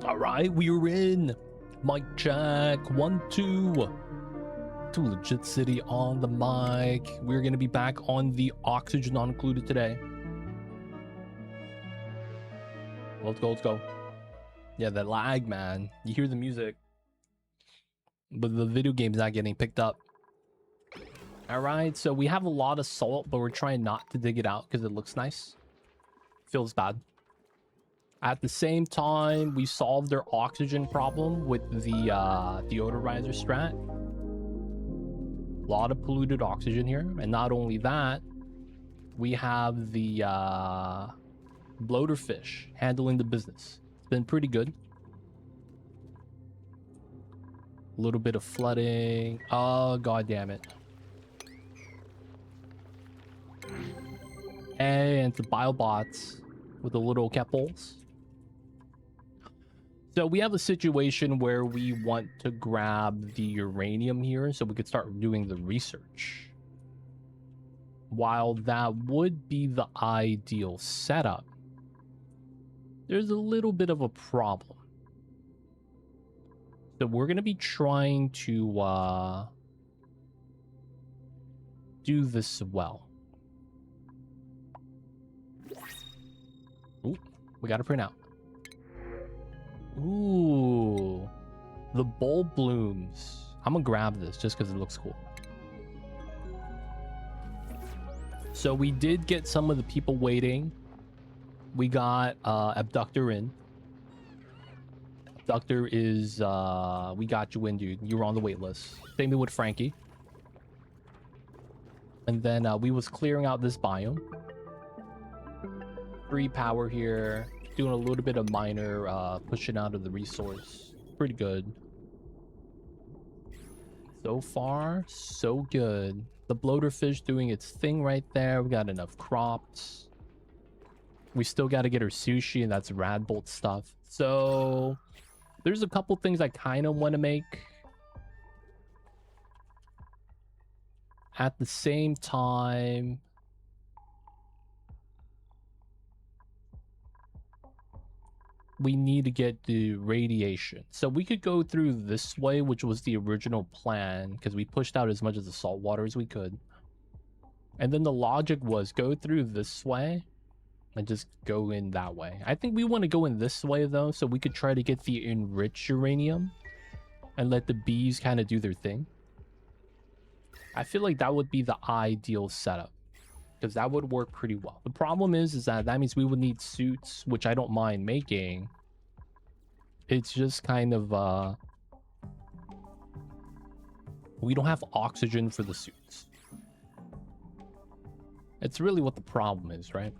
All right, we're in. Mic check. 1, 2. Too Legit City on the mic. We're going to be back on the oxygen not included today. Let's go, let's go. Yeah, that lag, man. You hear the music, but the video game's not getting picked up. All right, so we have a lot of salt, but we're trying not to dig it out because it looks nice. Feels bad. At the same time, we solved their oxygen problem with the deodorizer strat. A lot of polluted oxygen here. And not only that, we have the bloater fish handling the business. It's been pretty good. A little bit of flooding. Oh, god damn it. And the biobots with the little kepples. So we have a situation where we want to grab the uranium here so we could start doing the research. While that would be the ideal setup, there's a little bit of a problem. So we're going to be trying to do this well. Ooh, we got to print out. Ooh, the bulb blooms. I'm gonna grab this just because it looks cool. So we did get some of the people waiting. We got Abductor in. Abductor is we got you in, dude. You were on the wait list. Same thing with Frankie. And then we was clearing out this biome. Free power here. Doing a little bit of minor pushing out of the resource. Pretty good. So far, so good. The bloater fish doing its thing right there. We got enough crops. We still got to get our sushi, and that's Radbolt stuff. So there's a couple things I kind of want to make. At the same time, we need to get the radiation. So we could go through this way, which was the original plan, because we pushed out as much of the salt water as we could. And then the logic was go through this way and just go in that way. I think we want to go in this way, though, so we could try to get the enriched uranium and let the bees kind of do their thing. I feel like that would be the ideal setup, because that would work pretty well. The problem is that means we would need suits, which I don't mind making. It's just kind of we don't have oxygen for the suits. It's really what the problem is, right?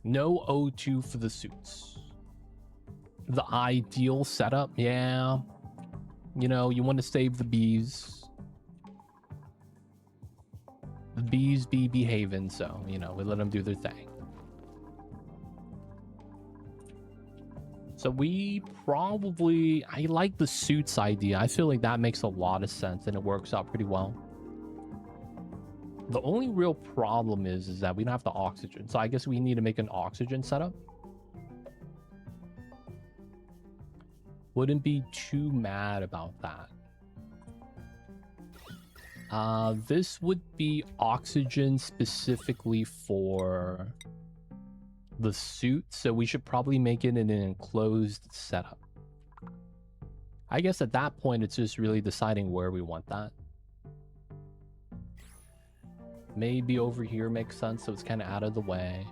No O2 for the suits. The ideal setup, yeah. You know, you want to save the bees. The bees be behaving, so, you know, we let them do their thing. So we probably... I like the suits idea. I feel like that makes a lot of sense, and it works out pretty well. The only real problem is that we don't have the oxygen. So I guess we need to make an oxygen setup. Wouldn't be too mad about that. This would be oxygen specifically for the suit, so we should probably make it in an enclosed setup. I guess at that point, it's just really deciding where we want that. Maybe over here makes sense, so it's kind of out of the way.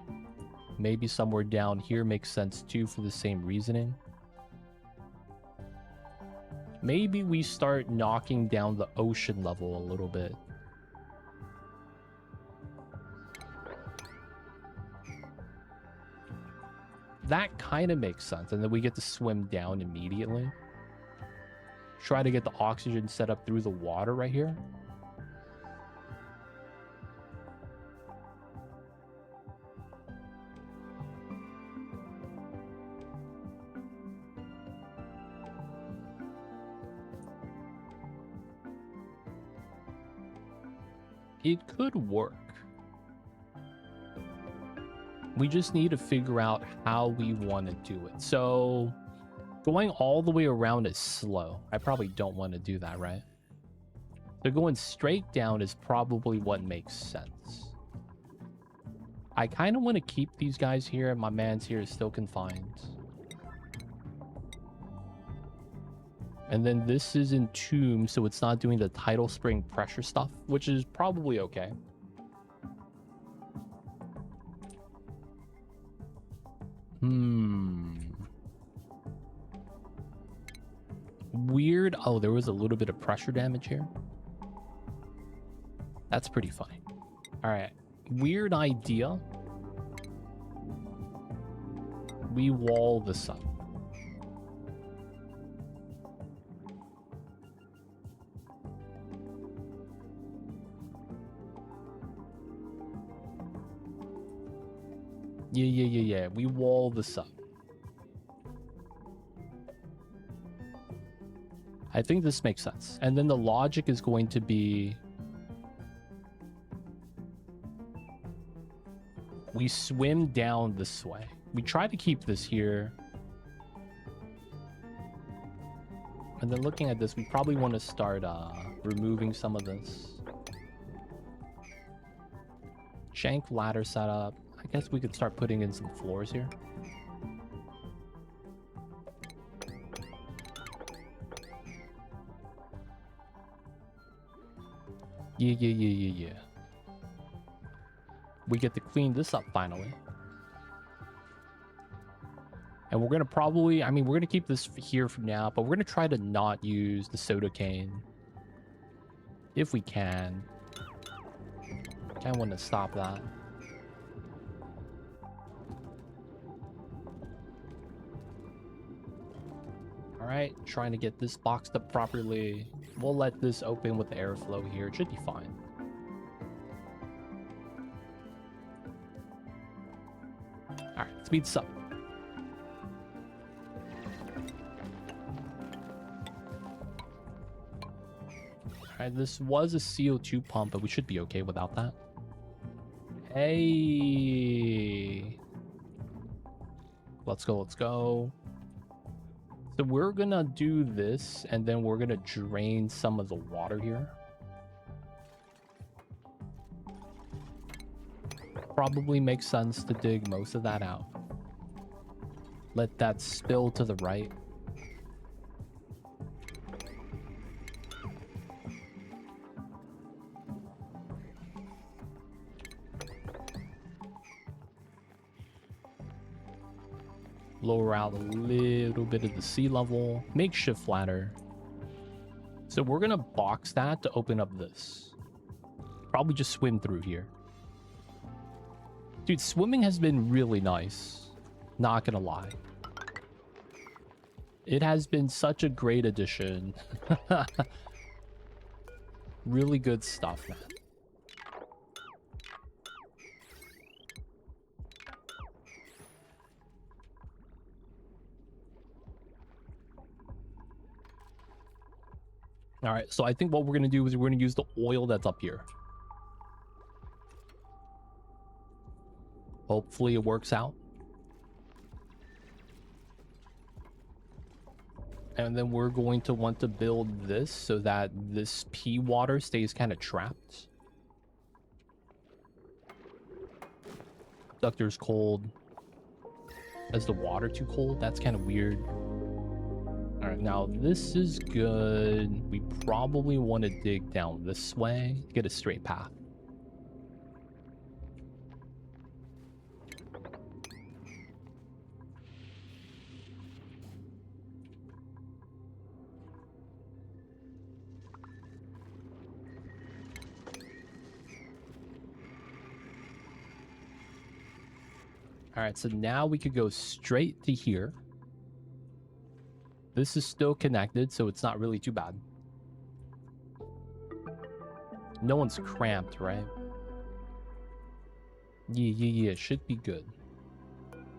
Maybe somewhere down here makes sense too for the same reasoning. Maybe we start knocking down the ocean level a little bit. That kind of makes sense. And then we get to swim down immediately. Try to get the oxygen set up through the water right here. It could work. We just need to figure out how we want to do it. So Going all the way around is slow. I probably don't want to do that, right? So going straight down is probably what makes sense. I kind of want to keep these guys here, and my man's here is still confined. And then this is entombed, so it's not doing the tidal spring pressure stuff, which is probably okay. Weird. Oh, there was a little bit of pressure damage here. That's pretty funny. All right. Weird idea. We wall this up. Yeah. We wall this up. I think this makes sense. And then the logic is going to be... we swim down this way. We try to keep this here. And then looking at this, we probably want to start removing some of this. Shank ladder setup. I guess we could start putting in some floors here. Yeah. We get to clean this up finally. And we're going to probably, I mean, we're going to keep this here for now, but we're going to try to not use the soda cane. If we can. I want to stop that. Alright, trying to get this boxed up properly. We'll let this open with the airflow here. It should be fine. Alright, speed this up. Alright, this was a CO2 pump, but we should be okay without that. Hey! Let's go. So we're gonna do this, and then we're gonna drain some of the water here. Probably makes sense to dig most of that out. Let that spill to the right. Lower out a little bit of the sea level. Makeshift ladder. So we're gonna box that to open up this. Probably just swim through here. Dude, swimming has been really nice. Not gonna lie. It has been such a great addition. Really good stuff, man. All right, so I think what we're going to do is we're going to use the oil that's up here. Hopefully it works out. And then we're going to want to build this so that this pea water stays kind of trapped. Ductor's cold. Is the water too cold? That's kind of weird. All right, now this is good. We probably want to dig down this way to get a straight path. All right, so now we could go straight to here. This is still connected, so it's not really too bad. No one's cramped, right? Yeah, should be good.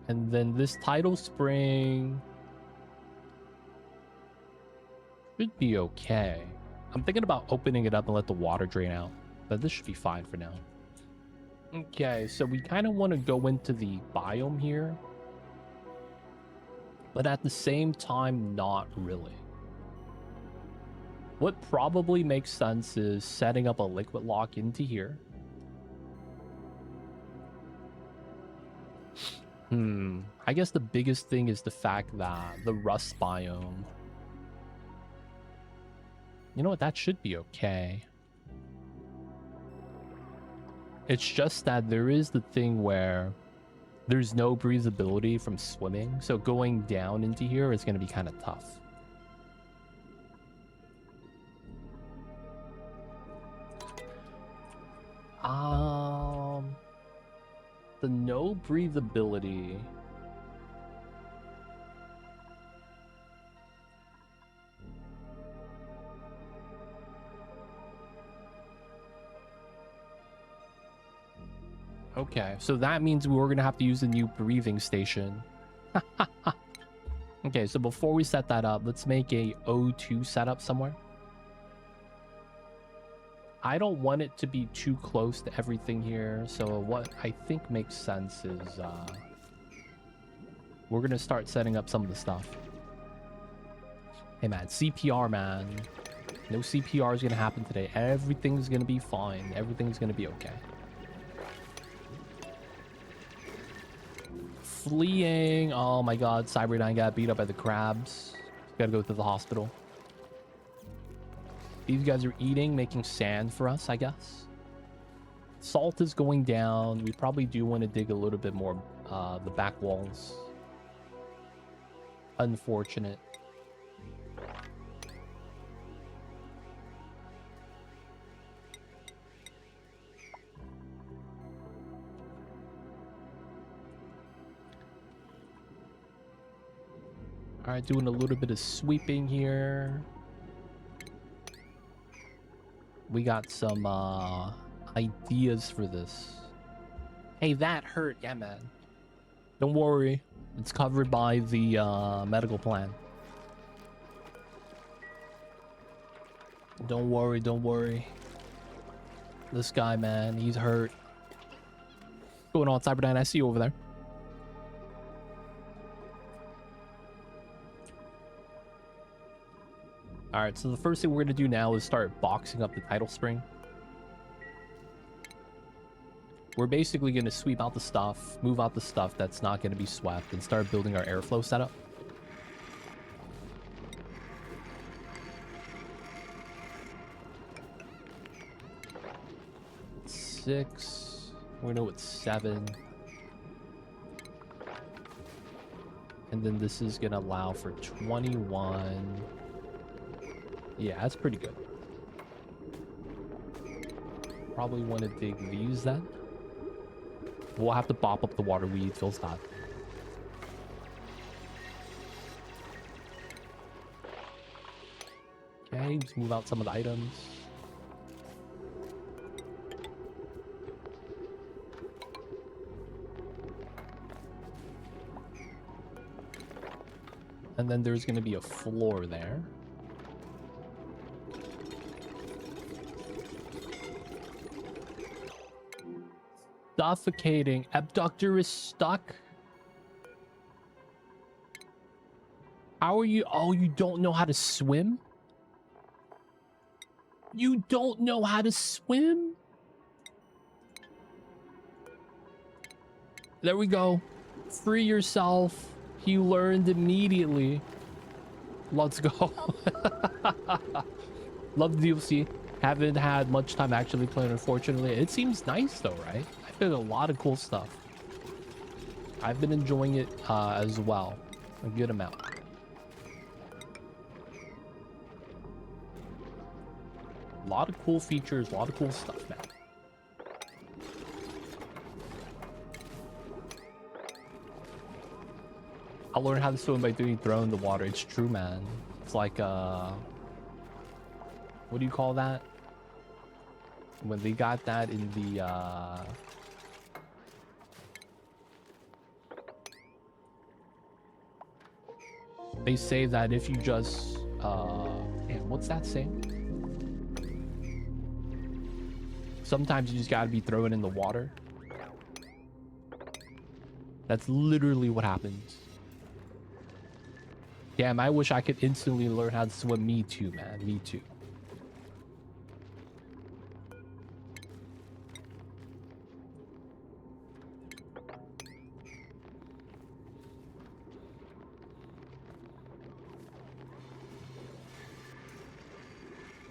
And then this tidal spring should be okay. I'm thinking about opening it up and let the water drain out, but this should be fine for now. Okay, so we kind of want to go into the biome here. but at the same time, not really. What probably makes sense is setting up a liquid lock into here. I guess the biggest thing is the fact that the rust biome. You know what? That should be okay. It's just that there is the thing where there's no breathability from swimming, so going down into here is going to be kind of tough. The no breathability. Okay, so that means we're gonna have to use a new breathing station. Okay, so before we set that up, let's make a O2 setup somewhere. I don't want it to be too close to everything here, so what I think makes sense is we're gonna start setting up some of the stuff. Hey man, CPR man. No CPR is gonna happen today. Everything's gonna be fine. Everything's gonna be okay. Fleeing. Oh my god, Cyberdyne got beat up by the crabs. Gotta go to the hospital. These guys are eating, making sand for us, I guess. Salt is going down. We probably do want to dig a little bit more the back walls. Unfortunate. All right, doing a little bit of sweeping here. We got some ideas for this. Hey, that hurt. Yeah, man. Don't worry. It's covered by the medical plan. Don't worry, don't worry. This guy, man, he's hurt. What's going on, Cyberdyne? I see you over there. Alright, so the first thing we're going to do now is start boxing up the tidal spring. We're basically going to sweep out the stuff, move out the stuff that's not going to be swept, and start building our airflow setup. Six. We're going to go with 7. And then this is going to allow for 21. Yeah, that's pretty good. Probably want to dig these then. We'll have to bop up the water weed. Feels hot. Okay, just move out some of the items. And then there's going to be a floor there. Suffocating. Abductor is stuck. How are you? Oh, you don't know how to swim? You don't know how to swim? There we go. Free yourself. He learned immediately. Let's go. Love the DLC. Haven't had much time actually playing, unfortunately. It seems nice though, right? I did a lot of cool stuff. I've been enjoying it as well. A good amount. A lot of cool features, a lot of cool stuff, man. I'll learn how to swim by doing throw in the water. It's true, man. It's like what do you call that? When they got that in the they say that if you just man, what's that saying? Sometimes you just gotta be thrown in the water. That's literally what happens. Damn, I wish I could instantly learn how to swim. Me too, man. Me too.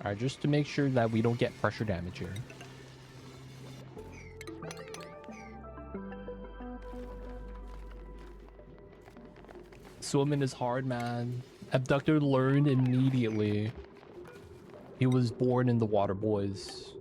All right, just to make sure that we don't get pressure damage here. Swimming is hard, man. Abductor learned immediately. He was born in the water, boys.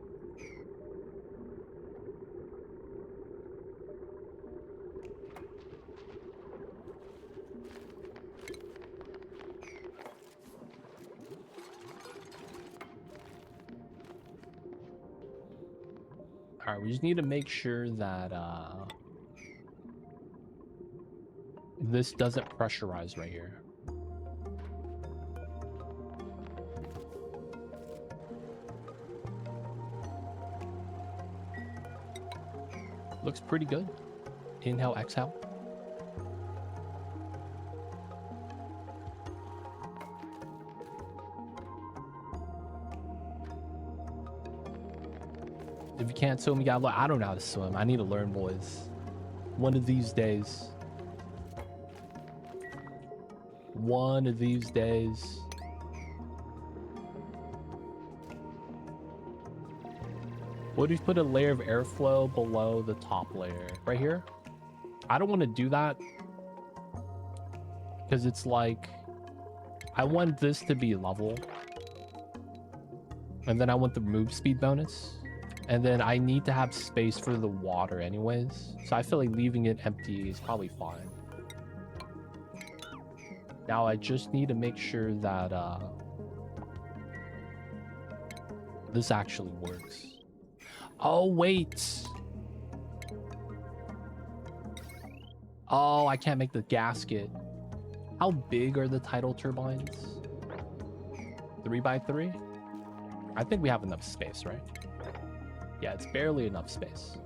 All right, we just need to make sure that this doesn't pressurize right here. Looks pretty good. Inhale, exhale. If you can't swim, you gotta learn. I don't know how to swim. I need to learn, boys. One of these days. One of these days. What if you put a layer of airflow below the top layer? Right here? I don't want to do that. Because it's like... I want this to be level. And then I want the move speed bonus. And then I need to have space for the water anyways. So I feel like leaving it empty is probably fine. Now I just need to make sure that this actually works. Oh, wait. Oh, I can't make the gasket. How big are the tidal turbines? 3x3? I think we have enough space, right? Yeah, it's barely enough space.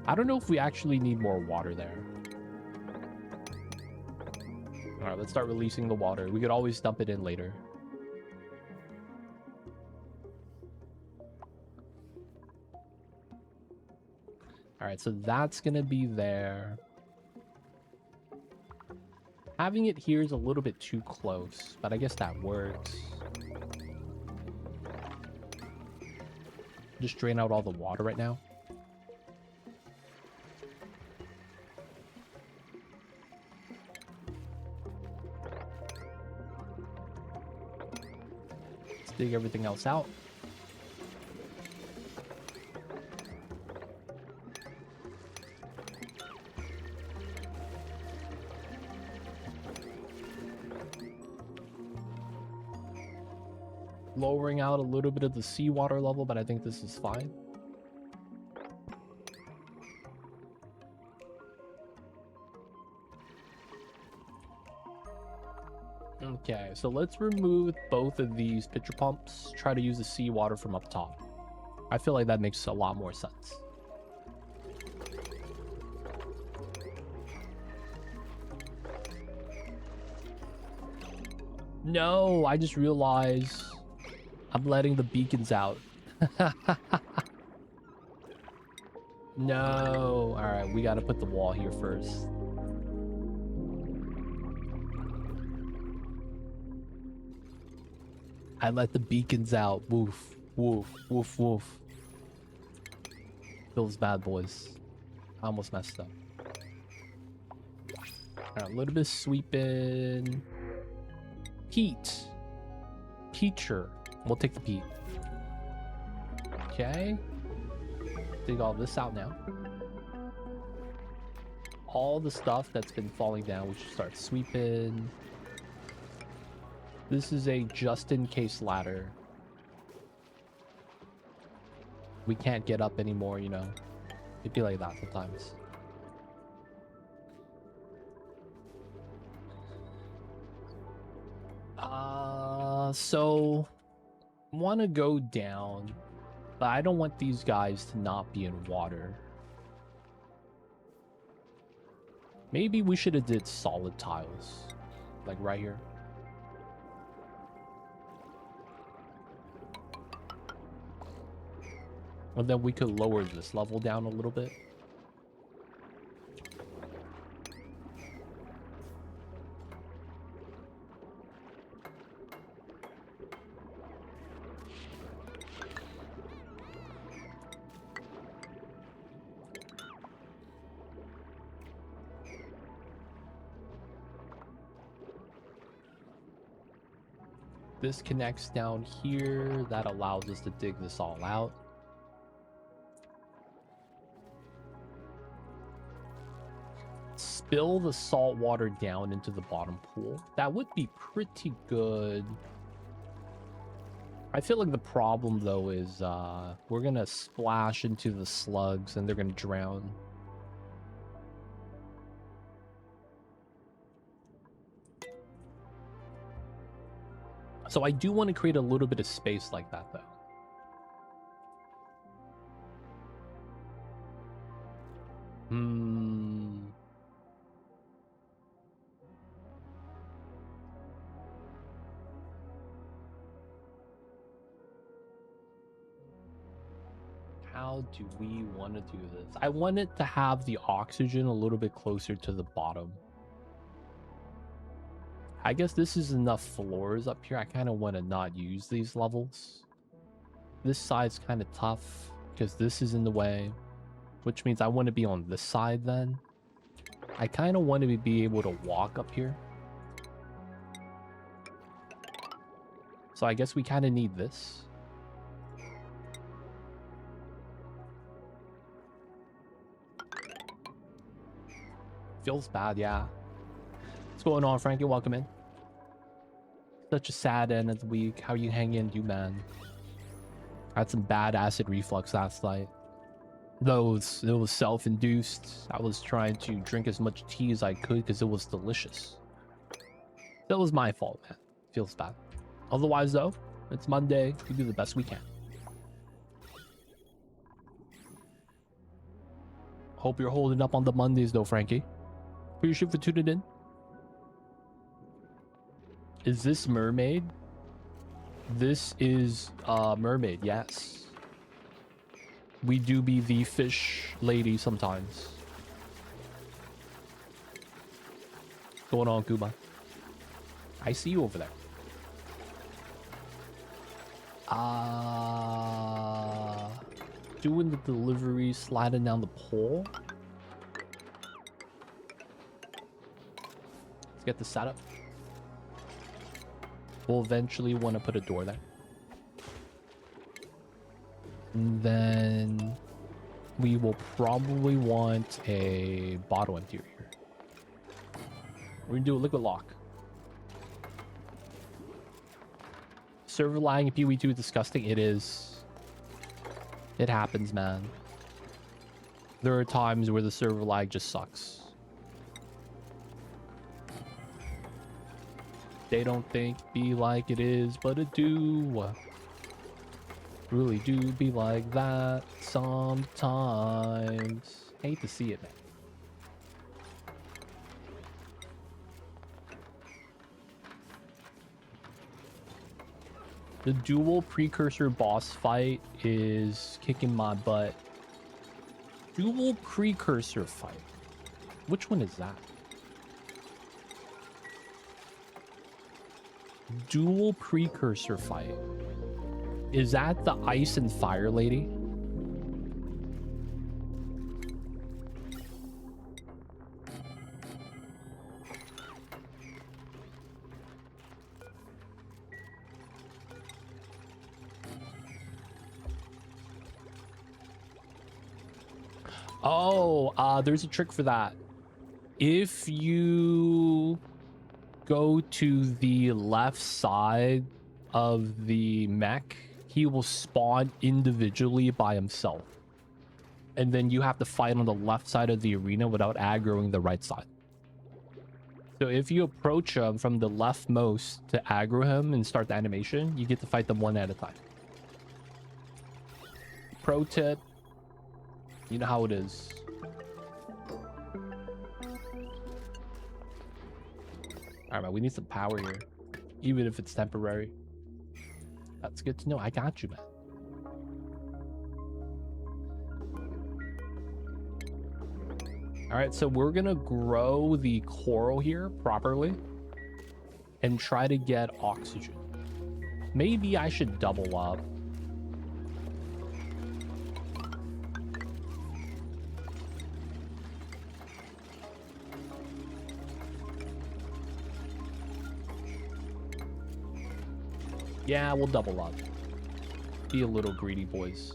I don't know if we actually need more water there. All right, let's start releasing the water. We could always dump it in later. All right, so that's gonna be there. Having it here is a little bit too close, but I guess that works. Just drain out all the water right now. Let's dig everything else out. Lowering out a little bit of the seawater level, but I think this is fine. Okay, so let's remove both of these pitcher pumps. Try to use the seawater from up top. I feel like that makes a lot more sense. No, I just realized I'm letting the beacons out. No. All right, we got to put the wall here first. I let the beacons out. Woof, woof, woof, woof. Feels bad, boys. I almost messed up. All right, a little bit of sweeping. Peat. Peacher. We'll take the peat. Okay. Dig all this out now. All the stuff that's been falling down, we should start sweeping. This is a just-in-case ladder. We can't get up anymore, you know. It'd be like that sometimes. So want to go down, but I don't want these guys to not be in water. Maybe we should have did solid tiles. Like right here. And then we could lower this level down a little bit. This connects down here. That allows us to dig this all out. Spill the salt water down into the bottom pool. That would be pretty good. I feel like the problem though is we're gonna splash into the slugs and they're gonna drown. So I do want to create a little bit of space like that though. How do we want to do this? I want it to have the oxygen a little bit closer to the bottom. I guess this is enough floors up here. I kind of want to not use these levels. This side's kind of tough because this is in the way, which means I want to be on this side then. I kind of want to be able to walk up here. So I guess we kind of need this. Feels bad, yeah. What's going on, Frankie? Welcome in. Such a sad end of the week. How you hanging in, dude, man? I had some bad acid reflux last night. Though it was self-induced. I was trying to drink as much tea as I could because it was delicious. That was my fault, man. Feels bad. Otherwise, though, it's Monday. We do the best we can. Hope you're holding up on the Mondays, though, Frankie. Appreciate for tuning in. Is this mermaid? This is mermaid, yes. We do be the fish lady sometimes. What's going on, Kuba? I see you over there. Doing the delivery, sliding down the pole. Let's get the setup. We'll eventually want to put a door there. And then we will probably want a bottle interior. We're gonna do a liquid lock. Server lag in PoE2 is disgusting. It is. It happens, man. There are times where the server lag just sucks. They don't think be like it is, but it do. Really do be like that sometimes. Hate to see it, man. The dual precursor boss fight is kicking my butt. Dual precursor fight. Which one is that? Dual precursor fight. Is that the ice and fire lady? Oh, there's a trick for that. If you go to the left side of the mech, he will spawn individually by himself. And then you have to fight on the left side of the arena without aggroing the right side. So if you approach him from the leftmost to aggro him and start the animation, you get to fight them one at a time. Pro tip. You know how it is. All right, man, we need some power here, even if it's temporary. That's good to know. I got you, man. All right, so we're gonna grow the coral here properly and try to get oxygen. Maybe I should double up. Yeah, we'll double up. Be a little greedy, boys.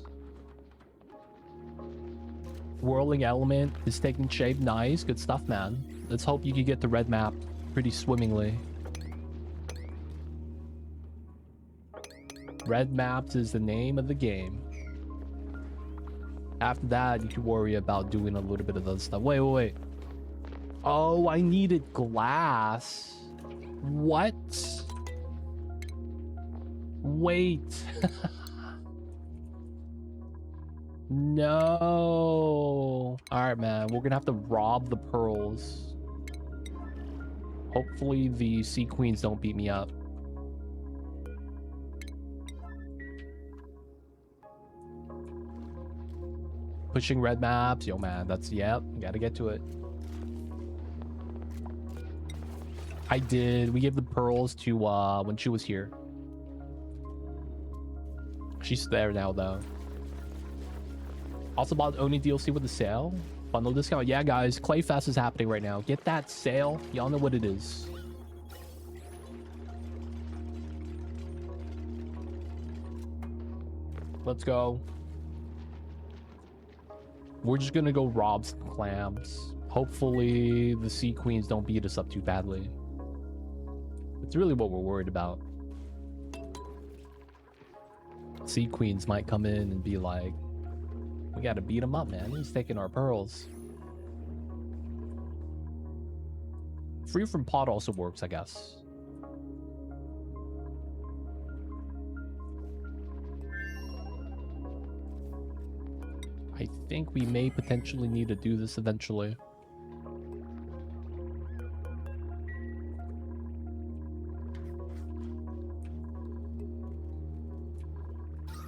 Whirling element is taking shape. Nice. Good stuff, man. Let's hope you can get the red map pretty swimmingly. Red maps is the name of the game. After that, you can worry about doing a little bit of other stuff. Wait, wait, wait. Oh, I needed glass. What? Wait. No. All right, man. We're gonna have to rob the pearls. Hopefully the sea queens don't beat me up. Pushing red maps. Yo, man. That's, yep. Gotta get to it. I did. We gave the pearls to, when she was here. She's there now, though. Also bought Oni DLC with the sale. Bundle discount. Yeah, guys. Klei Fest is happening right now. Get that sale. Y'all know what it is. Let's go. We're just gonna go rob some clams. Hopefully the sea queens don't beat us up too badly. It's really what we're worried about. Sea queens might come in and be like, we gotta beat him up, man. He's taking our pearls. Free from pot also works, I guess. I think we may potentially need to do this eventually.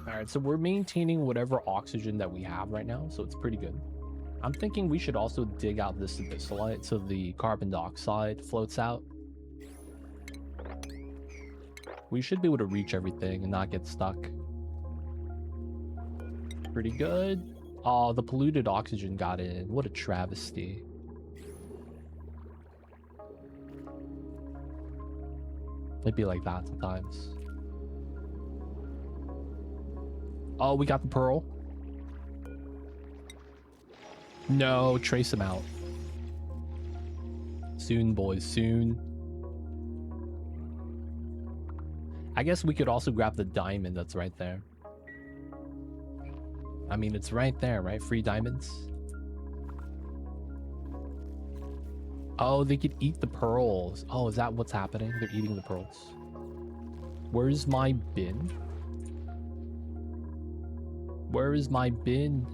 Alright, so we're maintaining whatever oxygen that we have right now, so it's pretty good. I'm thinking we should also dig out this abyssalite so the carbon dioxide floats out. We should be able to reach everything and not get stuck. Pretty good. Oh, the polluted oxygen got in. What a travesty. It'd be like that sometimes. Oh, we got the pearl. No, trace him out. Soon, boys, soon. I guess we could also grab the diamond that's right there. I mean, it's right there, right? Free diamonds. Oh, they could eat the pearls. Oh, is that what's happening? They're eating the pearls. Where's my bin? Where is my bin?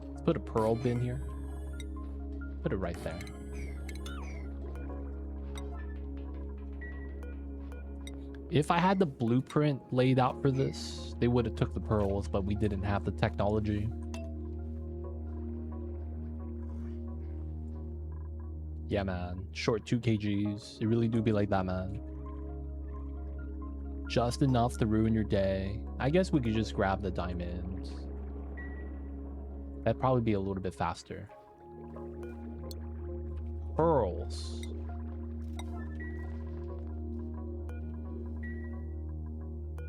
Let's put a pearl bin here. Put it right there. If I had the blueprint laid out for this, they would have took the pearls, but we didn't have the technology. Yeah, man. Short 2 kgs. It really do be like that, man. Just enough to ruin your day. I guess we could just grab the diamonds. That'd probably be a little bit faster. Pearls.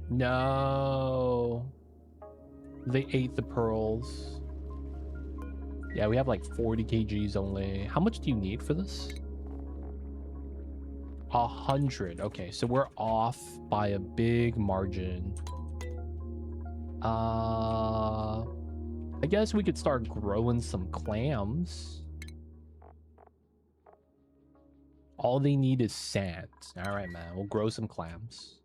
No. They ate the pearls. Yeah, we have like 40 kgs only. How much do you need for this? 100. Okay, so we're off by a big margin. I guess we could start growing some clams. All they need is sand. All right, man. We'll grow some clams.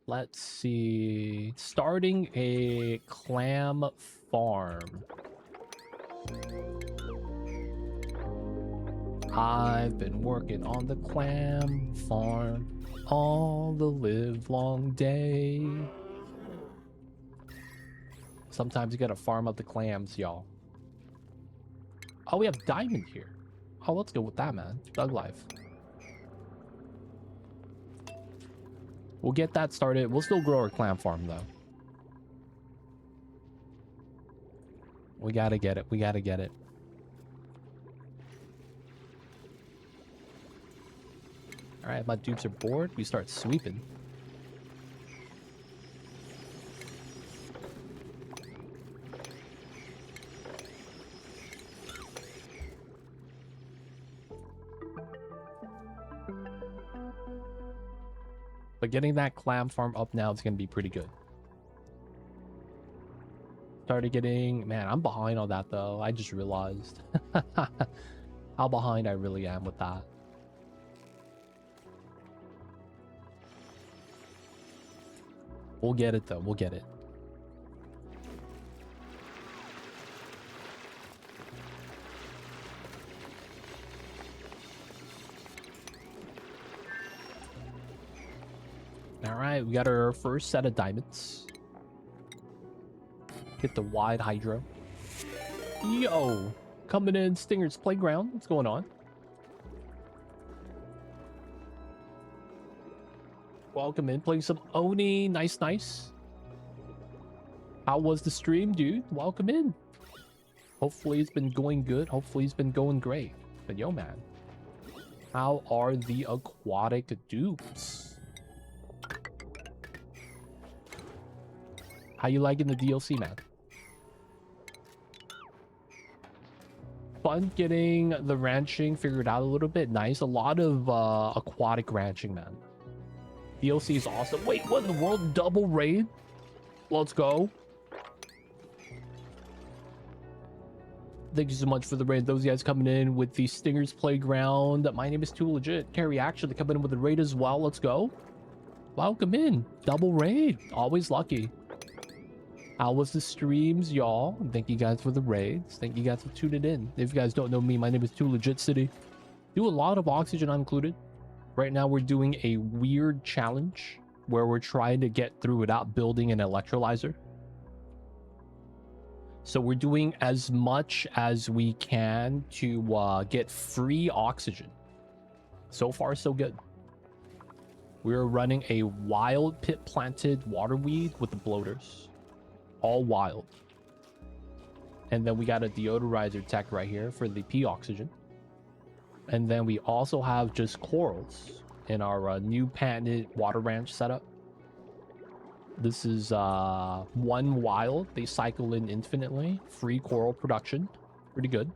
Let's see. Starting a clam farm. I've been working on the clam farm all the live long day. Sometimes you gotta farm up the clams, y'all. Oh, we have diamond here. Oh, let's go with that, man. Thug life. We'll get that started. We'll still grow our clam farm, though. We gotta get it. We gotta get it. All right, my dupes are bored. We start sweeping. But getting that clam farm up now is going to be pretty good. Started getting... Man, I'm behind on that, though. I just realized how behind I really am with that. We'll get it, though. We'll get it. All right, we got our first set of diamonds. Get the wide hydro. Yo, coming in Stinger's playground. What's going on? Welcome in, playing some Oni. Nice, nice. How was the stream, dude? Welcome in. Hopefully it's been going good. Hopefully it's been going great. But yo, man, how are the aquatic dupes? How you liking the DLC, man? Fun getting the ranching figured out a little bit. Nice. A lot of aquatic ranching, man. DLC is awesome. Wait, what in the world? Double raid? Let's go. Thank you so much for the raid. Those guys coming in with the Stingers Playground. My name is Too Legit. Carrie actually coming in with the raid as well. Let's go. Welcome in. Double raid. Always lucky. How was the streams, y'all? Thank you guys for the raids. Thank you guys for tuning in. If you guys don't know me, my name is Too Legit City. Do a lot of oxygen included. Right now we're doing a weird challenge where we're trying to get through without building an electrolyzer. So we're doing as much as we can to get free oxygen. So far, so good. We're running a wild pit planted waterweed with the bloaters. All wild. And then we got a deodorizer tech right here for the pea oxygen. And then we also have just corals in our new patented water ranch setup. This is one wild. They cycle in infinitely. Free coral production. Pretty good.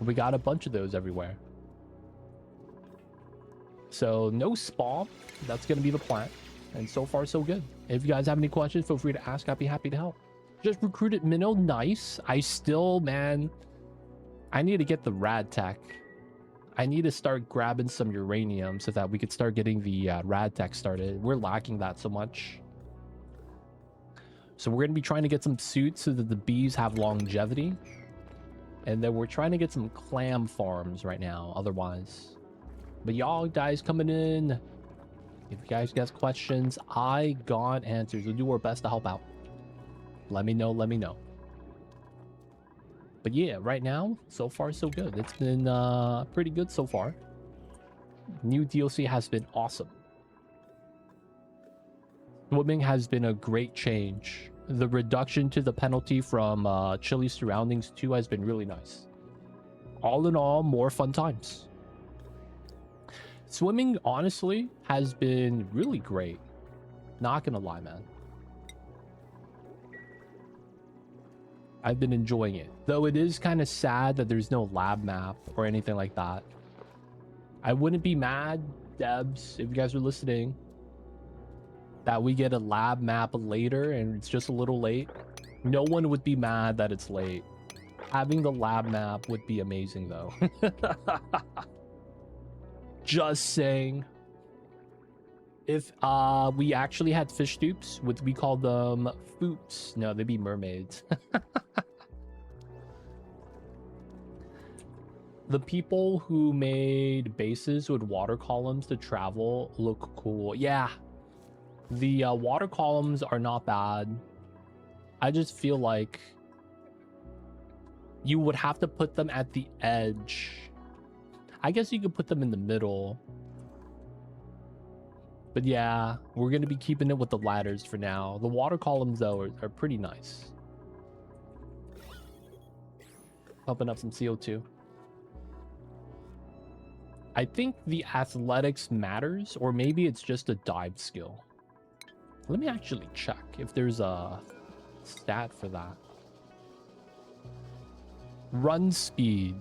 We got a bunch of those everywhere. So no spawn. That's going to be the plan. And so far, so good. If you guys have any questions, feel free to ask. I'd be happy to help. Just recruited Minnow. Nice. I still, man, I need to get the rad tech. I need to start grabbing some uranium so that we could start getting the rad tech started. We're lacking that so much. So we're going to be trying to get some suits so that the bees have longevity. And then we're trying to get some clam farms right now, otherwise. But y'all guys coming in... If you guys got questions, I got answers. We'll do our best to help out. Let me know, let me know. But yeah, right now, so far so good. It's been pretty good so far. New DLC has been awesome. Swimming has been a great change. The reduction to the penalty from chilly surroundings 2 has been really nice. All in all, more fun times. Swimming, honestly, has been really great. Not gonna lie, man. I've been enjoying it. Though it is kind of sad that there's no lab map or anything like that. I wouldn't be mad, Debs, if you guys are listening, that we get a lab map later and it's just a little late. No one would be mad that it's late. Having the lab map would be amazing, though. Just saying. If we actually had fish dupes, would we call them foops? No, they'd be mermaids. The people who made bases with water columns to travel look cool. Yeah, the water columns are not bad. I just feel like you would have to put them at the edge. I guess you could put them in the middle. But yeah, we're going to be keeping it with the ladders for now. The water columns, though, are pretty nice. Pumping up some CO2. I think the athletics matters, or maybe it's just a dive skill. Let me actually check if there's a stat for that. Run speed.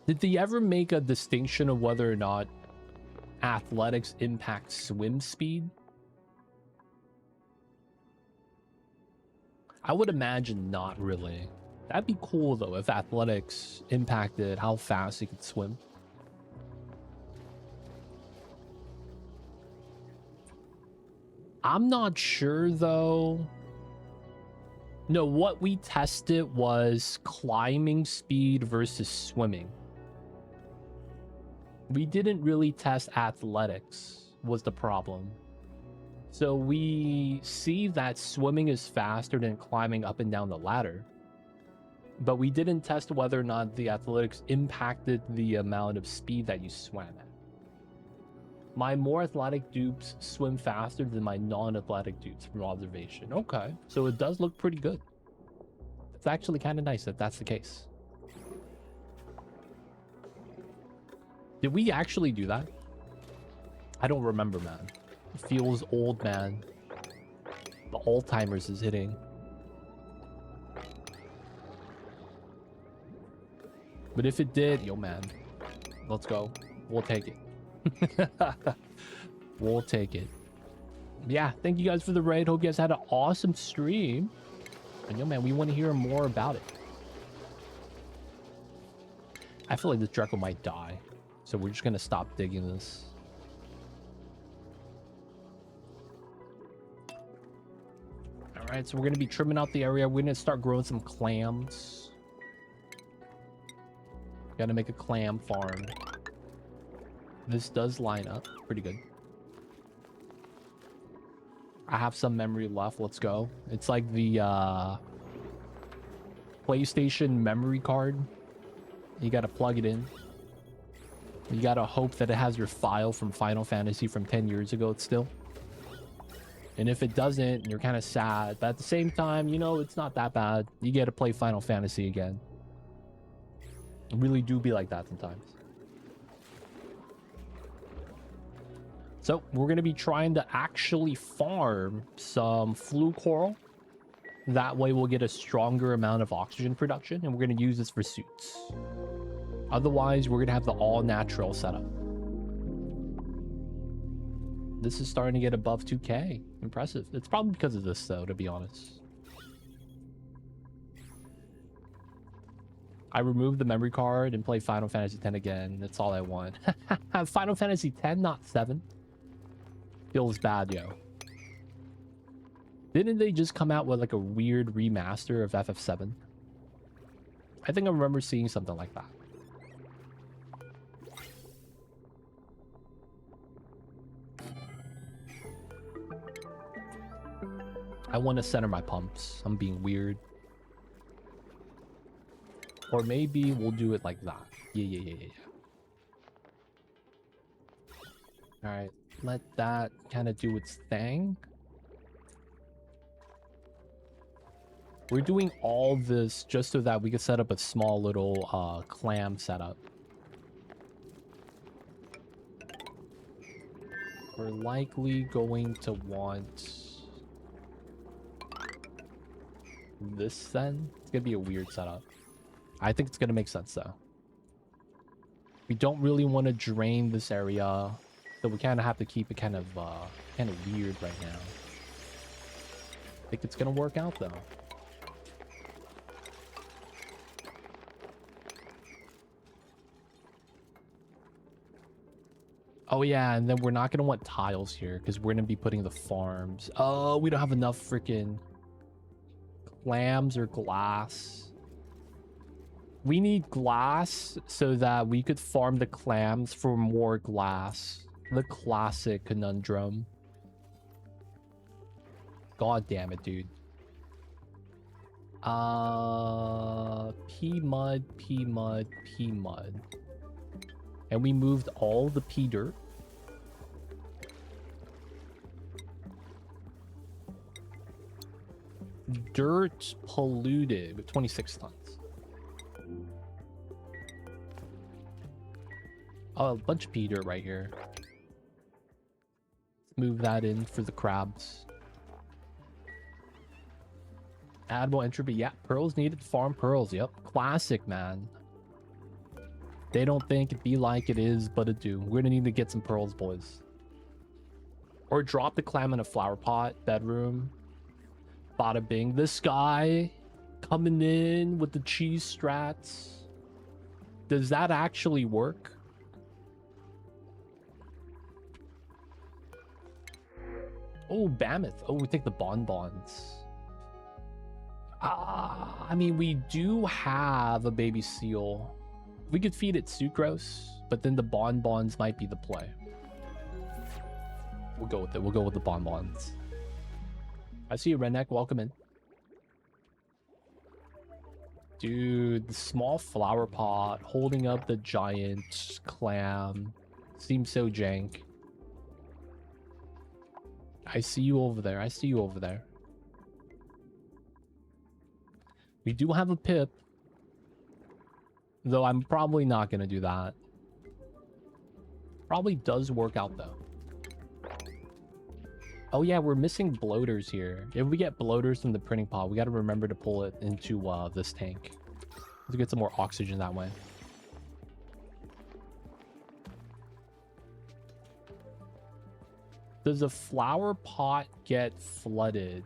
Did they ever make a distinction of whether or not athletics impacts swim speed? I would imagine not really. That'd be cool though if athletics impacted how fast you could swim. I'm not sure though. No, what we tested was climbing speed versus swimming. We didn't really test athletics, was the problem. So we see that swimming is faster than climbing up and down the ladder. But we didn't test whether or not the athletics impacted the amount of speed that you swam at. My more athletic dupes swim faster than my non-athletic dupes from observation. Okay, so it does look pretty good. It's actually kind of nice if that's the case. Did we actually do that? I don't remember, man. It feels old, man. The Alzheimer's is hitting. But if it did, yo, man, let's go. We'll take it. We'll take it. Yeah, thank you guys for the raid. Hope you guys had an awesome stream. And yo, man, we want to hear more about it. I feel like this Draco might die. So we're just going to stop digging this. All right, so we're going to be trimming out the area. We're going to start growing some clams. Got to make a clam farm. This does line up pretty good. I have some memory left. Let's go. It's like the PlayStation memory card. You got to plug it in. You got to hope that it has your file from Final Fantasy from 10 years ago still. And if it doesn't, you're kind of sad. But at the same time, you know, it's not that bad. You get to play Final Fantasy again. It really do be like that sometimes. So we're going to be trying to actually farm some flue coral. That way we'll get a stronger amount of oxygen production, and we're going to use this for suits. Otherwise, we're going to have the all-natural setup. This is starting to get above 2K. Impressive. It's probably because of this, though, to be honest. I removed the memory card and play Final Fantasy X again. That's all I want. Final Fantasy X, not 7. Feels bad, yo. Didn't they just come out with like a weird remaster of FF7? I think I remember seeing something like that. I want to center my pumps. I'm being weird. Or maybe we'll do it like that. Yeah. Alright, let that kind of do its thing. We're doing all this just so that we can set up a small little clam setup. We're likely going to want this then. It's gonna be a weird setup. I think it's gonna make sense though. We don't really want to drain this area, so we kind of have to keep it kind of weird right now. I think it's gonna work out though. Oh yeah, and then we're not gonna want tiles here because we're gonna be putting the farms. Oh, we don't have enough freaking clams or glass. We need glass so that we could farm the clams for more glass. The classic conundrum. God damn it, dude. Pea mud, pea mud, pea mud. And we moved all the pea dirt. Dirt polluted with 26 tons. Oh, a bunch of pea dirt right here. Let's move that in for the crabs. Add more entropy. Yeah, pearls needed to farm pearls. Yep. Classic, man. They don't think it be like it is, but it do. We're gonna need to get some pearls, boys. Or drop the clam in a flower pot. Bedroom. Bada bing. This guy coming in with the cheese strats. Does that actually work? Oh, Mammoth. Oh, we take the bonbons. I mean, we do have a baby seal. We could feed it sucrose, but then the bonbons might be the play. We'll go with it. We'll go with the bonbons. I see you, Redneck. Welcome in. Dude, the small flower pot holding up the giant clam seems so jank. I see you over there. I see you over there. We do have a pip. Though I'm probably not going to do that. Probably does work out, though. Oh, yeah, we're missing bloaters here. If we get bloaters from the printing pot, we got to remember to pull it into this tank. To get some more oxygen that way. Does a flower pot get flooded?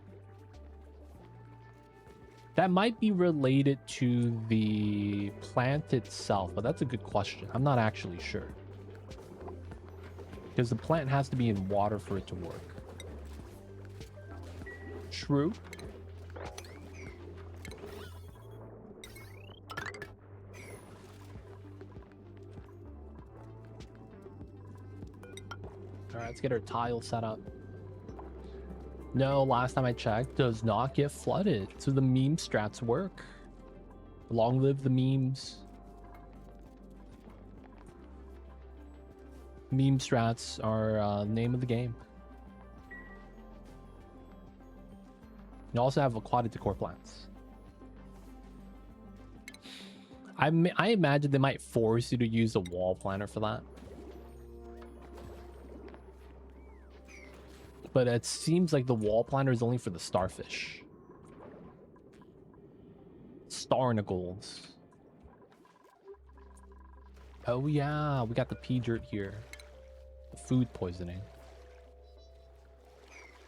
That might be related to the plant itself, but that's a good question. I'm not actually sure. Because the plant has to be in water for it to work. True. Alright, let's get our tile set up. No, last time I checked, does not get flooded. So the meme strats work. Long live the memes. Meme strats are name of the game. You also have aquatic decor plants. I imagine they might force you to use a wall planter for that. But it seems like the wall planter is only for the starfish. Starnacles. Oh yeah, we got the pea dirt here. Food poisoning.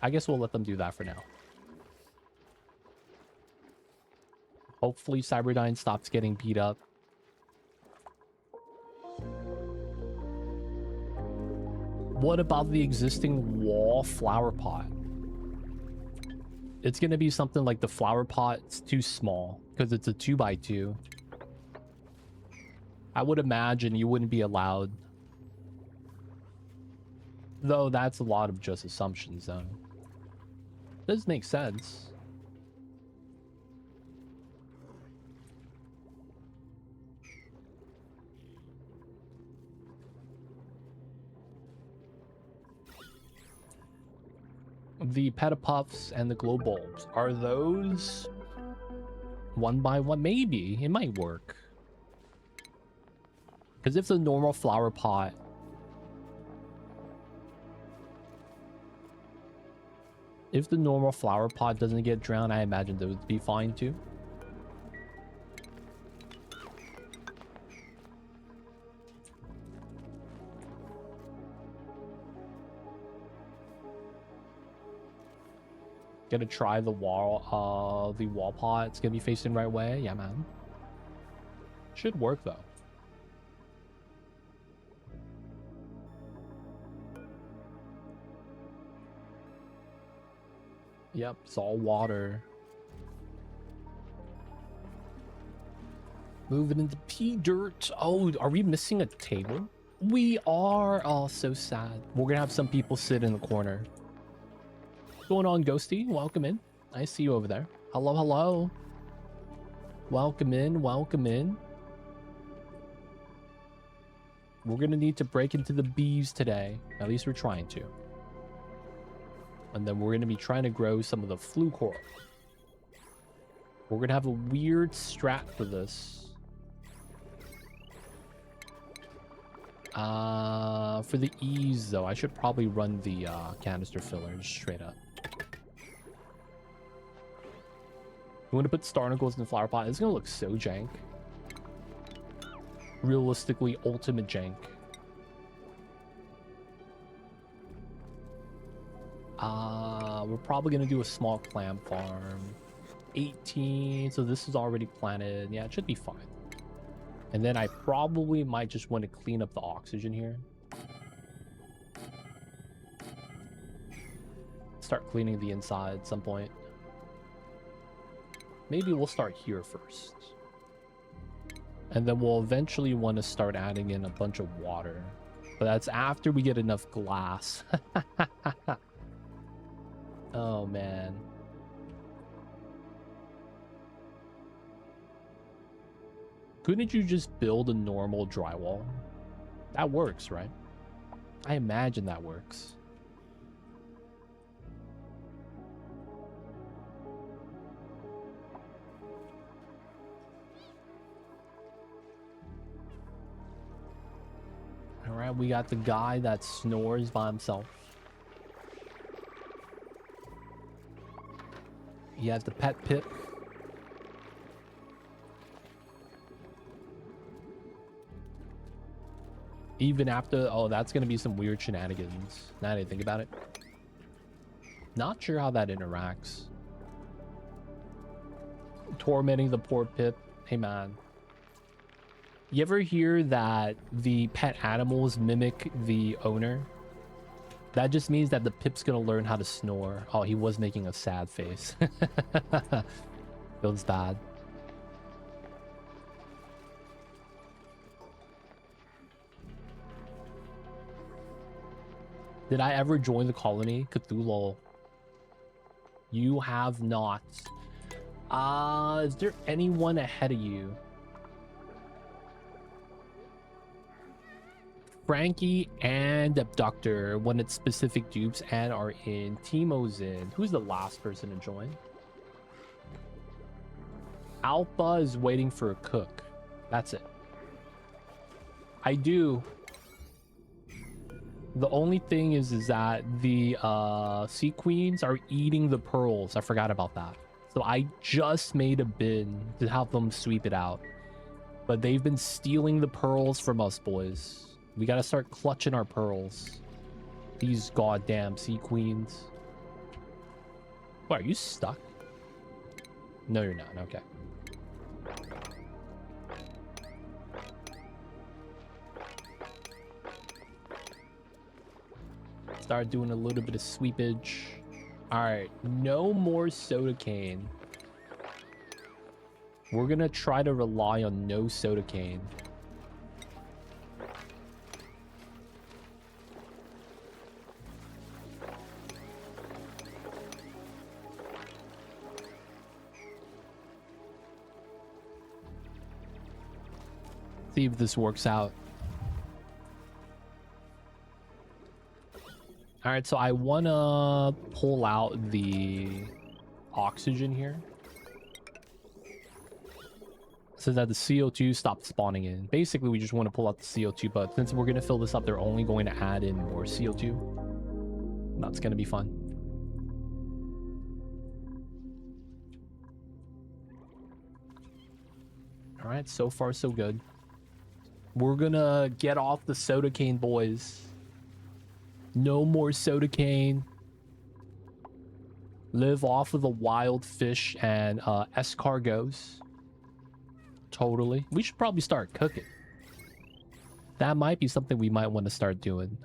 I guess we'll let them do that for now. Hopefully Cyberdyne stops getting beat up. What about the existing wall flower pot? It's going to be something like the flower pot's too small because it's a 2x2. I would imagine you wouldn't be allowed. Though that's a lot of just assumptions, though. Does make sense. The petapuffs and the glow bulbs, are those one by one? Maybe it might work, because if the normal flower pot doesn't get drowned, I imagine those would be fine too. Gonna try the wall pot. It's gonna be facing the right way. Yeah, man. Should work though. Yep, it's all water. Moving into pea dirt. Oh, are we missing a table? We are. Oh, so sad. We're gonna have some people sit in the corner. What's going on, Ghosty? Welcome in. I see you over there. Hello, hello. Welcome in, welcome in. We're gonna need to break into the bees today. At least we're trying to. And then we're gonna be trying to grow some of the flu coral. We're gonna have a weird strat for this. For the ease though, I should probably run the canister fillers straight up. I'm gonna put starnacles in the flower pot. It's gonna look so jank. Realistically, ultimate jank. We're probably gonna do a small clam farm. 18, so this is already planted. Yeah, it should be fine. And then I probably might just want to clean up the oxygen here. Start cleaning the inside at some point. Maybe we'll start here first. And then we'll eventually want to start adding in a bunch of water. But that's after we get enough glass. Oh, man. Couldn't you just build a normal drywall? That works, right? I imagine that works. All right, we got the guy that snores by himself. You have the pet pip. Even after, oh, that's gonna be some weird shenanigans. Now that I think about it. Not sure how that interacts. Tormenting the poor Pip. Hey man. You ever hear that the pet animals mimic the owner? That just means that the Pip's gonna learn how to snore. Oh, he was making a sad face. Feels bad. Did I ever join the colony? Cthulhu. You have not. Is there anyone ahead of you? Frankie and Abductor wanted specific dupes and are in. Timo's in. Who's the last person to join? Alpha is waiting for a cook. That's it. I do. The only thing is that the sea queens are eating the pearls. I forgot about that. So I just made a bin to help them sweep it out. But they've been stealing the pearls from us, boys. We gotta start clutching our pearls. These goddamn sea queens. What, are you stuck? No, you're not. Okay. Start doing a little bit of sweepage. All right, no more soda cane. We're gonna try to rely on no soda cane. See if this works out. All right, so I want to pull out the oxygen here so that the CO2 stops spawning in. Basically, we just want to pull out the CO2, but since we're going to fill this up, they're only going to add in more CO2. That's going to be fun. All right, so far so good. We're going to get off the soda cane, boys. No more soda cane. Live off of the wild fish and escargots. Totally. We should probably start cooking. That might be something we might want to start doing.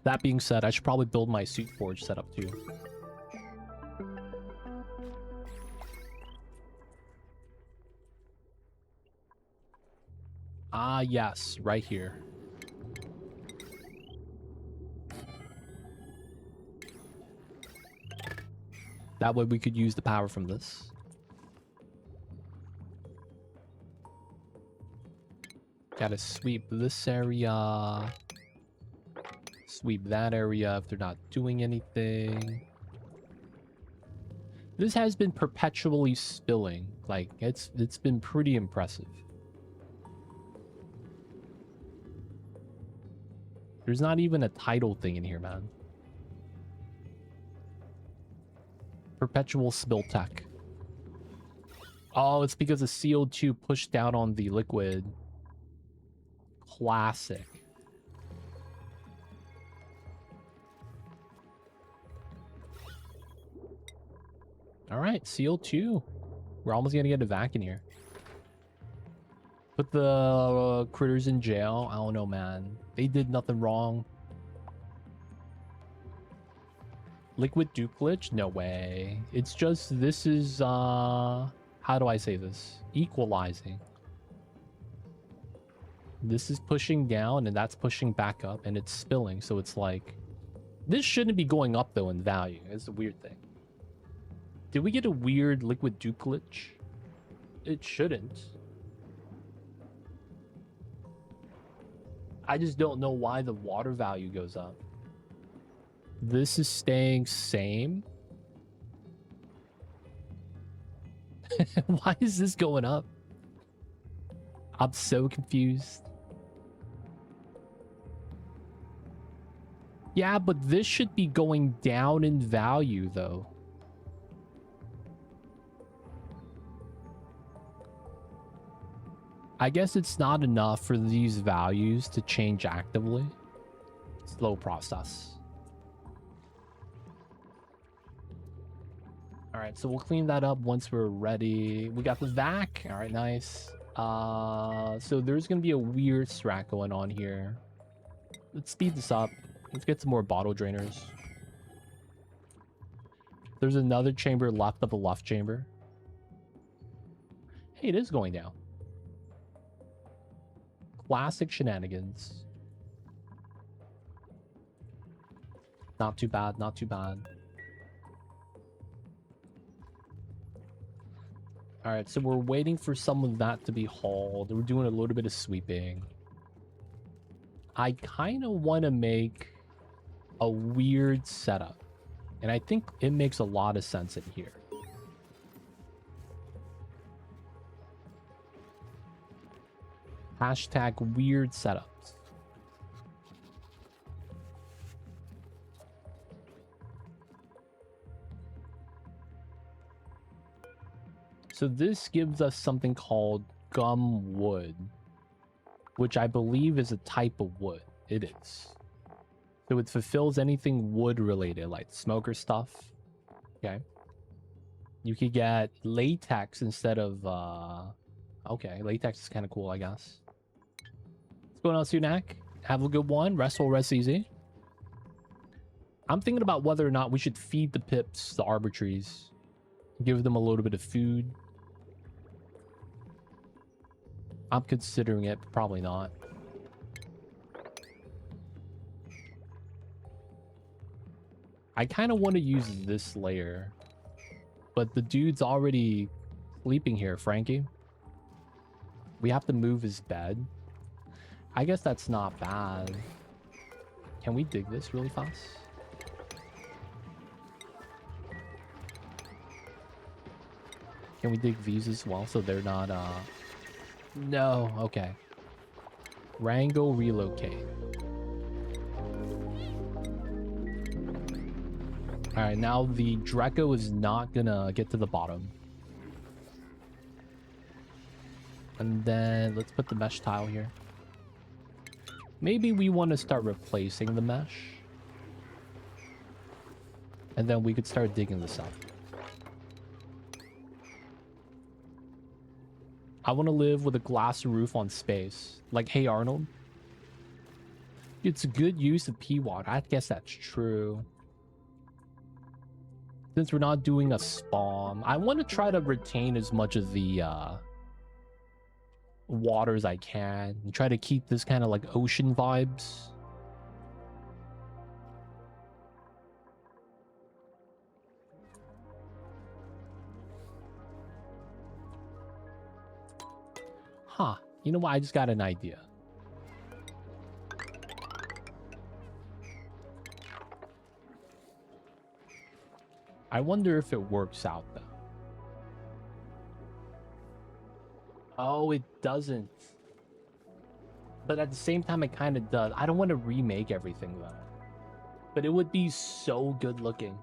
That being said, I should probably build my suit forge setup too. Ah, yes, right here. That way we could use the power from this. Gotta sweep this area. Sweep that area if they're not doing anything. This has been perpetually spilling. Like, it's been pretty impressive. There's not even a tidal thing in here, man. Perpetual spill tech. Oh, it's because the CO2 pushed down on the liquid. Classic. All right, CO2. We're almost gonna get a vac in here. Put the critters in jail. I don't know, man. They did nothing wrong. Liquid duplicate? No way. It's just, this is, how do I say this? Equalizing. This is pushing down, and that's pushing back up, and it's spilling, so it's like... This shouldn't be going up, though, in value. It's a weird thing. Did we get a weird liquid dupe glitch? It shouldn't. I just don't know why the water value goes up. This is staying same. Why is this going up? I'm so confused. Yeah, but this should be going down in value, though. I guess it's not enough for these values to change actively. Slow process. All right, so we'll clean that up once we're ready. We got the vac. All right, nice. So there's gonna be a weird strat going on here. Let's speed this up. Let's get some more bottle drainers. There's another chamber left of the left chamber. Hey, it is going down. Classic shenanigans. Not too bad, not too bad. Alright, so we're waiting for some of that to be hauled. We're doing a little bit of sweeping. I kind of want to make a weird setup. And I think it makes a lot of sense in here. Hashtag weird setups. So this gives us something called gum wood, which I believe is a type of wood. It is. So it fulfills anything wood related, like smoker stuff. Okay. You could get latex instead of, okay, latex is kind of cool, I guess. What's going on, Sunak? Have a good one. Rest easy. I'm thinking about whether or not we should feed the pips the arbor trees. Give them a little bit of food. I'm considering it, but probably not. I kind of want to use this layer. But the dude's already sleeping here, Frankie. We have to move his bed. I guess that's not bad. Can we dig this really fast? Can we dig these as well so they're not, No, okay. Wrangle, relocate. Alright, now the Draco is not gonna get to the bottom. And then let's put the mesh tile here. Maybe we want to start replacing the mesh. And then we could start digging this up. I want to live with a glass roof on space. Like, hey Arnold. It's a good use of pea water. I guess that's true. Since we're not doing a spawn, I want to try to retain as much of the, water as I can and try to keep this kind of like ocean vibes. Huh. You know what? I just got an idea. I wonder if it works out though. Oh, it doesn't. But at the same time, it kind of does. I don't want to remake everything though. But it would be so good looking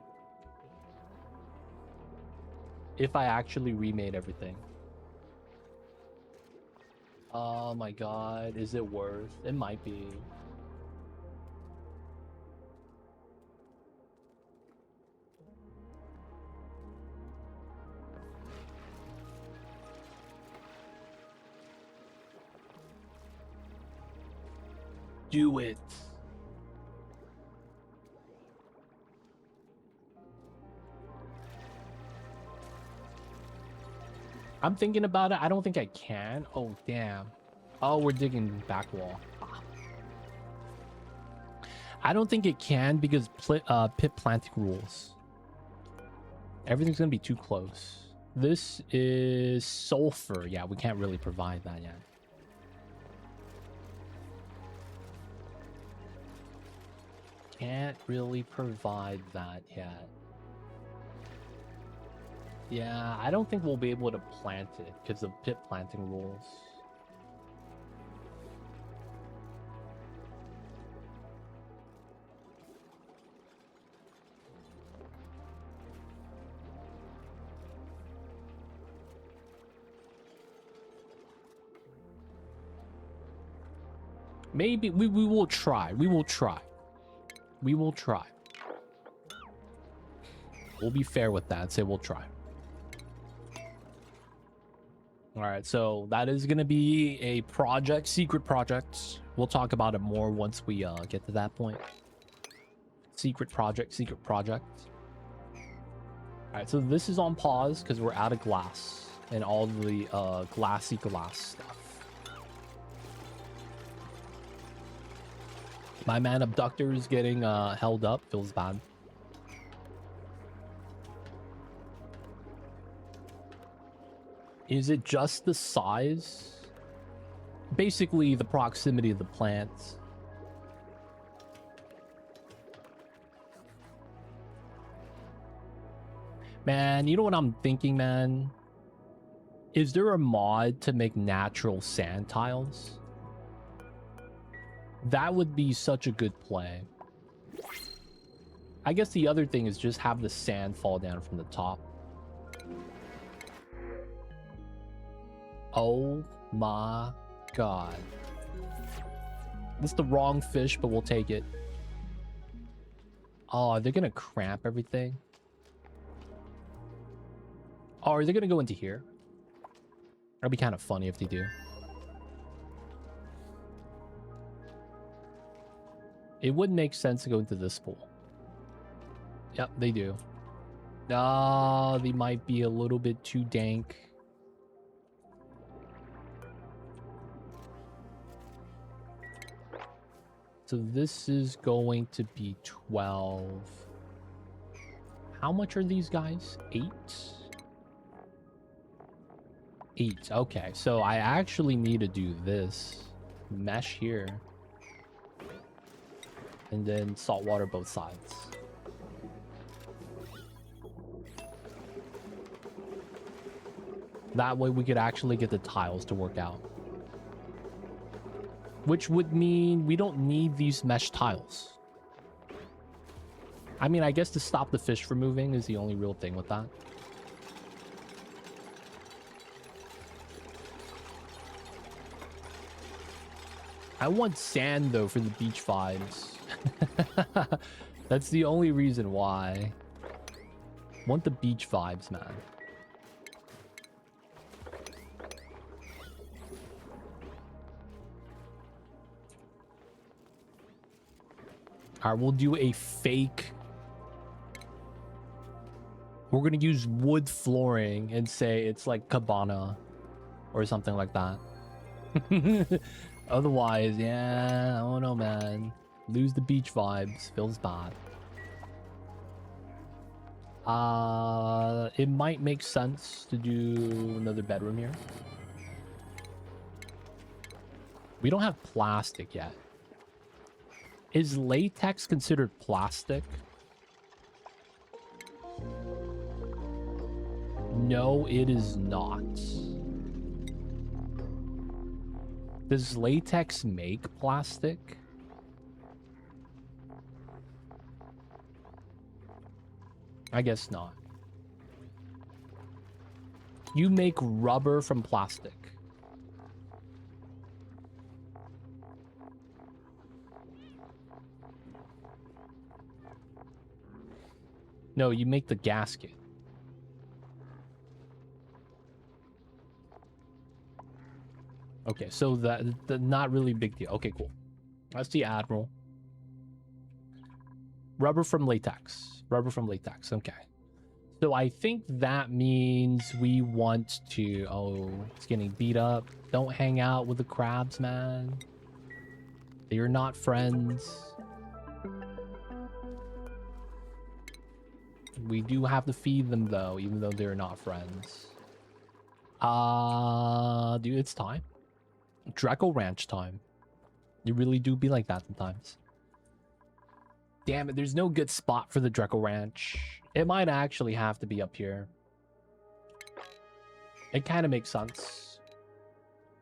if I actually remade everything. Oh my god, is it worth? It might be. Do it. I'm thinking about it. I don't think I can. Oh, damn. Oh, we're digging back wall. I don't think it can because pit planting rules. Everything's going to be too close. This is sulfur. Yeah, we can't really provide that yet. Can't really provide that yet. Yeah, I don't think we'll be able to plant it because of pit planting rules. Maybe we will try. We will try. We will try. We'll be fair with that. Say we'll try. All right, so that is going to be a project, secret project. We'll talk about it more once we get to that point. Secret project, secret project. All right, so this is on pause because we're out of glass and all the glassy glass stuff. My man Abductor is getting held up. Feels bad. Is it just the size? Basically, the proximity of the plants. Man, you know what I'm thinking, man? Is there a mod to make natural sand tiles? That would be such a good play. I guess the other thing is just have the sand fall down from the top. Oh my god. This is the wrong fish, but we'll take it. Oh, they're gonna cramp everything. Oh, are they gonna go into here? That'd be kind of funny if they do. It would make sense to go into this pool. Yep, they do. Oh, they might be a little bit too dank. So this is going to be 12. How much are these guys? 8? 8. Okay, so I actually need to do this. Mesh here. And then salt water both sides. That way we could actually get the tiles to work out. Which would mean we don't need these mesh tiles. I mean, I guess to stop the fish from moving is the only real thing with that. I want sand, though, for the beach vibes. That's the only reason why. Want the beach vibes, man. All right, we'll do a fake. We're going to use wood flooring and say it's like cabana or something like that. Otherwise, yeah, I don't know, man. Lose the beach vibes. Feels bad. It might make sense to do another bedroom here. We don't have plastic yet. Is latex considered plastic? No, it is not. Does latex make plastic? I guess not. You make rubber from plastic. No, you make the gasket. Okay, so that not really big deal. Okay, cool. That's the Admiral. Rubber from latex. Rubber from latex. Okay. So I think that means we want to... Oh, it's getting beat up. Don't hang out with the crabs, man. They're not friends. We do have to feed them, though, even though they're not friends. Dude, it's time. Draco Ranch time. You really do be like that sometimes. Damn it, there's no good spot for the Draco Ranch. It might actually have to be up here. It kind of makes sense.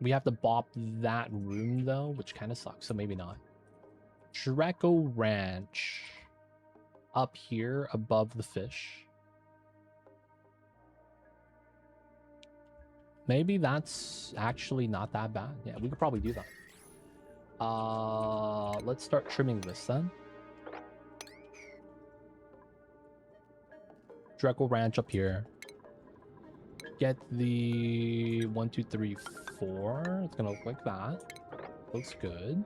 We have to bop that room, though, which kind of sucks, so maybe not. Draco Ranch. Up here, above the fish. Maybe that's actually not that bad. Yeah, we could probably do that. Let's start trimming this then. Draco Ranch up here. Get the 1, 2, 3, 4. It's gonna look like that. Looks good.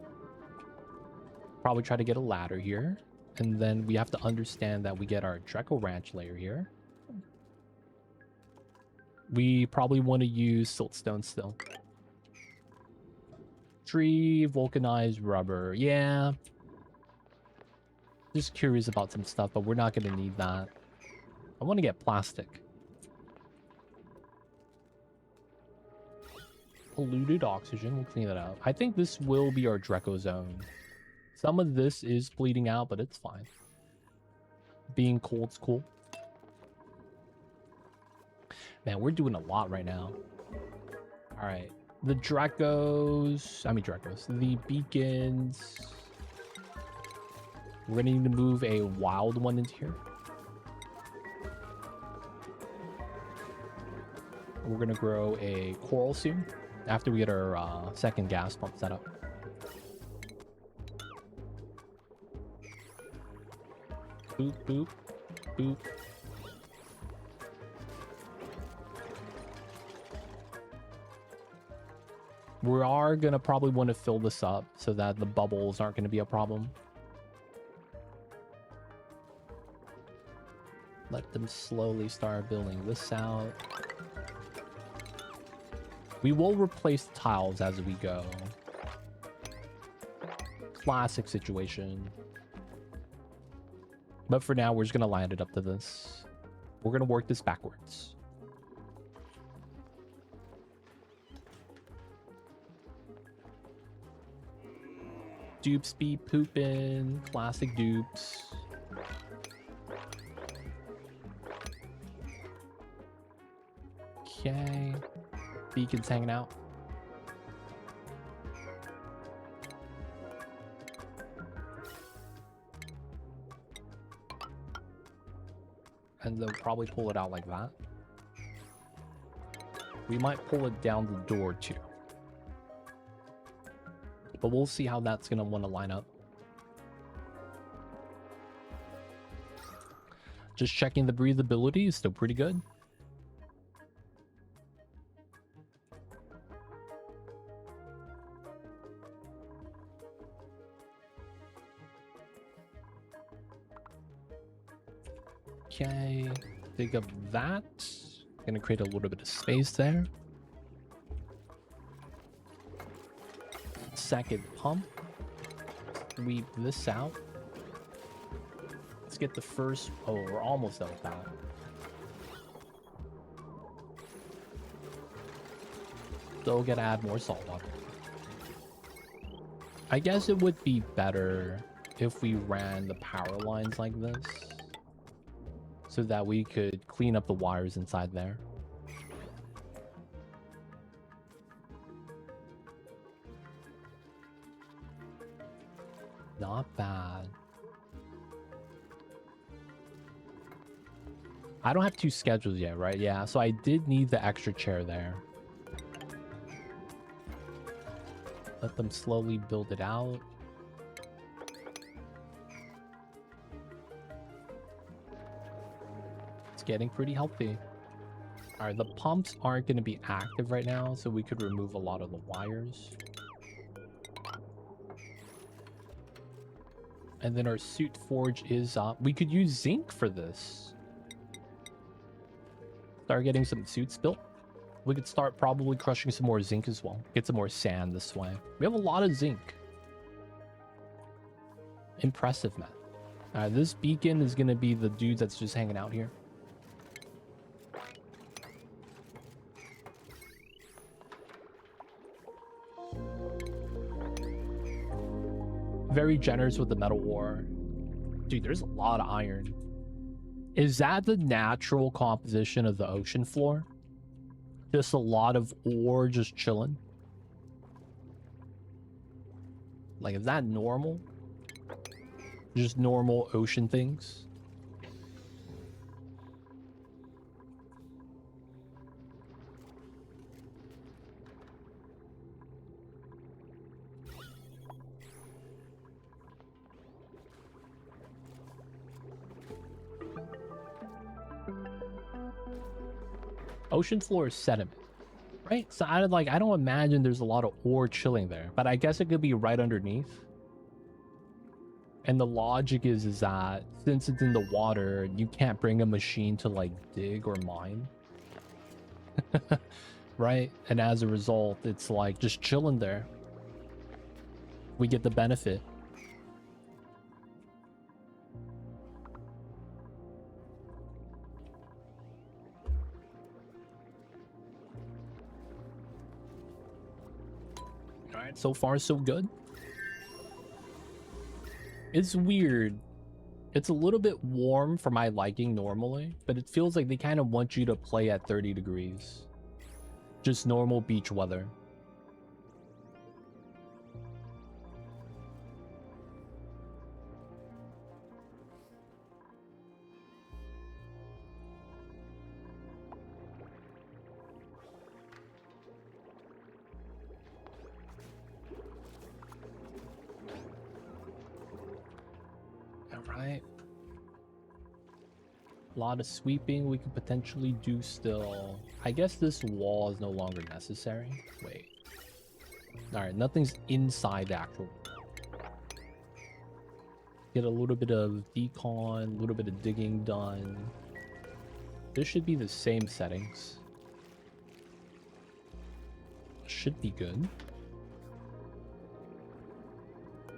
Probably try to get a ladder here. And then we have to understand that we get our Draco Ranch layer here. We probably want to use siltstone still. Tree, vulcanized rubber. Yeah. Just curious about some stuff, but we're not going to need that. I want to get plastic. Polluted oxygen. We'll clean that out. I think this will be our Draco zone. Some of this is bleeding out, but it's fine. Being cold's cool. Man, we're doing a lot right now. All right. The Dracos... The beacons... We're going to need to move a wild one into here. We're going to grow a coral soon. After we get our second gas pump set up. Boop, boop, boop. We are going to probably want to fill this up so that the bubbles aren't going to be a problem. Let them slowly start building this out. We will replace the tiles as we go. Classic situation. But for now, we're just going to line it up to this. We're going to work this backwards. Dupes be pooping. Classic dupes. Okay. Beacon's hanging out. And they'll probably pull it out like that. We might pull it down the door too. But we'll see how that's going to want to line up. Just checking the breathability is still pretty good. Okay, dig up that. Gonna create a little bit of space there. second pump. Sweep this out. Let's get the first... Oh, we're almost done with that. Still gonna add more salt water. I guess it would be better if we ran the power lines like this, so that we could clean up the wires inside there. Not bad. I don't have 2 schedules yet, right? Yeah, so I did need the extra chair there. Let them slowly build it out. It's getting pretty healthy. Alright, the pumps aren't going to be active right now, so we could remove a lot of the wires. And then our suit forge is up. We could use zinc for this. Start getting some suits built. We could start probably crushing some more zinc as well. Get some more sand this way. We have a lot of zinc. Impressive, man. This beacon is going to be the dude that's just hanging out here. Very generous with the metal ore. Dude, there's a lot of iron. Is that the natural composition of the ocean floor? Just a lot of ore just chilling? Like, is that normal? Just normal ocean things? Ocean floor is sediment, right? So I don't imagine there's a lot of ore chilling there, but I guess it could be right underneath. And the logic is that since it's in the water, you can't bring a machine to like dig or mine. Right? And as a result, it's like just chilling there. We get the benefit. Alright, so far so good. It's weird. It's a little bit warm for my liking normally, but it feels like they kind of want you to play at 30 degrees. Just normal beach weather. Alright. A lot of sweeping we could potentially do still. I guess this wall is no longer necessary. Wait. Alright, nothing's inside the actual. Get a little bit of decon, a little bit of digging done. This should be the same settings. Should be good.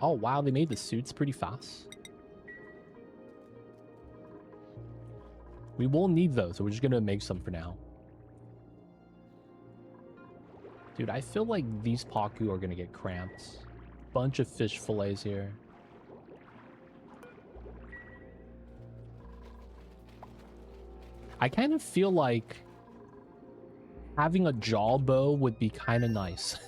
Oh wow, they made the suits pretty fast. We won't need those, so we're just gonna make some for now. Dude, I feel like these Paku are gonna get cramped. Bunch of fish fillets here. I kind of feel like having a jaw bow would be kind of nice.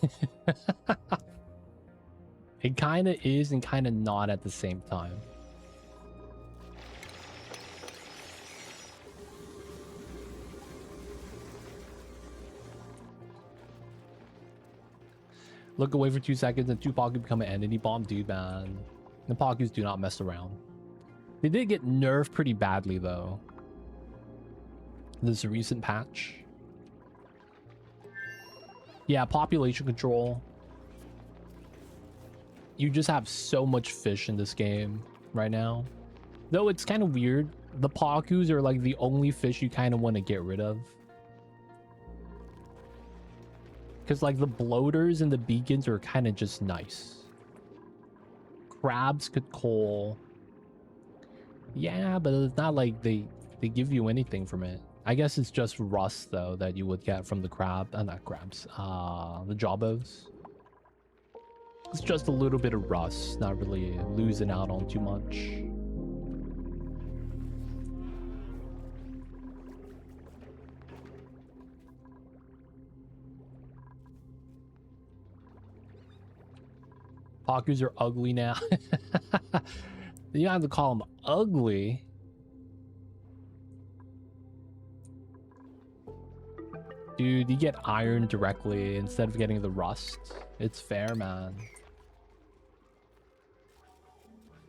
It kind of is and kind of not at the same time. Look away for 2 seconds and 2 Paku become an entity bomb. Dude, man. The Pakus do not mess around. They did get nerfed pretty badly, though. This recent patch. Yeah, population control. You just have so much fish in this game right now. Though it's kind of weird. The Pakus are like the only fish you kind of want to get rid of. Because, like, the bloaters and the beacons are kind of just nice. Crabs could coal. Yeah, but it's not like they give you anything from it. I guess it's just rust, though, that you would get from the crab. Not crabs. The jawbos. It's just a little bit of rust. Not really losing out on too much. Pakus are ugly now. You don't have to call them ugly. Dude, you get iron directly instead of getting the rust. It's fair, man.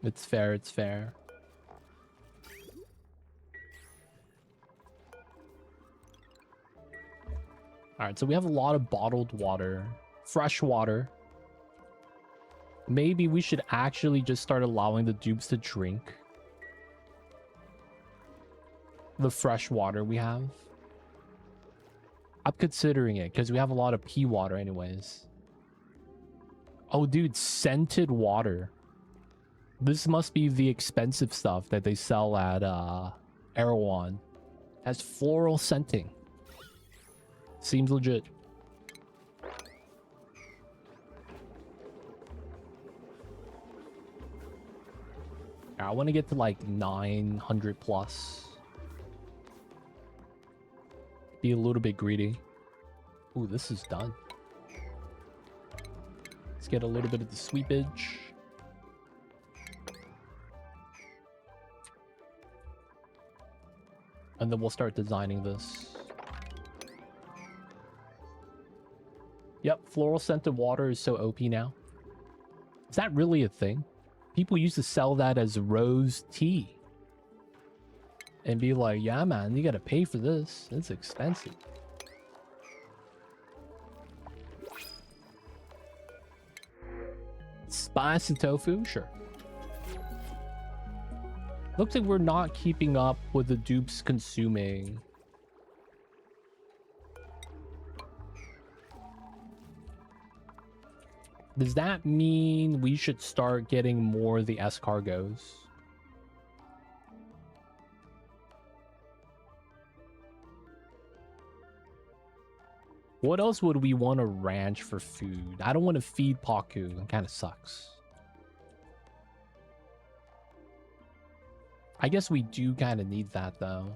It's fair, it's fair. Alright, so we have a lot of bottled water. Fresh water. Maybe we should actually just start allowing the dupes to drink the fresh water we have. I'm considering it because we have a lot of pea water anyways. Oh, dude, scented water. This must be the expensive stuff that they sell at Erewhon. Has floral scenting. Seems legit. I want to get to like 900 plus. Be a little bit greedy. Ooh, this is done. Let's get a little bit of the sweepage. And then we'll start designing this. Yep, floral scented water is so OP now. Is that really a thing? People used to sell that as rose tea. And be like, yeah, man, you gotta pay for this. It's expensive. Spicy tofu? Sure. Looks like we're not keeping up with the dupes consuming. Does that mean we should start getting more of the escargots? What else would we want to ranch for food? I don't want to feed Paku. It kind of sucks. I guess we do kind of need that, though.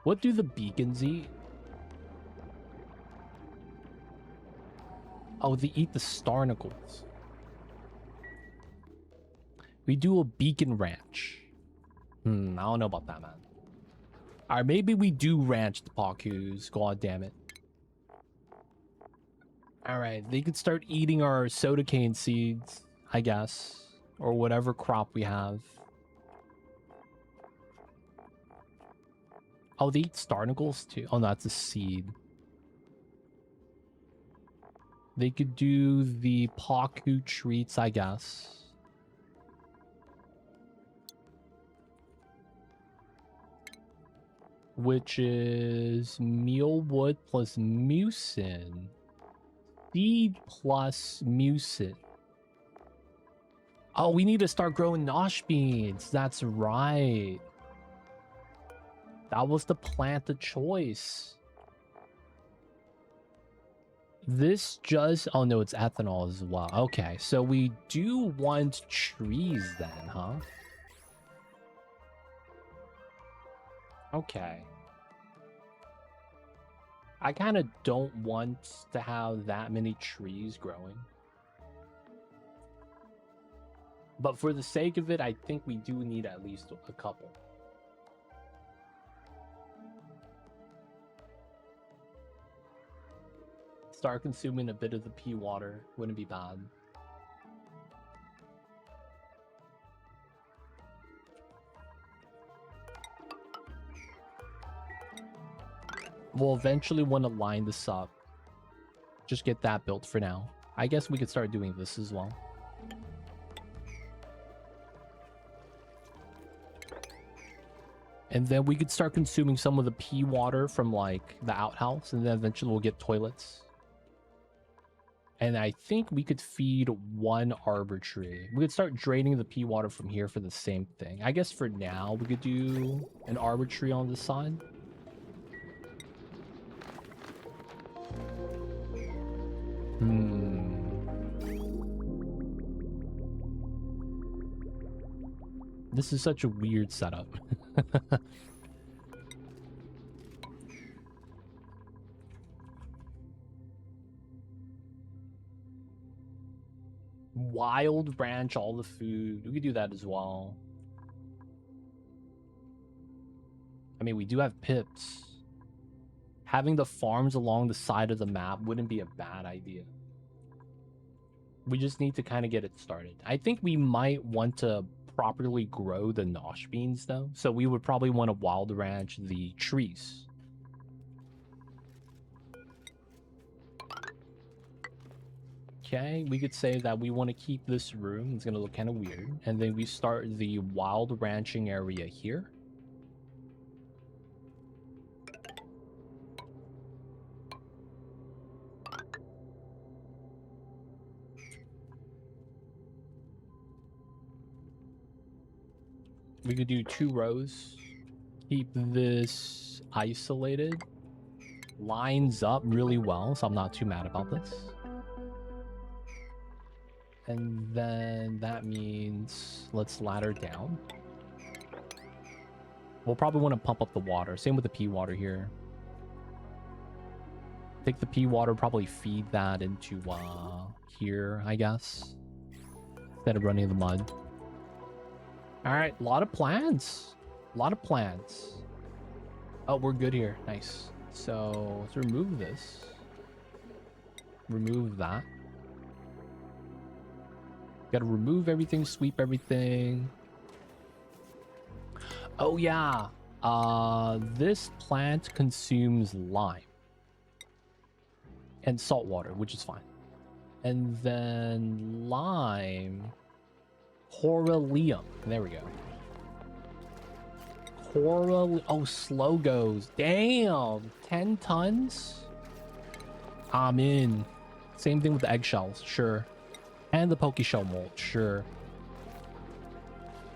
What do the beacons eat? Oh, they eat the starnacles. We do a beacon ranch. I don't know about that, man. Alright, maybe we do ranch the Pakus. God damn it. Alright, they could start eating our soda cane seeds, I guess. Or whatever crop we have. Oh, they eat starnacles too? Oh, no, that's a seed. They could do the Paku treats, I guess. Which is mealwood plus mucin. Seed plus mucin. Oh, we need to start growing nosh beans. That's right. That was the plant of choice. This just... Oh, no, it's ethanol as well. Okay, so we do want trees then, huh? Okay. I kind of don't want to have that many trees growing. But for the sake of it, I think we do need at least a couple. Start consuming a bit of the pea water. Wouldn't be bad. We'll eventually want to line this up. Just get that built for now. I guess we could start doing this as well. And then we could start consuming some of the pea water from like the outhouse, and then eventually we'll get toilets. And I think we could feed one arbor tree. We could start draining the pea water from here for the same thing. I guess for now, we could do an arbor tree on this side. This is such a weird setup. Wild ranch all the food. We could do that as well. I mean, we do have pips. Having the farms along the side of the map wouldn't be a bad idea. We just need to kind of get it started. I think we might want to properly grow the nosh beans though. So we would probably want to wild ranch the trees. Okay, we could say that we want to keep this room. It's going to look kind of weird. And then we start the wild ranching area here. We could do 2 rows. Keep this isolated. Lines up really well, so I'm not too mad about this. And then that means let's ladder down. We'll probably want to pump up the water. Same with the pea water here. Take the pea water, probably feed that into here, I guess. Instead of running the mud. All right, a lot of plans. A lot of plans. Oh, we're good here. Nice. So let's remove this. Remove that. Got to remove everything, sweep everything. Oh yeah. This plant consumes lime and salt water, which is fine. And then lime, corallium. There we go. Coral. Oh, slow goes. Damn. 10 tons. I'm in. Same thing with the eggshells. Sure. And the poke shell mold. Sure.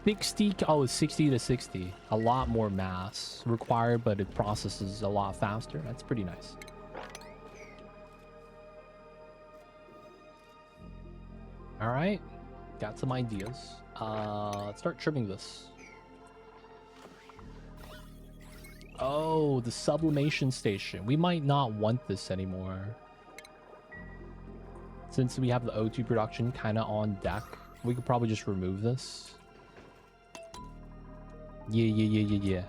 60. Oh, it's 60 to 60. A lot more mass required, but it processes a lot faster. That's pretty nice. All right. Got some ideas. Let's start trimming this. Oh, the sublimation station. We might not want this anymore. Since we have the O2 production kind of on deck, we could probably just remove this. Yeah.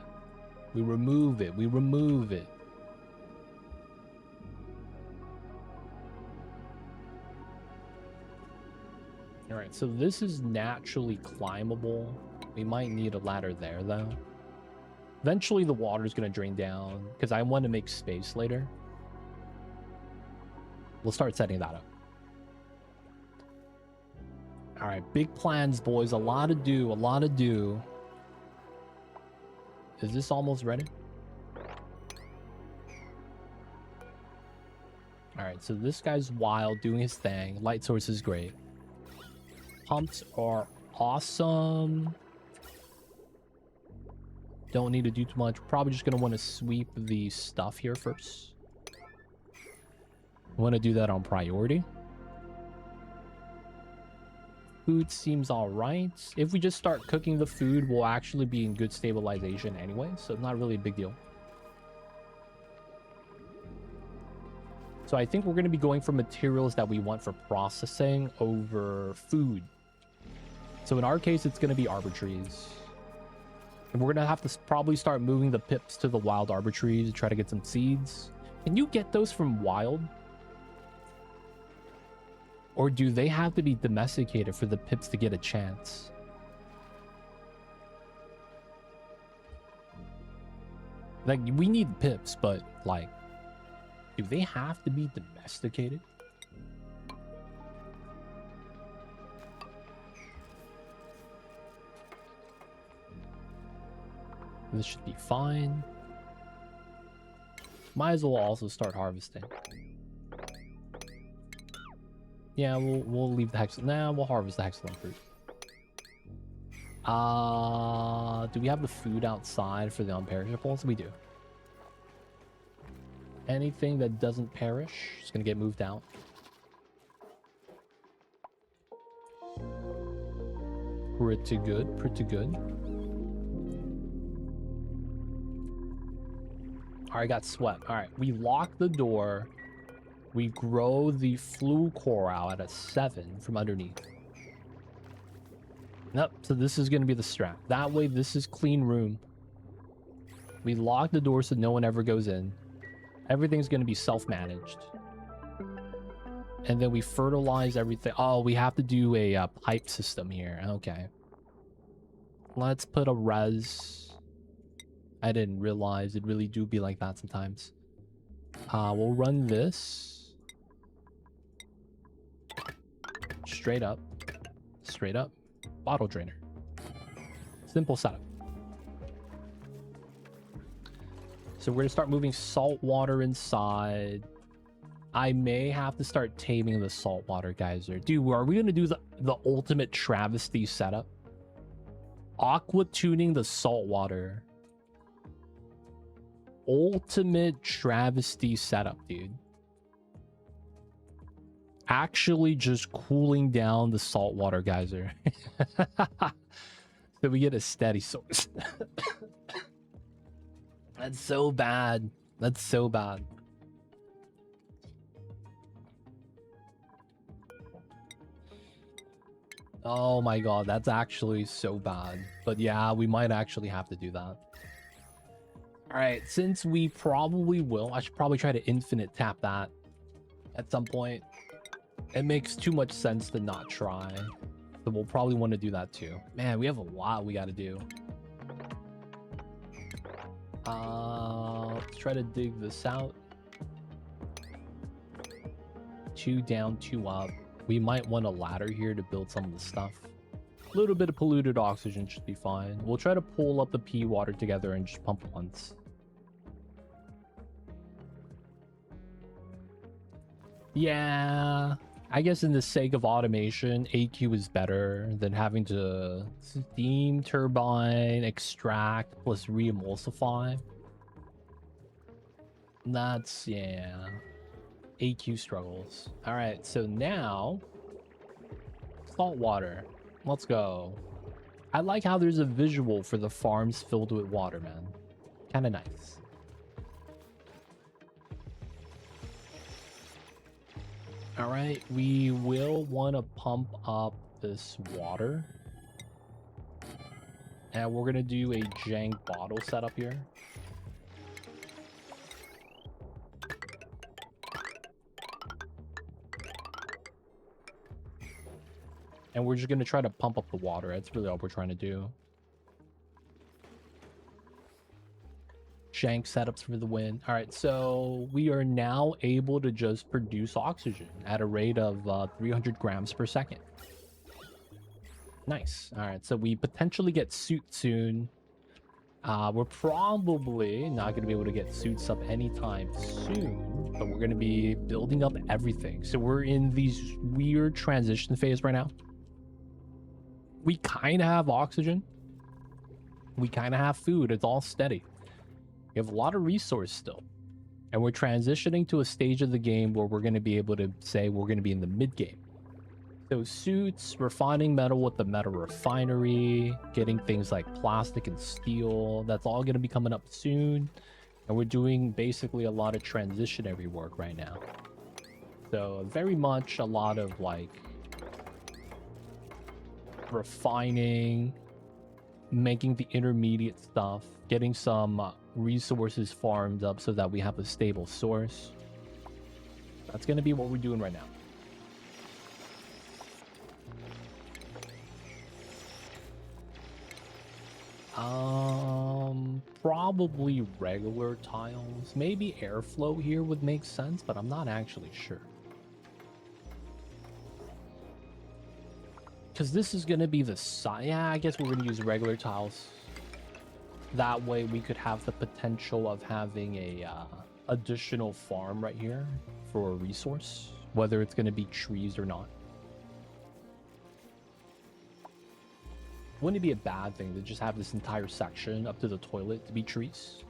We remove it. We remove it. All right, so this is naturally climbable. We might need a ladder there, though. Eventually, the water is going to drain down because I want to make space later. We'll start setting that up. All right, big plans, boys. A lot to do. A lot to do. Is this almost ready? All right, so this guy's wild, doing his thing. Light source is great. Pumps are awesome. Don't need to do too much. Probably just gonna want to sweep the stuff here first. Want to do that on priority. Food seems all right. If we just start cooking the food, we'll actually be in good stabilization anyway, so not really a big deal. So I think we're going to be going for materials that we want for processing over food. So in our case, it's going to be arbor trees. And we're going to have to probably start moving the pips to the wild arbor trees to try to get some seeds. Can you get those from wild? Or do they have to be domesticated for the pips to get a chance? Like, we need pips, but, like, do they have to be domesticated? This should be fine. Might as well also start harvesting. Yeah, we'll leave the hex. Nah, we'll harvest the hexalum fruit. Do we have the food outside for the unperishables? We do. Anything that doesn't perish is gonna get moved out. Pretty good, pretty good. Alright, got swept. Alright, we lock the door. We grow the flu coral at a 7 from underneath. Nope, so this is going to be the strat. That way, this is clean room. We lock the door so no one ever goes in. Everything's going to be self-managed. And then we fertilize everything. Oh, we have to do a pipe system here. Okay. Let's put a res. I didn't realize it really do be like that sometimes. We'll run this. Straight up. Straight up. Bottle drainer. Simple setup. So we're gonna start moving salt water inside. I may have to start taming the saltwater geyser. Dude, are we gonna do the ultimate travesty setup? Aqua tuning the saltwater. Ultimate travesty setup, dude. Actually just cooling down the saltwater geyser. So we get a steady source. That's so bad. That's so bad. Oh my god, that's actually so bad. But yeah, we might actually have to do that. Alright, since we probably will, I should probably try to infinite tap that at some point. It makes too much sense to not try. So we'll probably want to do that too. Man, we have a lot we gotta do. Let's try to dig this out. 2 down, 2 up. We might want a ladder here to build some of the stuff. A little bit of polluted oxygen should be fine. We'll try to pull up the pea water together and just pump once. Yeah, I guess in the sake of automation, AQ is better than having to steam turbine, extract, plus re-emulsify. That's, yeah. AQ struggles. Alright, so now... salt water. Let's go. I like how there's a visual for the farms filled with water, man. Kinda nice. Alright, we will want to pump up this water. And we're going to do a jank bottle setup here. And we're just going to try to pump up the water. That's really all we're trying to do. Jank setups for the win. All right, so we are now able to just produce oxygen at a rate of 300 grams per second. Nice. All right, so we potentially get suit soon. We're probably not going to be able to get suits up anytime soon, but we're going to be building up everything. So we're in these weird transition phase right now. We kind of have oxygen. We kind of have food. It's all steady. We have a lot of resource still. And we're transitioning to a stage of the game where we're going to be able to say we're going to be in the mid game. So suits, refining metal with the metal refinery, getting things like plastic and steel. That's all going to be coming up soon. And we're doing basically a lot of transitionary work right now. So very much a lot of like refining, making the intermediate stuff, getting some resources farmed up so that we have a stable source. That's going to be what we're doing right now. Probably regular tiles. Maybe airflow here would make sense, but I'm not actually sure. Because this is going to be the side. Yeah, I guess we're going to use regular tiles. That way we could have the potential of having a additional farm right here for a resource. whether it's going to be trees or not. Wouldn't it be a bad thing to just have this entire section up to the toilet to be trees?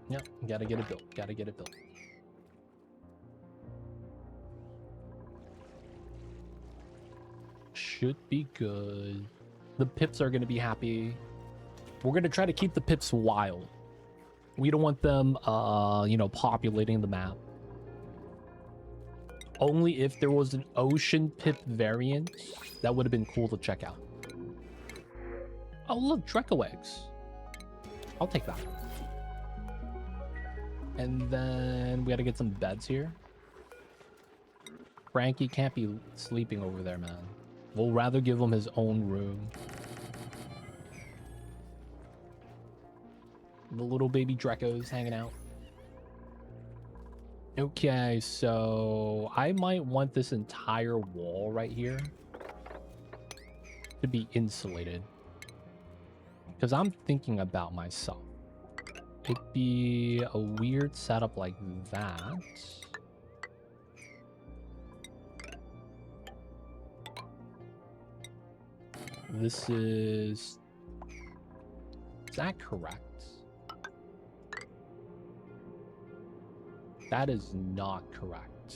Yep, gotta get it built. Gotta get it built. Should be good. The pips are gonna be happy. We're gonna try to keep the pips wild. We don't want them, you know, populating the map. Only if there was an ocean pip variant, that would have been cool to check out. Oh, look, Dreco eggs. I'll take that. And then we gotta get some beds here. Frankie can't be sleeping over there, man. We'll rather give him his own room. The little baby Drecos hanging out. Okay, so I might want this entire wall right here to be insulated. Because I'm thinking about myself. It'd be a weird setup like that. This is that correct? That is not correct.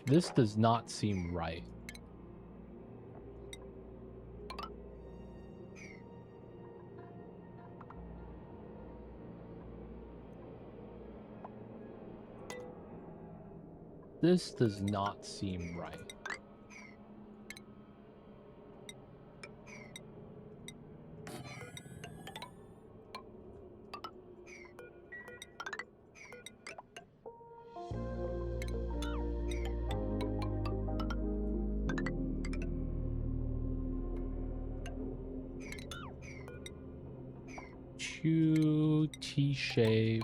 This does not seem right. This does not seem right. Two T-shape.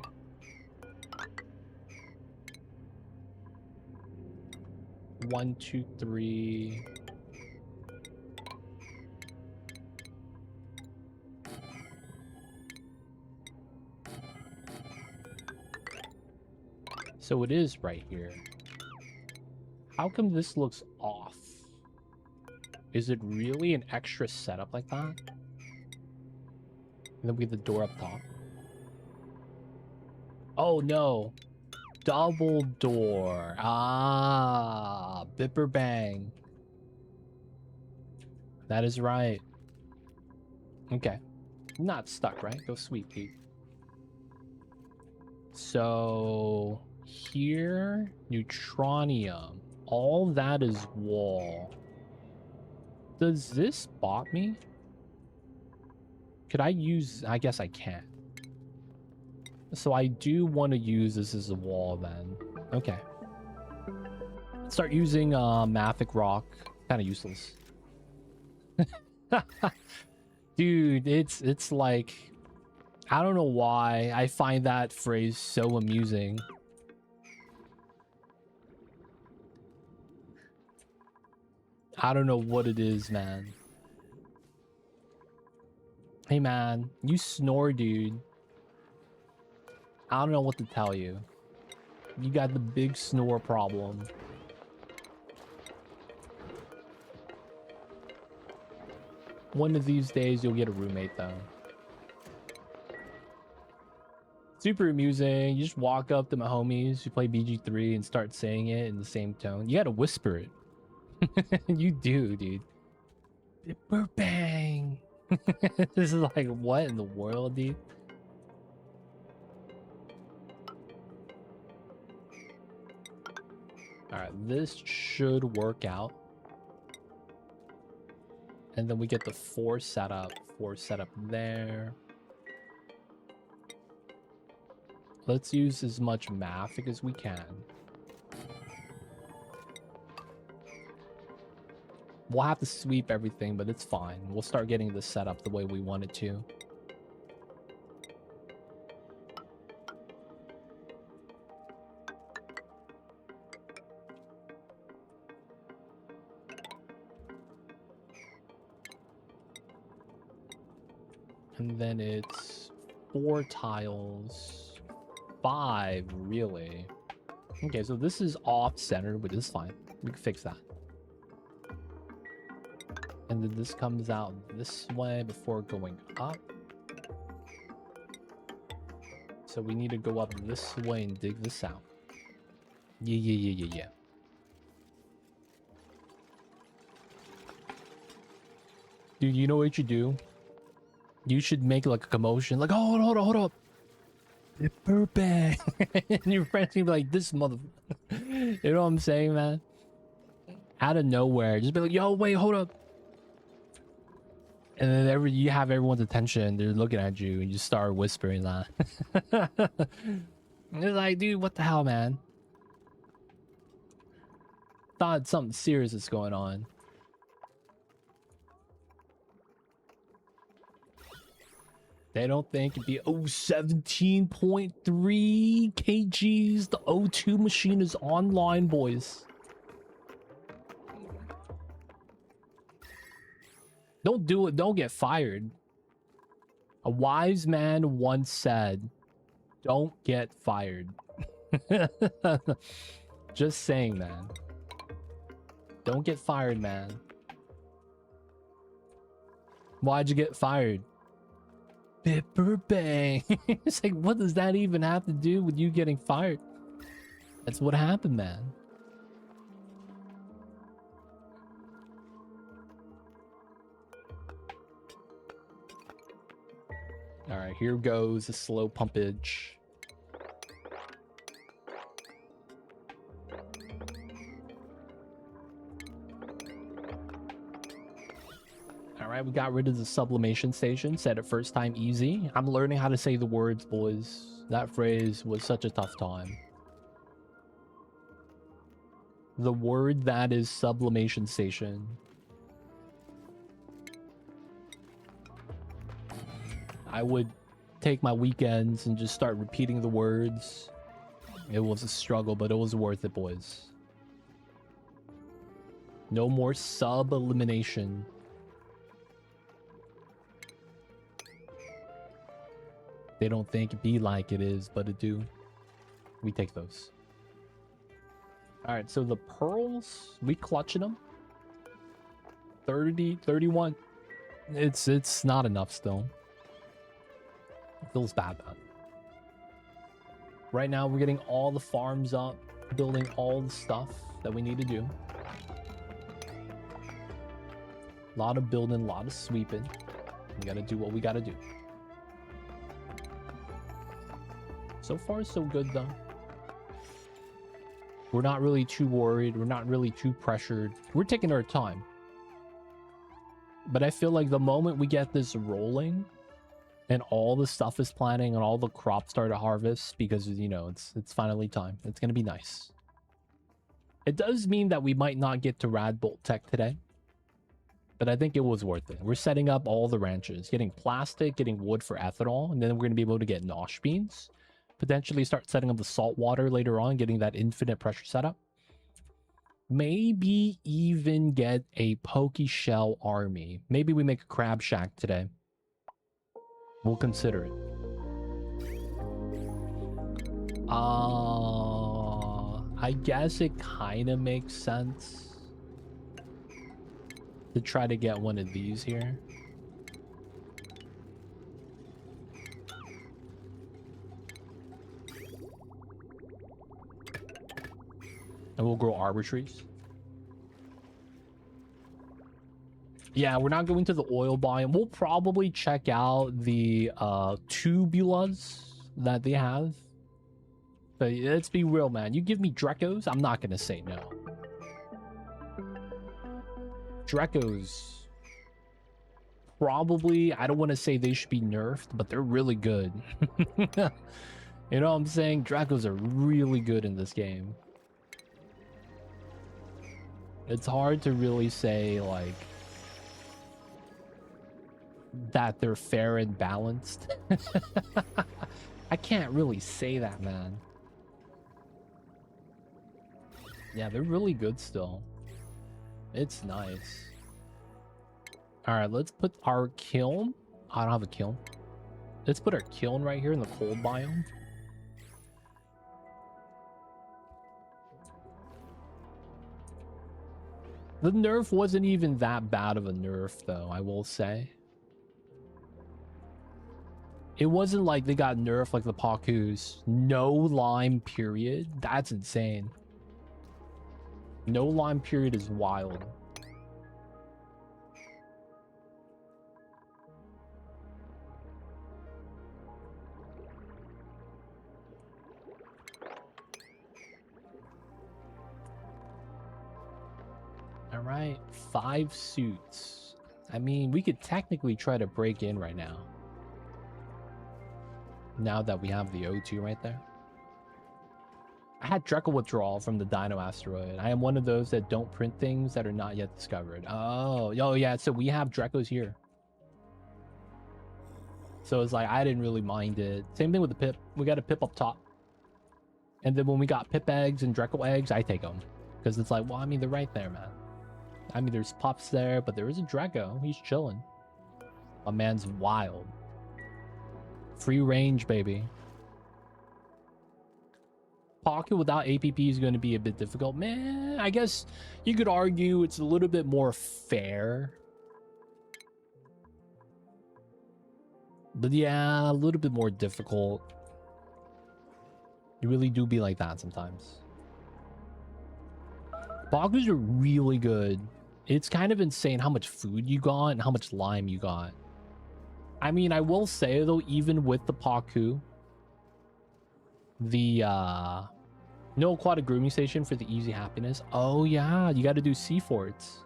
One, two, three. So it is right here. How come this looks off? Is it really an extra setup like that? And then we have the door up top. Oh no. Double door. Ah, Bipper Bang. That is right. Okay. Not stuck, right? Go sweet, Pete. So here, neutronium. All that is wall. Does this bot me? Could I use... I guess I can't. So I do want to use this as a wall then. Okay. Start using Mafic Rock. Kind of useless. Dude, it's like... I don't know why I find that phrase so amusing. I don't know what it is, man. Hey, man. You snore, dude. I don't know what to tell you. You got the big snore problem. One of these days, you'll get a roommate, though. Super amusing. You just walk up to my homies, you play BG3 and start saying it in the same tone. You gotta whisper it. You do, dude. Bipper Bang. This is like, what in the world, dude? Alright, this should work out. And then we get the 4 setup there. Let's use as much Mafic as we can. We'll have to sweep everything, but it's fine. We'll start getting this set up the way we want it to. And then it's 4 tiles. 5, really. Okay, so this is off-center, but it's fine. We can fix that. And then this comes out this way before going up. So we need to go up this way and dig this out. Yeah. Dude, you know what you do? You should make like a commotion, like, oh, hold up. Pepper bag. And your friends can be like, this mother. You know what I'm saying, man? Out of nowhere, just be like, yo, wait, hold up. And then you have everyone's attention. They're looking at you, and you start whispering that. It's like, dude, what the hell, man? Thought something serious is going on. They don't think it'd be 17.3 kgs. The O2 machine is online, boys. Don't do it. Don't get fired. A wise man once said, don't get fired. Just saying, man. Don't get fired, man. Why'd you get fired? Pepper bang. It's like, what does that even have to do with you getting fired? That's what happened, man. All right, here goes the slow pumpage. All right, we got rid of the sublimation station. Said it first time easy. I'm learning how to say the words, boys. That phrase was such a tough time. The word that is sublimation station. I would take my weekends and just start repeating the words. It was a struggle, but it was worth it, boys. No more sub-elimination. They don't think it be like it is, but it do. We take those. All right, so the pearls, we clutching them. 30, 31. It's not enough still. It feels bad, man. Right now, we're getting all the farms up, building all the stuff that we need to do. A lot of building, a lot of sweeping. We gotta do what we gotta do. So far, so good, though. We're not really too worried. We're not really too pressured. We're taking our time. But I feel like the moment we get this rolling, and all the stuff is planting and all the crops start to harvest, because, you know, it's finally time. It's going to be nice. It does mean that we might not get to Rad Bolt Tech today, but I think it was worth it. We're setting up all the ranches, getting plastic, getting wood for ethanol, and then we're going to be able to get nosh beans. Potentially start setting up the salt water later on, getting that infinite pressure setup. Maybe even get a Pokey Shell army. Maybe we make a crab shack today. We'll consider it. I guess it kind of makes sense to try to get one of these here. And we'll grow arbor trees. Yeah, we're not going to the oil biome. We'll probably check out the tubulas that they have. But let's be real, man. You give me Drecos, I'm not going to say no. Drecos, probably, I don't want to say they should be nerfed, but they're really good. You know what I'm saying? Drecos are really good in this game. It's hard to really say, like, that they're fair and balanced. I can't really say that, man. Yeah, they're really good still. It's nice. All right, let's put our kiln I don't have a kiln. Let's put our kiln right here in the cold biome. The nerf wasn't even that bad of a nerf, though, I will say. It wasn't like they got nerfed like the Pakus. No lime period? That's insane. No lime period is wild. All right, 5 suits. I mean, we could technically try to break in right now. Now that we have the O2 right there. I had Drekel withdrawal from the Dino asteroid. I am one of those that don't print things that are not yet discovered. Oh yeah, so we have Drekos here. So it's like, I didn't really mind it. Same thing with the Pip. We got a Pip up top. And then when we got Pip eggs and Drekel eggs, I take them. Because it's like, well, I mean, they're right there, man. I mean, there's pups there, but there is a Dreko. He's chilling. My man's wild. Free range, baby. Pocket without APP is going to be a bit difficult. Man, I guess you could argue it's a little bit more fair. But yeah, a little bit more difficult. You really do be like that sometimes. Pockets are really good. It's kind of insane how much food you got and how much lime you got. I mean, I will say though, even with the Paku, the no aquatic grooming station for the easy happiness. Oh yeah, you got to do sea forts.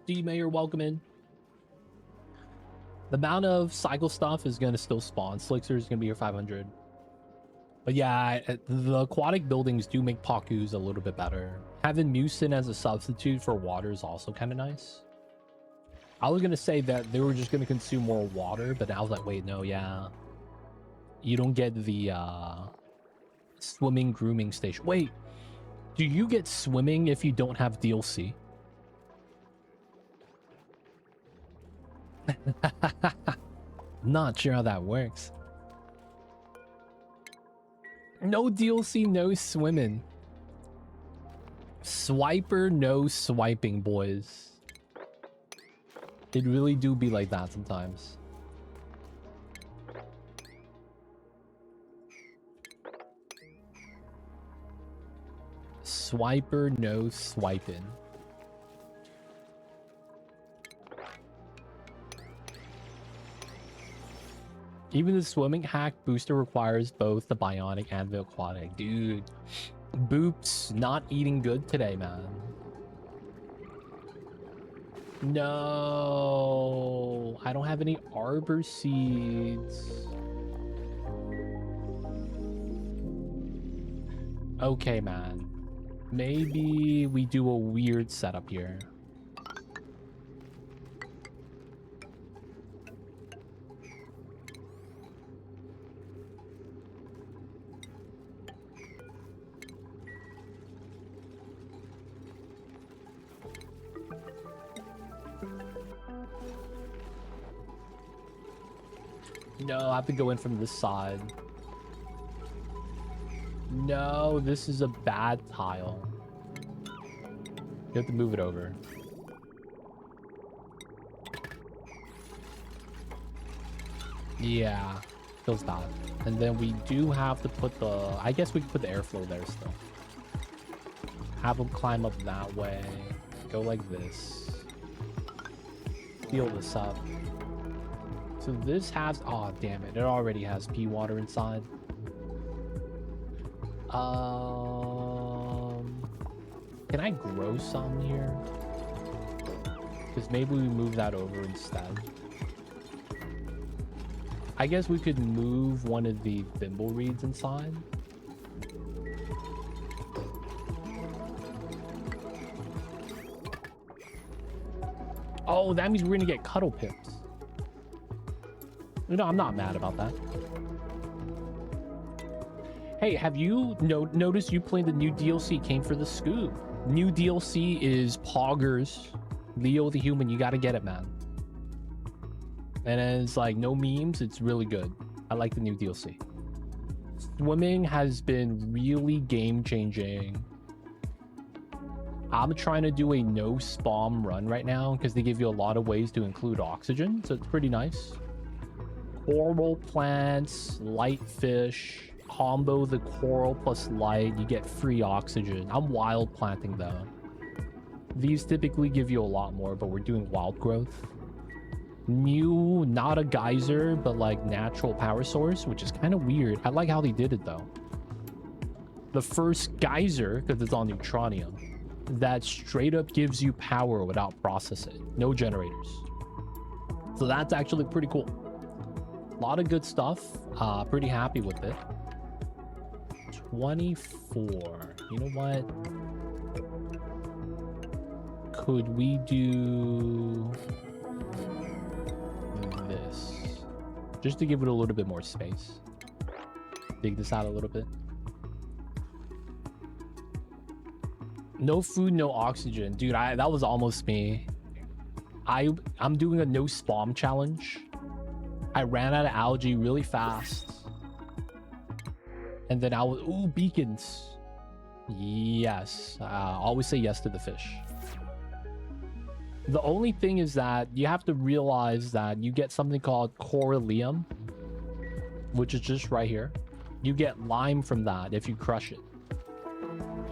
D-Mayor, welcome in. The amount of cycle stuff is going to still spawn. Slickster is going to be your 500. But yeah, the aquatic buildings do make Pakus a little bit better. Having Mucin as a substitute for water is also kind of nice. I was going to say that they were just going to consume more water, but I was like, wait, no, yeah. You don't get the swimming grooming station. Wait, do you get swimming if you don't have DLC? Not sure how that works. No DLC, no swimming. Swiper, no swiping, boys. It really do be like that sometimes. Swiper, no swiping. Even the swimming hack booster requires both the bionic and the aquatic. Dude, Boops not eating good today, man. No, I don't have any arbor seeds. Okay, man. Maybe we do a weird setup here. No, I have to go in from this side. No, this is a bad tile. You have to move it over. Yeah, feels bad. And then we do have to put the... I guess we can put the airflow there still. Have them climb up that way. Go like this. Seal this up. So this has... Oh, damn it. It already has pea water inside. Can I grow some here? Because maybe we move that over instead. I guess we could move one of the thimble reeds inside. Oh, that means we're gonna get cuddle pips. You know, I'm not mad about that. Hey, have you noticed you playing the new DLC came for the scoop? New DLC is Poggers, Leo the Human. You gotta get it, man. And it's like no memes. It's really good. I like the new DLC. Swimming has been really game changing. I'm trying to do a no spawn run right now because they give you a lot of ways to include oxygen, so it's pretty nice. Coral plants, light fish, combo the coral plus light, you get free oxygen. I'm wild planting though. These typically give you a lot more, but we're doing wild growth. New, not a geyser, but like natural power source, which is kind of weird. I like how they did it though. The first geyser, because it's on neutronium, that straight up gives you power without processing. No generators. So that's actually pretty cool. A lot of good stuff. Pretty happy with it. 24. You know what? Could we do this? Just to give it a little bit more space. Dig this out a little bit. No food, no oxygen. Dude, that was almost me. I'm doing a no spawn challenge. I ran out of algae really fast. And then I was... Ooh, beacons. Yes. Always say yes to the fish. The only thing is that you have to realize that you get something called corallium, which is just right here. You get lime from that if you crush it.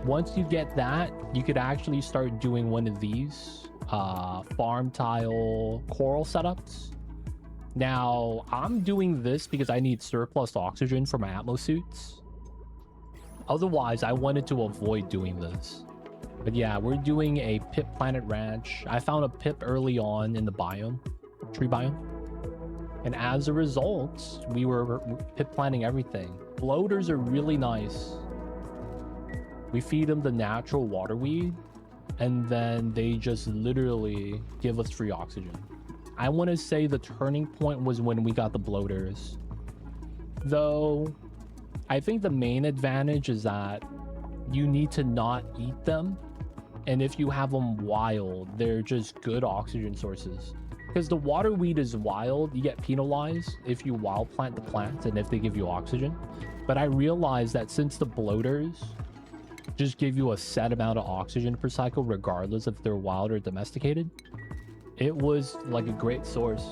Once you get that, you could actually start doing one of these farm tile coral setups. Now, I'm doing this because I need surplus oxygen for my Atmo suits. Otherwise, I wanted to avoid doing this. But yeah, we're doing a Pip Planet Ranch. I found a Pip early on in the biome, tree biome. And as a result, we were Pip planting everything. Bloaters are really nice. We feed them the natural water weed, and then they just literally give us free oxygen. I want to say the turning point was when we got the bloaters. Though, I think the main advantage is that you need to not eat them. And if you have them wild, they're just good oxygen sources. Because the water weed is wild, you get penalized if you wild plant the plants and if they give you oxygen. But I realized that since the bloaters just give you a set amount of oxygen per cycle, regardless if they're wild or domesticated, it was like a great source.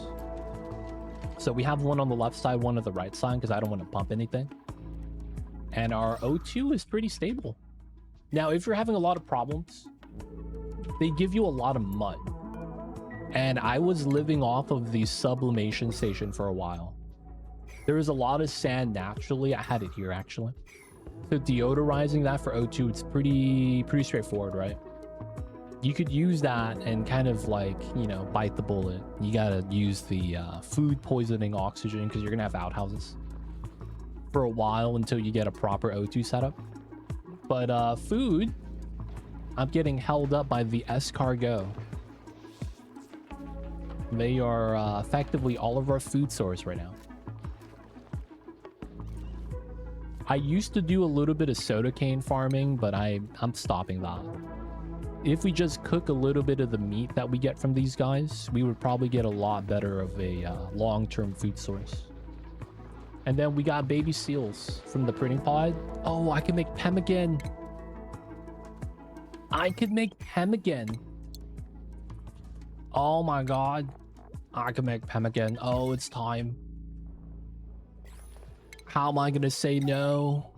So we have one on the left side, one on the right side, because I don't want to pump anything. And our O2 is pretty stable. Now, if you're having a lot of problems, they give you a lot of mud. And I was living off of the sublimation station for a while. There was a lot of sand naturally. I had it here, actually. So deodorizing that for O2, it's pretty straightforward, right? You could use that and kind of like, you know, bite the bullet. You gotta use the food poisoning oxygen because you're gonna have outhouses for a while until you get a proper O2 setup. But food, I'm getting held up by the escargot. They are effectively all of our food source right now. I used to do a little bit of soda cane farming, but I'm stopping that. If we just cook a little bit of the meat that we get from these guys, we would probably get a lot better of a long-term food source. And then we got baby seals from the printing pod. Oh, I can make pemmican. I could make pemmican. Oh my god. I can make pemmican. Oh, it's time. How am I gonna say no?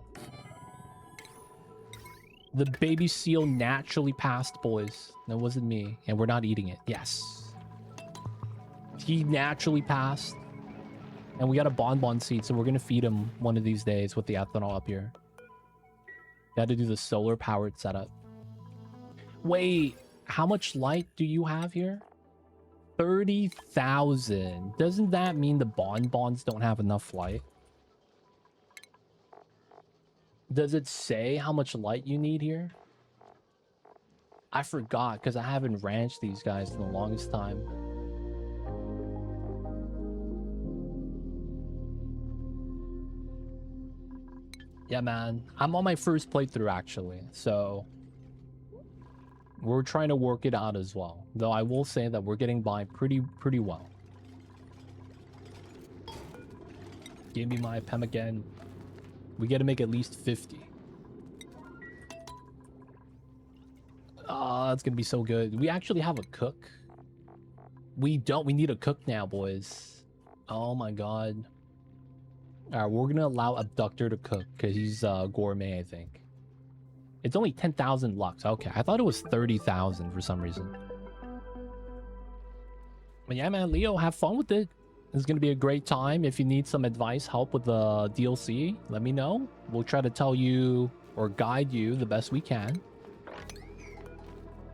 The baby seal naturally passed, boys. That wasn't me. And we're not eating it. Yes. He naturally passed. And we got a bonbon seed, so we're gonna feed him one of these days with the ethanol up here. Got to do the solar powered setup. Wait, how much light do you have here? 30,000. Doesn't that mean the bonbons don't have enough light? Does it say how much light you need here? I forgot because I haven't ranched these guys in the longest time. Yeah, man. I'm on my first playthrough, actually. So we're trying to work it out as well. Though I will say that we're getting by pretty well. Give me my pemmican. We got to make at least 50. It's going to be so good. We actually have a cook. We don't. We need a cook now, boys. Oh, my God. All right, we're going to allow Abductor to cook because he's gourmet, I think. It's only 10,000 lux. Okay, I thought it was 30,000 for some reason. But yeah, man, Leo, have fun with it. It's going to be a great time. If you need some advice, help with the DLC, let me know. We'll try to tell you or guide you the best we can.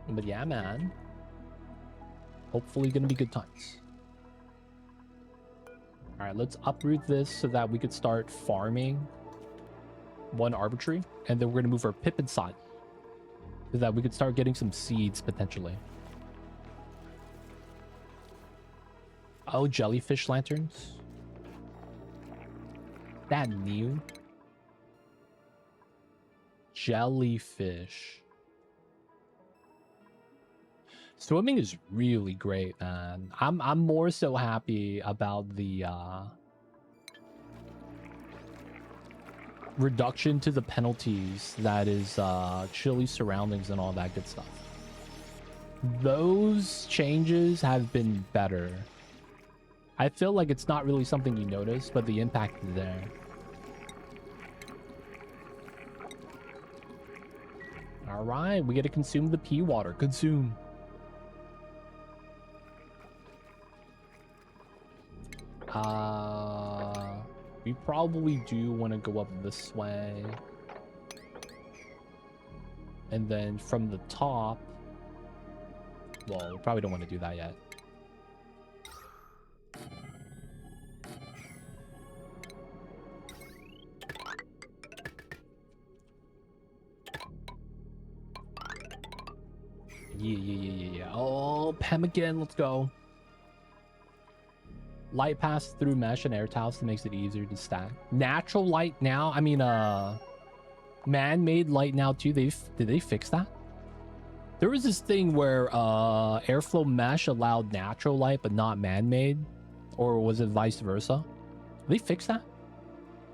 But yeah, man. Hopefully going to be good times. All right, let's uproot this so that we could start farming one arbitrary. And then we're going to move our pip inside so that we could start getting some seeds potentially. Oh, jellyfish lanterns. That new? Jellyfish. Swimming is really great, man. I'm more so happy about the reduction to the penalties that is chilly surroundings and all that good stuff. Those changes have been better. I feel like it's not really something you notice, but the impact is there. All right, we get to consume the pea water. Consume. We probably do want to go up this way. And then from the top... Well, we probably don't want to do that yet. Yeah. Oh, pemmican, let's go. Light pass through mesh and air tiles makes it easier to stack. Natural light now? I mean, man-made light now too. Did they fix that? There was this thing where airflow mesh allowed natural light but not man-made, or was it vice versa? Did they fix that?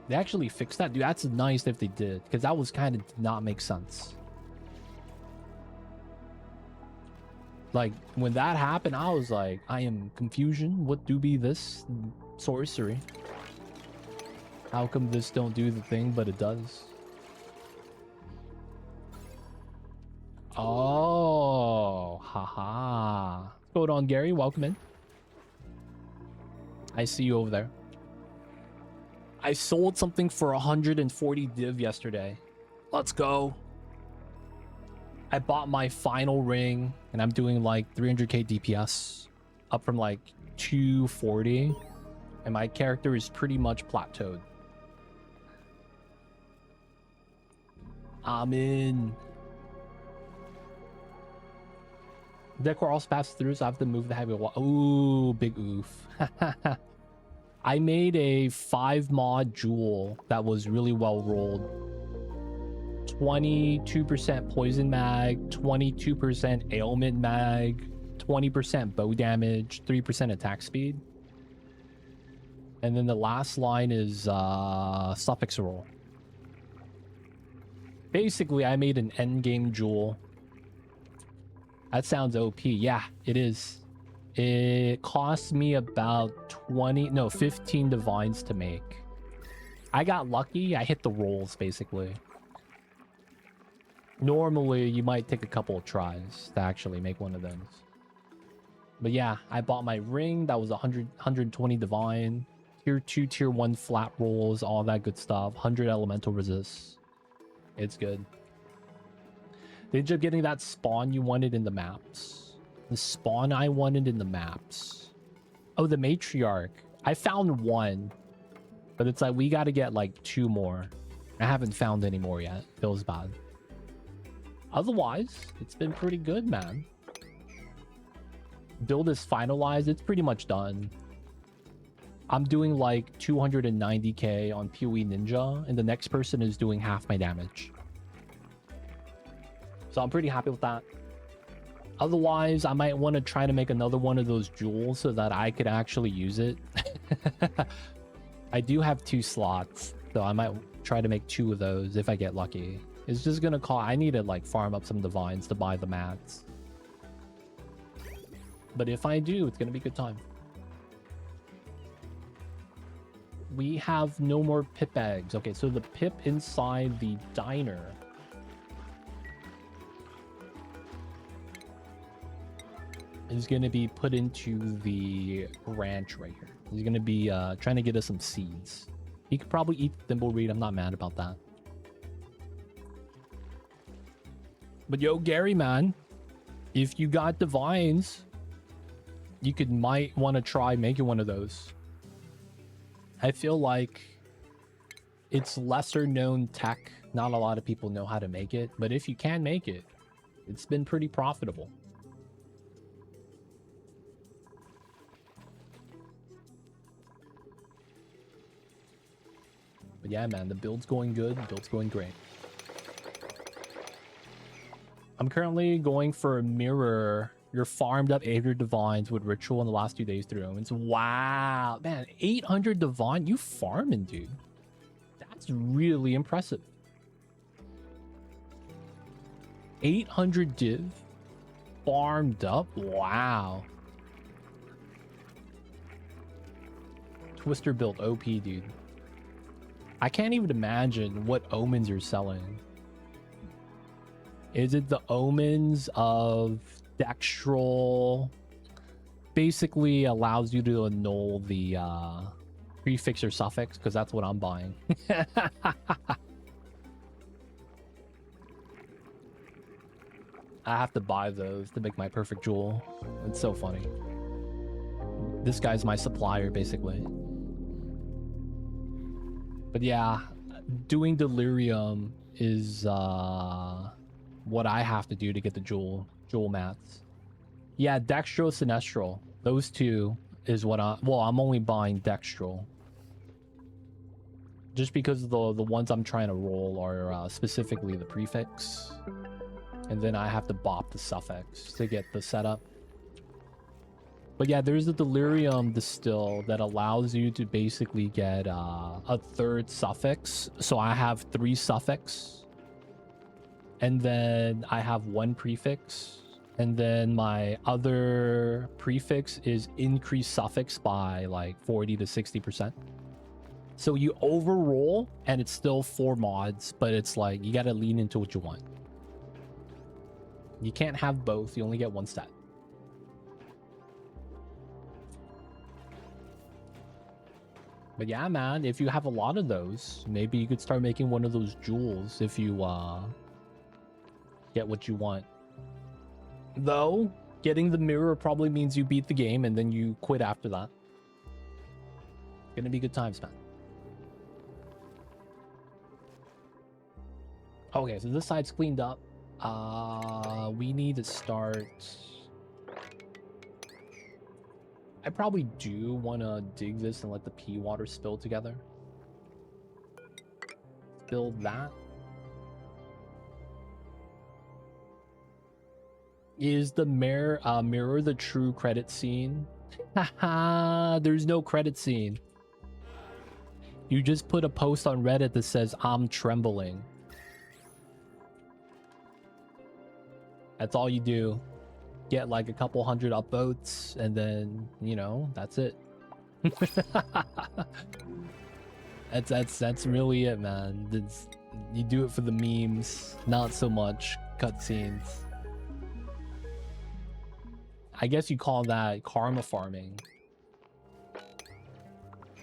They actually fixed that? Dude, that's nice if they did, because that was kind of did not make sense. Like, when that happened, I was like, I am confusion. What do be this? Sorcery. How come this don't do the thing, but it does? Oh, haha. What's going on, Gary? Welcome in. I see you over there. I sold something for 140 div yesterday. Let's go. I bought my final ring, and I'm doing like 300k DPS, up from like 240, and my character is pretty much plateaued. I'm in. Decor also passes through, so I have to move the heavy wall. Ooh, big oof. I made a 5 mod jewel that was really well rolled. 22% poison mag, 22% ailment mag, 20% bow damage, 3% attack speed. And then the last line is suffix roll. Basically, I made an endgame jewel. That sounds OP. Yeah, it is. It cost me about 15 divines to make. I got lucky. I hit the rolls, basically. Normally, you might take a couple of tries to actually make one of those. But yeah, I bought my ring. That was 120 divine. Tier 2, tier 1 flat rolls, all that good stuff. 100 elemental resists. It's good. They ended up getting that spawn you wanted in the maps. The spawn I wanted in the maps. Oh, the matriarch. I found one. But it's like, we got to get like 2 more. I haven't found any more yet. Feels bad. Otherwise, it's been pretty good, man. Build is finalized. It's pretty much done. I'm doing like 290k on PoE Ninja, and the next person is doing half my damage. So I'm pretty happy with that. Otherwise, I might want to try to make another one of those jewels so that I could actually use it. I do have 2 slots, so I might try to make 2 of those if I get lucky. It's just gonna call. I need to like farm up some divines to buy the mats. But if I do, it's gonna be a good time. We have no more pip eggs. Okay, so the pip inside the diner is going to be put into the ranch right here. He's going to be trying to get us some seeds. He could probably eat thimbleweed. I'm not mad about that. But yo, Gary, man, if you got divines, you might want to try making one of those. I feel like it's lesser known tech. Not a lot of people know how to make it, but if you can make it, it's been pretty profitable. But yeah, man, the build's going good. The build's going great. I'm currently going for a mirror. You're farmed up 800 divines with ritual in the last 2 days through omens. Wow, man, 800 divine? You farming, dude. That's really impressive. 800 div farmed up? Wow. Twister built OP, dude. I can't even imagine what omens you're selling. Is it the omens of Dextral? Basically allows you to annul the prefix or suffix, because that's what I'm buying. I have to buy those to make my perfect jewel. It's so funny. This guy's my supplier, basically. But yeah, doing delirium is what I have to do to get the jewel mats. Yeah, Dextral, Sinestral. Those two is what I'm only buying Dextral. Just because the ones I'm trying to roll are specifically the prefix. And then I have to bop the suffix to get the setup. But yeah, there's a delirium distill that allows you to basically get a third suffix. So I have 3 suffix. And then I have 1 prefix. And then my other prefix is increased suffix by like 40 to 60%. So you overroll and it's still 4 mods, but it's like you gotta lean into what you want. You can't have both, you only get 1 stat. But yeah, man, if you have a lot of those, maybe you could start making one of those jewels if you get what you want. Though, getting the mirror probably means you beat the game and then you quit after that. Gonna be good times, man. Okay, so this side's cleaned up. We need to start... I probably do want to dig this and let the pea water spill together. Build that. Is the mirror the true credit scene? Haha, there's no credit scene. You just put a post on Reddit that says, I'm trembling. That's all you do. Get like a couple hundred upvotes, and then, you know, that's it. That's really it, man. You do it for the memes, not so much cutscenes. I guess you call that karma farming.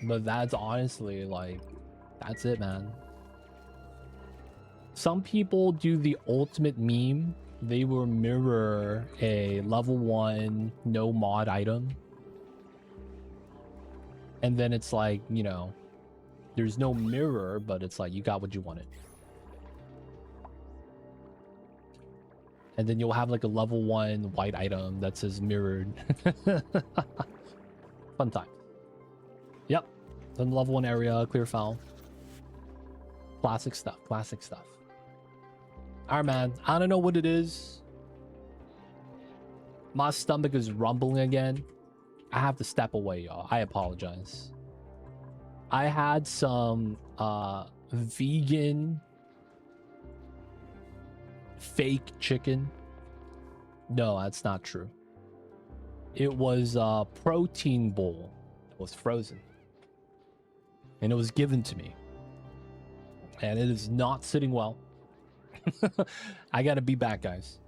But that's honestly like, that's it, man. Some people do the ultimate meme. They will mirror a level 1 no mod item. And then it's like, you know, there's no mirror, but it's like you got what you wanted. And then you'll have like a level 1 white item that says mirrored. Fun time. Yep. Then level 1 area, clear foul. Classic stuff, classic stuff. Alright, man. I don't know what it is. My stomach is rumbling again. I have to step away, y'all. I apologize. I had some vegan fake chicken. No, that's not true. It was a protein bowl. It was frozen. And it was given to me. And it is not sitting well. I gotta be back, guys.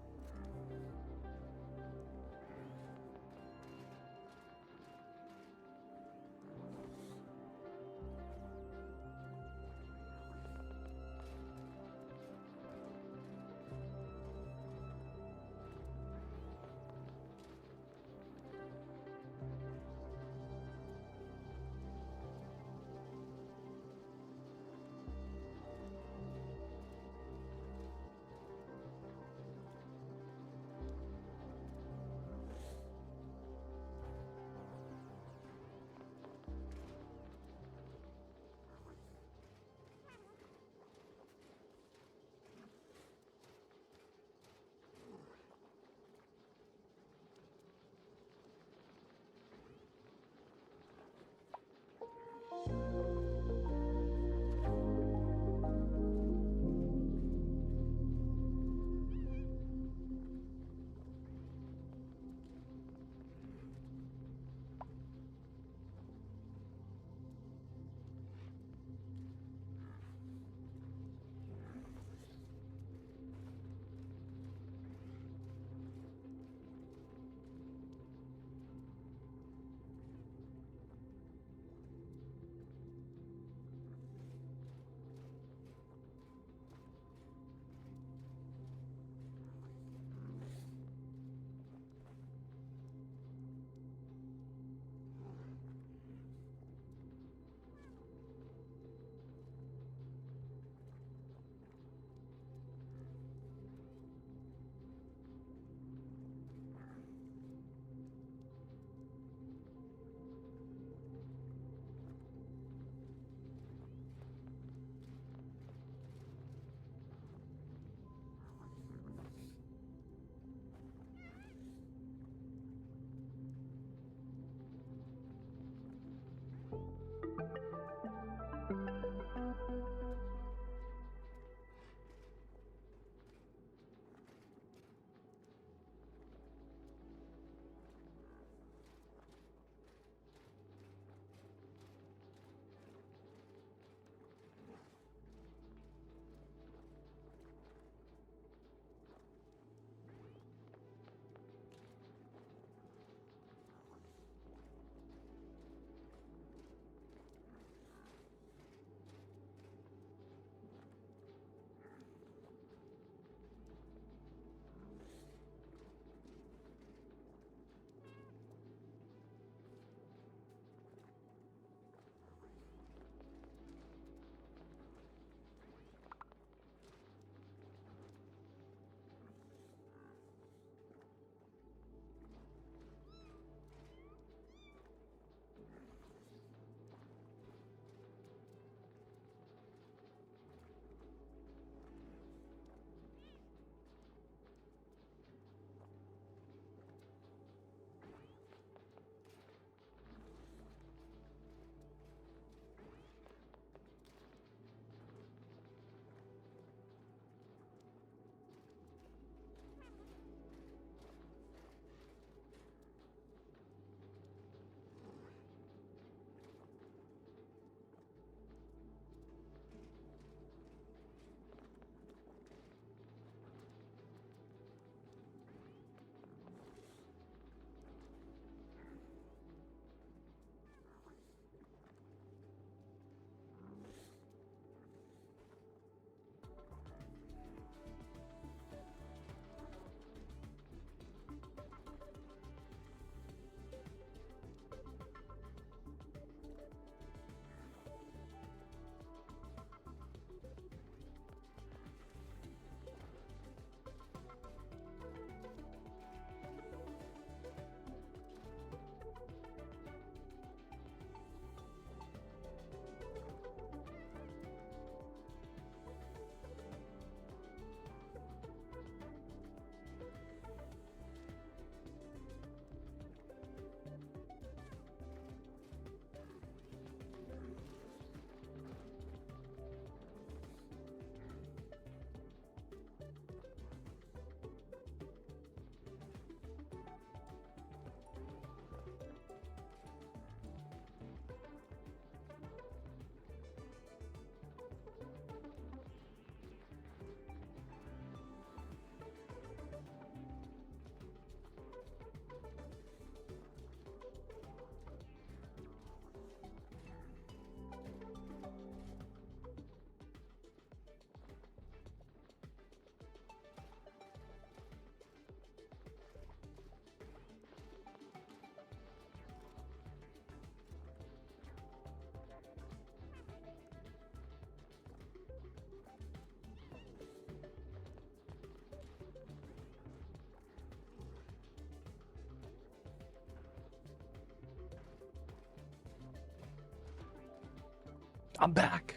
I'm back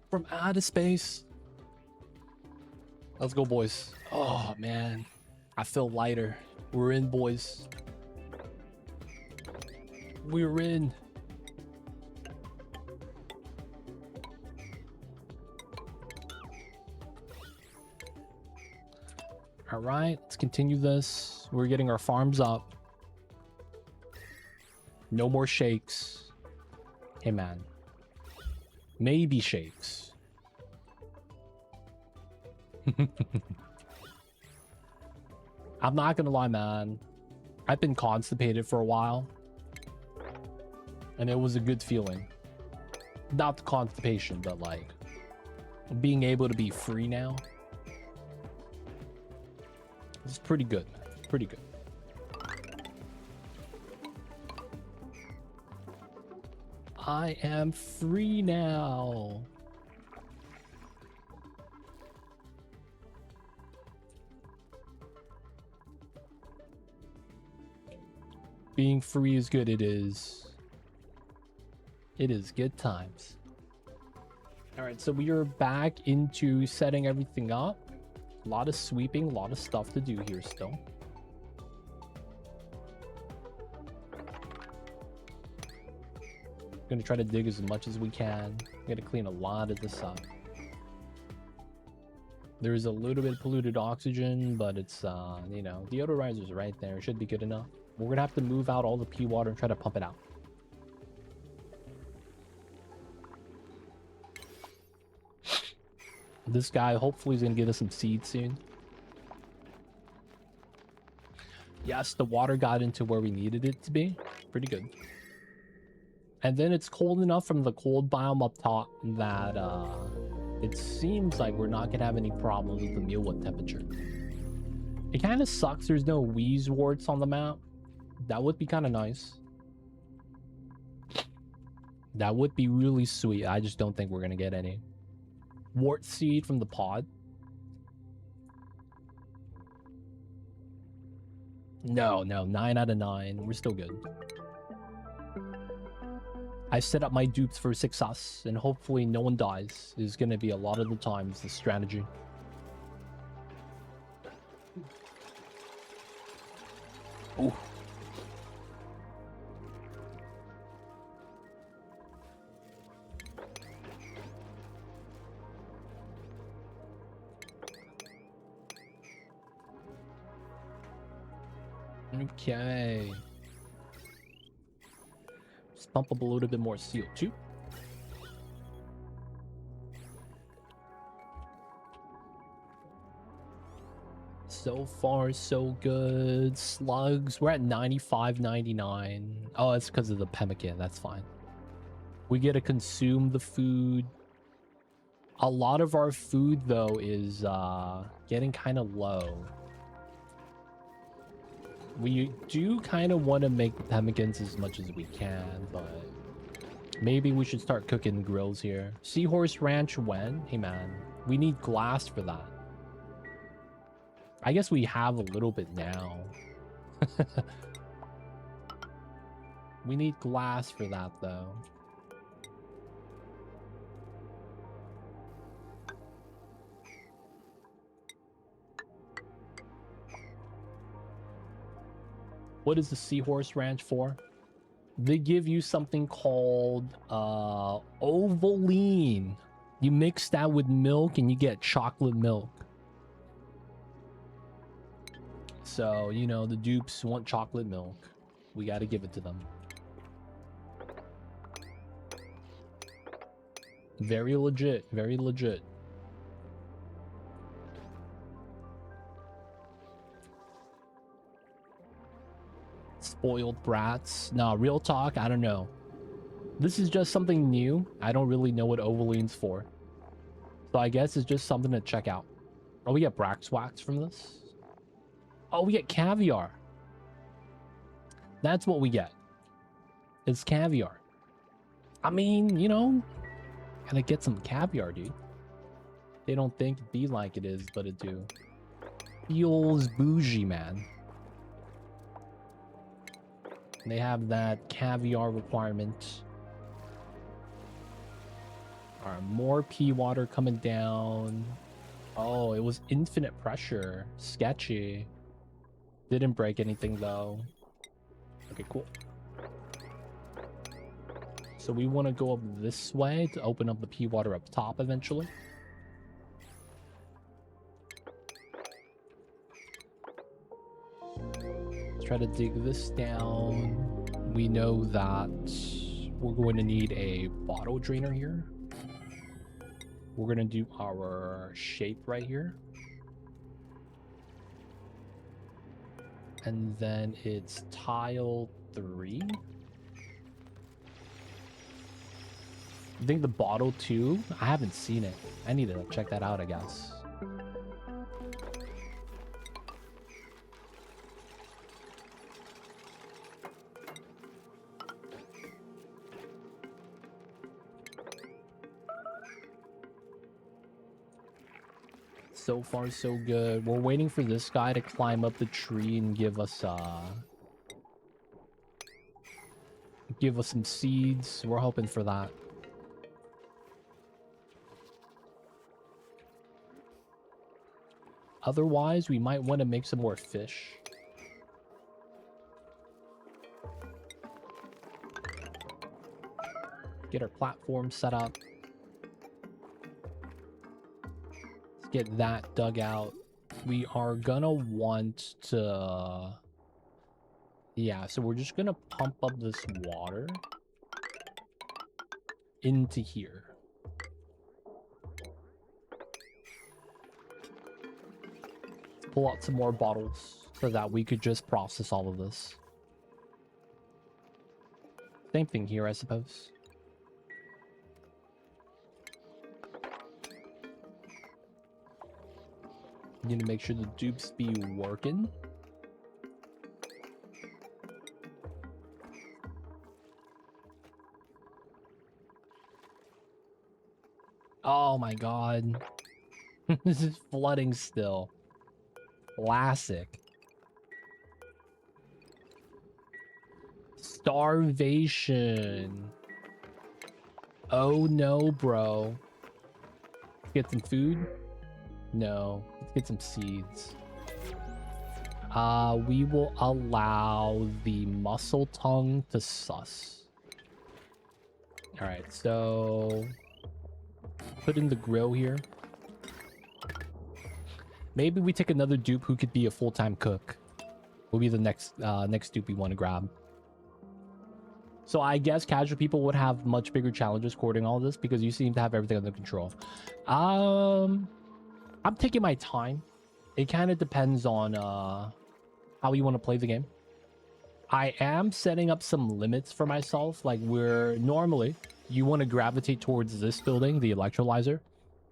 from outer space. Let's go, boys. Oh, man. I feel lighter. We're in, boys. We're in. All right, let's continue this. We're getting our farms up. No more shakes. Hey, man. Maybe shakes. I'm not gonna lie, man. I've been constipated for a while. And it was a good feeling. Not the constipation, but like being able to be free now. It's pretty good, man. Pretty good. I am free now. Being free is good. It is. It is good times. All right, so we are back into setting everything up. A lot of sweeping, a lot of stuff to do here still. Gonna try to dig as much as we can. Gotta clean a lot of this up. There's a little bit of polluted oxygen, but it's, you know, the deodorizer's right there. It should be good enough. We're gonna have to move out all the pea water and try to pump it out. This guy hopefully is gonna give us some seeds soon. Yes, the water got into where we needed it to be. Pretty good. And then it's cold enough from the cold biome up top that it seems like we're not gonna have any problems with the mealwood temperature. It kind of sucks there's no wheeze warts on the map. That would be kind of nice. That would be really sweet. I just don't think we're gonna get any. Wart seed from the pod. No, 9 out of 9. We're still good. I set up my dupes for success, and hopefully no one dies. Is going to be a lot of the times the strategy. Ooh. Okay. Let's pump up a little bit more CO2. So far, so good. Slugs, we're at 95, 99. Oh, it's because of the pemmican. That's fine. We get to consume the food. A lot of our food, though, is getting kind of low. We do kind of want to make the pemmicans as much as we can, but maybe we should start cooking grills here. Seahorse Ranch when? Hey, man. We need glass for that. I guess we have a little bit now. We need glass for that, though. What is the Seahorse Ranch for? They give you something called Ovaltine. You mix that with milk and you get chocolate milk. So, you know, the dupes want chocolate milk. We got to give it to them. Very legit. Very legit. Spoiled brats. No, real talk, I don't know. This is just something new. I don't really know what Ovaltine's for. So I guess it's just something to check out. Oh, we get Brax wax from this? Oh, we get caviar. That's what we get. It's caviar. I mean, you know, gotta get some caviar, dude. They don't think it be like it is, but it do. Feels bougie, man. They have that caviar requirement. All right, more pea water coming down. Oh, it was infinite pressure. Sketchy. Didn't break anything though. Okay, cool. So we want to go up this way to open up the pea water up top eventually. Let's try to dig this down. We know that we're going to need a bottle drainer here. We're going to do our shape right here. And then it's tile 3. I think the bottle 2, I haven't seen it. I need to check that out, I guess. So far, so good. We're waiting for this guy to climb up the tree and give us some seeds. We're hoping for that. Otherwise, we might want to make some more fish. Get our platform set up. Let's get that dug out. We are gonna want to... Yeah, so we're just gonna pump up this water into here. Pull out some more bottles so that we could just process all of this. Same thing here, I suppose. Need to make sure the dupes be working. Oh my god. This is flooding still. Classic. Starvation. Oh no, bro. Get some food? No. Let's get some seeds. We will allow the mussel tongue to sus. Alright, so... Put in the grill here. Maybe we take another dupe who could be a full-time cook. Will be the next dupe we want to grab. So I guess casual people would have much bigger challenges courting all this because you seem to have everything under control. I'm taking my time. It kind of depends on how you want to play the game. I am setting up some limits for myself. Like where normally you want to gravitate towards this building, the electrolyzer.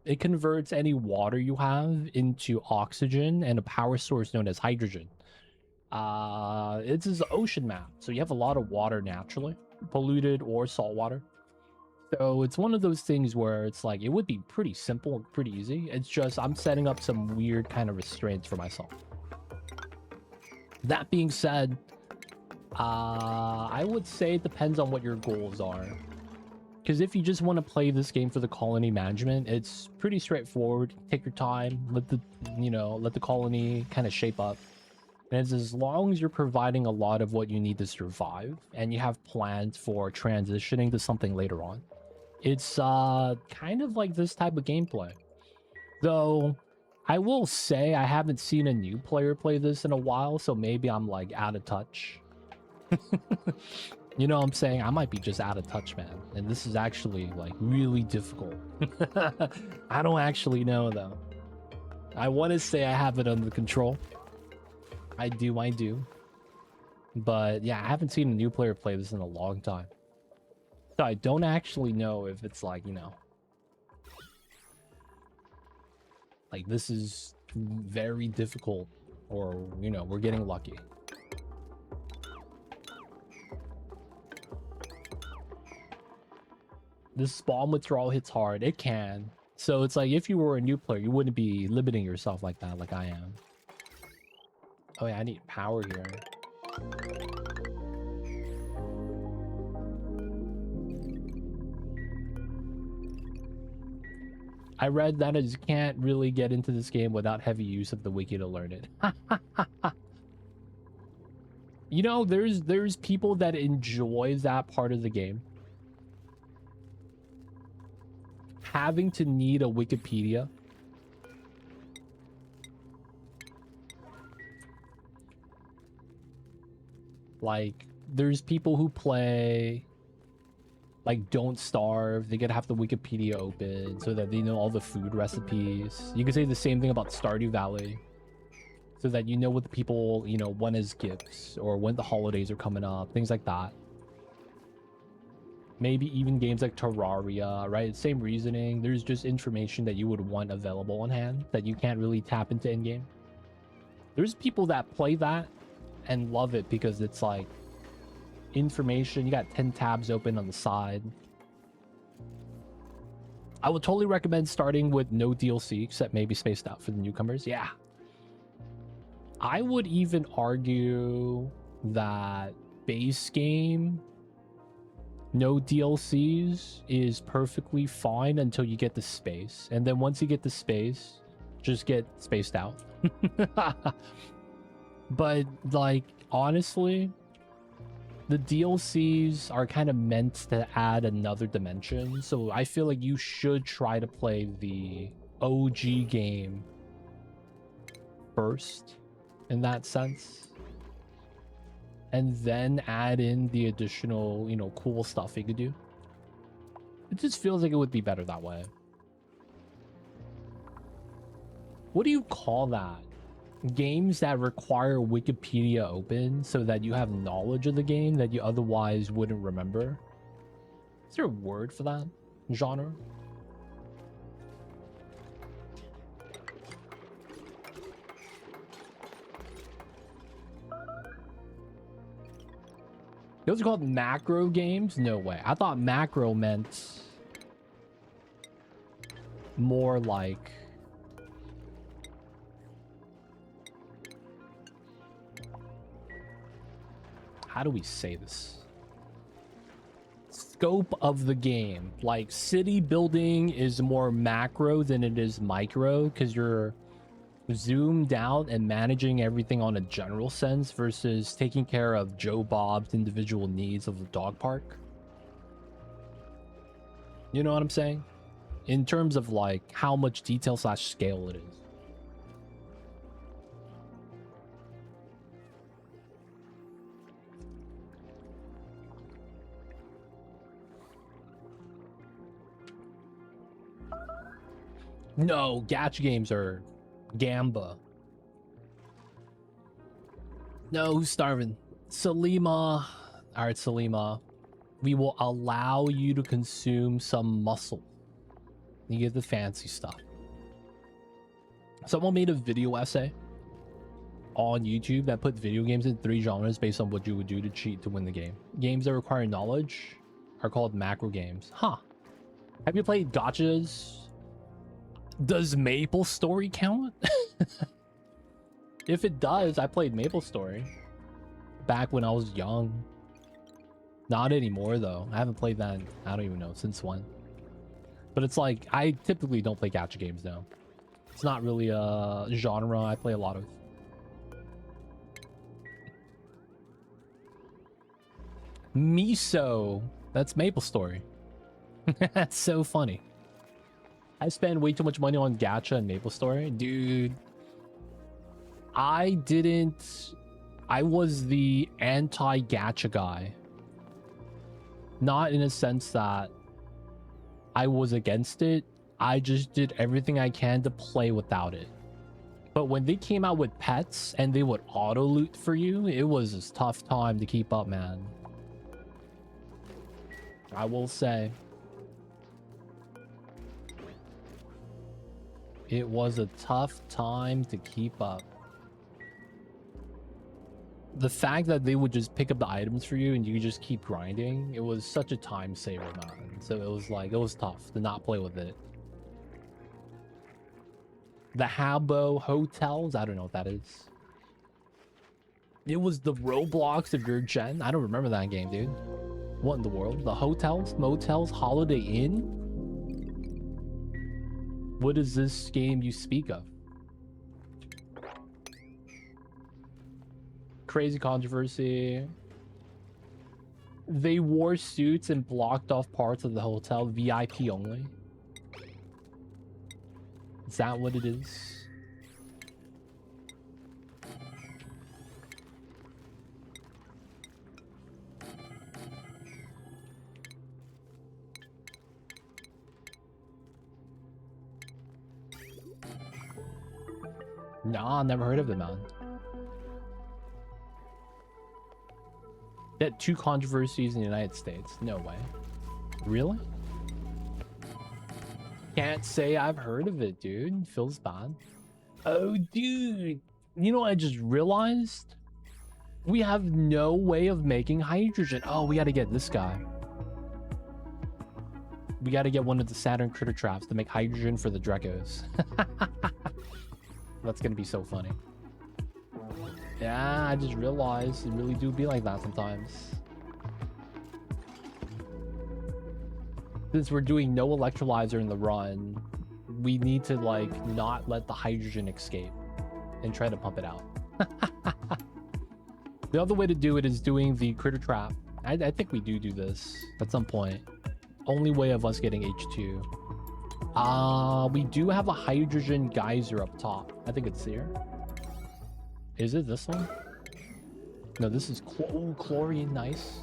It converts any water you have into oxygen and a power source known as hydrogen. It's an ocean map, so you have a lot of water naturally, polluted or salt water. So it's one of those things where it's like, it would be pretty simple and pretty easy. It's just, I'm setting up some weird kind of restraints for myself. That being said, I would say it depends on what your goals are. Because if you just want to play this game for the colony management, it's pretty straightforward. Take your time, let the colony kind of shape up. And it's as long as you're providing a lot of what you need to survive and you have plans for transitioning to something later on. It's kind of like this type of gameplay. Though, I will say I haven't seen a new player play this in a while, so maybe I'm like out of touch. You know what I'm saying? I might be just out of touch, man. And this is actually like really difficult. I don't actually know though. I want to say I have it under control. I do. But yeah, I haven't seen a new player play this in a long time. So I don't actually know if it's like, like this is very difficult or, we're getting lucky. This spawn withdrawal hits hard. It can. So it's like if you were a new player, you wouldn't be limiting yourself like that, like I am. Oh yeah, I need power here. I read that you can't really get into this game without heavy use of the wiki to learn it. You know, there's people that enjoy that part of the game. Having to need a Wikipedia. Like, there's people who play like Don't Starve. They gotta have the Wikipedia open so that they know all the food recipes. You could say the same thing about Stardew Valley, so that you know what the people, you know, when is gifts or when the holidays are coming up, things like that. Maybe even games like Terraria, right? Same reasoning. There's just information that you would want available on hand that you can't really tap into in game. There's people that play that and love it because it's like information. You got 10 tabs open on the side. I would totally recommend starting with no DLC, except maybe spaced out for the newcomers. Yeah. I would even argue that base game, no DLCs is perfectly fine until you get the space. And then once you get the space, just get spaced out. But like, honestly, the DLCs are kind of meant to add another dimension. So I feel like you should try to play the OG game first in that sense. And then add in the additional, you know, cool stuff you could do. It just feels like it would be better that way. What do you call that? Games that require Wikipedia open so that you have knowledge of the game that you otherwise wouldn't remember. Is there a word for that genre? Those are called macro games? No way. I thought macro meant more like how do we say this? Scope of the game. Like city building is more macro than it is micro because you're zoomed out and managing everything on a general sense versus taking care of Joe Bob's individual needs of the dog park. You know what I'm saying? In terms of like how much detail / scale it is. No, gacha games are Gamba. No, who's starving? Salima. Alright, Salima. We will allow you to consume some muscle. You get the fancy stuff. Someone made a video essay on YouTube that put video games in 3 genres based on what you would do to cheat to win the game. Games that require knowledge are called macro games. Huh. Have you played gachas? Does Maple Story count? If it does, I played Maple Story back when I was young. Not anymore though. I haven't played that, I don't even know since when. But it's like, I typically don't play gacha games now. It's not really a genre I play a lot of. Miso. That's Maple Story. That's so funny. I spend way too much money on gacha and Maple Story. Dude. I was the anti-gacha guy. Not in a sense that I was against it. I just did everything I can to play without it. But when they came out with pets and they would auto loot for you, it was a tough time to keep up, man. I will say. It was a tough time to keep up. The fact that they would just pick up the items for you and you could just keep grinding, it was such a time saver, man. So it was like, it was tough to not play with it. The Habbo Hotels, I don't know what that is. It was the Roblox of your gen. I don't remember that game, dude. What in the world? The hotels, motels, Holiday Inn? What is this game you speak of? Crazy controversy. They wore suits and blocked off parts of the hotel, VIP only. Is that what it is? Nah, never heard of it, man. That 2 controversies in the United States. No way. Really? Can't say I've heard of it, dude. Feels bad. Oh, dude. You know what I just realized? We have no way of making hydrogen. Oh, we gotta get this guy. We gotta get one of the Saturn critter traps to make hydrogen for the Drecos. That's gonna be so funny. Yeah, I just realized it really do be like that sometimes. Since we're doing no electrolyzer in the run, we need to like not let the hydrogen escape and try to pump it out. The other way to do it is doing the critter trap. I think we do this at some point. Only way of us getting H2. We do have a hydrogen geyser up top. I think it's here. Is it this one? No, this is chlorine. Nice.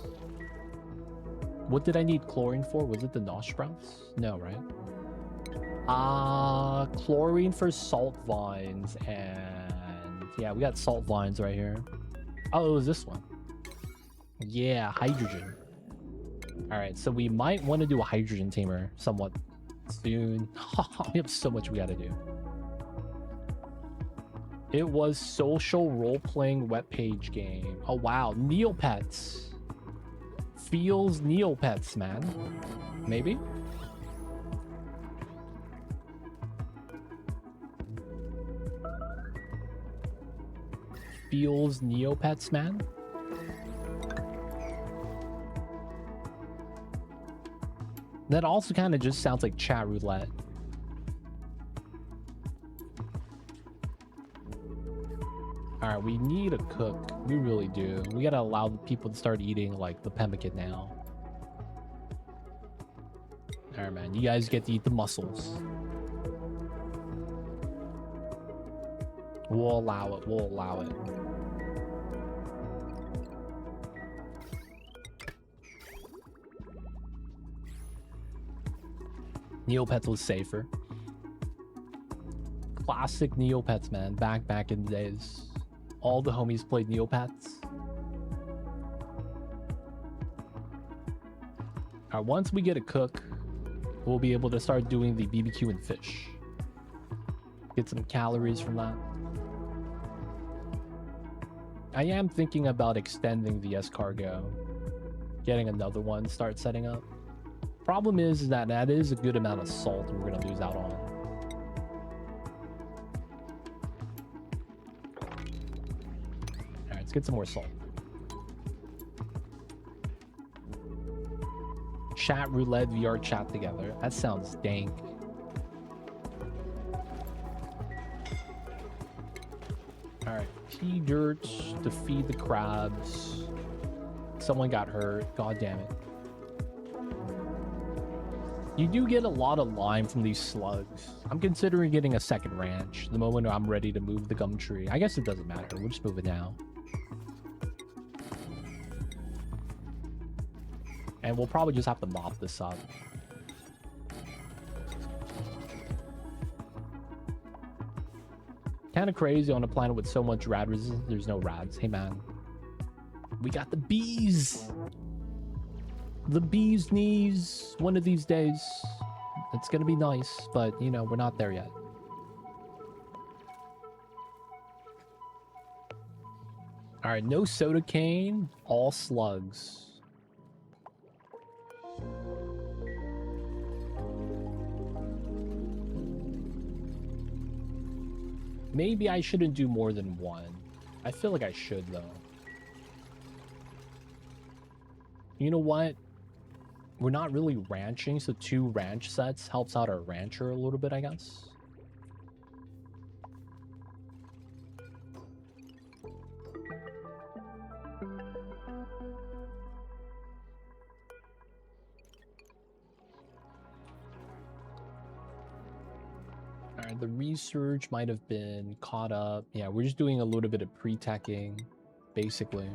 What did I need chlorine for? Was it the nostrils? No, right? Chlorine for salt vines, and yeah, we got salt vines right here. Oh, it was this one. Yeah, hydrogen. All right, so we might want to do a hydrogen tamer somewhat soon. We have so much we got to do. It was social role-playing webpage game. Oh wow, Neopets. Feels Neopets, man. Maybe? Feels Neopets, man. That also kind of just sounds like chat roulette. Alright, we need a cook. We really do. We gotta allow the people to start eating, like, the pemmican now. Alright, man. You guys get to eat the mussels. We'll allow it. We'll allow it. Neopets was safer. Classic Neopets, man. Back in the days. All the homies played Neopets. Alright, once we get a cook, we'll be able to start doing the BBQ and fish. Get some calories from that. I am thinking about extending the escargot. Getting another one, start setting up. Problem is that that is a good amount of salt we're going to lose out on. Alright, let's get some more salt. Chat roulette VR chat together. That sounds dank. Alright, pea dirt to feed the crabs. Someone got hurt. God damn it. You do get a lot of lime from these slugs. I'm considering getting a second ranch the moment I'm ready to move the gum tree. I guess it doesn't matter. We'll just move it now. And we'll probably just have to mop this up. Kind of crazy on a planet with so much rad resistance. There's no rads. Hey, man. We got the bees. The bee's knees. One of these days. It's going to be nice, but, you know, we're not there yet. All right, no soda cane. All slugs. Maybe I shouldn't do more than one. I feel like I should, though. You know what? We're not really ranching, so 2 ranch sets helps out our rancher a little bit, I guess. Alright, the research might have been caught up. Yeah, we're just doing a little bit of pre-teching, basically.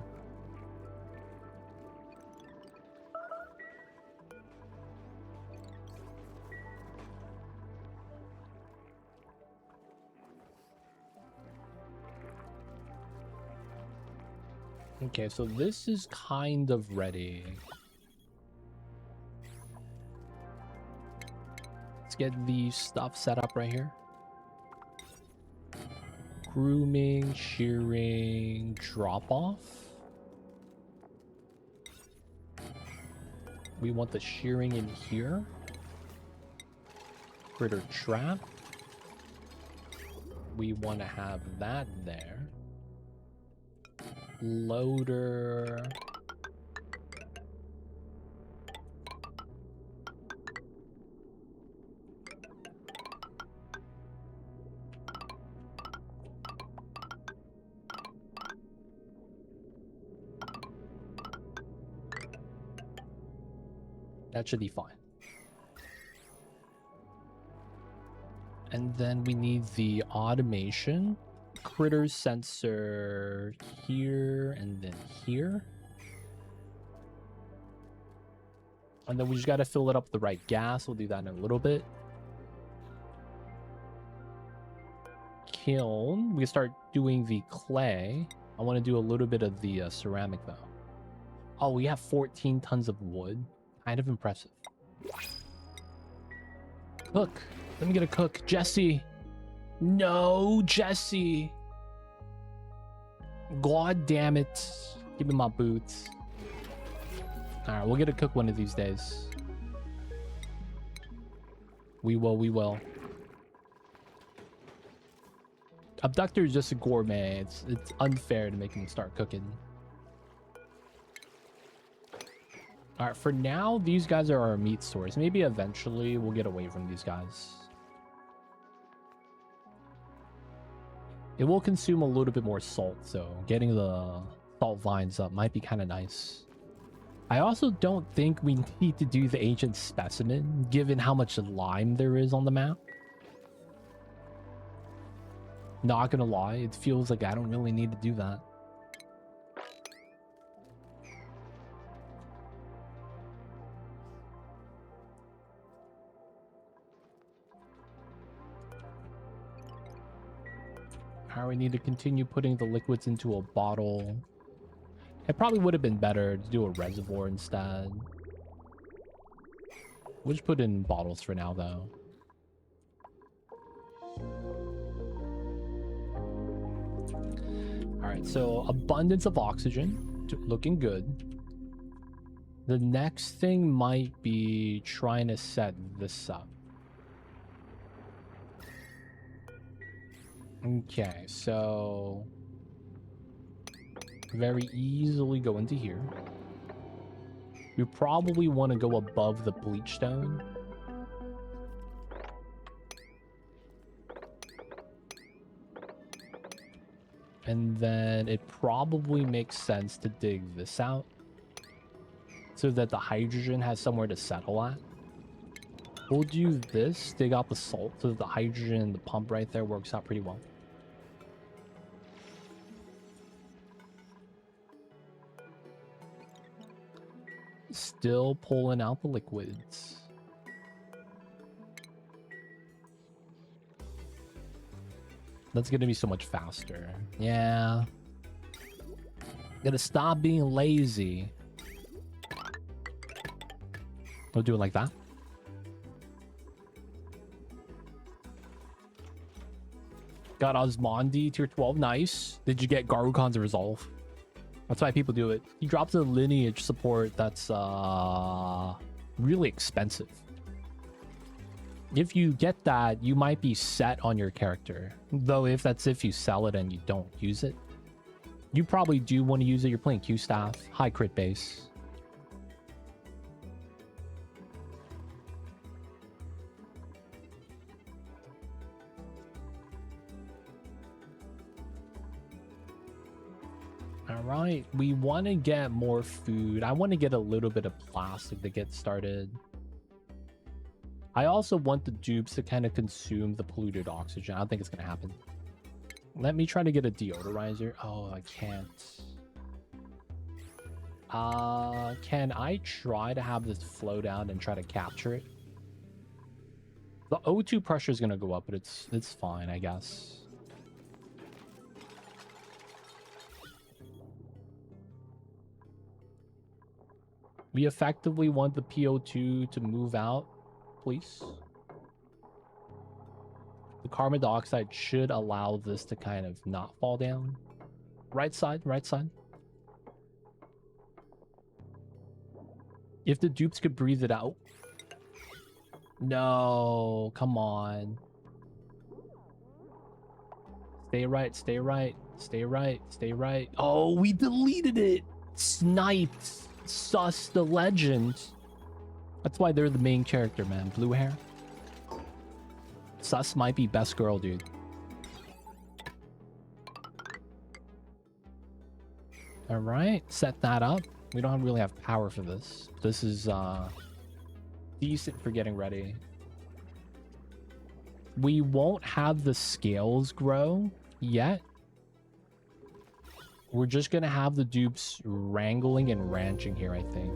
Okay, so this is kind of ready. Let's get the stuff set up right here. Grooming, shearing, drop-off. We want the shearing in here. Critter trap. We want to have that there. Loader. That should be fine. And then we need the automation. Critter sensor here and then here. And then we just got to fill it up with the right gas. We'll do that in a little bit. Kiln. We start doing the clay. I want to do a little bit of the ceramic though. Oh, we have 14 tons of wood. Kind of impressive. Cook. Let me get a cook. Jesse. No, Jesse. God damn it. Give me my boots. Alright, we'll get a cook one of these days. We will, we will. Abductor is just a gourmet. It's unfair to make him start cooking. Alright, for now, these guys are our meat source. Maybe eventually we'll get away from these guys. It will consume a little bit more salt, so getting the salt vines up might be kind of nice. I also don't think we need to do the ancient specimen, given how much lime there is on the map. Not gonna lie, it feels like I don't really need to do that. We need to continue putting the liquids into a bottle. It probably would have been better to do a reservoir instead. We'll just put it in bottles for now, though. Alright, so abundance of oxygen. Looking good. The next thing might be trying to set this up. Okay, so very easily go into here. We probably want to go above the bleach stone. And then it probably makes sense to dig this out so that the hydrogen has somewhere to settle at. We'll do this, dig out the salt so that the hydrogen and the pump right there works out pretty well. Still pulling out the liquids. That's gonna be so much faster. Yeah. Gotta stop being lazy. We'll do it like that. Got Osmondi tier 12. Nice. Did you get Garukon's resolve? That's why people do it. He drops a lineage support that's really expensive. If you get that, you might be set on your character. Though if you sell it and you don't use it. You probably do want to use it. You're playing Q staff, high crit base. All right, we want to get more food. I want to get a little bit of plastic to get started. I also want the dupes to kind of consume the polluted oxygen. I don't think it's going to happen. Let me try to get a deodorizer. Oh, I can't. Can I try to have this flow down and try to capture it? The O2 pressure is going to go up, but it's fine, I guess. We effectively want the PO2 to move out, please. The carbon dioxide should allow this to kind of not fall down. Right side, right side. If the dupes could breathe it out. No, come on. Stay right, stay right, stay right, stay right. Oh, we deleted it. Sniped. Sus the legend. That's why they're the main character, man. Blue hair. Sus might be best girl, dude. All right, set that up. We don't really have power for this. This is decent for getting ready. We won't have the scales grow yet. We're just gonna have the dupes wrangling and ranching here, I think.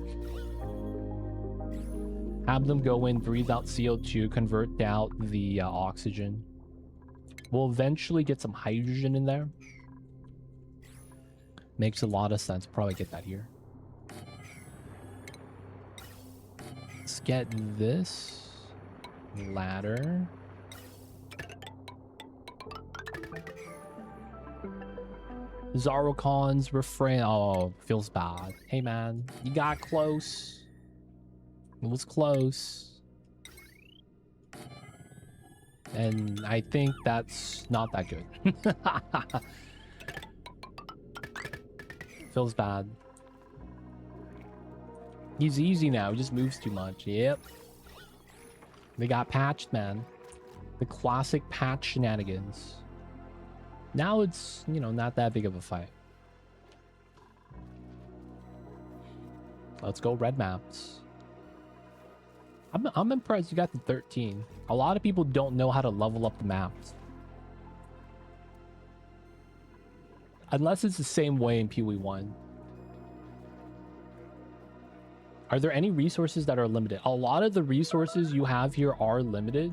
Have them go in, breathe out CO2, convert out the oxygen. We'll eventually get some hydrogen in there. Makes a lot of sense. Probably get that here. Let's get this ladder. Zarocon's refrain. Oh, feels bad. Hey, man. You got close. It was close. And I think that's not that good. Feels bad. He's easy now. He just moves too much. Yep. They got patched, man. The classic patch shenanigans. Now it's, you know, not that big of a fight. Let's go red maps. I'm impressed you got the 13. A lot of people don't know how to level up the maps. Unless it's the same way in PoE1. Are there any resources that are limited? A lot of the resources you have here are limited.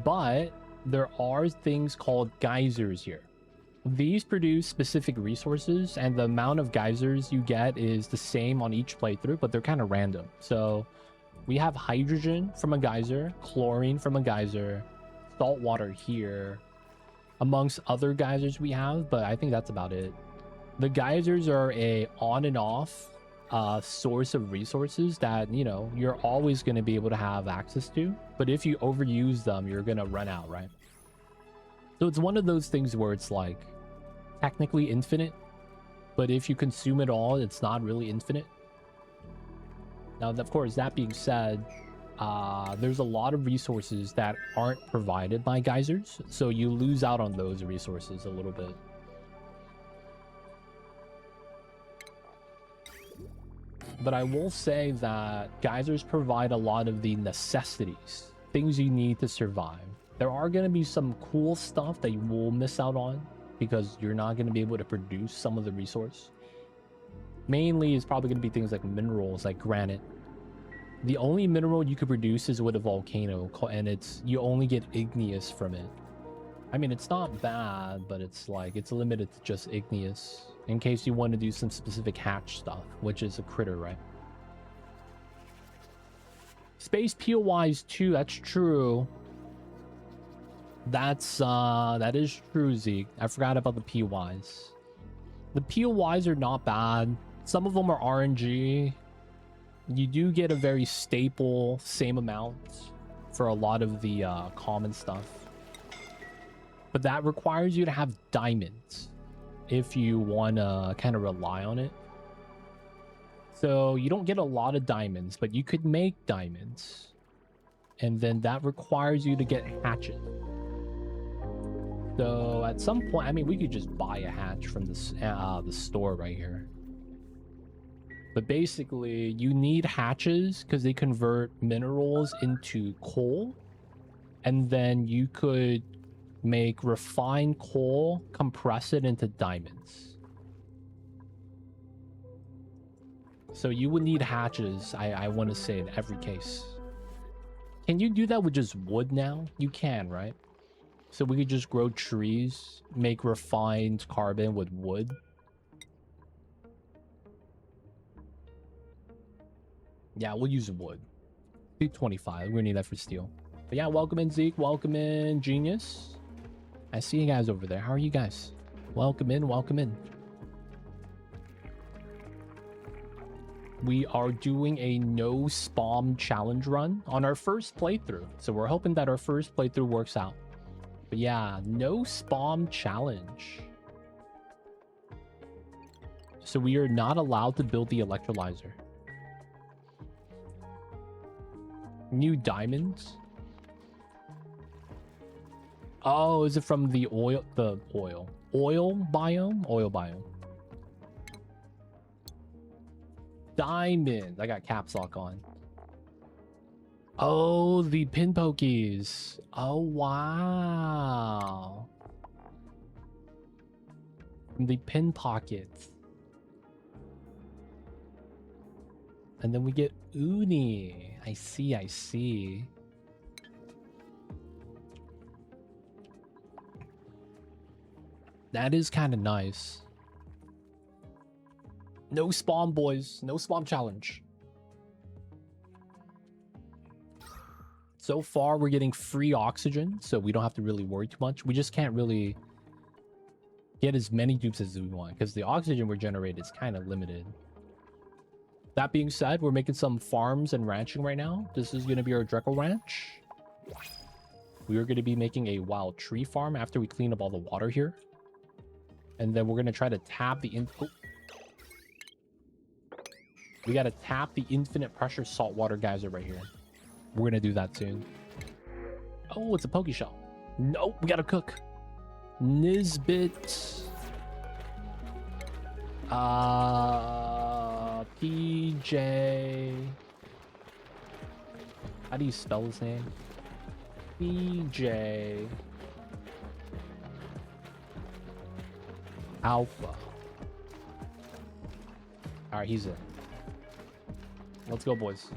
But there are things called geysers here. These produce specific resources, and the amount of geysers you get is the same on each playthrough, but they're kind of random. So we have hydrogen from a geyser, chlorine from a geyser, salt water here, amongst other geysers we have, but I think that's about it. The geysers are a on and off source of resources that, you know, you're always going to be able to have access to, but if you overuse them, you're going to run out, right? So it's one of those things where it's like technically infinite, but if you consume it all, it's not really infinite. Now, of course, that being said, there's a lot of resources that aren't provided by geysers, so you lose out on those resources a little bit. But I will say that geysers provide a lot of the necessities, things you need to survive. There are going to be some cool stuff that you will miss out on because you're not going to be able to produce some of the resource. Mainly is probably going to be things like minerals, like granite. The only mineral you could produce is with a volcano, and you only get igneous from it. I mean, it's not bad, but it's like, it's limited to just igneous. In case you want to do some specific hatch stuff, which is a critter, right? Space POIs too, that's true. That is true, Zeke. I forgot about the POIs. The POIs are not bad. Some of them are RNG. You do get a very staple, same amount for a lot of the common stuff. But that requires you to have diamonds if you want to kind of rely on it. So you don't get a lot of diamonds, but you could make diamonds. And then that requires you to get hatchet. So at some point, I mean, we could just buy a hatch from this the store right here. But basically, you need hatches because they convert minerals into coal. And then you could make refined coal, compress it into diamonds. So you would need hatches, I want to say, in every case. Can you do that with just wood now? You can, right? So we could just grow trees, make refined carbon with wood. Yeah, we'll use wood. 225. We're gonna need that for steel. But yeah, welcome in, Zeke. Welcome in, Genius. I see you guys over there. How are you guys? Welcome in, welcome in. We are doing a no spawn challenge run on our first playthrough. So we're hoping that our first playthrough works out. But yeah, no spawn challenge. So we are not allowed to build the electrolyzer. New diamonds. Oh, is it from the oil biome? Oil biome. Diamonds. I got caps lock on. Oh, the pin pokies. Oh, wow. The pin pockets. And then we get uni. I see, I see. That is kind of nice. No spawn, boys. No spawn challenge. So far, we're getting free oxygen, so we don't have to really worry too much. We just can't really get as many dupes as we want, because the oxygen we're generating is kind of limited. That being said, we're making some farms and ranching right now. This is going to be our Dreckle Ranch. We are going to be making a wild tree farm after we clean up all the water here. And then we're going to try to tap the... We got to tap the infinite pressure saltwater geyser right here. We're going to do that soon. Oh, it's a poke shell. Nope, we got to cook. Nisbet. PJ. How do you spell his name? PJ. Alpha. Alright, he's in. Let's go, boys.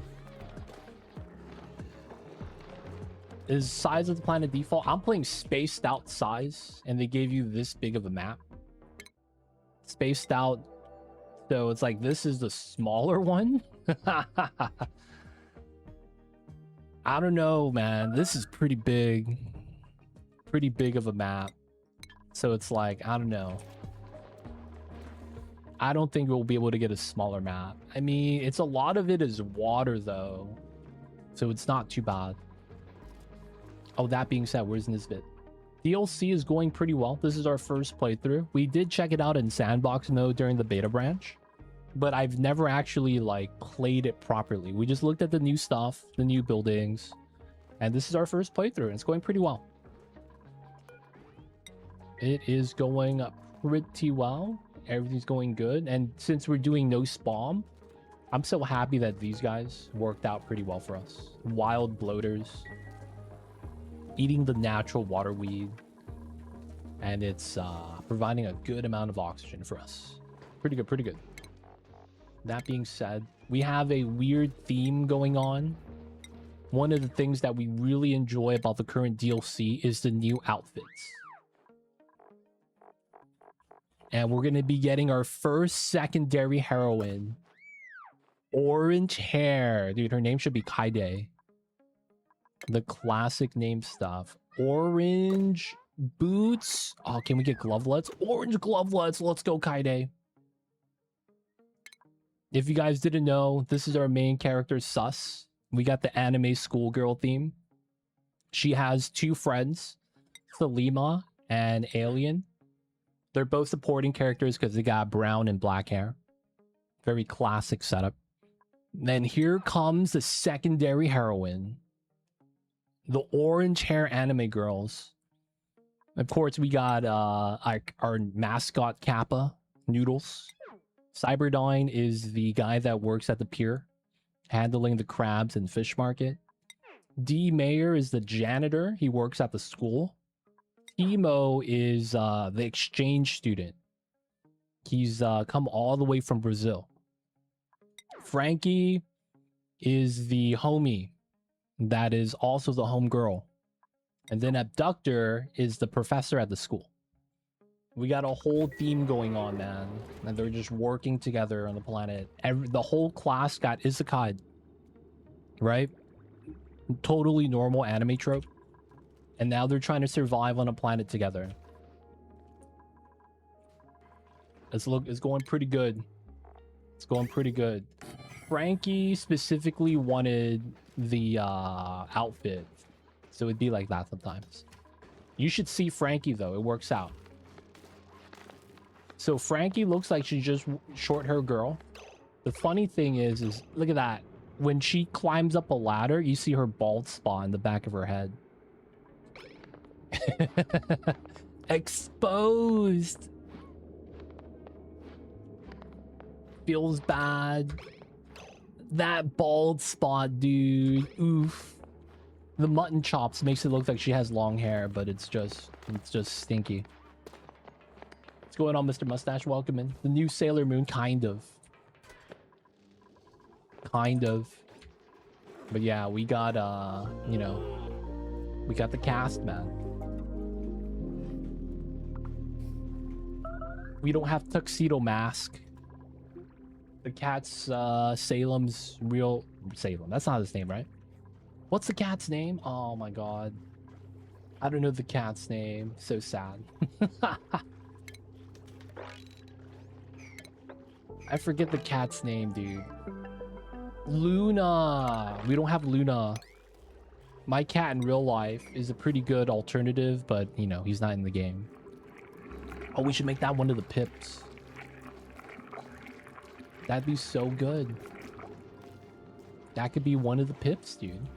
Is size of the planet default? I'm playing spaced out size, and they gave you this big of a map. Spaced out, so it's like this is the smaller one. I don't know, man. This is pretty big. Pretty big of a map. So it's like, I don't know. I don't think we'll be able to get a smaller map. I mean, it's a lot of it is water, though. So it's not too bad. Oh, that being said, where's Nisbet? DLC is going pretty well. This is our first playthrough. We did check it out in sandbox mode during the beta branch, but I've never actually like played it properly. We just looked at the new stuff, the new buildings, and this is our first playthrough, and it's going pretty well. It is going pretty well. Everything's going good, and since we're doing no spawn, I'm so happy that these guys worked out pretty well for us. Wild bloaters. Eating the natural water weed, and it's providing a good amount of oxygen for us. Pretty good, pretty good. That being said, we have a weird theme going on. One of the things that we really enjoy about the current DLC is the new outfits. And we're going to be getting our first secondary heroine. Orange hair. Dude, her name should be Kaide. The classic name stuff. Orange boots. Oh, can we get glovelets? Orange glovelets. Let's go, Kaide. If you guys didn't know, this is our main character, Sus. We got the anime schoolgirl theme. She has two friends, Salima and Alien. They're both supporting characters because they got brown and black hair. Very classic setup. Then here comes the secondary heroine. The orange hair anime girls. Of course, we got our mascot Kappa, Noodles. Cyberdyne is the guy that works at the pier, handling the crabs and fish market. D. Mayer is the janitor. He works at the school. Timo is the exchange student. He's come all the way from Brazil. Frankie is the homie that is also the homegirl. And then Abductor is the professor at the school. We got a whole theme going on, man. And they're just working together on the planet. The whole class got isekai, right? Totally normal anime trope. And now they're trying to survive on a planet together. It's going pretty good. It's going pretty good. Frankie specifically wanted the outfit. So it'd be like that sometimes. You should see Frankie though. It works out. So Frankie looks like she's just short hair girl. The funny thing is look at that. When she climbs up a ladder, you see her bald spot in the back of her head. Exposed. Feels bad. That bald spot, dude. Oof. The mutton chops makes it look like she has long hair, but it's just stinky. What's going on, Mr. Mustache? Welcome in. The new Sailor Moon, kind of. Kind of. But yeah, we got you know, we got the cast, man. We don't have Tuxedo Mask. The cat's Salem's real Salem. That's not his name, right? What's the cat's name? Oh my god. I don't know the cat's name. So sad. I forget the cat's name, dude. Luna. We don't have Luna. My cat in real life is a pretty good alternative, but, you know, he's not in the game. Oh, we should make that one of the pips. That'd be so good. That could be one of the pips, dude.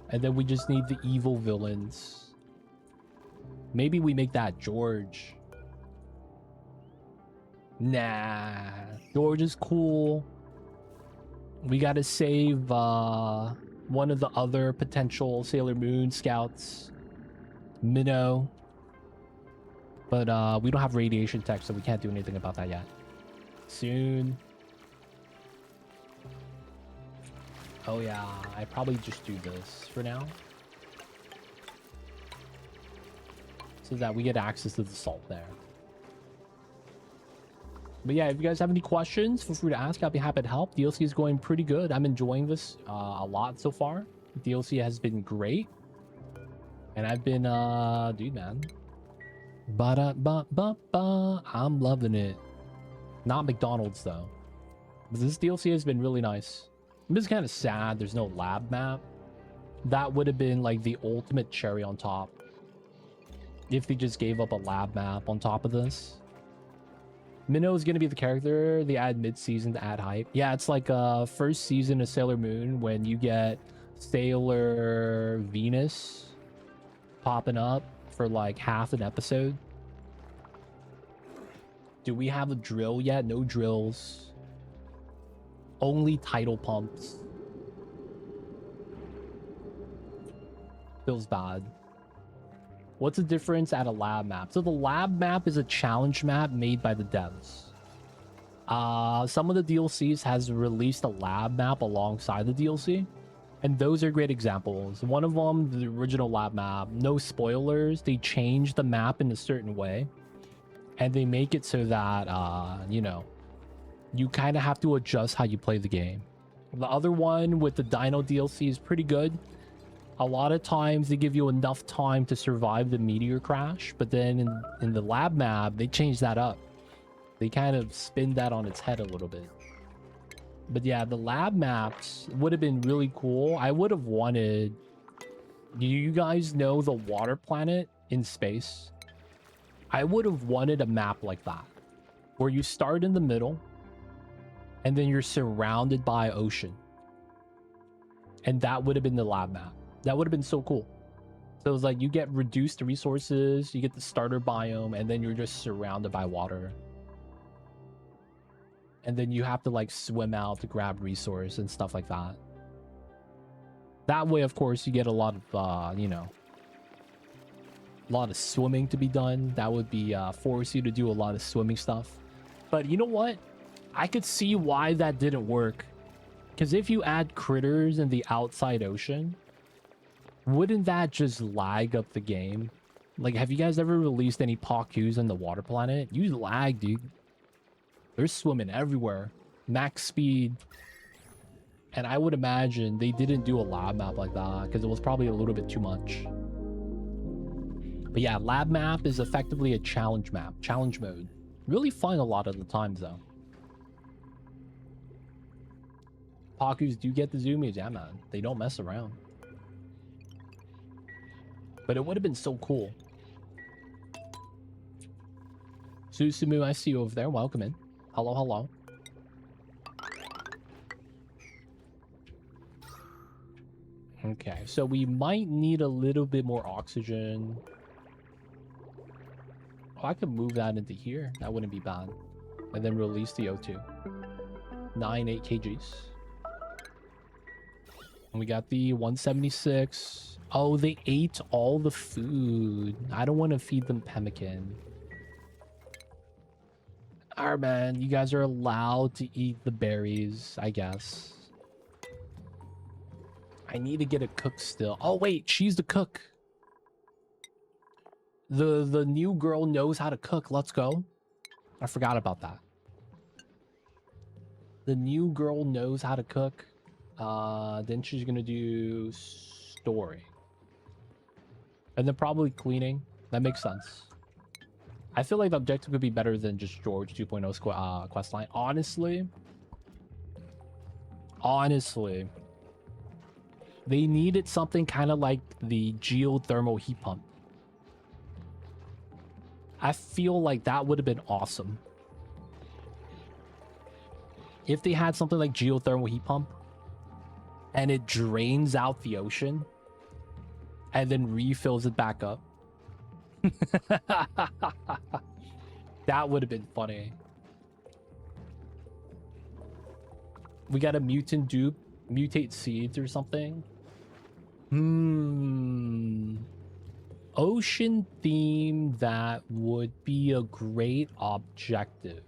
And then we just need the evil villains. Maybe we make that George. Nah. George is cool. We gotta save one of the other potential Sailor Moon scouts. Minnow. But we don't have radiation tech, so we can't do anything about that yet. Soon. Oh yeah, I probably just do this for now. So that we get access to the salt there. But yeah, if you guys have any questions, feel free to ask. I'll be happy to help. DLC is going pretty good. I'm enjoying this a lot so far. DLC has been great. And I've been, dude, man. Ba-da-ba-ba-ba. I'm loving it. Not McDonald's, though. But this DLC has been really nice. I'm just kind of sad there's no lab map. That would have been like the ultimate cherry on top. If they just gave up a lab map on top of this. Minnow is going to be the character they add mid-season to add hype. Yeah, it's like first season of Sailor Moon when you get Sailor Venus popping up for like half an episode. Do we have a drill yet? No drills. Only title pumps. Feels bad. What's the difference at a lab map? So the lab map is a challenge map made by the devs. Some of the DLCs has released a lab map alongside the DLC. And those are great examples. One of them, the original lab map, no spoilers. They change the map in a certain way. And they make it so that, you know, you kind of have to adjust how you play the game. The other one with the Dino DLC is pretty good. A lot of times they give you enough time to survive the meteor crash, but then in the lab map, they change that up. They kind of spin that on its head a little bit. But yeah, the lab maps would have been really cool. I would have wanted... Do you guys know the water planet in space? I would have wanted a map like that, where you start in the middle, and then you're surrounded by ocean. And that would have been the lab map. That would have been so cool. So it's like you get reduced resources, you get the starter biome, and then you're just surrounded by water. And then you have to like swim out to grab resource and stuff like that. That way, of course, you get a lot of, you know, a lot of swimming to be done. That would be force you to do a lot of swimming stuff. But you know what? I could see why that didn't work. Because if you add critters in the outside ocean, wouldn't that just lag up the game? Like, have you guys ever released any Pakus in the water planet? You lag, dude. They're swimming everywhere. Max speed. And I would imagine they didn't do a lab map like that because it was probably a little bit too much. But yeah, lab map is effectively a challenge map. Challenge mode. Really fun a lot of the times, though. Pakus do get the zoomies. Yeah, man. They don't mess around. But it would have been so cool. Susumu, I see you over there. Welcome in. Hello, hello. Okay, so we might need a little bit more oxygen. Oh, I could move that into here. That wouldn't be bad. And then release the O2. 8 kgs. And we got the 176. Oh, they ate all the food. I don't want to feed them pemmican. Alright, man. You guys are allowed to eat the berries, I guess. I need to get a cook still. Oh, wait. She's the cook. The new girl knows how to cook. Let's go. I forgot about that. The new girl knows how to cook. Then she's going to do storing. And then probably cleaning. That makes sense. I feel like the objective could be better than just George 2.0 questline. Honestly, they needed something kind of like the geothermal heat pump. I feel like that would have been awesome. If they had something like geothermal heat pump and it drains out the ocean and then refills it back up. That would have been funny. We got a mutant dupe, mutate seeds or something. Ocean theme, that would be a great objective.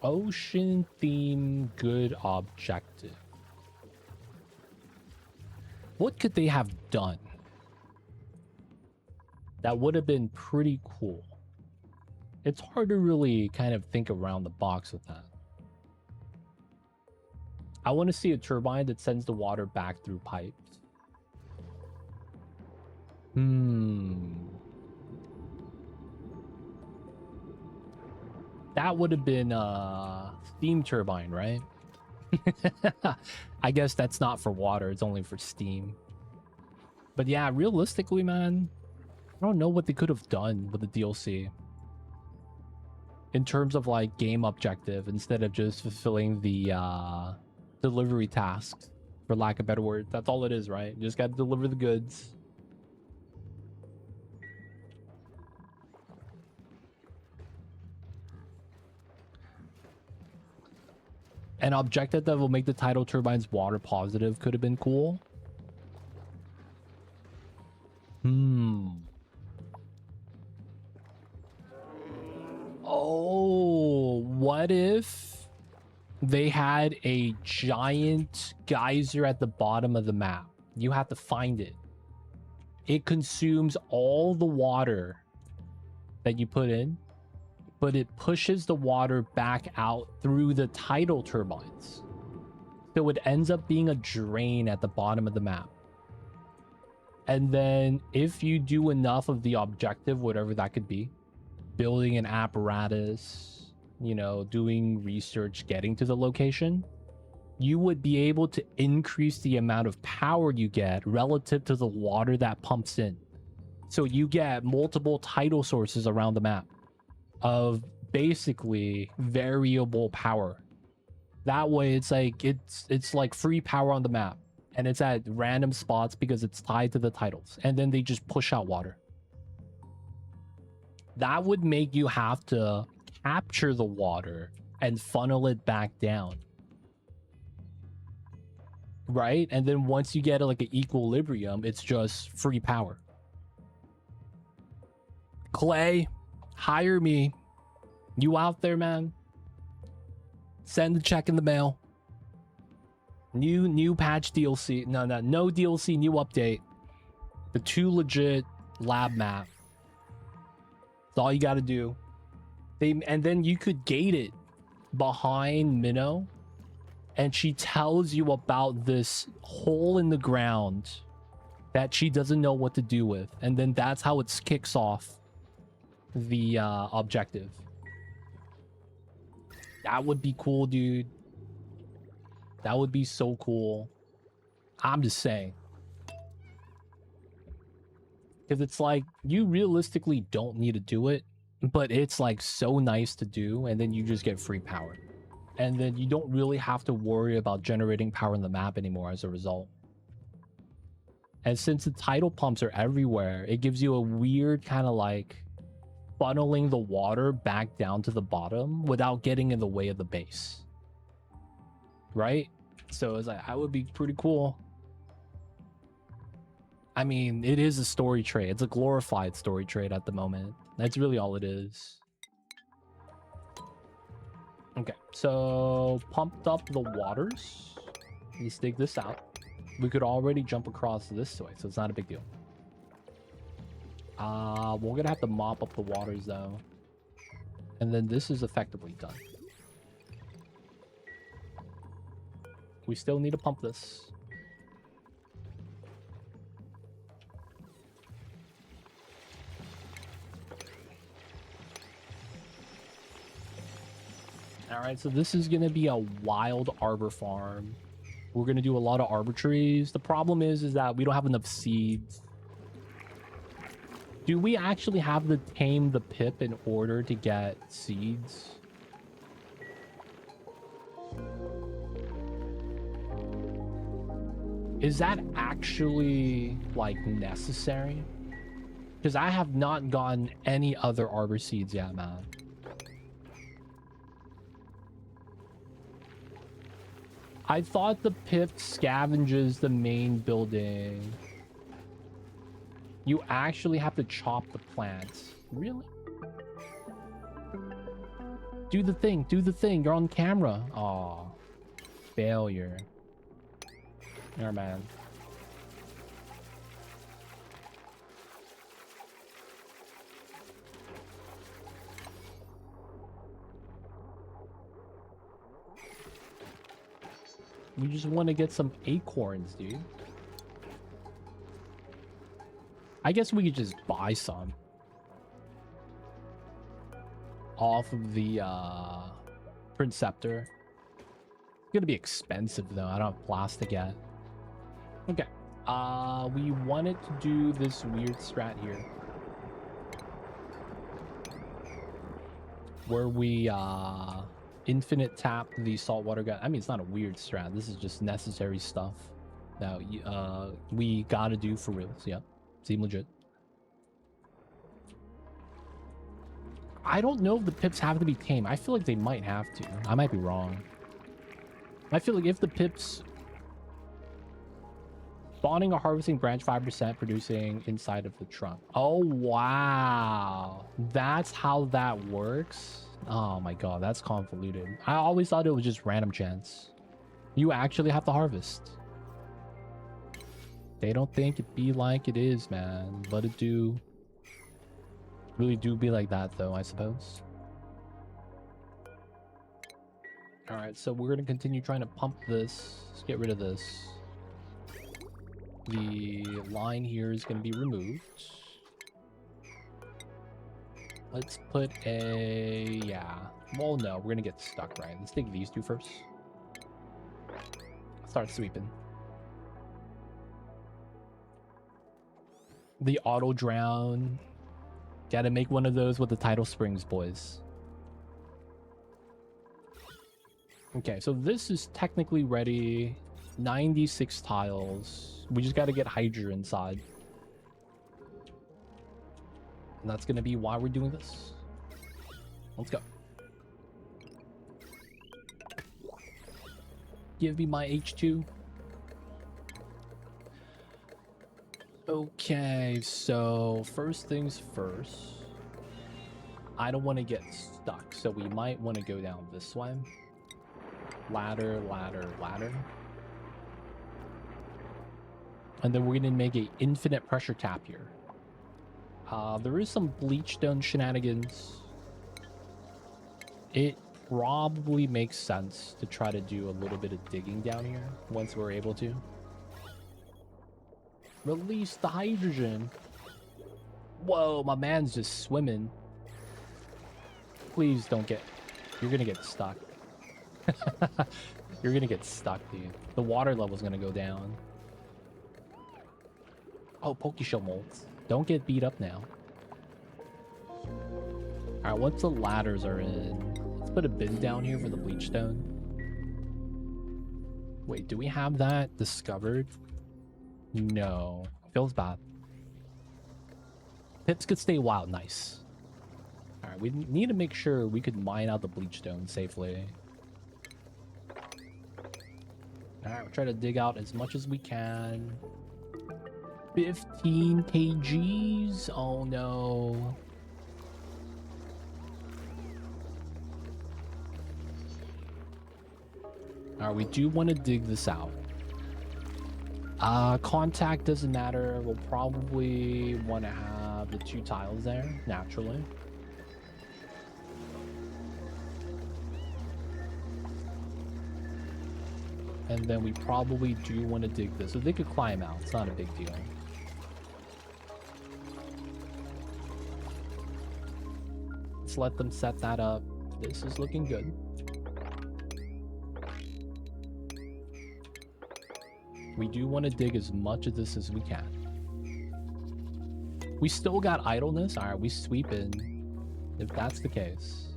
Ocean theme, good objective. What could they have done? That would have been pretty cool. It's hard to really kind of think around the box with that. I want to see a turbine that sends the water back through pipes. That would have been a steam turbine, right? I guess that's not for water, it's only for steam. But yeah, realistically, man, I don't know what they could have done with the DLC in terms of like game objective instead of just fulfilling the delivery tasks, for lack of better word. That's all it is, right? You just got to deliver the goods. An objective that will make the tidal turbines water positive could have been cool. Oh, what if they had a giant geyser at the bottom of the map? You have to find it. It consumes all the water that you put in, but it pushes the water back out through the tidal turbines. So it ends up being a drain at the bottom of the map. And then if you do enough of the objective, whatever that could be, building an apparatus, you know, doing research, getting to the location, you would be able to increase the amount of power you get relative to the water that pumps in. So you get multiple tidal sources around the map of basically variable power. That way it's like it's like free power on the map, and it's at random spots because it's tied to the titles, and then they just push out water. That would make you have to capture the water and funnel it back down, right? And then once you get like an equilibrium, it's just free power. Klei, hire me. You out there, man? Send the check in the mail. New patch DLC. No DLC, new update. The 2 legit lab map. That's all you got to do. And then you could gate it behind Minnow, and she tells you about this hole in the ground that she doesn't know what to do with, and then that's how it kicks off the objective. That would be cool, dude. That would be so cool. I'm just saying. Because it's like, you realistically don't need to do it, but it's like so nice to do, and then you just get free power. And then you don't really have to worry about generating power in the map anymore as a result. And since the tidal pumps are everywhere, it gives you a weird kind of like funneling the water back down to the bottom without getting in the way of the base. Right? So it's like, that would be pretty cool. I mean, it is a story trade. It's a glorified story trade at the moment. That's really all it is. Okay, so pumped up the waters. Let's dig this out. We could already jump across this way, so it's not a big deal. We're gonna have to mop up the waters though. And then this is effectively done. We still need to pump this. Alright, so this is gonna be a wild arbor farm. We're gonna do a lot of arbor trees. The problem is that we don't have enough seeds. Do we actually have to tame the pip in order to get seeds? Is that actually, like, necessary? Because I have not gotten any other arbor seeds yet, man. I thought the pip scavenges the main building. You actually have to chop the plants. Really? Do the thing. Do the thing. You're on camera. Aw. Failure. Never mind. We just want to get some acorns, dude. I guess we could just buy some off of the Princeptor. It's gonna be expensive though. I don't have plastic yet. Okay. We wanted to do this weird strat here, where we infinite tap the saltwater gun. I mean, it's not a weird strat. This is just necessary stuff that we gotta do for real. So yeah, seem legit. I don't know if the pips have to be tame. I feel like they might have to. I might be wrong. I feel like if the pips spawning or harvesting branch 5%, producing inside of the trunk. Oh wow, that's how that works. Oh my god, that's convoluted. I always thought it was just random chance. You actually have to harvest. They don't think it be like it is, man. But it do. Really do be like that though, I suppose. Alright, so we're gonna continue trying to pump this. Let's get rid of this. The line here is gonna be removed. Let's put a... yeah. Well, no, we're gonna get stuck, right? Let's take these two first. Start sweeping. The auto drown. Gotta make one of those with the tidal springs, boys. Okay, so this is technically ready. 96 tiles. We just got to get Hydra inside. And that's going to be why we're doing this. Let's go. Give me my H2. Okay, so first things first. I don't want to get stuck, so we might want to go down this way. Ladder, ladder, ladder. And then we're going to make an infinite pressure tap here. There is some bleachstone shenanigans. It probably makes sense to try to do a little bit of digging down here once we're able to. Release the hydrogen. Whoa, my man's just swimming. Please don't get... You're gonna get stuck. You're gonna get stuck, dude. The water level's gonna go down. Oh, Pokeshell molds. Don't get beat up now. Alright, once the ladders are in, let's put a bin down here for the bleachstone. Wait, do we have that discovered? No. Feels bad. Pips could stay wild. Nice. Alright, we need to make sure we could mine out the bleachstone safely. Alright, we'll try to dig out as much as we can. 15 kgs? Oh no. Alright, we do want to dig this out. Contact doesn't matter. We'll probably want to have the 2 tiles there, naturally. And then we probably do want to dig this. So they could climb out. It's not a big deal. Let's let them set that up. This is looking good. We do want to dig as much of this as we can. We still got idleness. All right, we sweep in. If that's the case.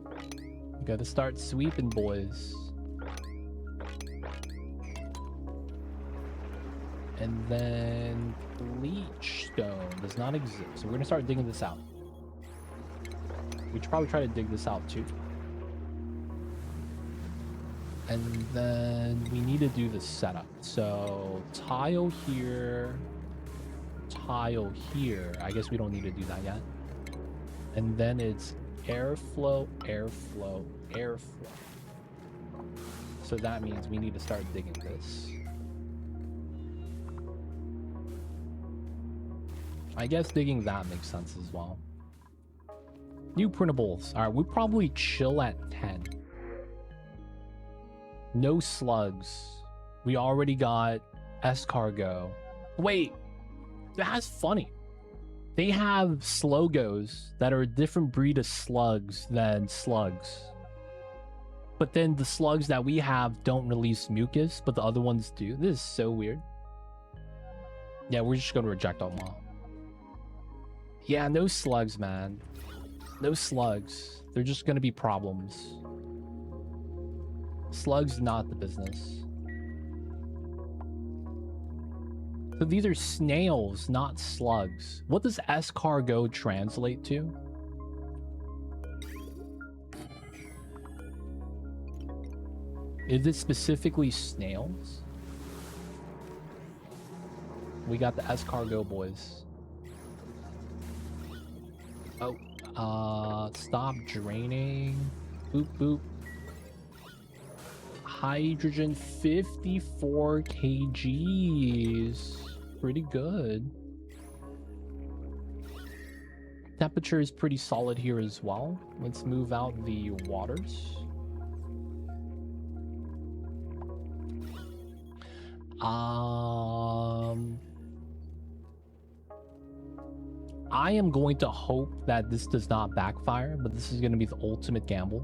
We gotta start sweeping, boys. And then bleachstone does not exist. So we're gonna start digging this out. We should probably try to dig this out too. And then we need to do the setup. So tile here, tile here. I guess we don't need to do that yet. And then it's airflow, airflow, airflow. So that means we need to start digging this. I guess digging that makes sense as well. New printables. All right, we probably chill at 10. No slugs. We already got escargot. Wait, that's funny. They have slogos that are a different breed of slugs than slugs. But then the slugs that we have don't release mucus, but the other ones do. This is so weird. Yeah, we're just gonna reject them all. Yeah, no slugs, man. No slugs. They're just gonna be problems. Slugs not the business. So these are snails, not slugs. What does escargot translate to? Is it specifically snails? We got the escargot boys. Oh, stop draining. Boop, boop. Hydrogen 54 kgs. Pretty good. Temperature is pretty solid here as well. Let's move out the waters. I am going to hope that this does not backfire, but this is going to be the ultimate gamble.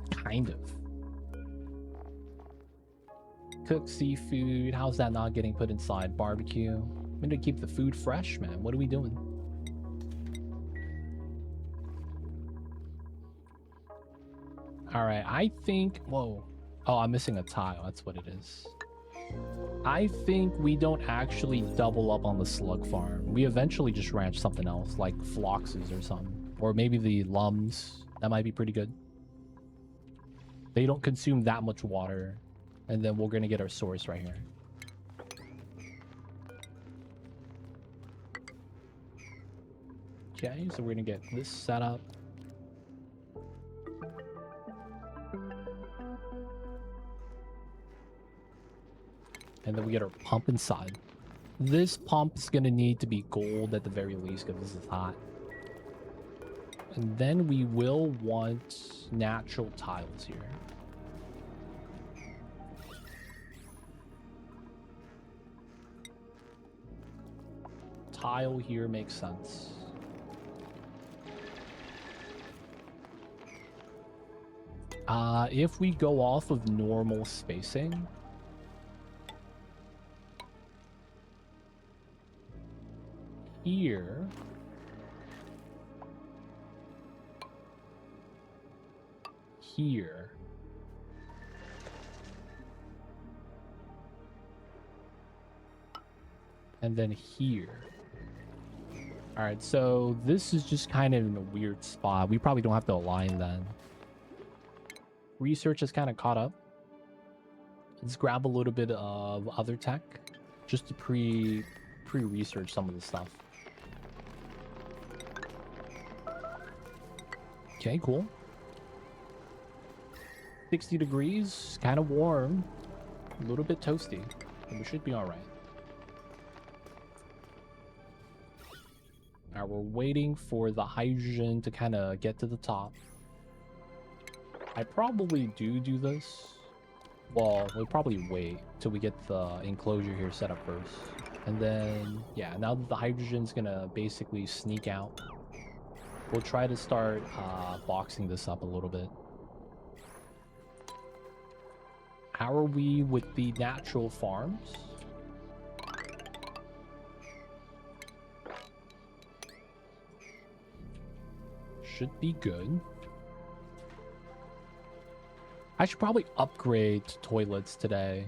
Kind of. Cooked seafood. How's that not getting put inside? Barbecue. I'm going to keep the food fresh, man. What are we doing? All right, I think... Whoa. Oh, I'm missing a tile. That's what it is. I think we don't actually double up on the slug farm. We eventually just ranch something else, like phloxes or something. Or maybe the lums. That might be pretty good. They don't consume that much water. And then we're going to get our source right here. Okay, so we're going to get this set up. And then we get our pump inside. This pump is going to need to be gold at the very least because this is hot. And then we will want natural tiles here. Tile here makes sense. If we go off of normal spacing... Here... Here... And then here. Alright, so this is just kind of in a weird spot. We probably don't have to align then. Research is kind of caught up. Let's grab a little bit of other tech. Just to pre-research some of the stuff. Okay, cool. 60 degrees, kind of warm. A little bit toasty. But we should be alright. Now we're waiting for the hydrogen to kind of get to the top. I probably do this. Well, we'll probably wait till we get the enclosure here set up first. And then, yeah, now that the hydrogen's gonna basically sneak out, we'll try to start boxing this up a little bit. How are we with the natural farms? Should be good. I should probably upgrade toilets today.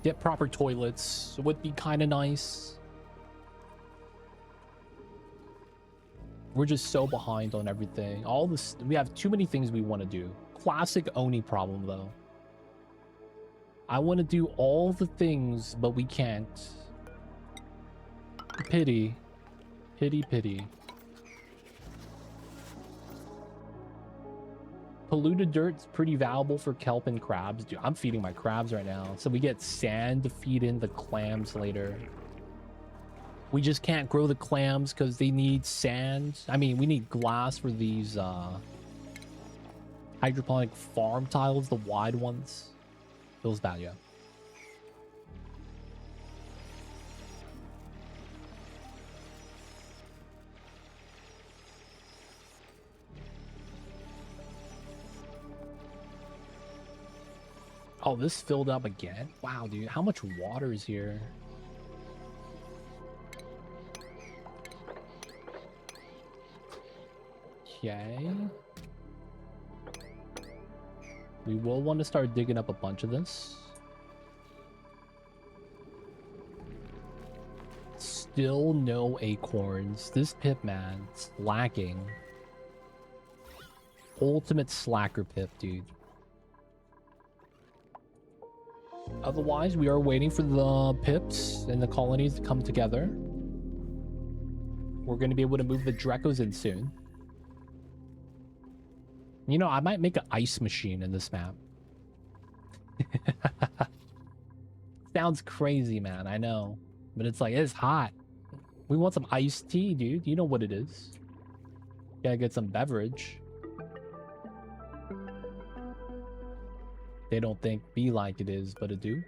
Get proper toilets would be kind of nice. We're just so behind on everything. All this, we have too many things we want to do. Classic Oni problem, though. I want to do all the things, but we can't. Pity. Pity, pity. Polluted dirt's pretty valuable for kelp and crabs. Dude, I'm feeding my crabs right now. So we get sand to feed in the clams later. We just can't grow the clams because they need sand. I mean, we need glass for these hydroponic farm tiles, the wide ones. Feels bad, yeah. Oh, this filled up again? Wow, dude, how much water is here? Okay. We will want to start digging up a bunch of this. Still no acorns. This pip, man, it's lacking. Ultimate slacker pip, dude. Otherwise, we are waiting for the pips and the colonies to come together. We're going to be able to move the Drecos in soon. You know, I might make an ice machine in this map. Sounds crazy, man, I know. But it's like, it's hot. We want some iced tea, dude. You know what it is. Gotta get some beverage. They don't think be like it is, but it do.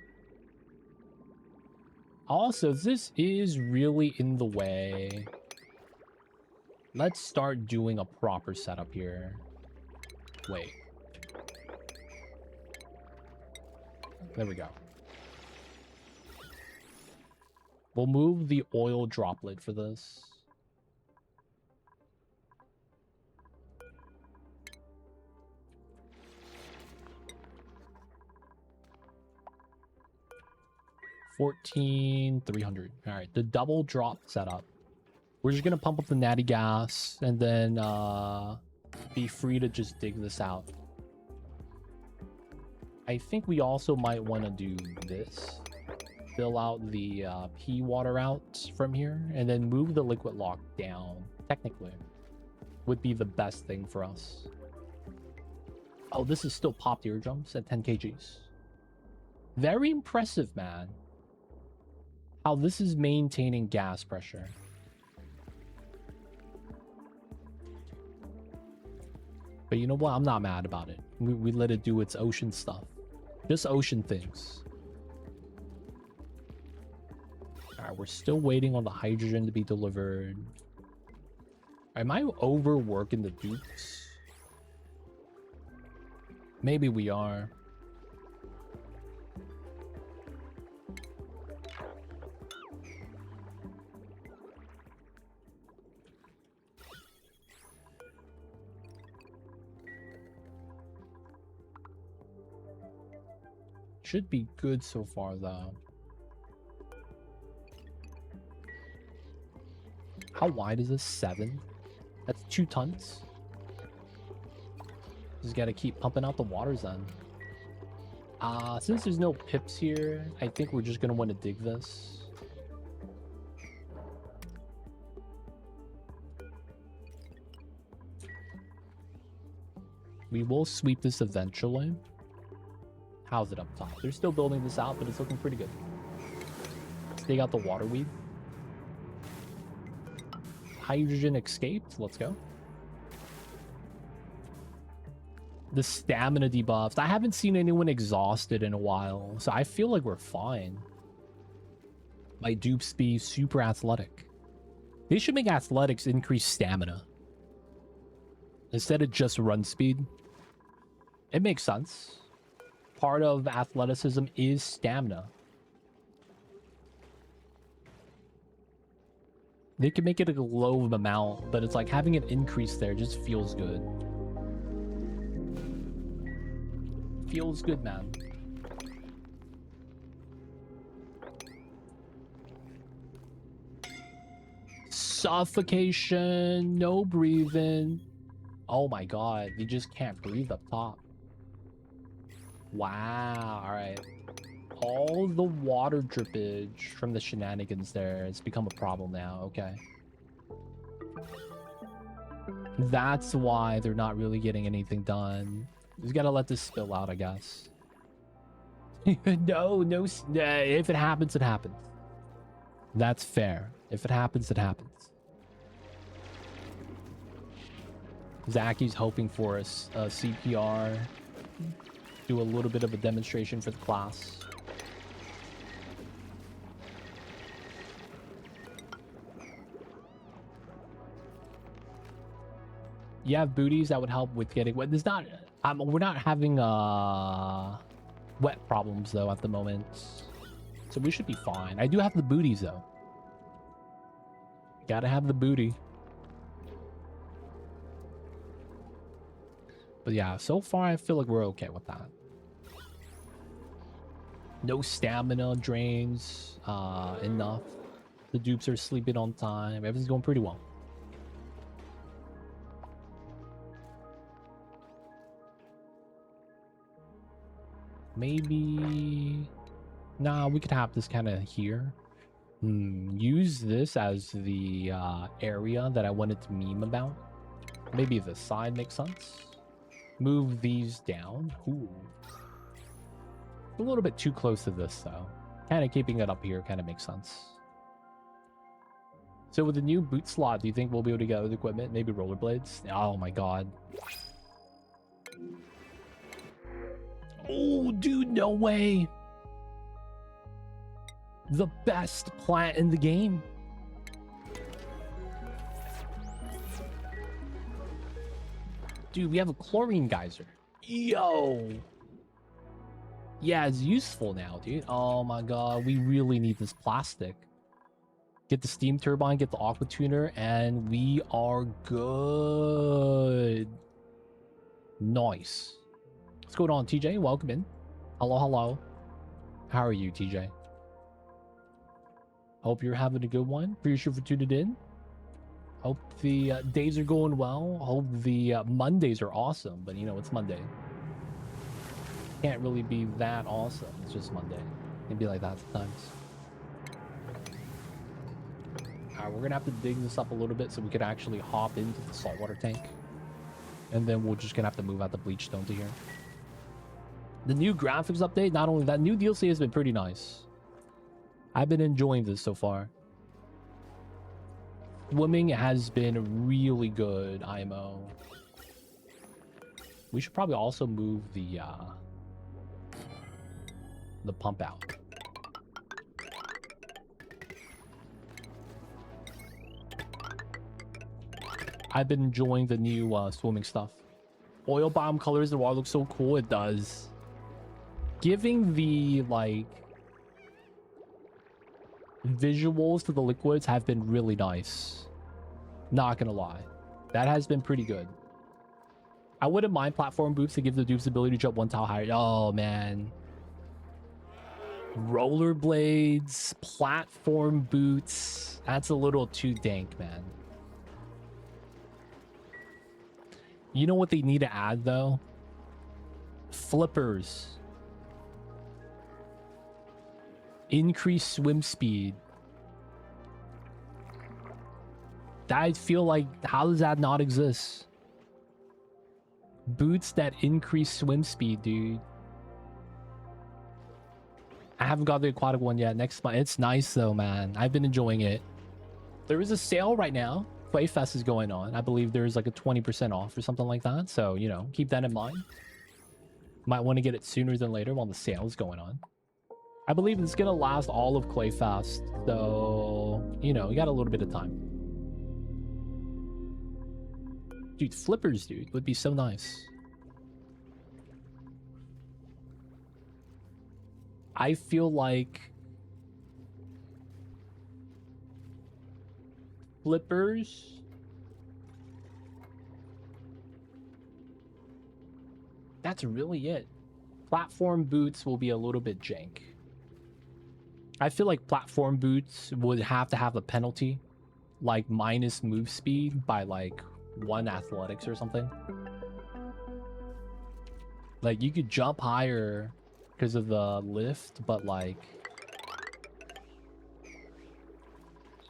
Also, this is really in the way. Let's start doing a proper setup here. Wait. There we go. We'll move the oil droplet for this. 14,300. All right, the double drop setup. We're just gonna pump up the natty gas and then be free to just dig this out. I think we also might want to do this. Fill out the pea water out from here and then move the liquid lock down. Technically, would be the best thing for us. Oh, this is still popped eardrums at 10 kgs. Very impressive, man. How this is maintaining gas pressure. But you know what? I'm not mad about it. We let it do its ocean stuff. Just ocean things. Alright, we're still waiting on the hydrogen to be delivered. Am I overworking the Dupes? Maybe we are. Should be good so far, though. How wide is this? 7? That's 2 tons. Just gotta keep pumping out the waters then. Since there's no pips here, I think we're just gonna want to dig this. We will sweep this eventually. How's it up top? They're still building this out, but it's looking pretty good. Let's dig out the water weed. Hydrogen escaped. Let's go. The stamina debuffs. I haven't seen anyone exhausted in a while, so I feel like we're fine. My Dupes be super athletic. They should make athletics increase stamina instead of just run speed. It makes sense. Part of athleticism is stamina. They can make it a low amount, but it's like having an increase there just feels good. Feels good, man. Suffocation, no breathing. Oh my god, they just can't breathe up top. Wow, alright. All the water drippage from the shenanigans there has become a problem now, okay. That's why they're not really getting anything done. Just gotta let this spill out, I guess. No, if it happens, it happens. That's fair. If it happens, it happens. Zacky's hoping for a CPR. Do a little bit of a demonstration for the class. You have booties that would help with getting wet. There's not. We're not having wet problems though at the moment, so we should be fine. I do have the booties though. Gotta have the booty. But yeah, so far I feel like we're okay with that. No stamina drains enough. The Dupes are sleeping on time. Everything's going pretty well. Maybe... Nah, we could have this kind of here. Use this as the area that I wanted to meme about. Maybe the side makes sense. Move these down. Ooh. A little bit too close to this, though. Kind of keeping it up here kind of makes sense. So with the new boot slot, do you think we'll be able to get other equipment? Maybe rollerblades? Oh my god. Oh, dude, no way. The best plant in the game. Dude, we have a chlorine geyser. Yo. Yeah, it's useful now, dude. Oh my god, we really need this plastic. Get the steam turbine, get the aqua tuner, and we are good. Nice. What's going on, TJ? Welcome in. Hello, hello. How are you, TJ? Hope you're having a good one. Appreciate you for tuning in. Hope the days are going well. Hope the Mondays are awesome. But you know, it's Monday. Can't really be that awesome. It's just Monday. It can be like that sometimes. Alright, we're gonna have to dig this up a little bit so we could actually hop into the saltwater tank. And then we're just gonna have to move out the bleach stone to here. The new graphics update, not only that, new DLC has been pretty nice. I've been enjoying this so far. Swimming has been really good, IMO. We should probably also move the pump out. I've been enjoying the new swimming stuff. Oil bomb colors the water looks so cool. It does. Giving the like visuals to the liquids have been really nice. Not gonna lie, that has been pretty good. I wouldn't mind platform boots to give the dupes ability to jump one tile higher. Oh man, rollerblades, platform boots. That's a little too dank, man. You know what they need to add though? Flippers. Increase swim speed. I feel like, how does that not exist? Boots that increase swim speed, dude. I haven't got the aquatic one yet. Next month. It's nice though, man. I've been enjoying it. There is a sale right now. Klei Fest is going on. I believe there's like a 20% off or something like that. So, you know, keep that in mind. Might want to get it sooner than later while the sale is going on. I believe it's going to last all of Klei Fest. So, you know, you got a little bit of time. Dude, flippers, dude, would be so nice. I feel like flippers. That's really it. Platform boots will be a little bit jank. I feel like platform boots would have to have a penalty, like minus move speed by like 1 athletics or something. Like you could jump higher because of the lift, but like,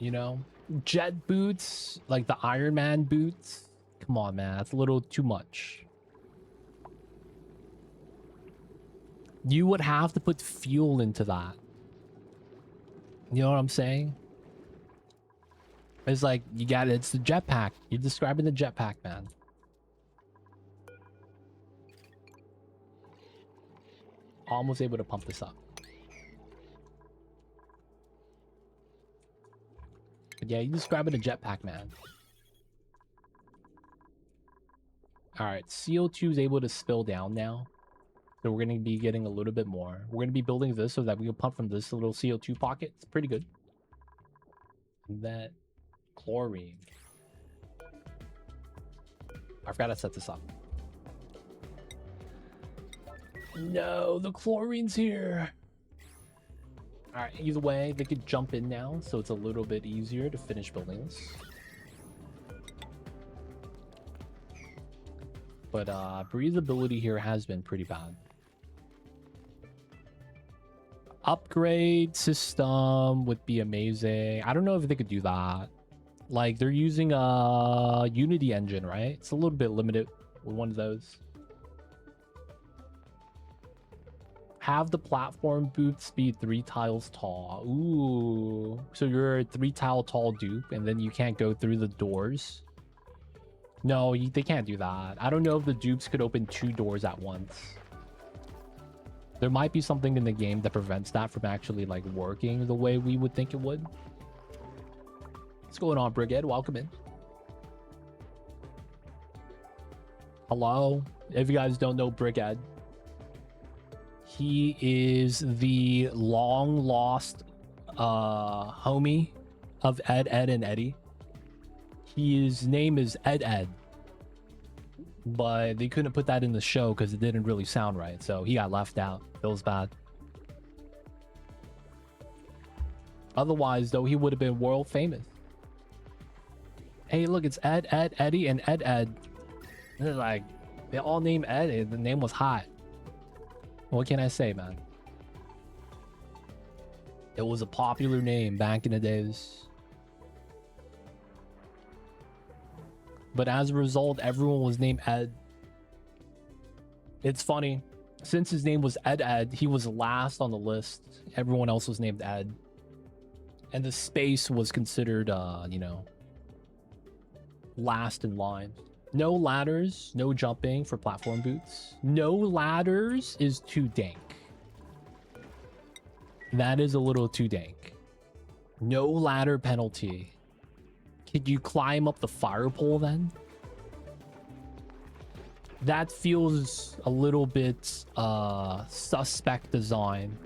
you know, jet boots, like the Iron Man boots. Come on, man, that's a little too much. You would have to put fuel into that. You know what I'm saying? It's like, you got it. It's the jetpack. You're describing the jetpack, man. Almost able to pump this up. But yeah, you're describing a jetpack, man. Alright, CO2 is able to spill down now. So we're going to be getting a little bit more. We're going to be building this so that we can pump from this little CO2 pocket. It's pretty good. And that chlorine. I forgot to set this up. No, the chlorine's here. Alright, either way, they could jump in now, so it's a little bit easier to finish building this. But breathability here has been pretty bad. Upgrade system would be amazing. I don't know if they could do that. Like, they're using a Unity engine, right? It's a little bit limited with one of those. Have the platform boots be 3 tiles tall. Ooh. So you're a 3 tile tall dupe, and then you can't go through the doors. No, they can't do that. I don't know if the dupes could open 2 doors at once. There might be something in the game that prevents that from actually like working the way we would think it would. What's going on, Brigade? Welcome in. Hello. If you guys don't know Brigade, he is the long lost homie of Ed, and Eddie. His name is Ed. But they couldn't put that in the show because it didn't really sound right. So he got left out. Feels bad. Otherwise, though, he would have been world famous. Hey, look, it's Ed, Eddie, and Ed. They're like, they all named Ed. The name was hot. What can I say, man? It was a popular name back in the days. But as a result, everyone was named Ed. It's funny. Since his name was Ed, he was last on the list. Everyone else was named Ed. And the space was considered, you know, last in line. No ladders, no jumping for platform boots. No ladders is too dank. That is a little too dank. No ladder penalty. Could you climb up the fire pole then? That feels a little bit suspect design.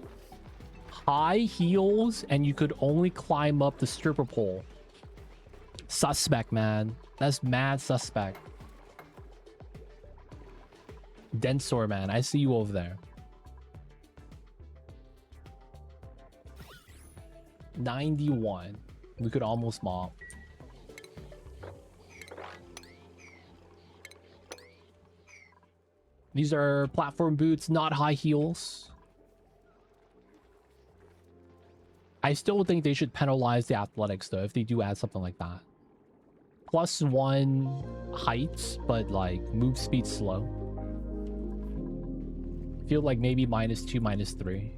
High heels and you could only climb up the stripper pole. Suspect, man. That's mad suspect. Densor, man. I see you over there. 91. We could almost mop. These are platform boots, not high heels. I still think they should penalize the athletics, though, if they do add something like that. +1 height, but like move speed slow. Feel like maybe -2, -3.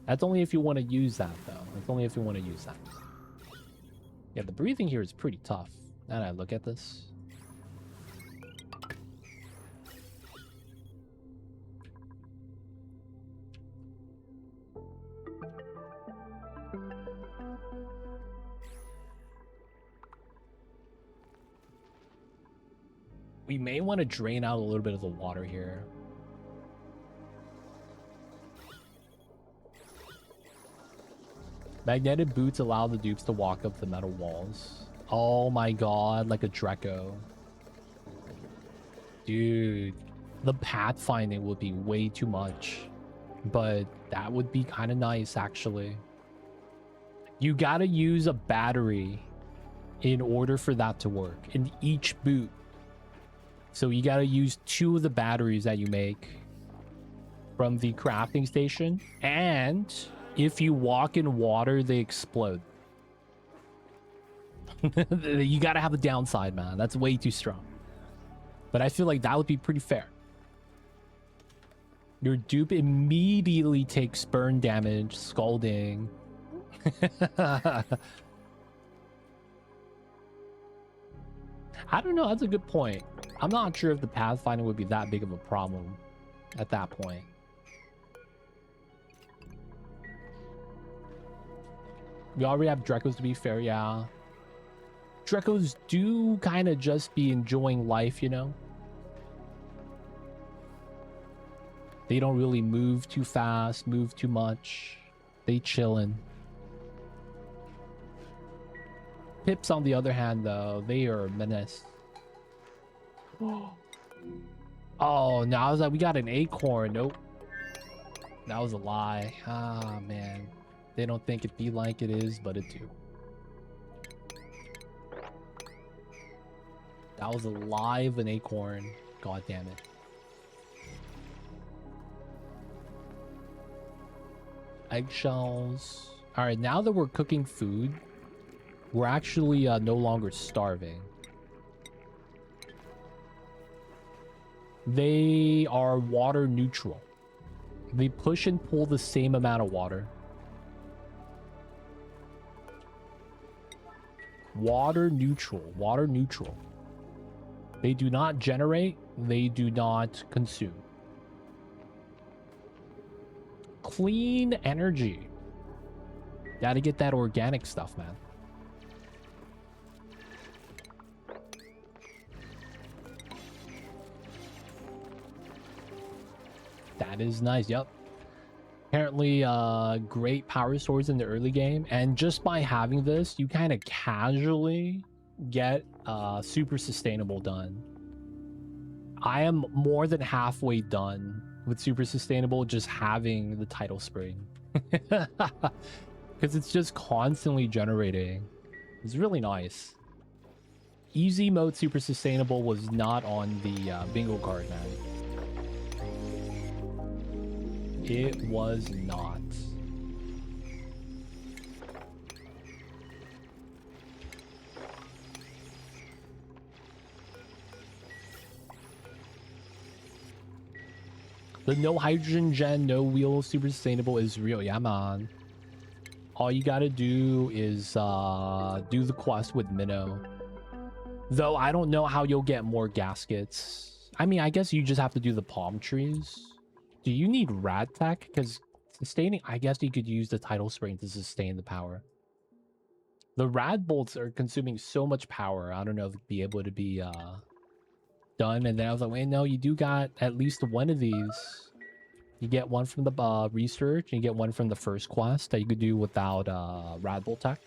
That's only if you want to use that, though. That's only if you want to use that. Yeah, the breathing here is pretty tough. Now that I look at this. We may want to drain out a little bit of the water here. Magnetic boots allow the dupes to walk up the metal walls. Oh my god, like a Draco. Dude, the pathfinding would be way too much. But that would be kind of nice, actually. You gotta use a battery in order for that to work in each boot. So you gotta use 2 of the batteries that you make from the crafting station. And if you walk in water, they explode. You gotta have a downside, man. That's way too strong. But I feel like that would be pretty fair. Your dupe immediately takes burn damage, scalding. I don't know. That's a good point. I'm not sure if the pathfinding would be that big of a problem at that point. We already have Dracos, to be fair, yeah. Dracos do kind of just be enjoying life, you know? They don't really move too fast, move too much. They chillin'. Pips, on the other hand, though, they are a menace. Oh, no, I was like, we got an acorn. Nope. That was a lie. Ah, man. They don't think it be like it is, but it do. That was a lie of an acorn. God damn it. Eggshells. All right, now that we're cooking food, we're actually no longer starving. They are water neutral. They push and pull the same amount of water. Water neutral. Water neutral. They do not generate. They do not consume. Clean energy. Gotta get that organic stuff, man. That is nice. Yep. Apparently, great power swords in the early game. And just by having this, you kind of casually get super sustainable done. I am more than halfway done with super sustainable just having the title spring. Because it's just constantly generating. It's really nice. Easy mode super sustainable was not on the bingo card, man. It was not. The no hydrogen gen, no wheel super sustainable is real. Yeah, man. All you gotta do is do the quest with Minnow. Though I don't know how you'll get more gaskets. I mean, I guess you just have to do the palm trees. Do you need rad tech? Because sustaining, I guess you could use the tidal spring to sustain the power. The rad bolts are consuming so much power. I don't know if it'd be able to be done. And then I was like, wait, no, you do got at least one of these. You get one from the research, and you get one from the first quest that you could do without rad bolt tech.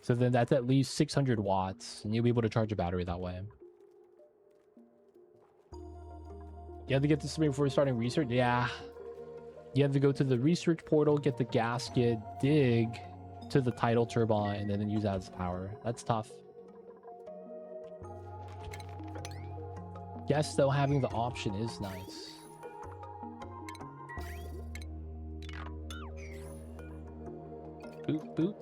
So then that's at least 600 watts, and you'll be able to charge a battery that way. You have to get this spring before starting research? Yeah. You have to go to the research portal, get the gasket, dig to the tidal turbine, and then use that as power. That's tough. Guess, though, having the option is nice. Boop, boop.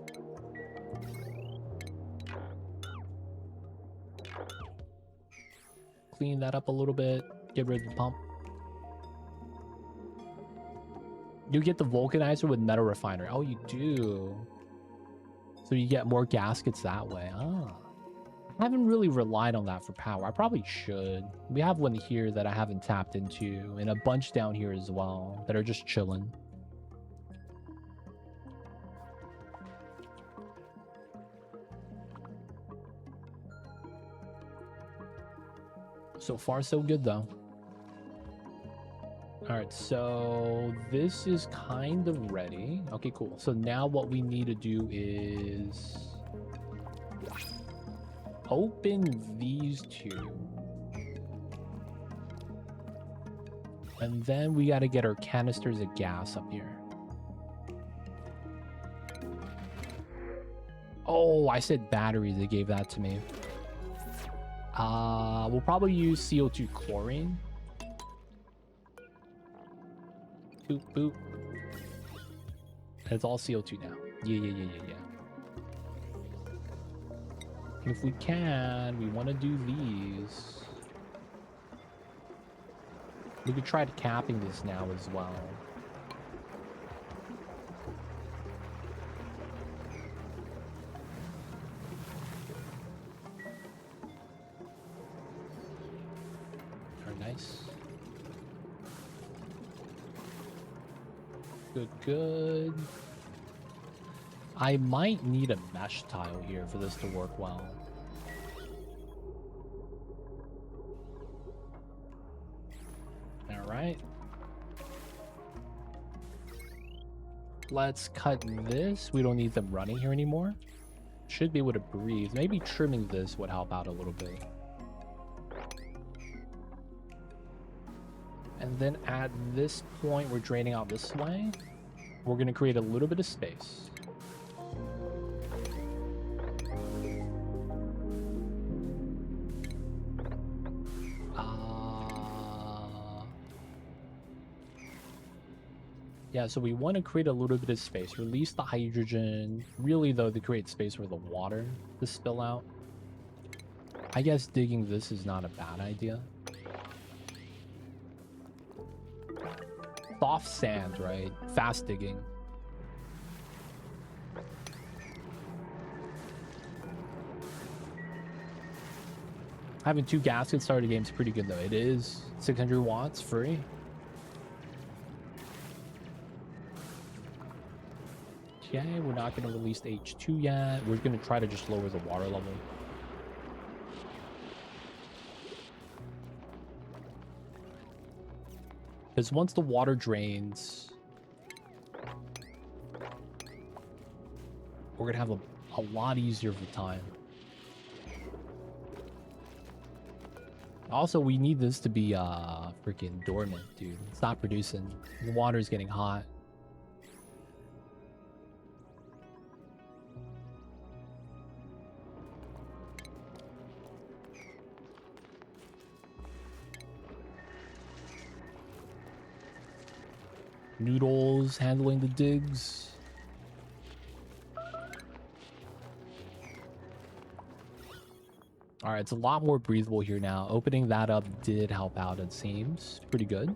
Clean that up a little bit. Get rid of the pump. You get the vulcanizer with metal refiner. Oh, you do. So you get more gaskets that way. Ah. I haven't really relied on that for power. I probably should. We have one here that I haven't tapped into, and a bunch down here as well that are just chilling. So far, so good, though. All right, so this is kind of ready. Okay, cool. So now what we need to do is open these two. And then we got to get our canisters of gas up here. Oh, I said batteries. They gave that to me. We'll probably use CO2 chlorine. Boop, boop. It's all CO2 now. Yeah. And if we can, we want to do these. We could try capping this now as well. Nice. Good. I might need a mesh tile here for this to work well. All right. Let's cut this. We don't need them running here anymore. Should be able to breathe. Maybe trimming this would help out a little bit. And then at this point, we're draining out this way. We're going to create a little bit of space. Yeah, so we want to create a little bit of space. Release the hydrogen. Really, though, to create space for the water to spill out. I guess digging this is not a bad idea. Soft sand, right? Fast digging. Having 2 gaskets start a game is pretty good, though. It is 600 watts free. Okay, we're not going to release the H2 yet. We're going to try to just lower the water level. Because once the water drains, we're going to have a lot easier of a time. Also, we need this to be freaking dormant, dude. It's not producing. The water is getting hot. Noodles handling the digs. All right, it's a lot more breathable here now. Opening that up did help out, it seems. Pretty good.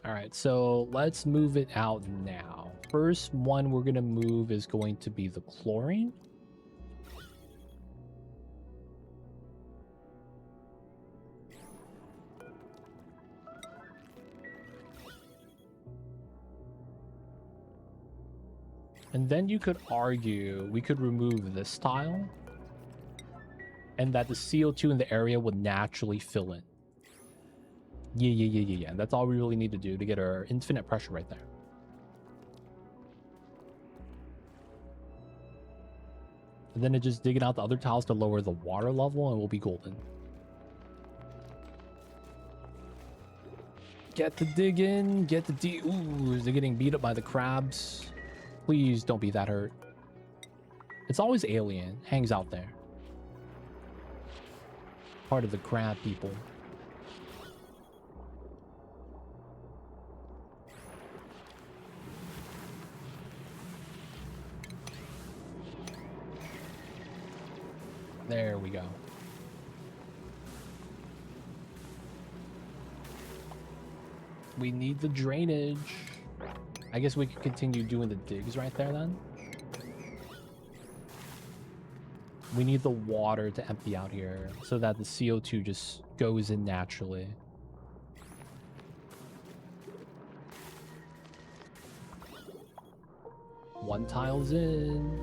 All right, so let's move it out now. First one we're going to move is going to be the chlorine. And then you could argue we could remove this tile and that the CO2 in the area would naturally fill in. Yeah. That's all we really need to do to get our infinite pressure right there. And then it's just digging out the other tiles to lower the water level and we'll be golden. Get the dig in, get the dig. Ooh, they're getting beat up by the crabs. Please don't be that hurt. It's always alien. Hangs out there. Part of the crab people. There we go. We need the drainage. I guess we could continue doing the digs right there then. We need the water to empty out here so that the CO2 just goes in naturally. One tile's in.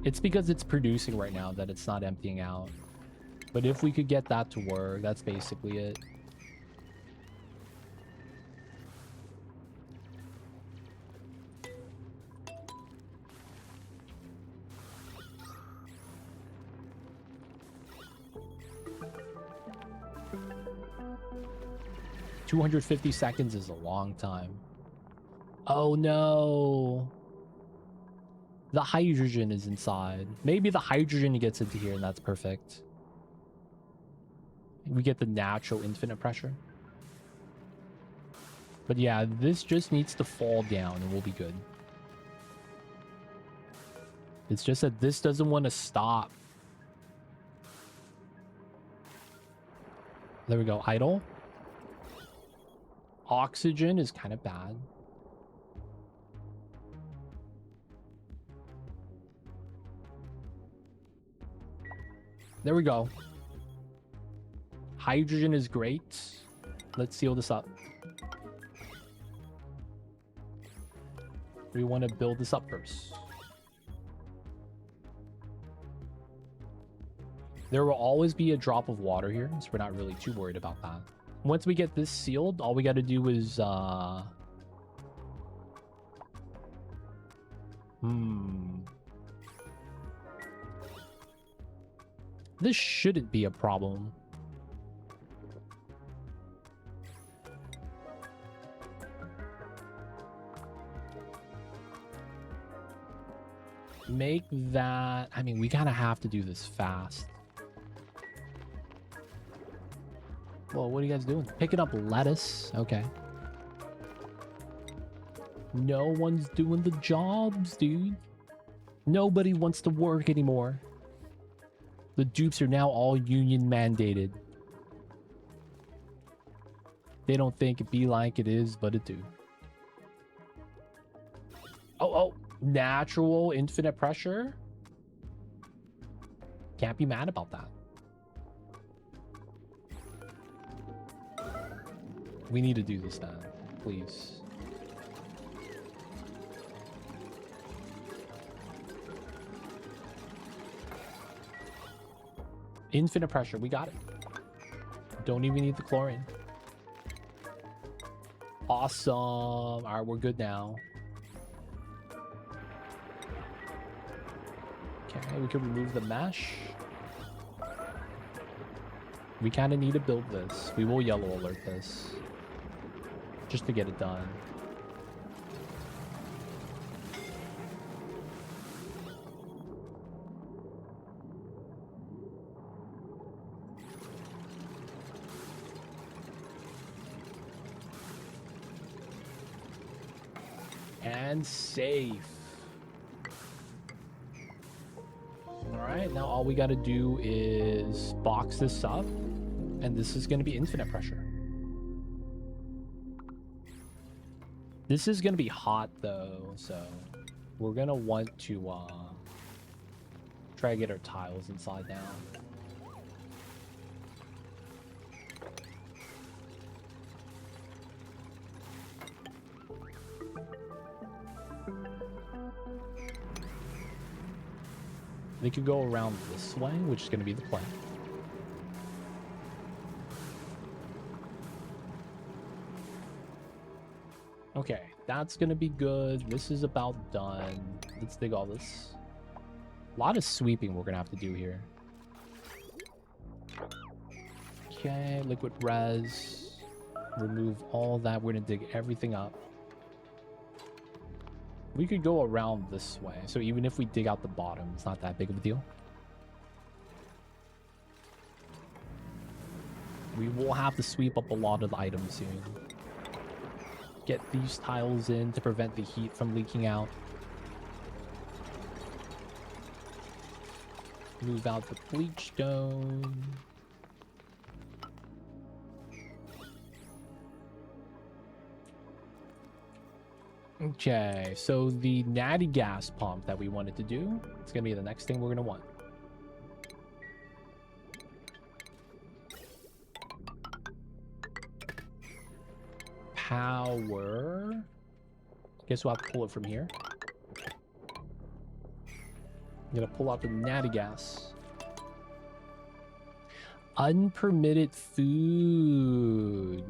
It's because it's producing right now that it's not emptying out. But if we could get that to work, that's basically it. $250 seconds is a long time. Oh no. The hydrogen is inside. Maybe the hydrogen gets into here and that's perfect. We get the natural infinite pressure. But yeah, this just needs to fall down and we'll be good. It's just that this doesn't want to stop. There we go. Idle. Oxygen is kind of bad. There we go. Hydrogen is great. Let's seal this up. We want to build this up first. There will always be a drop of water here, so we're not really too worried about that. Once we get this sealed, all we got to do is this shouldn't be a problem. Make that... I mean, we kind of have to do this fast. Well, what are you guys doing? Picking up lettuce. Okay. No one's doing the jobs, dude. Nobody wants to work anymore. The dupes are now all union mandated. They don't think it be like it is, but it do. Oh, natural infinite pressure. Can't be mad about that. We need to do this now, please. Infinite pressure, we got it. Don't even need the chlorine. Awesome. All right, we're good now. Okay, we can remove the mesh. We kind of need to build this. We will yellow alert this. Just to get it done. And safe. Alright, now all we gotta do is box this up. And this is gonna be infinite pressure. This is gonna be hot though, so we're gonna want to try to get our tiles inside now. They could go around this way, which is going to be the plan. Okay, that's going to be good. This is about done. Let's dig all this. A lot of sweeping we're going to have to do here. Okay, liquid res. Remove all that. We're going to dig everything up. We could go around this way, so even if we dig out the bottom, it's not that big of a deal. We will have to sweep up a lot of items soon. Get these tiles in to prevent the heat from leaking out. Move out the bleach stone. Okay, so the natty gas pump that we wanted to do, it's gonna be the next thing we're gonna want. Power. Guess we'll have to pull it from here. I'm gonna pull out the natty gas. Unpermitted food.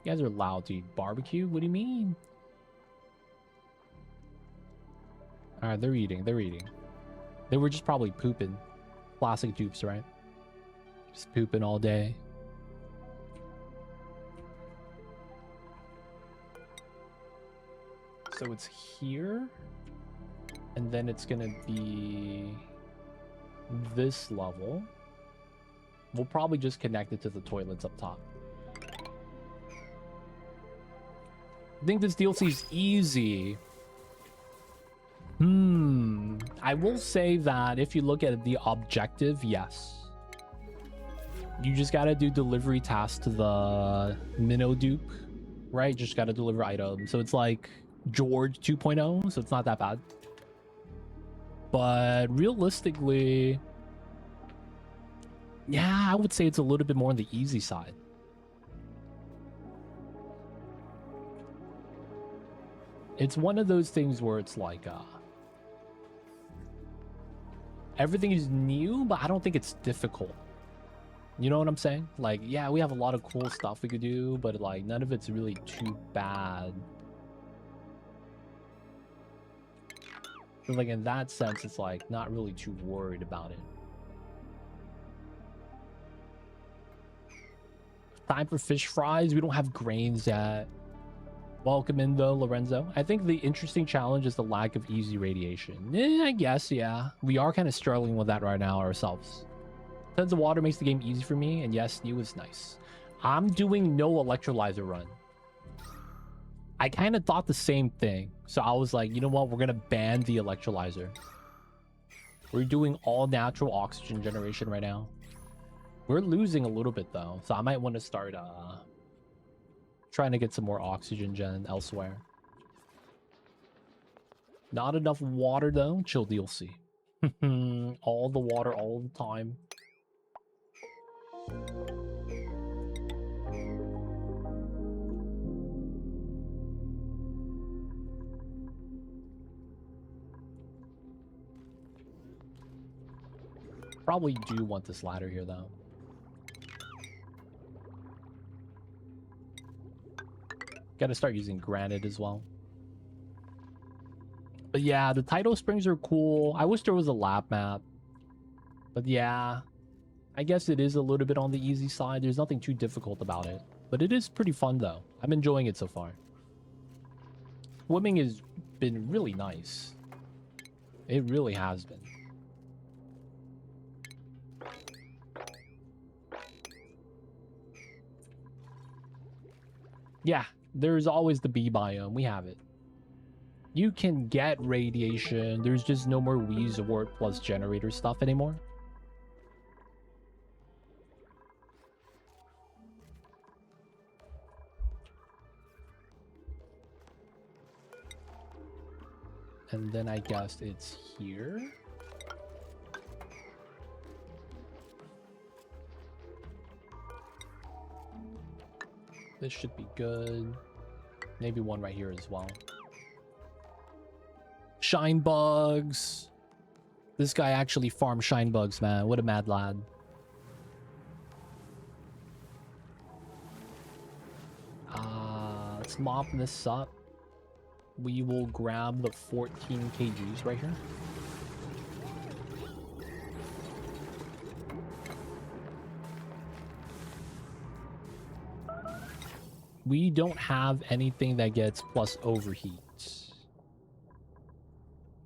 You guys are allowed to eat barbecue? What do you mean? Alright, they're eating. They're eating. They were just probably pooping. Classic dupes, right? Just pooping all day. So it's here. And then it's gonna be this level. We'll probably just connect it to the toilets up top. I think this DLC is easy. I will say that if you look at the objective, yes. You just gotta do delivery tasks to the minnow dupe, right? Just gotta deliver items. So it's like George 2.0, so it's not that bad. But realistically, yeah, I would say it's a little bit more on the easy side. It's one of those things where it's like, everything is new, but I don't think it's difficult. You know what I'm saying? Like, yeah, we have a lot of cool stuff we could do, but like, none of it's really too bad. So like, in that sense, it's like, not really too worried about it. Time for fish fries. We don't have grains yet. Welcome in though, Lorenzo. I think the interesting challenge is the lack of easy radiation. I guess, yeah. We are kind of struggling with that right now ourselves. Tons of water makes the game easy for me, and yes, new is nice. I'm doing no electrolyzer run. I kind of thought the same thing. So I was like, you know what? We're going to ban the electrolyzer. We're doing all natural oxygen generation right now. We're losing a little bit though. So I might want to start trying to get some more oxygen gen elsewhere. Not enough water though. Chill DLC. All the water all the time. Probably do want this ladder here though. Gotta start using granite as well. But yeah, the tidal springs are cool. I wish there was a lab map. But yeah, I guess it is a little bit on the easy side. There's nothing too difficult about it. But it is pretty fun though. I'm enjoying it so far. Swimming has been really nice. It really has been. Yeah, There's always the bee biome. We have it. You can get radiation. There's just no more Wheezewort plus generator stuff anymore. And then I guess it's here. This should be good. Maybe one right here as well. Shine bugs. This guy actually farms shine bugs, man. What a mad lad. Let's mop this up. We will grab the 14 kgs right here. We don't have anything that gets plus overheat.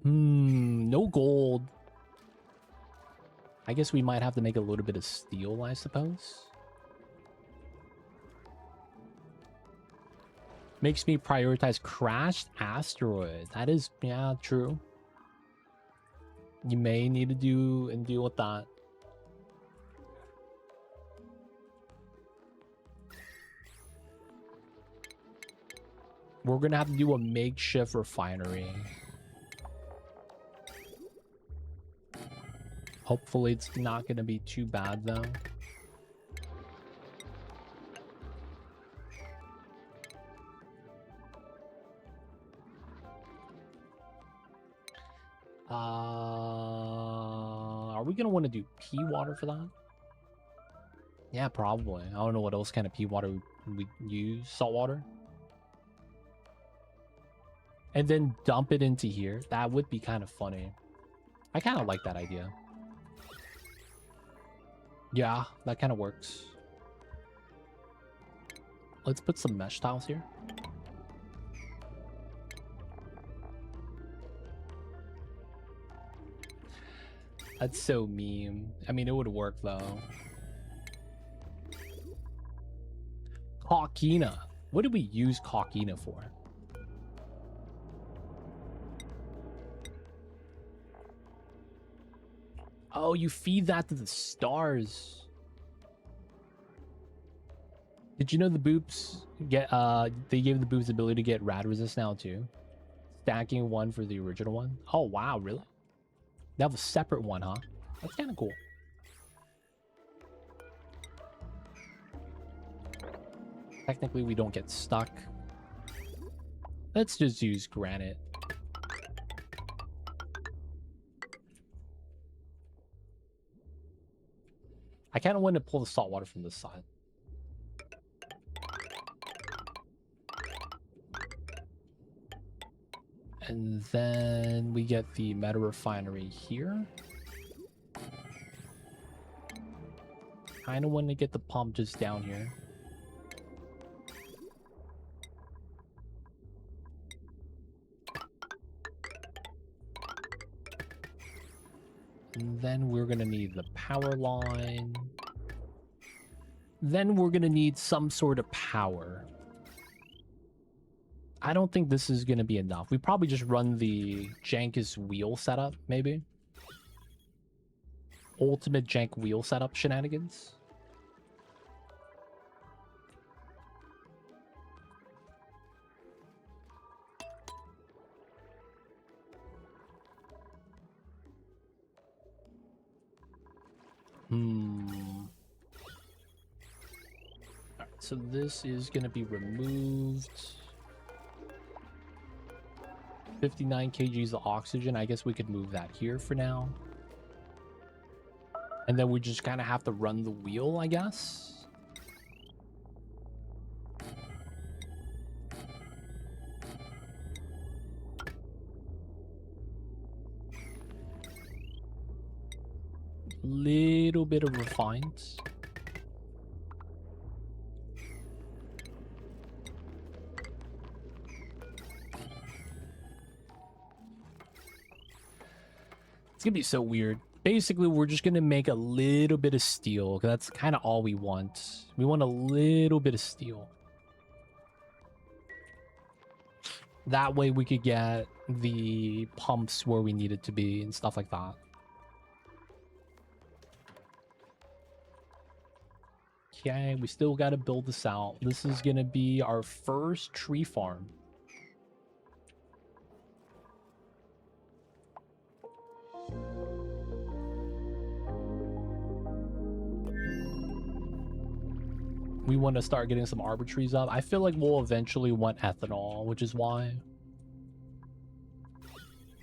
No gold. I guess we might have to make a little bit of steel, I suppose. Makes me prioritize crashed asteroid. That is, yeah, true. You may need to deal with that. We're gonna have to do a makeshift refinery. Hopefully it's not gonna be too bad though. Are we gonna want to do pea water for that? Yeah, probably. I don't know what else kind of pea water we use. Salt water. And then dump it into here. That would be kind of funny. I kind of like that idea. Yeah, that kind of works. Let's put some mesh tiles here. That's so meme. I mean, it would work though. Coquina. What do we use coquina for? Oh, you feed that to the stars. Did you know the Dupes get they gave the Dupes ability to get rad resist now too? Stacking one for the original one. Oh wow, really? They have a separate one, huh? That's kind of cool. Technically, we don't get stuck. Let's just use granite. I kind of want to pull the salt water from this side. And then we get the meta refinery here. Kind of want to get the pump just down here. And then we're going to need the power line. Then we're going to need some sort of power. I don't think this is going to be enough. We probably just run the Jankus wheel setup, maybe. Ultimate jank wheel setup shenanigans. Alright, so this is going to be removed. 59 kgs of oxygen. I guess we could move that here for now. And then we just kind of have to run the wheel, I guess. Little bit of refined. It's gonna be so weird. Basically, we're just gonna make a little bit of steel, because that's kind of all we want. We want a little bit of steel. That way we could get the pumps where we need it to be and stuff like that. Okay, we still got to build this out. This is going to be our first tree farm. We want to start getting some arbor trees up. I feel like we'll eventually want ethanol, which is why.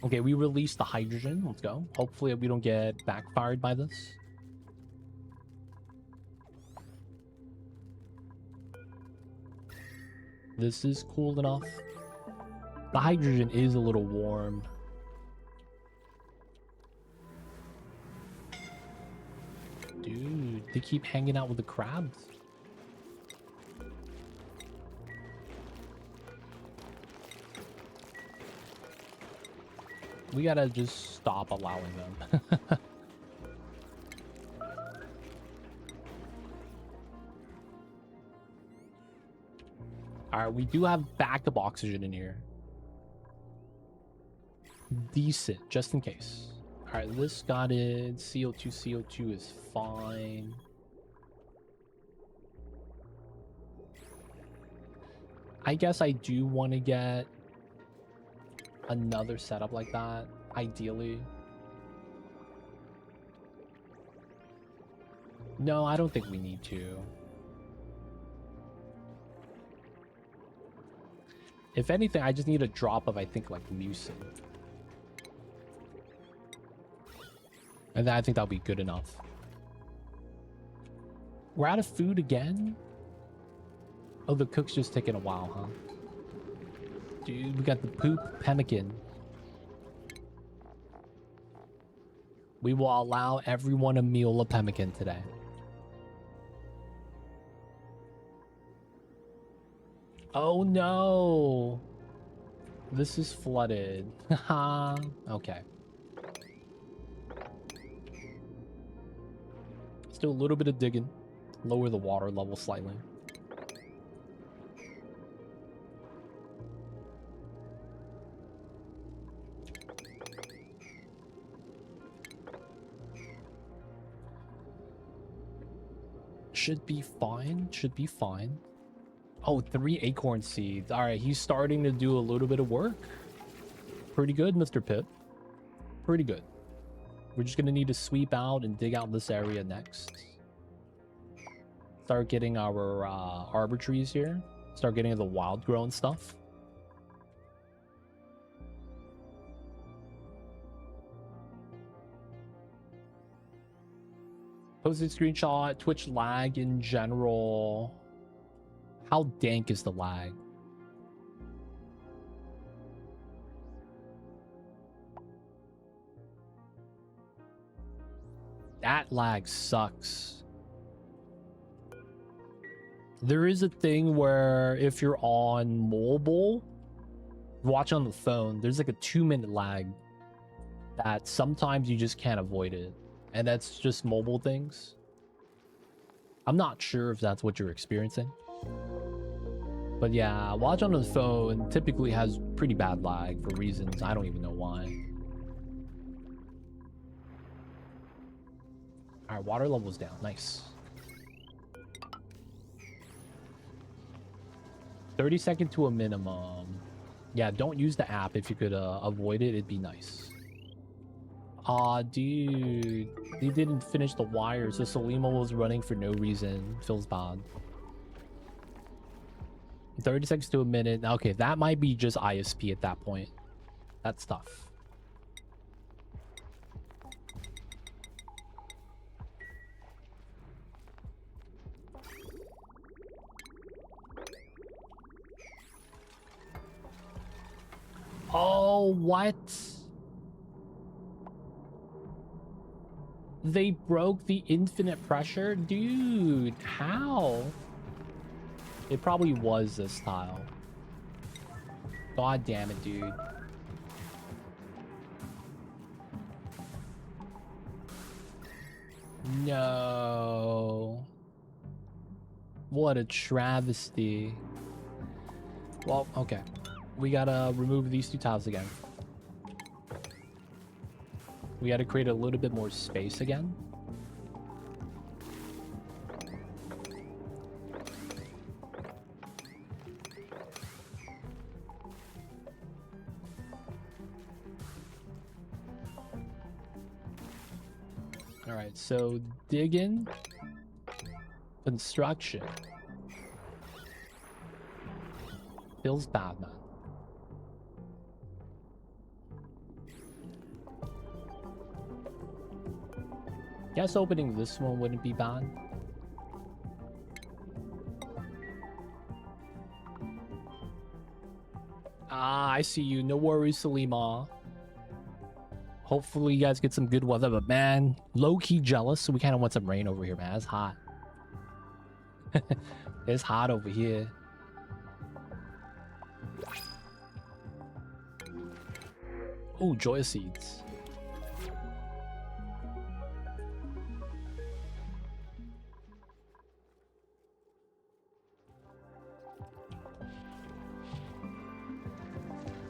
Okay, we released the hydrogen. Let's go. Hopefully we don't get backfired by this. This is cool enough. The hydrogen is a little warm. Dude, they keep hanging out with the crabs. We gotta just stop allowing them. Alright, we do have backup oxygen in here. Decent, just in case. Alright, this got it. CO2 is fine. I guess I do want to get another setup like that, ideally. No, I don't think we need to. If anything, I just need a drop of, I think, like, mucin. And then I think that'll be good enough. We're out of food again? Oh, the cook's just taking a while, huh? Dude, we got the poop pemmican. We will allow everyone a meal of pemmican today. Oh no! This is flooded. Haha. Okay. Let's do a little bit of digging. Lower the water level slightly. Should be fine. Should be fine. Oh, 3 acorn seeds. All right, he's starting to do a little bit of work. Pretty good, Mr. Pip. Pretty good. We're just going to need to sweep out and dig out this area next. Start getting our arbor trees here. Start getting the wild grown stuff. Posted screenshot, Twitch lag in general. How dank is the lag? That lag sucks. There is a thing where if you're on mobile, watch on the phone, there's like a 2-minute lag that sometimes you just can't avoid it. And that's just mobile things. I'm not sure if that's what you're experiencing. But yeah, watch on the phone typically has pretty bad lag for reasons I don't even know why. Alright, water level's down. Nice. 30-second to a minimum. Yeah, don't use the app if you could avoid it. It'd be nice. Aw, dude. They didn't finish the wires, so Salima was running for no reason. Feels bad. 30 seconds to a minute. Okay, that might be just ISP at that point. That's tough. Oh, what? They broke the infinite pressure? Dude, how? It probably was this tile. God damn it, dude. No. What a travesty. Well, okay. We gotta remove these 2 tiles again. We gotta create a little bit more space again. All right, so digging, construction. Feels bad, man. Guess opening this one wouldn't be bad. Ah, I see you. No worries, Salima. Hopefully you guys get some good weather, but man, low-key jealous, so we kind of want some rain over here, man. It's hot. It's hot over here. Oh, joy seeds.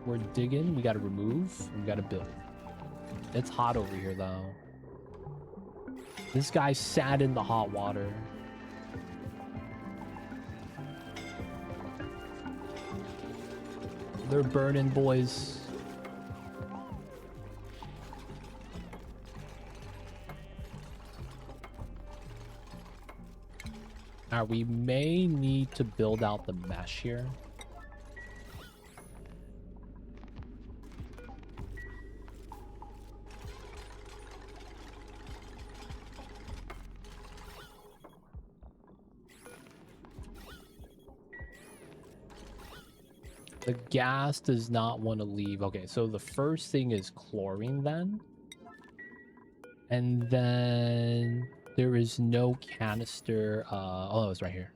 We're digging. We gotta remove. We gotta build. It's hot over here, though. This guy sat in the hot water. They're burning, boys. Alright, we may need to build out the mesh here. The gas does not want to leave. Okay, so the first thing is chlorine then. And then there is no canister. Oh, it's right here.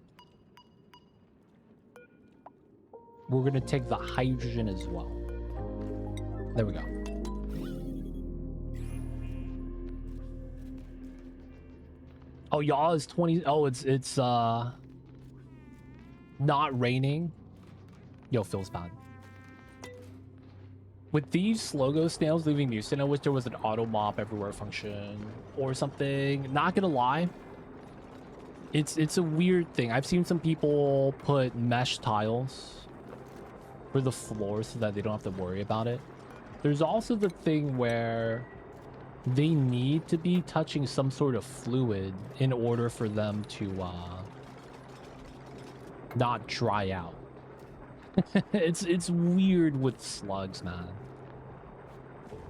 We're going to take the hydrogen as well. There we go. Oh, y'all is 20. Oh, it's not raining. Yo, feels bad. With these logo snails leaving Houston, I wish there was an auto mop everywhere function or something. Not gonna lie, it's a weird thing. I've seen some people put mesh tiles for the floor so that they don't have to worry about it. There's also the thing where they need to be touching some sort of fluid in order for them to not dry out. It's weird with slugs, man.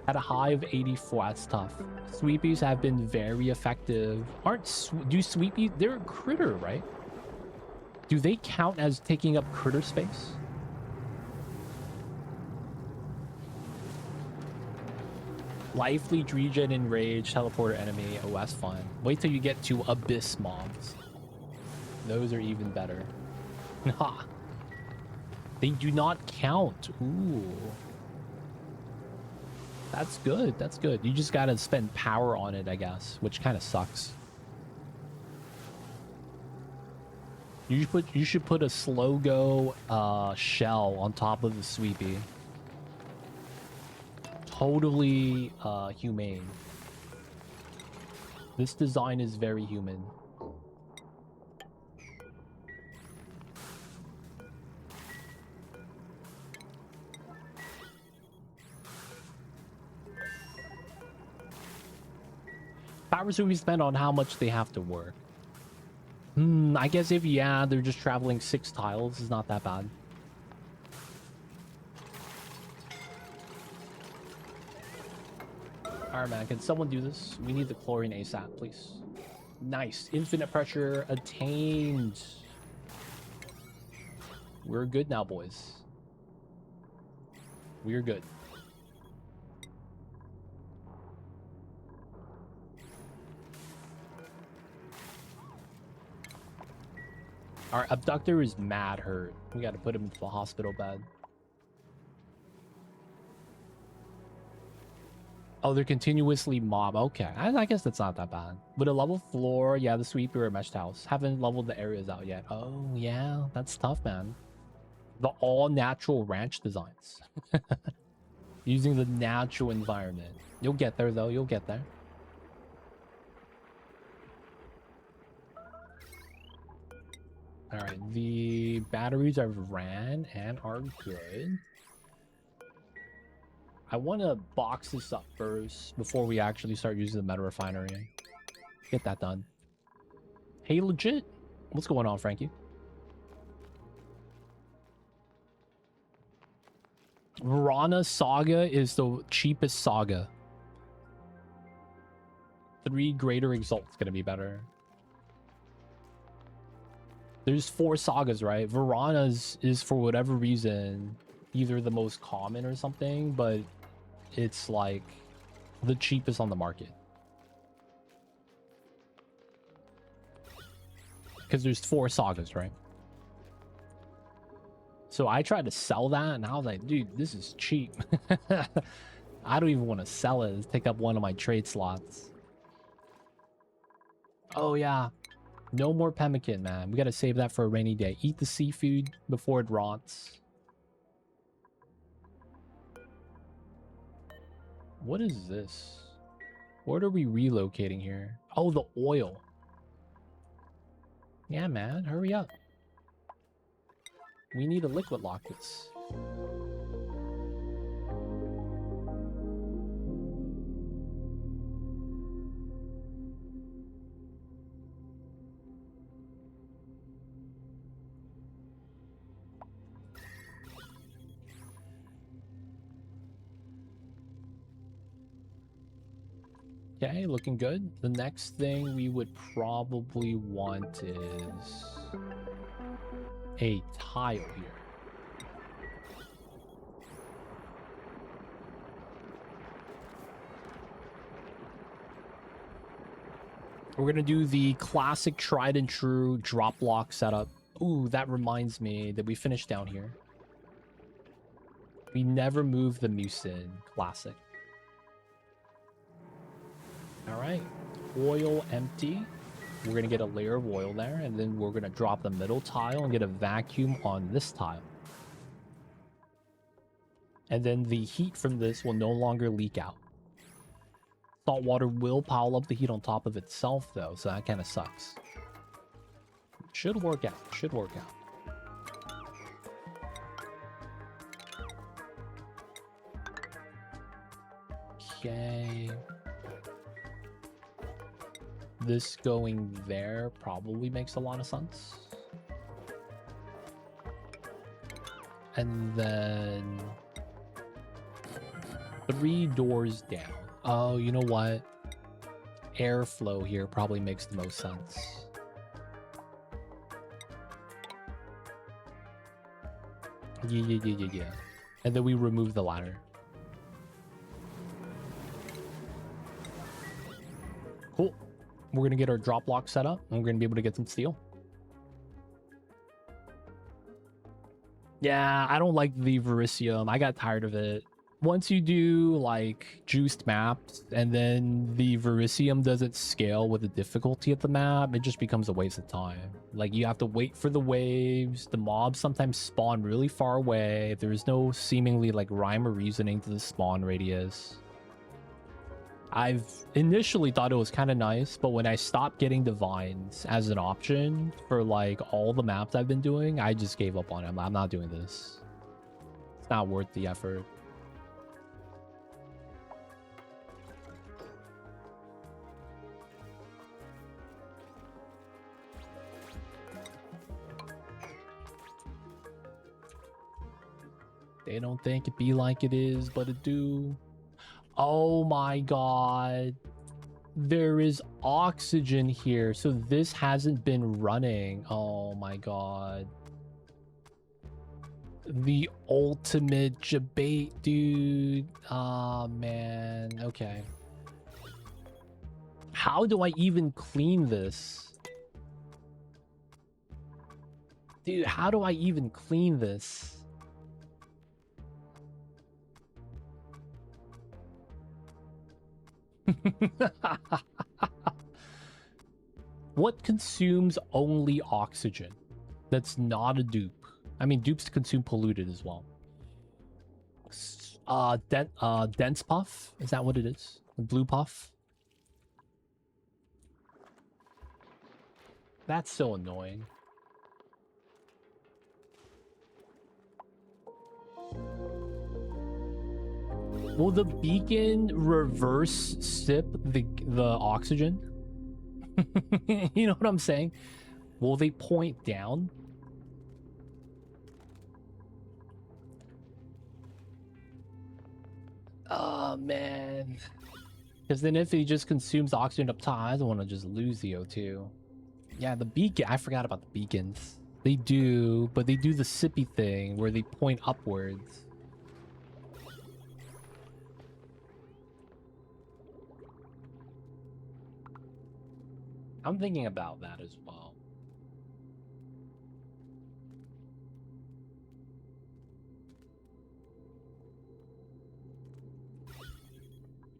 At a high of 84, that's tough. Sweepies have been very effective. Do sweepies, they're a critter, right? Do they count as taking up critter space? Life leech, regen, enrage, teleporter enemy. Oh, that's fun. Wait till you get to abyss mobs. Those are even better. Ha. They do not count. Ooh. That's good. That's good. You just gotta spend power on it, I guess, which kind of sucks. You should put a slow go shell on top of the sweepy. Totally humane. This design is very human. Hours do we spend on how much they have to work? I guess if, yeah, they're just traveling 6 tiles, it's not that bad. Alright, man, can someone do this? We need the chlorine ASAP, please. Nice. Infinite pressure attained. We're good now, boys. We're good. Our abductor is mad hurt. We got to put him into the hospital bed. Oh, they're continuously mob. Okay, I guess that's not that bad. With a level floor, yeah, the sweeper or mesh house. Haven't leveled the areas out yet. Oh, yeah, that's tough, man. The all-natural ranch designs. Using the natural environment. You'll get there, though. You'll get there. Alright, the batteries are ran and are good. I want to box this up first before we actually start using the meta refinery. Get that done. Hey, legit. What's going on, Frankie? Verana Saga is the cheapest saga. 3 Greater Exalt's gonna be better. There's 4 sagas, right? Verana's is, for whatever reason, either the most common or something, but it's like the cheapest on the market. Because there's 4 sagas, right? So I tried to sell that, and I was like, dude, this is cheap. I don't even want to sell it. Let's take up one of my trade slots. Oh, yeah. No more pemmican, man. We got to save that for a rainy day. Eat the seafood before it rots. What is this? What are we relocating here? Oh, the oil. Yeah, man. Hurry up. We need to liquid lock this. Okay, looking good. The next thing we would probably want is a tile here. We're gonna do the classic tried and true drop lock setup. Ooh, that reminds me that we finished down here. We never moved the mucin. Classic. All right, oil empty. We're gonna get a layer of oil there, and then we're gonna drop the middle tile and get a vacuum on this tile. And then the heat from this will no longer leak out. Salt water will pile up the heat on top of itself, though, so that kind of sucks. Should work out. Should work out. Okay. This going there probably makes a lot of sense. And then 3 doors down. Oh, you know what? Airflow here probably makes the most sense. Yeah. And then we remove the ladder. Cool. We're going to get our drop lock set up, and we're going to be able to get some steel. Yeah, I don't like the Verisium. I got tired of it. Once you do like juiced maps and then the Verisium doesn't scale with the difficulty of the map, it just becomes a waste of time. Like, you have to wait for the waves. The mobs sometimes spawn really far away. There is no seemingly like rhyme or reasoning to the spawn radius. I've initially thought it was kind of nice, but when I stopped getting divines as an option for like all the maps I've been doing, I just gave up on it. I'm not doing this. It's not worth the effort. They don't think it be like it is, but it do. Oh my god. There is oxygen here, so this hasn't been running. Oh my god. The ultimate debate, dude. Ah, man. Okay. How do I even clean this? Dude, how do I even clean this? What consumes only oxygen? That's not a dupe. I mean, dupes consume polluted as well. Dense puff? Is that what it is? The blue puff? That's so annoying. Will the beacon reverse sip the oxygen? You know what I'm saying? Will they point down? Oh, man. Because then if he just consumes oxygen up top, I don't want to just lose the O2. Yeah, the beacon. I forgot about the beacons. They do, but they do the sippy thing where they point upwards. I'm thinking about that as well.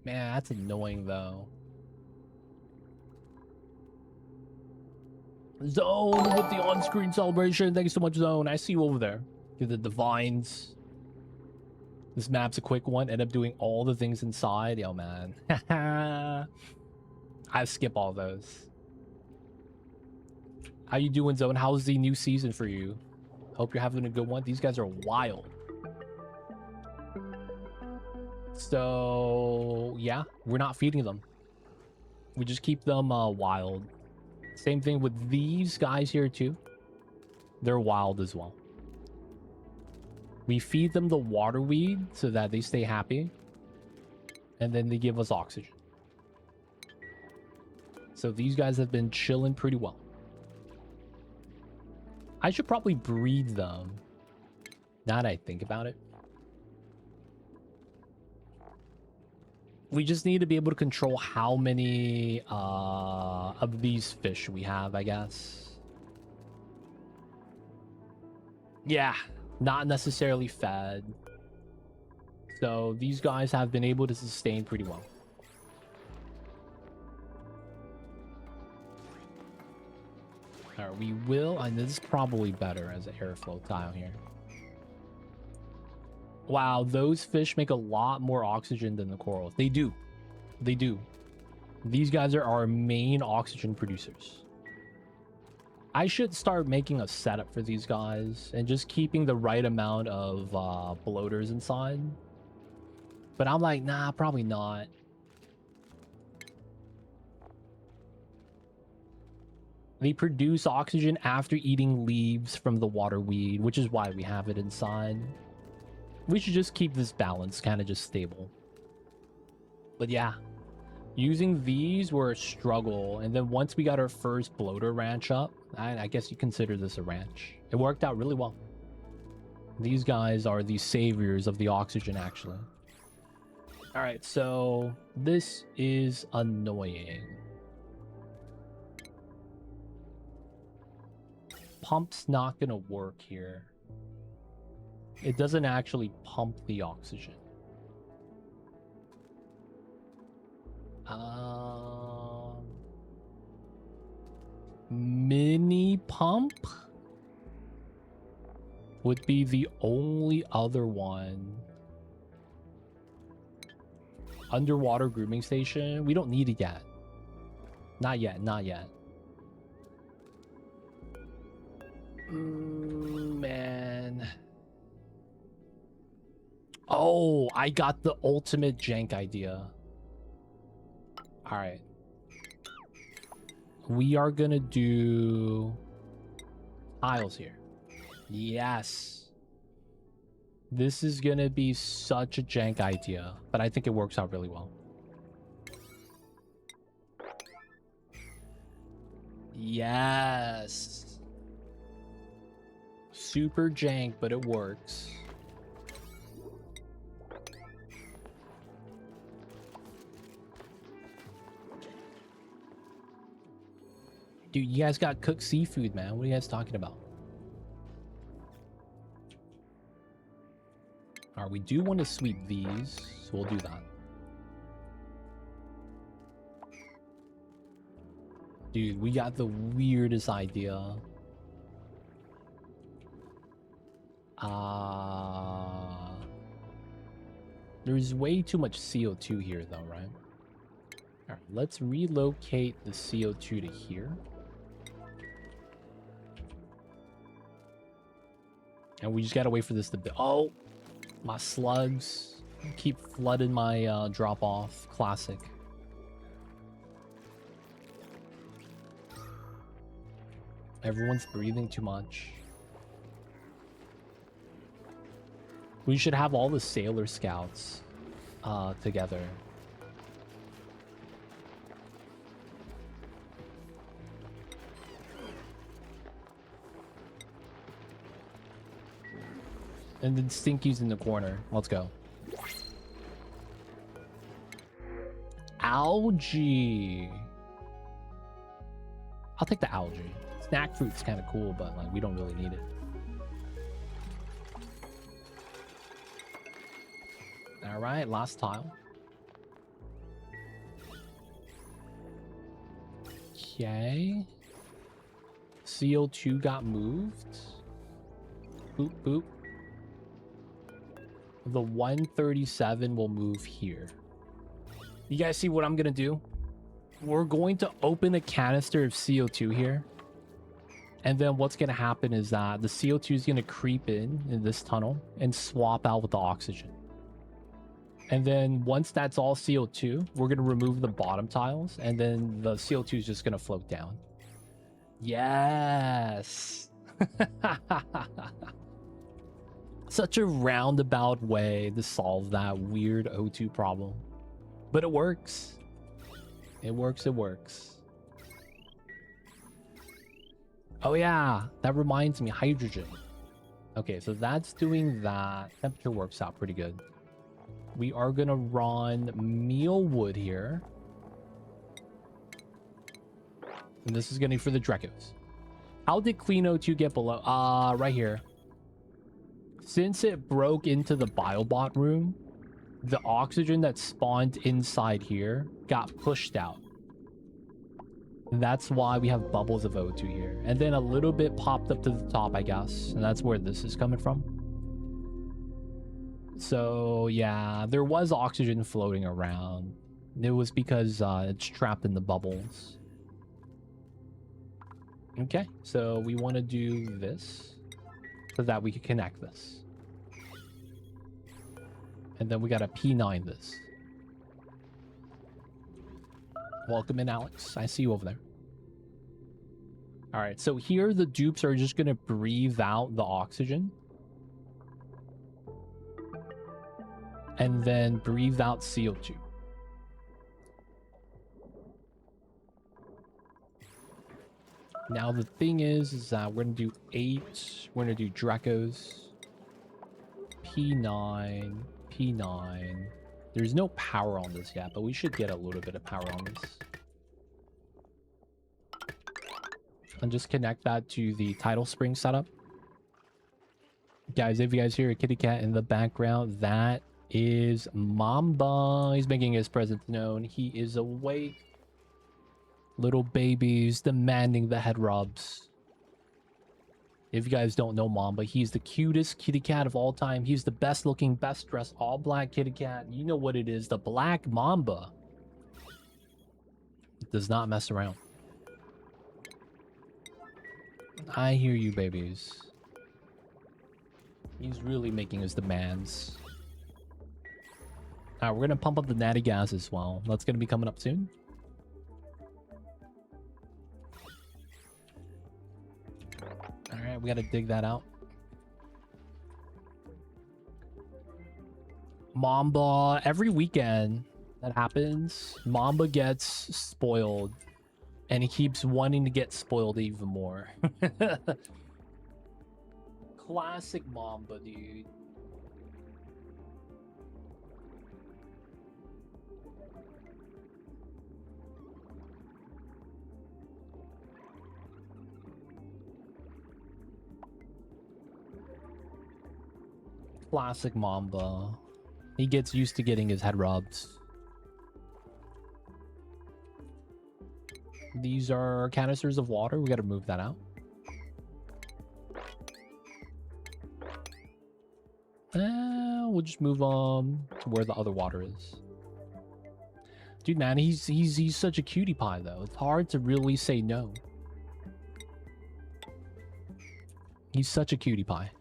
Man, that's annoying though. Zone with the on-screen celebration. Thank you so much, Zone. I see you over there. Do the divines. This map's a quick one. End up doing all the things inside. Yo, man. I skip all those. How you doing, Zone? How's the new season for you? Hope you're having a good one. These guys are wild. So, yeah, we're not feeding them. We just keep them wild. Same thing with these guys here, too. They're wild as well. We feed them the water weed so that they stay happy. And then they give us oxygen. So these guys have been chilling pretty well. I should probably breed them. Now that I think about it. We just need to be able to control how many of these fish we have, I guess. Yeah, not necessarily fed. So these guys have been able to sustain pretty well. All right, we will, and this is probably better as an airflow tile here. Wow, those fish make a lot more oxygen than the corals. They do. They do. These guys are our main oxygen producers. I should start making a setup for these guys and just keeping the right amount of bloaters inside. But I'm like, nah, probably not. They produce oxygen after eating leaves from the water weed, which is why we have it inside. We should just keep this balance kind of just stable. But yeah, using these were a struggle. And then once we got our first bloater ranch up, I guess you consider this a ranch. It worked out really well. These guys are the saviors of the oxygen, actually. All right, so this is annoying. Pump's not gonna work here. It doesn't actually pump the oxygen. Mini pump would be the only other one. Underwater grooming station. We don't need it yet. Not yet, not yet. Man. Oh, I got the ultimate jank idea. All right. We are gonna do tiles here. Yes. This is gonna be such a jank idea, but I think it works out really well. Yes. Super jank, but it works. Dude, you guys got cooked seafood, man. What are you guys talking about? All right, we do want to sweep these, so we'll do that. Dude, we got the weirdest idea. There's way too much CO2 here though, right? All right, let's relocate the CO2 to here. And we just gotta wait for this to... Oh! My slugs keep flooding my drop-off. Classic. Everyone's breathing too much. We should have all the sailor scouts together. And then Stinky's in the corner. Let's go. Algae. I'll take the algae. Snack fruit's kind of cool, but like we don't really need it. All right, last tile. Okay. CO2 got moved. Boop, boop. The 137 will move here. You guys see what I'm gonna do? We're going to open a canister of CO2 here. And then what's gonna happen is that the CO2 is gonna creep in this tunnel and swap out with the oxygen. And then once that's all CO2, we're gonna remove the bottom tiles, and then the CO2 is just gonna float down. Yes! Such a roundabout way to solve that weird O2 problem. But it works. It works, it works. Oh yeah, that reminds me, hydrogen. Okay, so that's doing that. Temperature works out pretty good. We are gonna run mealwood here. And this is gonna be for the Drecos. How did Clean O2 get below? Right here. Since it broke into the Biobot room, the oxygen that spawned inside here got pushed out. And that's why we have bubbles of O2 here. And then a little bit popped up to the top, I guess. And that's where this is coming from. So, yeah, there was oxygen floating around. It was because it's trapped in the bubbles. Okay, so we want to do this so that we can connect this. And then we got to P9 this. Welcome in, Alex. I see you over there. All right, so here the dupes are just going to breathe out the oxygen. And then breathe out CO2. Now the thing is that we're going to do 8. We're going to do Drecos. P9. P9. There's no power on this yet, but we should get a little bit of power on this. And just connect that to the tidal spring setup. Guys, if you guys hear a kitty cat in the background, that is Mamba. He's making his presence known. He is awake. Little babies demanding the head rubs. If you guys don't know Mamba, he's the cutest kitty cat of all time. He's the best looking, best dressed, all black kitty cat. You know what it is, the Black Mamba. It does not mess around. I hear you, babies. He's really making his demands. Alright, we're gonna pump up the natty gas as well. That's gonna be coming up soon. Alright, we gotta dig that out. Mamba, every weekend that happens, Mamba gets spoiled. And he keeps wanting to get spoiled even more. Classic Mamba, dude. Classic Mamba. He gets used to getting his head rubbed. These are canisters of water. We got to move that out. We'll just move on to where the other water is. Dude, man, he's such a cutie pie, though. It's hard to really say no. He's such a cutie pie.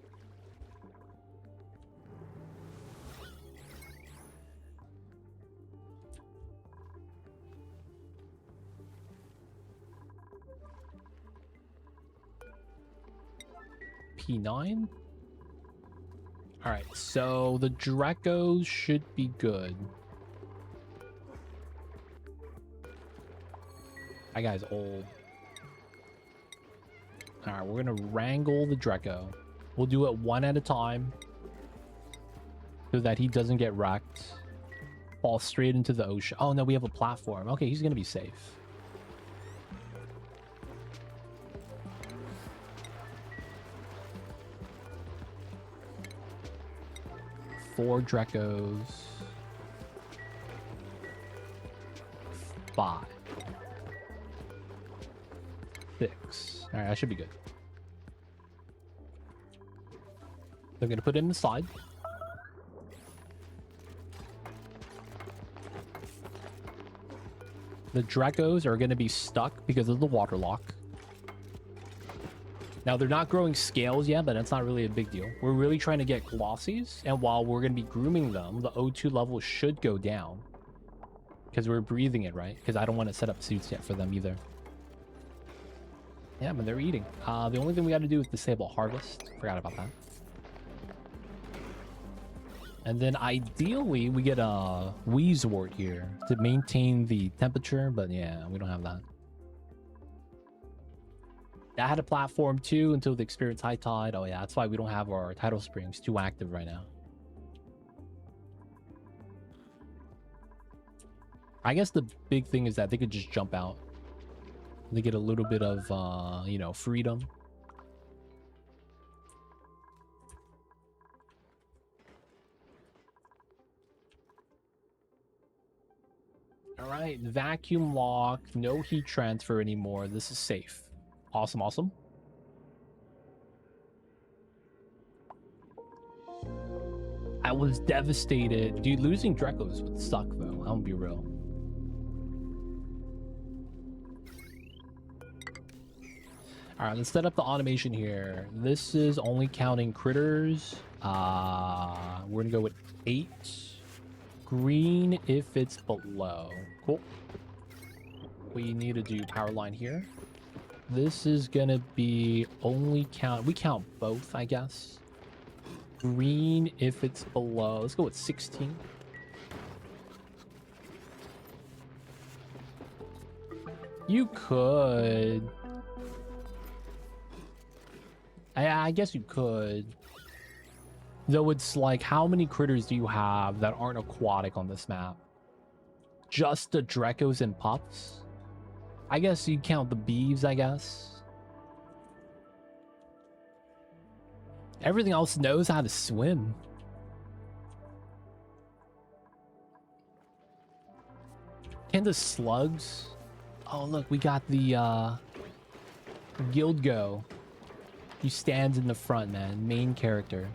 P9? Alright, so the Dracos should be good. That guy's old. Alright, we're gonna wrangle the Draco. We'll do it one at a time so that he doesn't get wrecked. Fall straight into the ocean. Oh no, we have a platform. Okay, he's gonna be safe. Four Dracos. 5. 6. Alright, that should be good. I'm gonna put him inside. The Dracos are gonna be stuck because of the water lock. Now, they're not growing scales yet, but that's not really a big deal. We're really trying to get glossies, and while we're gonna be grooming them, the O2 level should go down. Because we're breathing it, right? Because I don't want to set up suits yet for them either. Yeah, but they're eating. The only thing we got to do is disable harvest. Forgot about that. And then ideally, we get a Wheezewort here to maintain the temperature, but yeah, we don't have that. That had a platform too until the experience high tide. Oh yeah, that's why we don't have our tidal springs too active right now. I guess the big thing is that they could just jump out. They get a little bit of, you know, freedom. All right, vacuum lock, no heat transfer anymore. This is safe. Awesome, awesome. I was devastated. Dude, losing Dracos would suck, though. I'm gonna be real. All right, let's set up the automation here. This is only counting critters. We're gonna go with 8. Green if it's below. Cool. We need to do power line here. This is gonna be only count. We count both, I guess. Green if it's below. Let's go with 16. You could. I guess you could. Though it's like, how many critters do you have that aren't aquatic on this map? Just the Dracos and pups? I guess you count the beeves, I guess. Everything else knows how to swim. Can the slugs? Oh, look, we got the Guild Go. He stands in the front, man. Main character.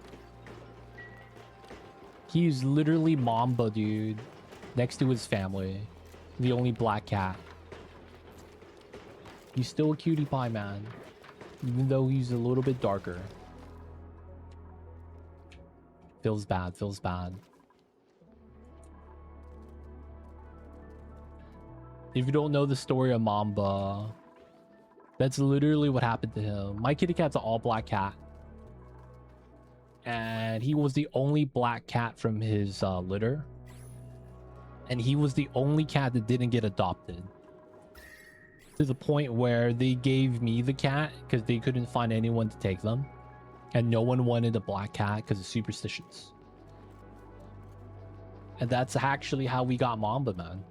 He's literally Mamba, dude. Next to his family. The only black cat. He's still a cutie pie, man. Even though he's a little bit darker. Feels bad, feels bad. If you don't know the story of Mamba, that's literally what happened to him. My kitty cat's an all black cat. And he was the only black cat from his litter. And he was the only cat that didn't get adopted. To the point where they gave me the cat because they couldn't find anyone to take them. And no one wanted a black cat because of superstitions. And that's actually how we got Mamba, man.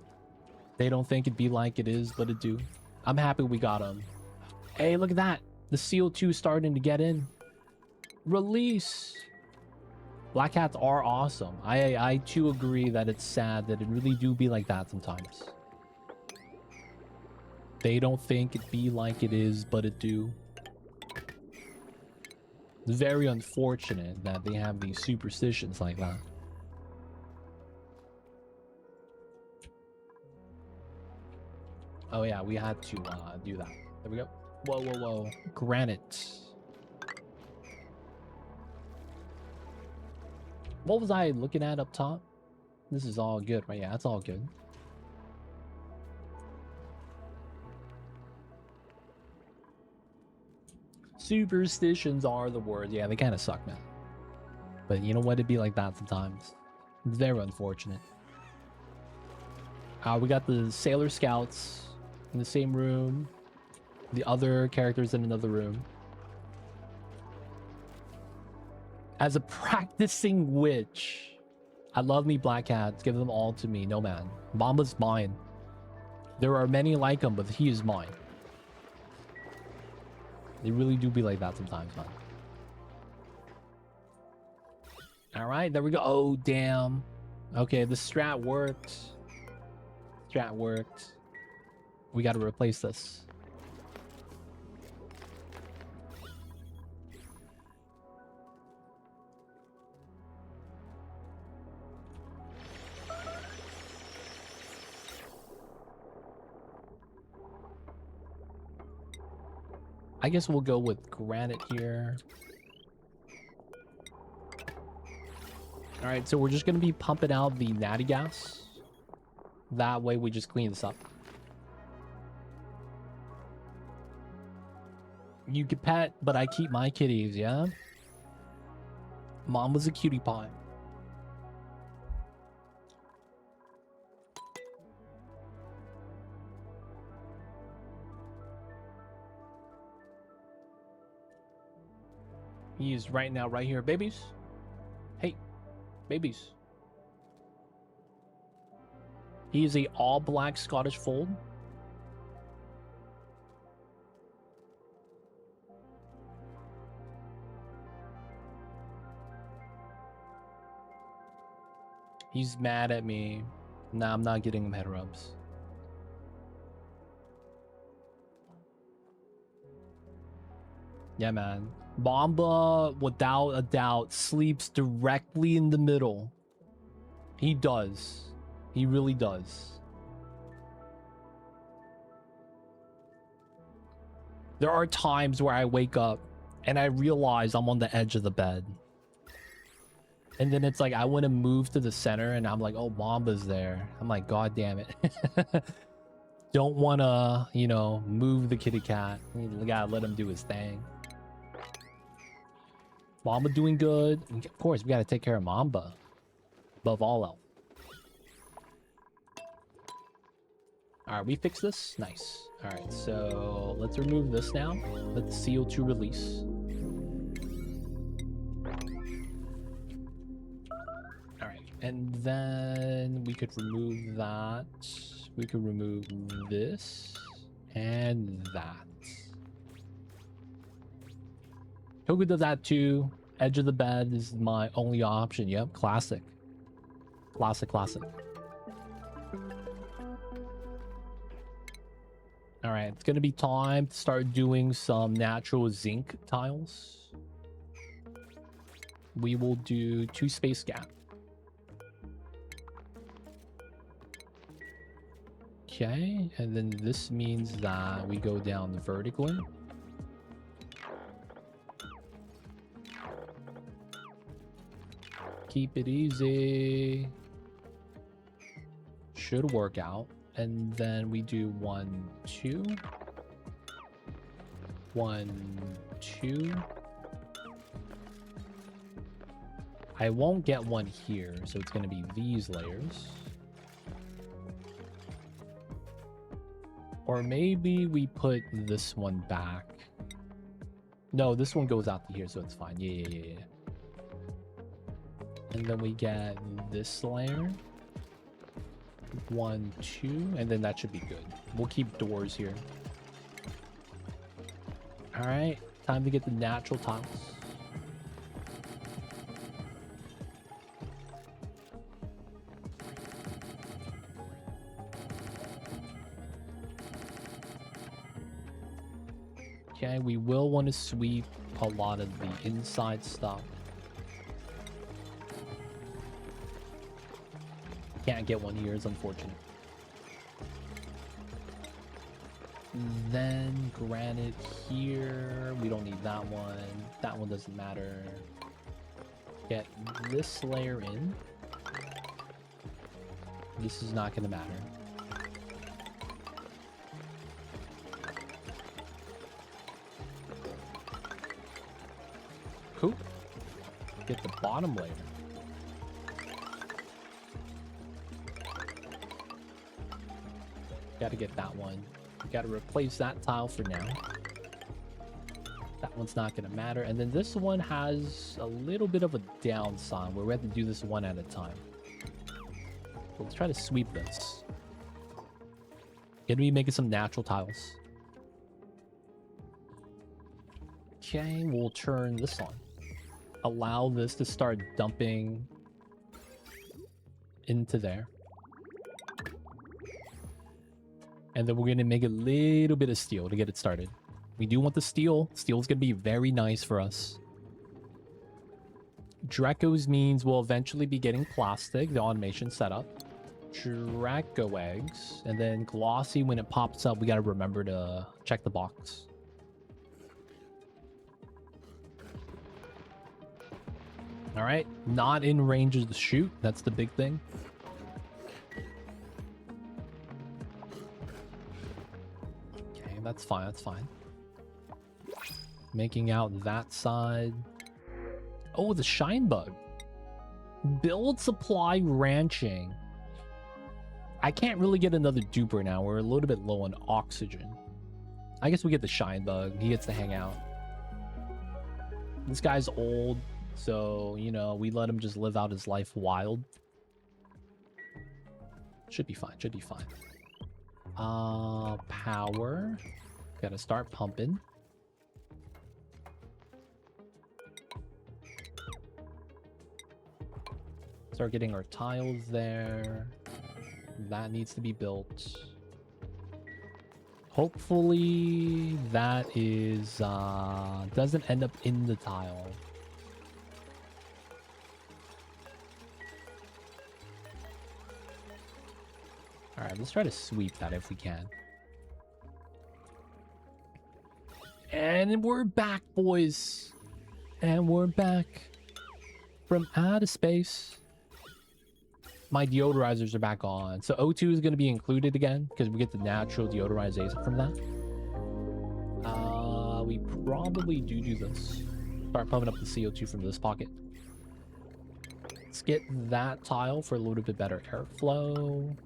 They don't think it'd be like it is, but it do. I'm happy we got him. Hey, look at that. The CO2 starting to get in. Release. Black cats are awesome. I too agree that it's sad that it really do be like that sometimes. They don't think it be like it is, but it do. It's very unfortunate that they have these superstitions like that. Oh yeah, we had to do that. There we go. Whoa, whoa, whoa. Granite. What was I looking at up top? This is all good, right? Yeah, it's all good. Superstitions are the word. Yeah, they kind of suck, man. But you know what? It'd be like that sometimes. It's very unfortunate. We got the Sailor Scouts in the same room. The other characters in another room. As a practicing witch. I love me black cats. Give them all to me. No, man. Mamba's mine. There are many like him, but he is mine. They really do be like that sometimes, man. Alright, there we go. Oh, damn. Okay, the strat worked. Strat worked. We gotta replace this. I guess we'll go with granite here. Alright, so we're just gonna be pumping out the natty gas. That way we just clean this up. You can pet, but I keep my kitties, yeah? Mom was a cutie pie. He's right now, right here. Babies. Hey, babies. He is a all-black Scottish fold. He's mad at me. Nah, I'm not getting him head rubs. Yeah, man. Mamba, without a doubt, sleeps directly in the middle. He does. He really does. There are times where I wake up and I realize I'm on the edge of the bed. And then it's like, I want to move to the center and I'm like, oh, Mamba's there. I'm like, God damn it. Don't want to, you know, move the kitty cat. You gotta let him do his thing. Mamba doing good. And of course, we gotta take care of Mamba. Above all else. Alright, we fixed this? Nice. Alright, so let's remove this now. Let the CO2 release. Alright, and then we could remove that. We could remove this and that. Toku does that too. Edge of the bed is my only option. Yep, classic. Classic, classic. Alright, it's gonna be time to start doing some natural zinc tiles. We will do 2 space gap. Okay, and then this means that we go down vertically. Keep it easy. Should work out. And then we do 1, 2. 1, 2. I won't get one here, so it's going to be these layers. Or maybe we put this one back. No, this one goes out to here, so it's fine. Yeah. And then we get this layer. 1, 2, and then that should be good. We'll keep doors here. Alright, time to get the natural tiles. Okay, we will want to sweep a lot of the inside stuff. Can't get one here, it's unfortunate. Then granite here. We don't need that one. That one doesn't matter. Get this layer in. This is not going to matter. Cool. Get the bottom layer. Gotta get that one. We gotta replace that tile for now. That one's not gonna matter. And then this one has a little bit of a downside where we have to do this one at a time. So let's try to sweep this. Gonna be making some natural tiles. Okay, we'll turn this on. Allow this to start dumping into there. And then we're going to make a little bit of steel to get it started. We do want the steel. Steel is going to be very nice for us. Dracos means we'll eventually be getting plastic, the automation setup. Draco eggs. And then glossy, when it pops up, we got to remember to check the box. All right, not in range of the shoot. That's the big thing. Okay, that's fine. That's fine. Making out that side. Oh, the shine bug. Build supply ranching. I can't really get another duper now. We're a little bit low on oxygen. I guess we get the shine bug. He gets to hang out. This guy's old. So, you know, we let him just live out his life wild. Should be fine, should be fine. Power. Gotta start pumping. Start getting our tiles there. That needs to be built. Hopefully that is, doesn't end up in the tile. All right, let's try to sweep that if we can. And we're back, boys. And we're back from outer space. My deodorizers are back on. So O2 is going to be included again because we get the natural deodorization from that. We probably do this. Start pumping up the CO2 from this pocket. Let's get that tile for a little bit better airflow.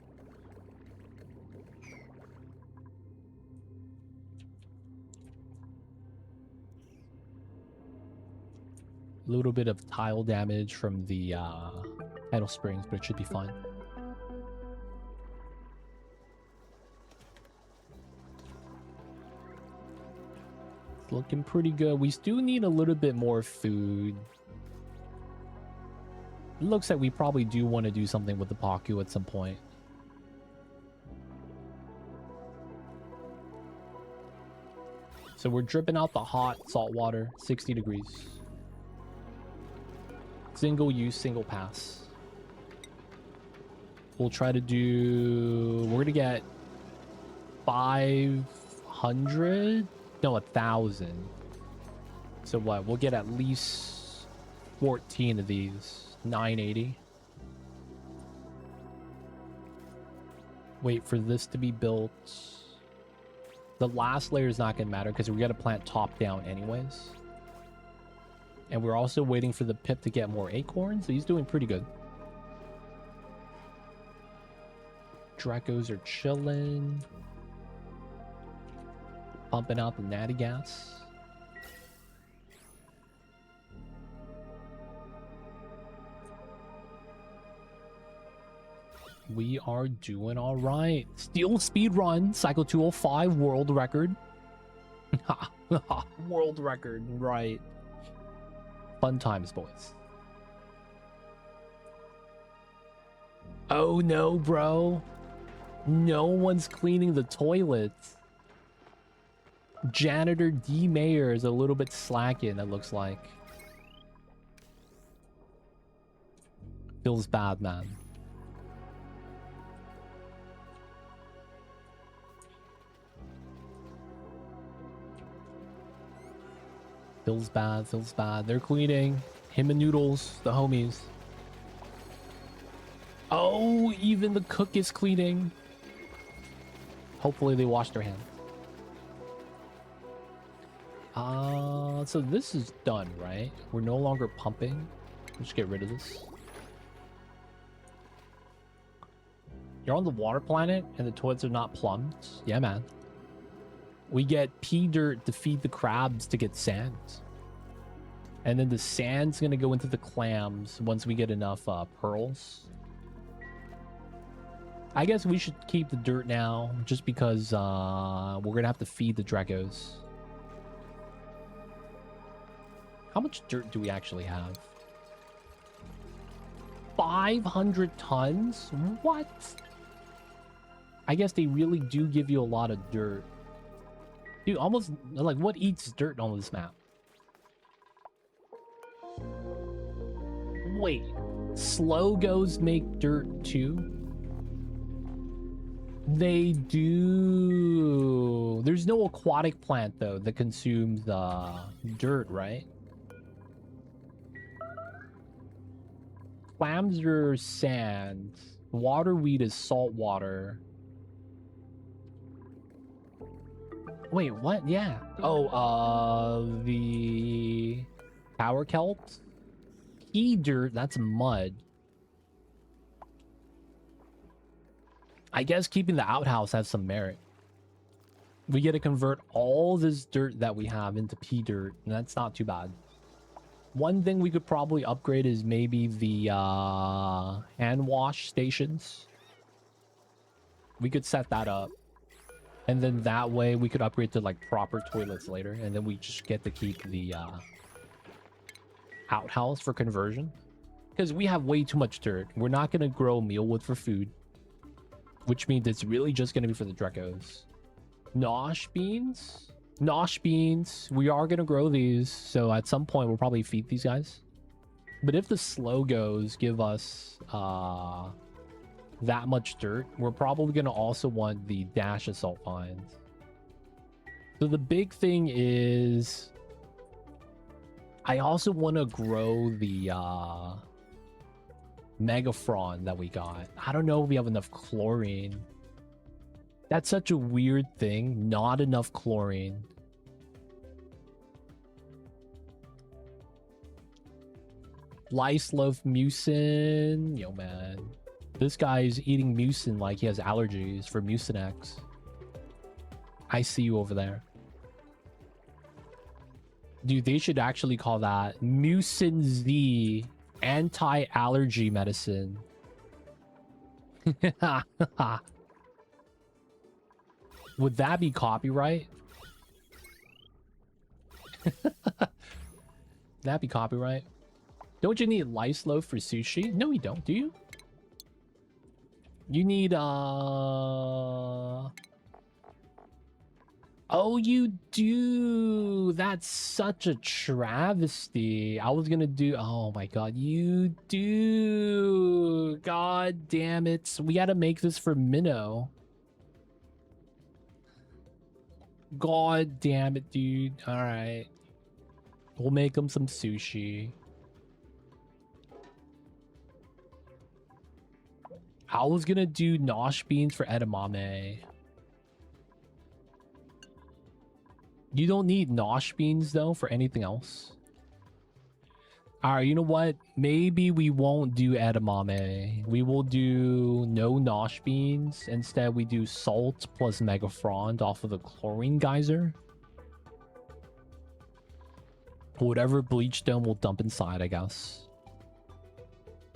A little bit of tile damage from the idle springs, but it should be fine. It's looking pretty good. We still need a little bit more food. It looks like we probably do want to do something with the Paku at some point. So we're dripping out the hot salt water, 60 degrees. Single use, single pass. We'll try to do... We're gonna get 500? No, 1,000. So what? We'll get at least 14 of these. 980. Wait for this to be built. The last layer is not gonna matter because we gotta plant top down anyways. And we're also waiting for the pip to get more acorns. So he's doing pretty good. Dracos are chilling. Pumping out the natty gas. We are doing all right. Steel speed run. Cycle 205 world record. World record, right. Fun times, boys. Oh no, bro. No one's cleaning the toilets. Janitor D. Mayer is a little bit slacking, it looks like. Feels bad, man. Feels bad, feels bad. They're cleaning. Him and Noodles, the homies. Oh, even the cook is cleaning. Hopefully they wash their hands. So this is done, right? We're no longer pumping. Let's get rid of this. You're on the water planet and the toilets are not plumbed? Yeah, man. We get pea dirt to feed the crabs to get sand. And then the sand's gonna go into the clams once we get enough pearls. I guess we should keep the dirt now, just because we're gonna have to feed the Dracos. How much dirt do we actually have? 500 tons? What? I guess they really do give you a lot of dirt. Dude, almost, like, what eats dirt on this map? Wait, Slogos make dirt too? They do. There's no aquatic plant, though, that consumes dirt, right? Clams are sand. Waterweed is salt water. Wait, what? Yeah. Oh, the power kelp? Pea dirt, that's mud. I guess keeping the outhouse has some merit. We get to convert all this dirt that we have into pea dirt, and that's not too bad. One thing we could probably upgrade is maybe the hand wash stations. We could set that up. And then that way we could upgrade to like proper toilets later. And then we just get to keep the outhouse for conversion. Because we have way too much dirt. We're not going to grow mealwood for food. Which means it's really just going to be for the Dracos. Nosh beans? Nosh beans. We are going to grow these. So at some point, we'll probably feed these guys. But if the Slogos give us that much dirt, we're probably going to also want the Dash Assault Vines. So the big thing is... I also want to grow the Megafron that we got. I don't know if we have enough chlorine. That's such a weird thing. Not enough chlorine. Lice loaf mucin. Yo, man. This guy's eating mucin like he has allergies for Mucinex. I see you over there. Dude, they should actually call that Mucin Z anti-allergy medicine. Would that be copyright? That be copyright? Don't you need lice loaf for sushi? No, you don't, do you? You need oh, you do. That's such a travesty. I was gonna do... Oh my god, you do. God damn it. We gotta make this for Minnow. God damn it, dude. Alright. We'll make him some sushi. I was gonna do nosh beans for edamame. You don't need nosh beans, though, for anything else. Alright, you know what? Maybe we won't do edamame. We will do no nosh beans. Instead, we do salt plus megafrond off of the chlorine geyser. Whatever bleachstone we'll dump inside, I guess.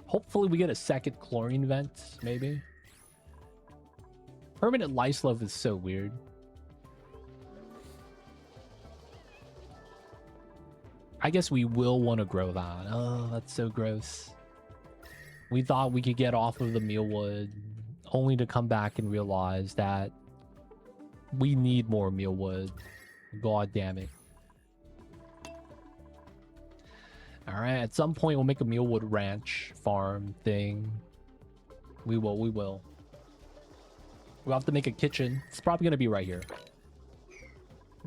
Hopefully we get a second chlorine vent, maybe. Permanent lice loaf is so weird. I guess we will want to grow that. Oh, that's so gross. We thought we could get off of the mealwood, only to come back and realize that we need more mealwood. God damn it. Alright, at some point we'll make a Mealwood Ranch farm thing. We will. We'll have to make a kitchen. It's probably gonna be right here.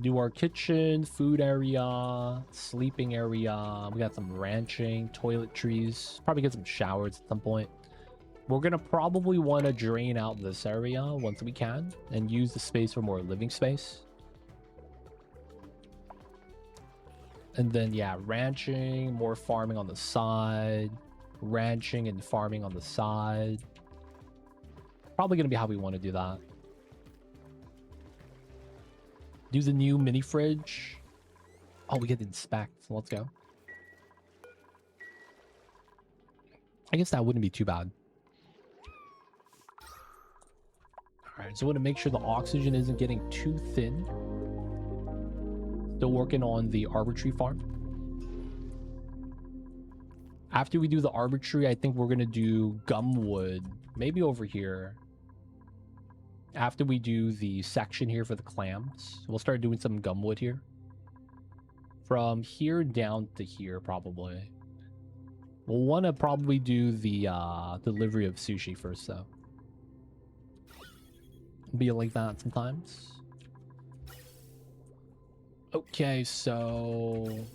Do our kitchen, food area, sleeping area. We got some ranching, toiletries. Probably get some showers at some point. We're gonna probably want to drain out this area once we can and use the space for more living space. And then, yeah, ranching, more farming on the side. Ranching and farming on the side. Probably gonna be how we want to do that. Do the new mini fridge. Oh, we get to inspect. So let's go. I guess that wouldn't be too bad. Alright, so I want to make sure the oxygen isn't getting too thin. Still working on the arbitrary farm. After we do the arbitrary, I think we're going to do gumwood. Maybe over here. After we do the section here for the clams, we'll start doing some gumwood here. From here down to here, probably. We'll want to probably do the delivery of sushi first, though. Be like that sometimes. Okay, so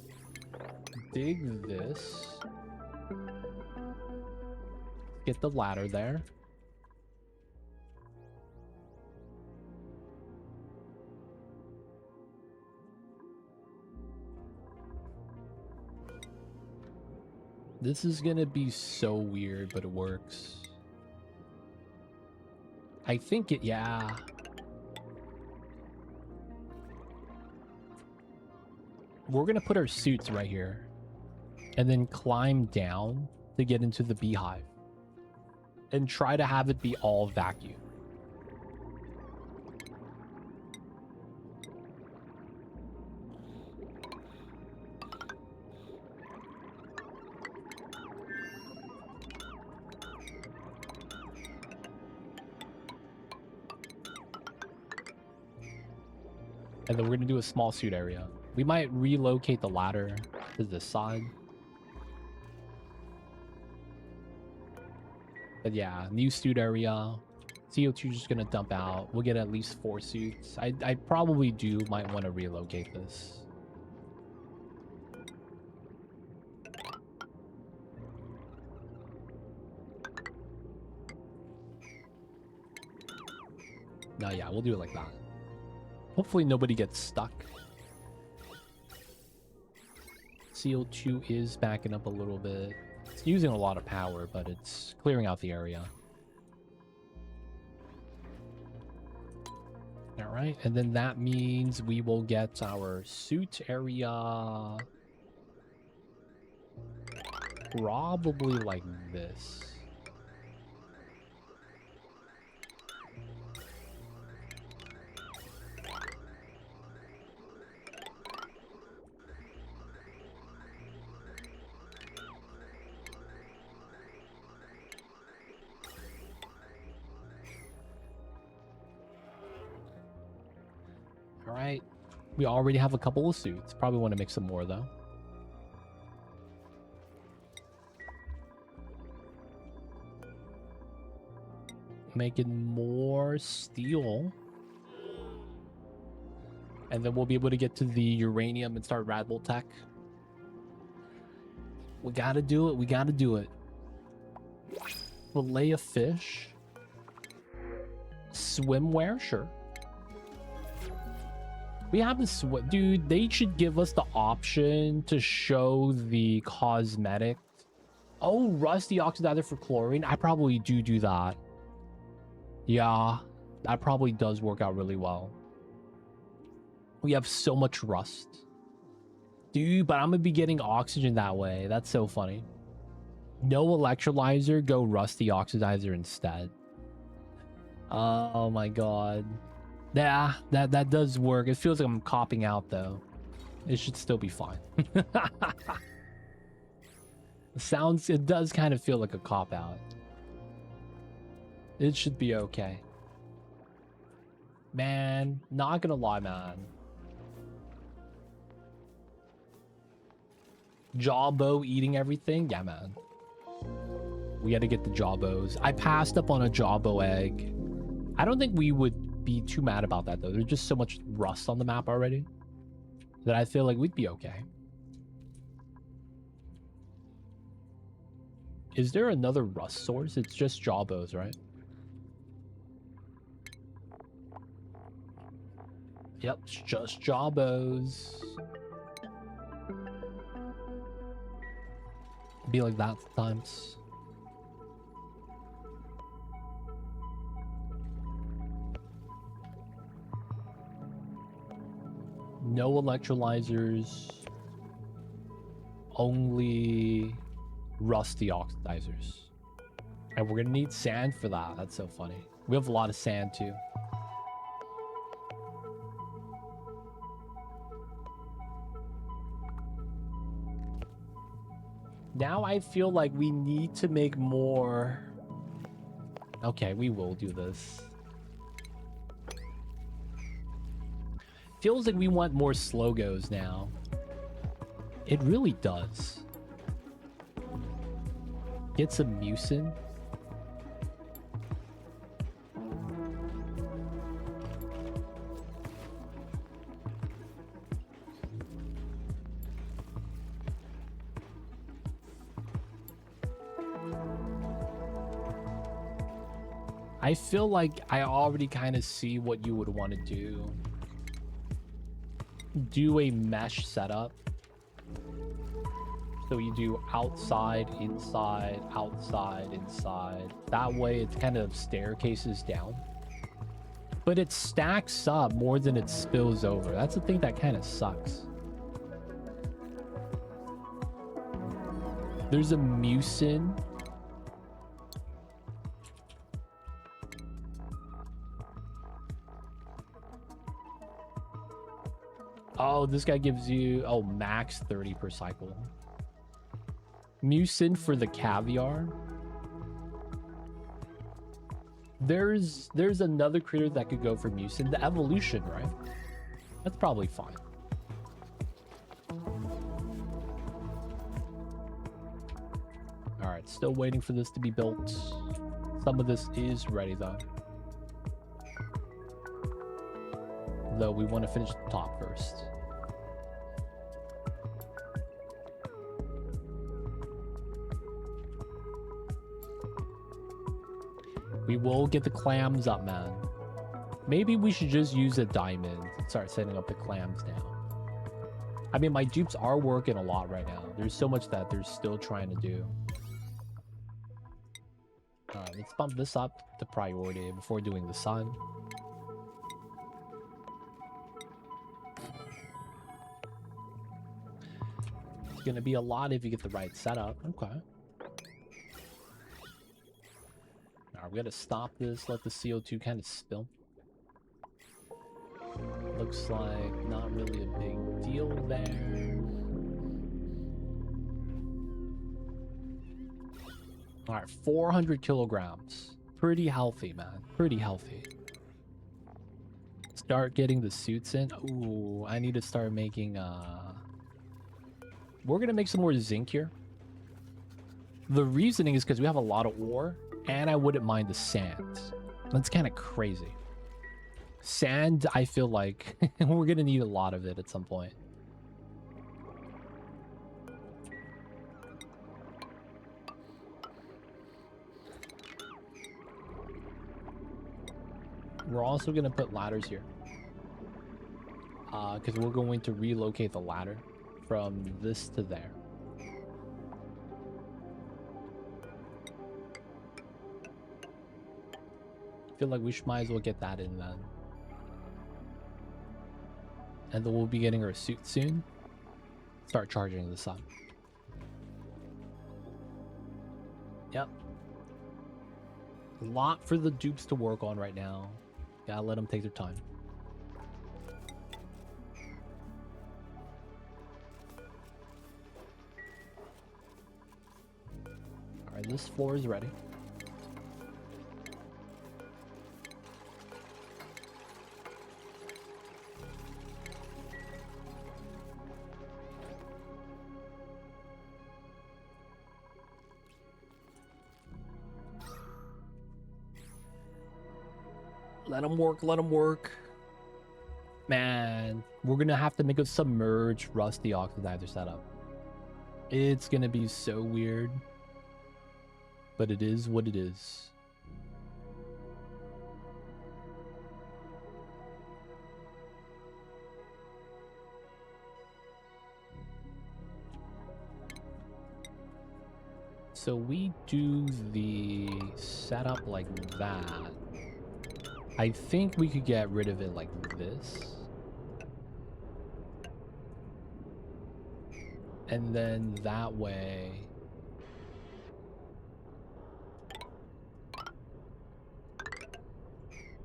dig this. Get the ladder there. This is gonna be so weird, but it works. I think it, yeah. We're gonna put our suits right here and then climb down to get into the beehive and try to have it be all vacuum. And then we're gonna do a small suit area. We might relocate the ladder to this side. But yeah, new suit area. CO2 is just gonna dump out. We'll get at least 4 suits. I probably might want to relocate this. No, yeah, we'll do it like that. Hopefully nobody gets stuck. CO2 is backing up a little bit. It's using a lot of power, but it's clearing out the area. Alright, and then that means we will get our suit area probably like this. Alright, we already have a couple of suits. Probably want to make some more though. Making more steel. And then we'll be able to get to the uranium and start Radbull tech. We gotta do it. We gotta do it. Fillet of fish. Swimwear, sure. We have this, dude, they should give us the option to show the cosmetic. Oh, rusty oxidizer for chlorine. I probably do that. Yeah, that probably does work out really well. We have so much rust. Dude, but I'm gonna be getting oxygen that way. That's so funny. No electrolyzer, go rusty oxidizer instead. Oh my god. Yeah, that does work. It feels like I'm copping out though. It should still be fine. It does kind of feel like a cop out. It should be okay. Man, not gonna lie, man. Jawbo eating everything? Yeah, man. We gotta get the Jawbos. I passed up on a Jawbo egg. I don't think we would be too mad about that, though. There's just so much rust on the map already that I feel like we'd be okay. Is there another rust source? It's just Jawbos, right? Yep, it's just Jawbos. Be like that sometimes. No electrolyzers. Only rusty oxidizers. And we're gonna need sand for that. That's so funny. We have a lot of sand too. Now I feel like we need to make more. Okay, we will do this. Feels like we want more slogos now. It really does. Get some mucin. I feel like I already kind of see what you would want to do. Do a mesh setup. So you do outside, inside, outside, inside. That way it's kind of staircases down. But it stacks up more than it spills over. That's the thing that kind of sucks. There's a mucin. Oh, this guy gives you, oh, max 30 per cycle. Mucin for the caviar. There's another critter that could go for mucin. The evolution, right? That's probably fine. All right, still waiting for this to be built. Some of this is ready though. Though we want to finish the top first. We will get the clams up, man. Maybe we should just use a diamond and start setting up the clams now. I mean, my dupes are working a lot right now. There's so much that they're still trying to do. All right, let's bump this up to priority before doing the sun. It's gonna be a lot if you get the right setup. Okay. Alright, we gotta stop this, let the CO2 kind of spill. Looks like not really a big deal there. Alright, 400 kilograms. Pretty healthy, man. Pretty healthy. Start getting the suits in. Ooh, I need to start making, we're gonna make some more zinc here. The reasoning is because we have a lot of ore, and I wouldn't mind the sand. That's kind of crazy. Sand, I feel like we're gonna need a lot of it at some point. We're also gonna put ladders here. Because we're going to relocate the ladder from this to there. Feel like we might as well get that in then. And then we'll be getting our suit soon. Start charging the sun. Yep. A lot for the dupes to work on right now. Gotta let them take their time. Alright, this floor is ready. Let them work, let them work. Man, we're gonna have to make a submerged rusty oxidizer setup. It's gonna be so weird. But it is what it is. So we do the setup like that. I think we could get rid of it like this. And then that way...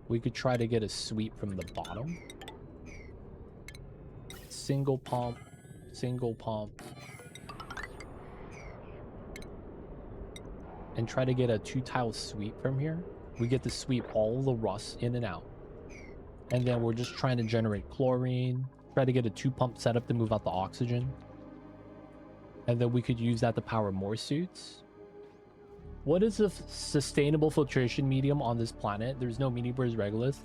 we could try to get a sweep from the bottom. Single pump, single pump. And try to get a 2-tile sweep from here. We get to sweep all the rust in and out. And then we're just trying to generate chlorine. Try to get a 2-pump setup to move out the oxygen. And then we could use that to power more suits. What is a sustainable filtration medium on this planet? There's no Miniburs Regulus.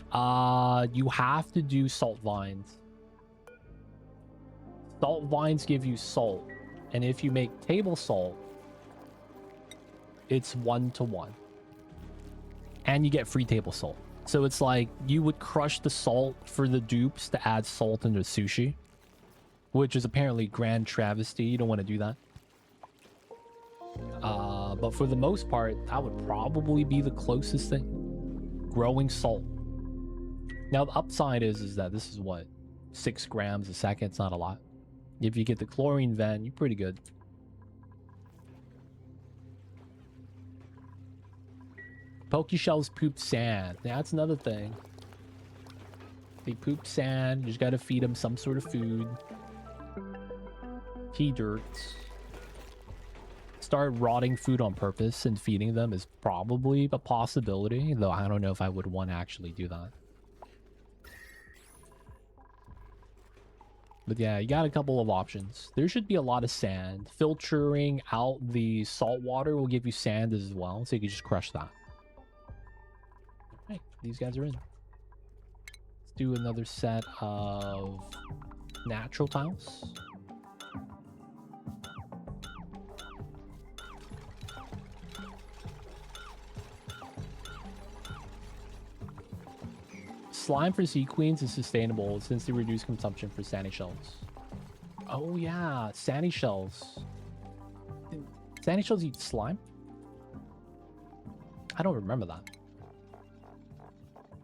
You have to do salt vines. Salt vines give you salt. And if you make table salt, it's 1-to-1. And you get free table salt. So it's like you would crush the salt for the dupes to add salt into sushi, which is apparently grand travesty. You don't want to do that. But for the most part, that would probably be the closest thing. Growing salt. Now the upside is that this is what, 6 grams a second. It's not a lot. If you get the chlorine vent, you're pretty good. Pokeshells poop sand. Yeah, that's another thing. They poop sand. You just gotta feed them some sort of food. Pea dirt. Start rotting food on purpose and feeding them is probably a possibility, though I don't know if I would want to actually do that. But yeah, you got a couple of options. There should be a lot of sand. Filtering out the salt water will give you sand as well, so you can just crush that. Hey, these guys are in. Let's do another set of natural tiles. Slime for sea queens is sustainable since they reduce consumption for sandy shells. Oh yeah, sandy shells. Sandy shells eat slime? I don't remember that.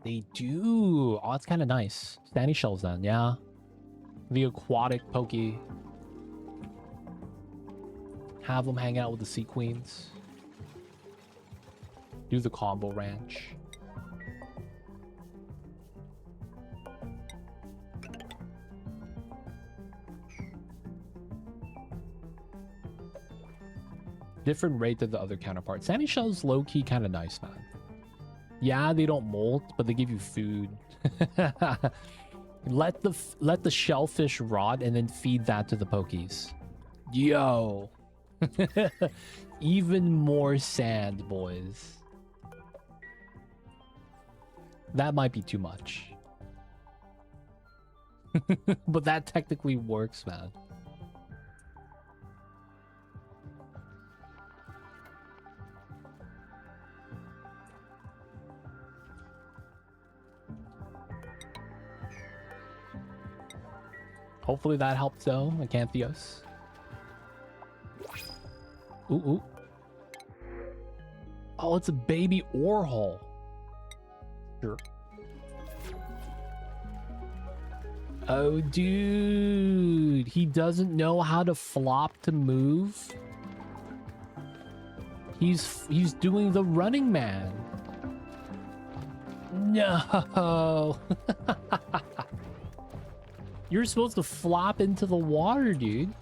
They do. Oh, that's kind of nice. Sandy shells then, yeah. The aquatic pokey. Have them hang out with the sea queens. Do the combo ranch. Different rate than the other counterparts. Sandy shells low-key kind of nice, man. Yeah, they don't molt, but they give you food. Let the shellfish rot and then feed that to the pokies. Yo. Even more sand, boys. That might be too much. But that technically works, man. Hopefully that helped though, Acanthios. Ooh, ooh. Oh, it's a baby ore hole. Sure. Oh, dude. He doesn't know how to flop to move. He's doing the running man. No. You're supposed to flop into the water, dude.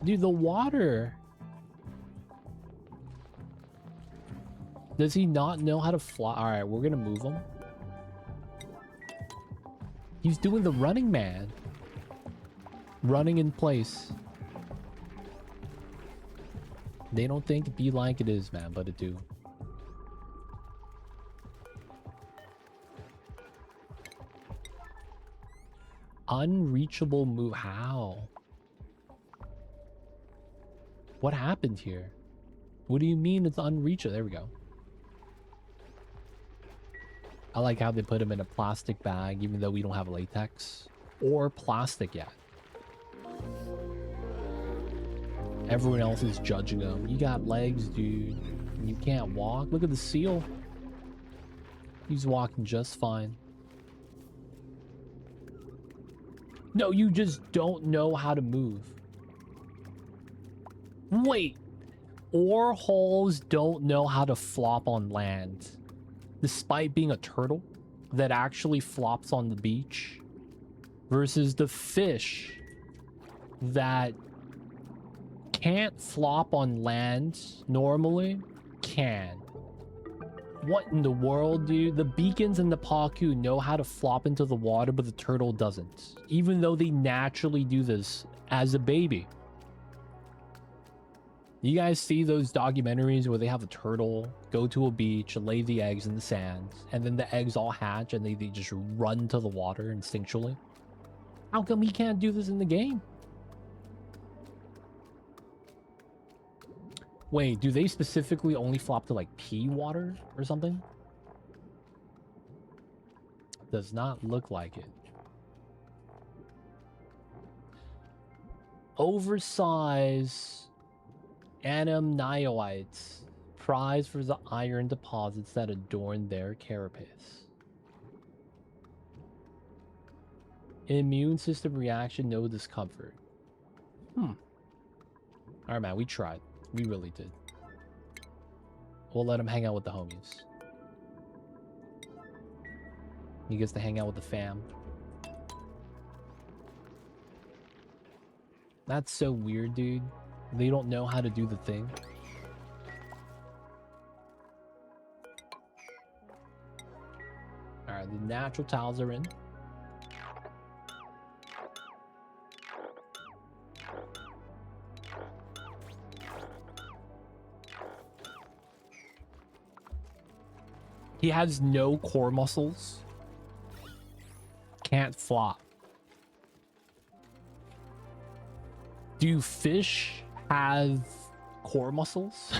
Dude, the water. Does he not know how to fly? All right, we're gonna move him. He's doing the running man. Running in place. They don't think it be like it is, man, but it do. Unreachable move. How? What happened here? What do you mean it's unreachable? There we go. I like how they put him in a plastic bag, even though we don't have latex or plastic yet. Everyone else is judging him. You got legs, dude. And you can't walk. Look at the seal. He's walking just fine. No, you just don't know how to move. Wait. Ore holes don't know how to flop on land. Despite being a turtle that actually flops on the beach. Versus the fish that can't flop on land normally can. What in the world, dude? The beacons and the paku know how to flop into the water, but the turtle doesn't. Even though they naturally do this as a baby. You guys see those documentaries where they have a turtle go to a beach, lay the eggs in the sand, and then the eggs all hatch and they just run to the water instinctually? How come he can't do this in the game? Wait, do they specifically only flop to like pea water or something? Does not look like it. Oversized anomnioites, prized for the iron deposits that adorn their carapace. Immune system reaction, no discomfort. Alright, man, we tried. We really did. We'll let him hang out with the homies. He gets to hang out with the fam. That's so weird, dude. They don't know how to do the thing. Alright, the natural tiles are in. He has no core muscles. Can't flop. Do fish have core muscles?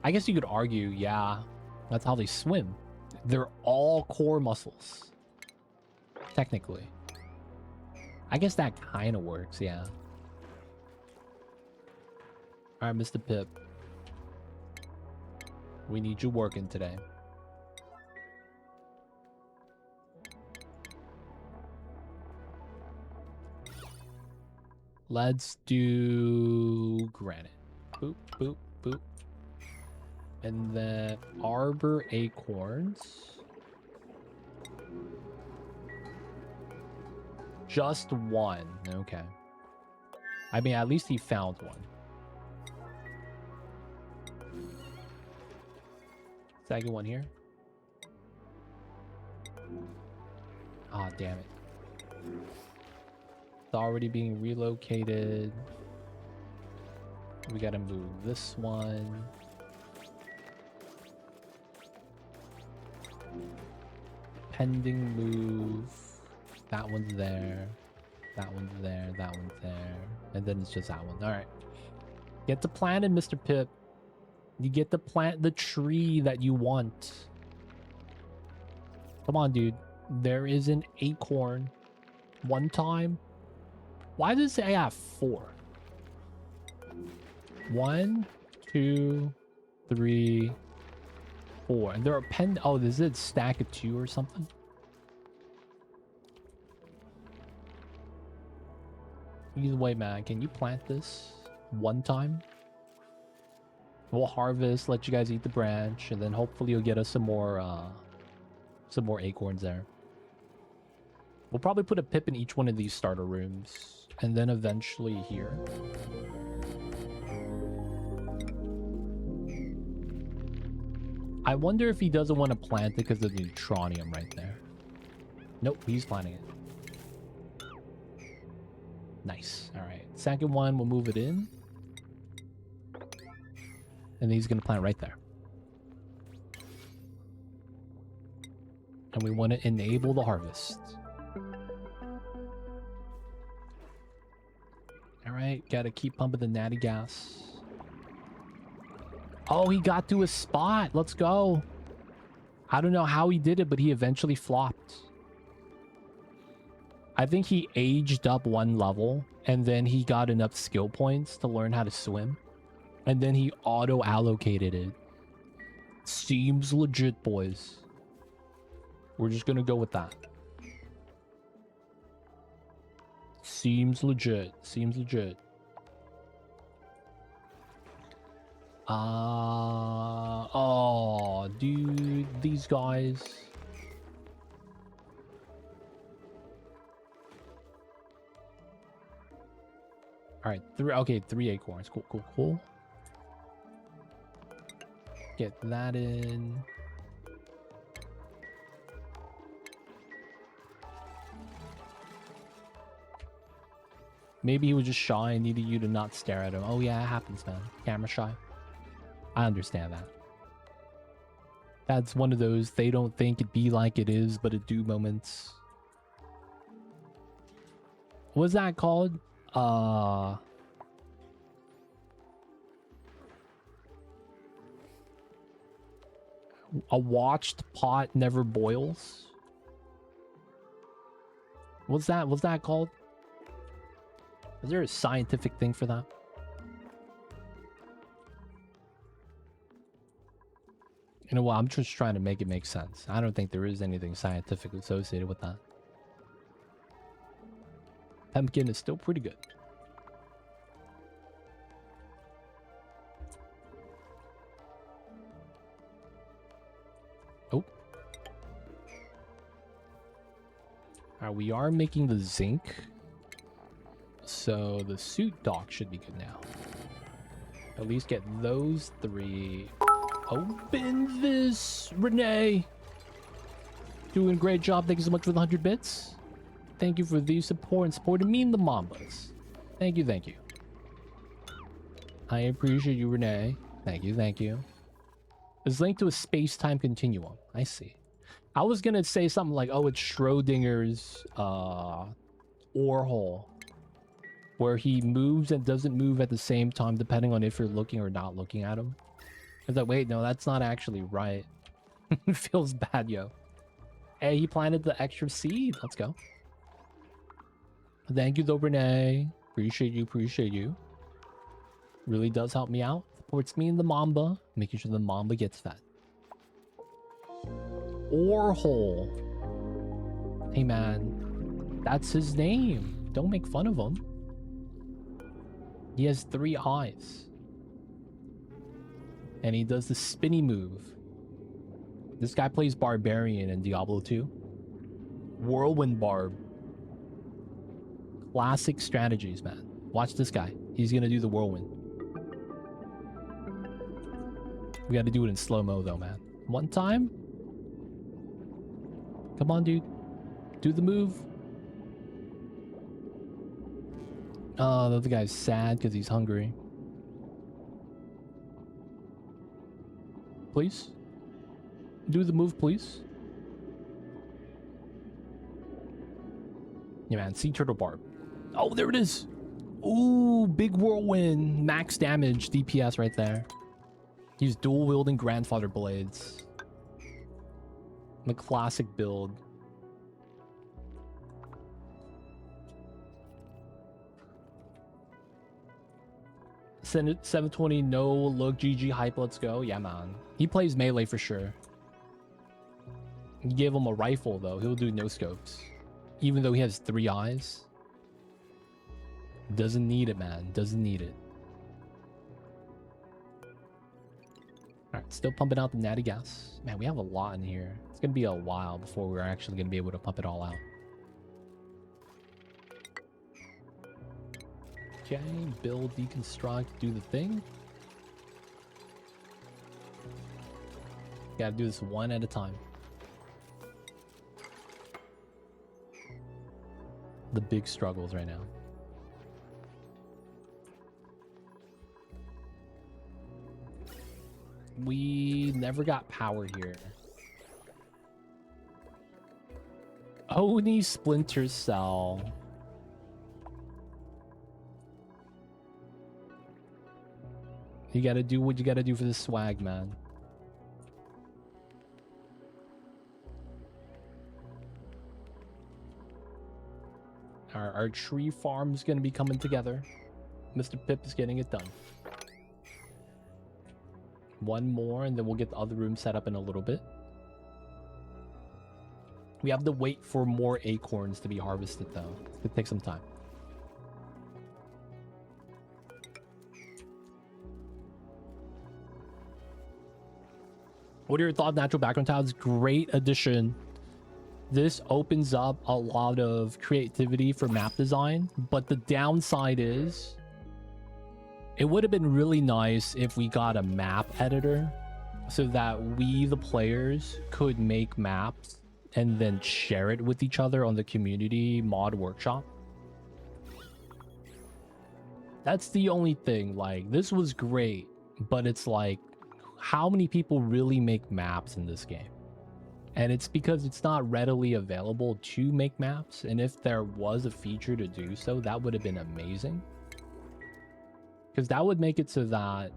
I guess you could argue, yeah. That's how they swim. They're all core muscles. Technically. I guess that kind of works, yeah. Alright, Mr. Pip. We need you working today. Let's do granite. Boop, boop, boop. And then arbor acorns. Just one. Okay. I mean, at least he found one. Second one here. Ah, damn it. It's already being relocated. We gotta move this one. Pending move. That one's there. That one's there. That one's there. And then it's just that one. Alright. Get to planting, Mr. Pip. You get to plant the tree that you want. Come on, dude. There is an acorn. One time. Why does it say I have 4? 1, 2, 3, 4. And there are oh, is it a stack of 2 or something? Either way, man, can you plant this one time? We'll harvest, let you guys eat the branch, and then hopefully you'll get us some more acorns there. We'll probably put a pip in each one of these starter rooms, and then eventually here. I wonder if he doesn't want to plant it because of the neutronium right there. Nope, he's planting it. Nice. All right. Second one, we'll move it in. And he's going to plant right there. And we want to enable the harvest. Alright, gotta keep pumping the natty gas. Oh, he got to a spot. Let's go. I don't know how he did it, but he eventually flopped. I think he aged up one level, and then he got enough skill points to learn how to swim. And then he auto-allocated it. Seems legit, boys. We're just gonna go with that. Seems legit. Seems legit. Oh, dude, these guys. All right, three acorns. Cool, cool, cool. Get that in. Maybe he was just shy and needed you to not stare at him. Oh yeah, it happens, man. Camera shy. I understand that. That's one of those they don't think it be like it is, but it do moments. What's that called? A watched pot never boils. What's that called? Is there a scientific thing for that? You know what? I'm just trying to make it make sense. I don't think there is anything scientific associated with that. Pumpkin is still pretty good. Oh. Alright, we are making the zinc. So the suit dock should be good now. At least get those three. Open this, Renee. Doing a great job. Thank you so much for the 100 bits. Thank you for the support and supporting me and the Mambas. Thank you, thank you. I appreciate you, Renee. Thank you, thank you. It's linked to a space-time continuum. I see. I was gonna say something like, oh, it's Schrodinger's ore hole, where he moves and doesn't move at the same time depending on if you're looking or not looking at him. I was like, wait, no, that's not actually right. It feels bad, yo. Hey, he planted the extra seed. Let's go. Thank you, though, Renee. Appreciate you, appreciate you. Really does help me out. Supports me and the Mamba, making sure the Mamba gets fed. Ore hole. Hey, man. That's his name. Don't make fun of him. He has 3 eyes. And he does the spinny move. This guy plays Barbarian in Diablo 2. Whirlwind Barb. Classic strategies, man. Watch this guy. He's gonna do the whirlwind. We gotta do it in slow-mo, though, man. One time. Come on, dude. Do the move. Oh, the other guy's sad because he's hungry. Please? Do the move, please. Yeah, man. Sea Turtle Barb. Oh, there it is. Ooh, big whirlwind. Max damage DPS right there. He's dual-wielding Grandfather Blades. The classic build. Send it 720, no look, GG hype, let's go. Yeah, man. He plays melee for sure. You give him a rifle, though. He'll do no scopes. Even though he has 3 eyes. Doesn't need it, man. Doesn't need it. Alright, still pumping out the natty gas. Man, we have a lot in here. It's going to be a while before we're actually going to be able to pump it all out. Okay, build, deconstruct, do the thing. Gotta do this one at a time. The big struggles right now. We never got power here. Oni Splinter Cell. You gotta do what you gotta do for the swag, man. Our tree farm's gonna be coming together. Mr. Pip is getting it done. One more, and then we'll get the other room set up in a little bit. We have to wait for more acorns to be harvested, though. It's gonna take some time. What are your thoughts? Natural background tiles, great addition. This opens up a lot of creativity for map design, but the downside is it would have been really nice if we got a map editor so that we, the players, could make maps and then share it with each other on the community mod workshop. That's the only thing. Like, this was great, but it's like, how many people really make maps in this game? And it's because it's not readily available to make maps. And if there was a feature to do so, that would have been amazing. Because that would make it so that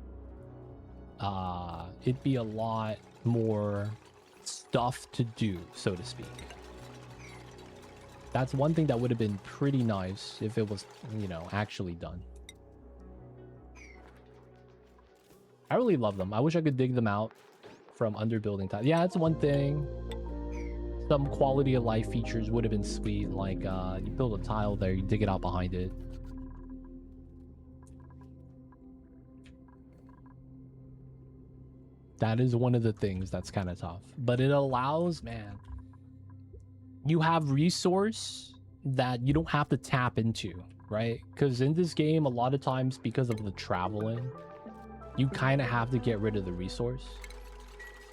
it'd be a lot more stuff to do, so to speak. That's one thing that would have been pretty nice if it was, you know, actually done. I really love them. I wish I could dig them out from under building time. Yeah, that's one thing. Some quality of life features would have been sweet. Like, you build a tile there, you dig it out behind it. That is one of the things that's kind of tough. But it allows, man, you have resource that you don't have to tap into, right? Because in this game, a lot of times, because of the traveling, you kind of have to get rid of the resource.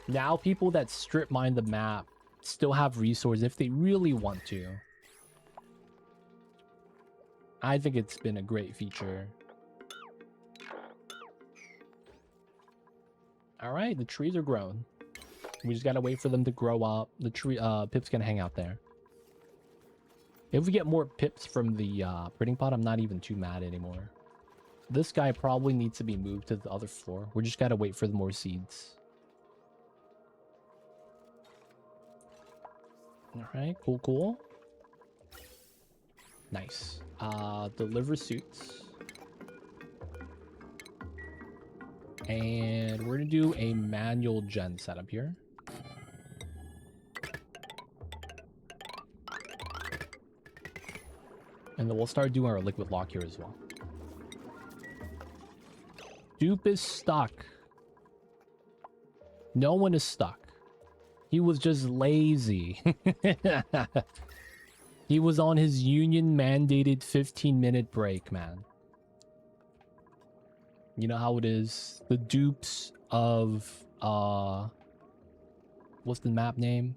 Now, people that strip mine the map still have resources if they really want to. I think it's been a great feature. All right, the trees are grown. We just gotta wait for them to grow up. The tree, Pip's gonna hang out there. If we get more pips from the breeding pot, I'm not even too mad anymore. This guy probably needs to be moved to the other floor. We just gotta wait for the more seeds. All right, cool, cool. Nice. Deliver suits. And we're gonna do a manual gen setup here. And then we'll start doing our liquid lock here as well. Dupe is stuck. No one is stuck. He was just lazy. He was on his union mandated 15-minute break, man. You know how it is. The dupes of what's the map name?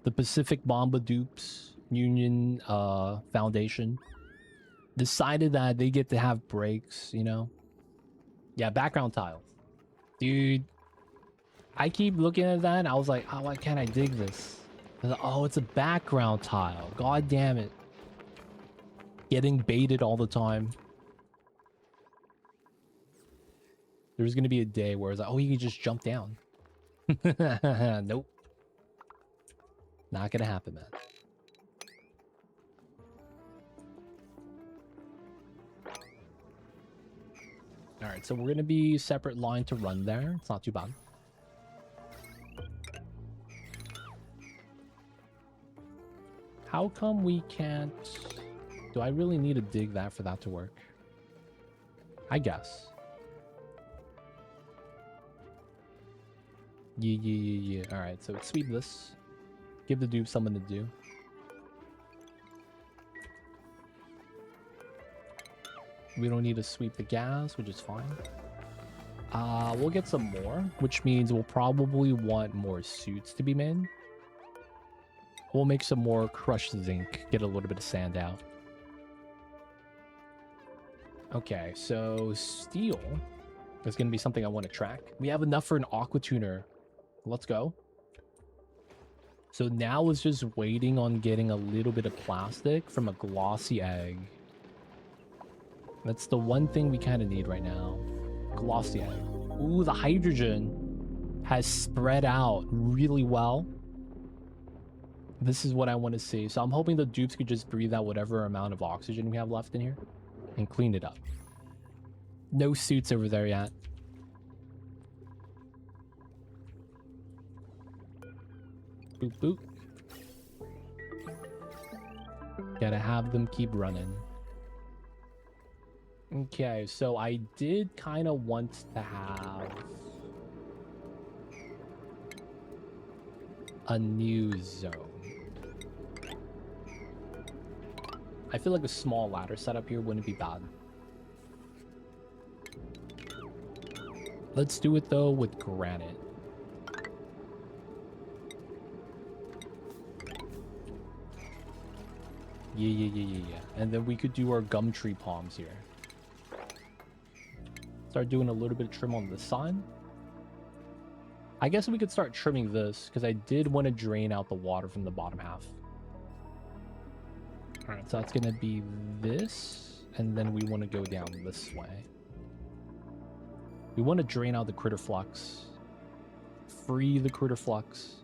The Pacific Mamba Dupes Union Foundation decided that they get to have breaks, you know? Yeah, background tiles. Dude, I keep looking at that and I was like, oh, why can't I dig this? I was like, oh, it's a background tile. God damn it. Getting baited all the time. There's gonna be a day where it's like, oh, you can just jump down. Nope. Not gonna happen, man. Alright, so we're gonna be separate line to run there. It's not too bad. How come we can't... Do I really need to dig that for that to work? I guess. Yeah. Alright, so sweep this. Give the dude something to do. We don't need to sweep the gas, which is fine. We'll get some more, which means we'll probably want more suits to be made. We'll make some more crushed zinc, get a little bit of sand out. Okay, so steel is going to be something I want to track. We have enough for an aqua tuner. Let's go. So now it's just waiting on getting a little bit of plastic from a glossy egg. That's the one thing we kind of need right now. Glossy egg. Ooh, the hydrogen has spread out really well. This is what I want to see. So I'm hoping the dupes could just breathe out whatever amount of oxygen we have left in here and clean it up. No suits over there yet. Boop, boop. Gotta have them keep running. Okay, so I did kind of want to have a new zone. I feel like a small ladder setup here wouldn't be bad. Let's do it though with granite. Yeah. And then we could do our gum tree palms here. Start doing a little bit of trim on the side. I guess we could start trimming this because I did want to drain out the water from the bottom half. All right, so that's going to be this. And then we want to go down this way. We want to drain out the critter flux. Free the critter flux.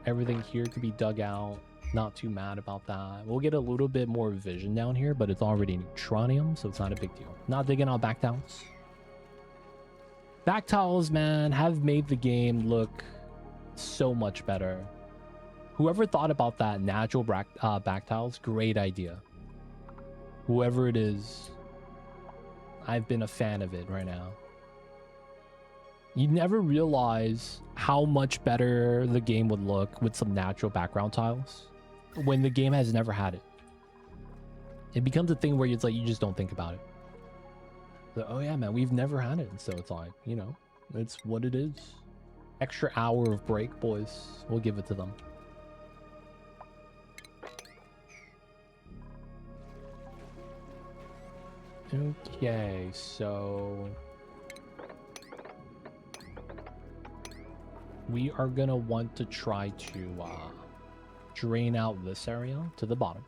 Everything here could be dug out. Not too mad about that. We'll get a little bit more vision down here, but it's already neutronium, so it's not a big deal. Not digging out back tiles. Back tiles, man, have made the game look so much better. Whoever thought about that natural back tiles, great idea. Whoever it is, I've been a fan of it right now. You never realize how much better the game would look with some natural background tiles when the game has never had it. It becomes a thing where it's like you just don't think about it. So, oh yeah, man, we've never had it. So it's like, you know, it's what it is. Extra hour of break, boys. We'll give it to them. Okay, so we are gonna want to try to drain out this area to the bottom.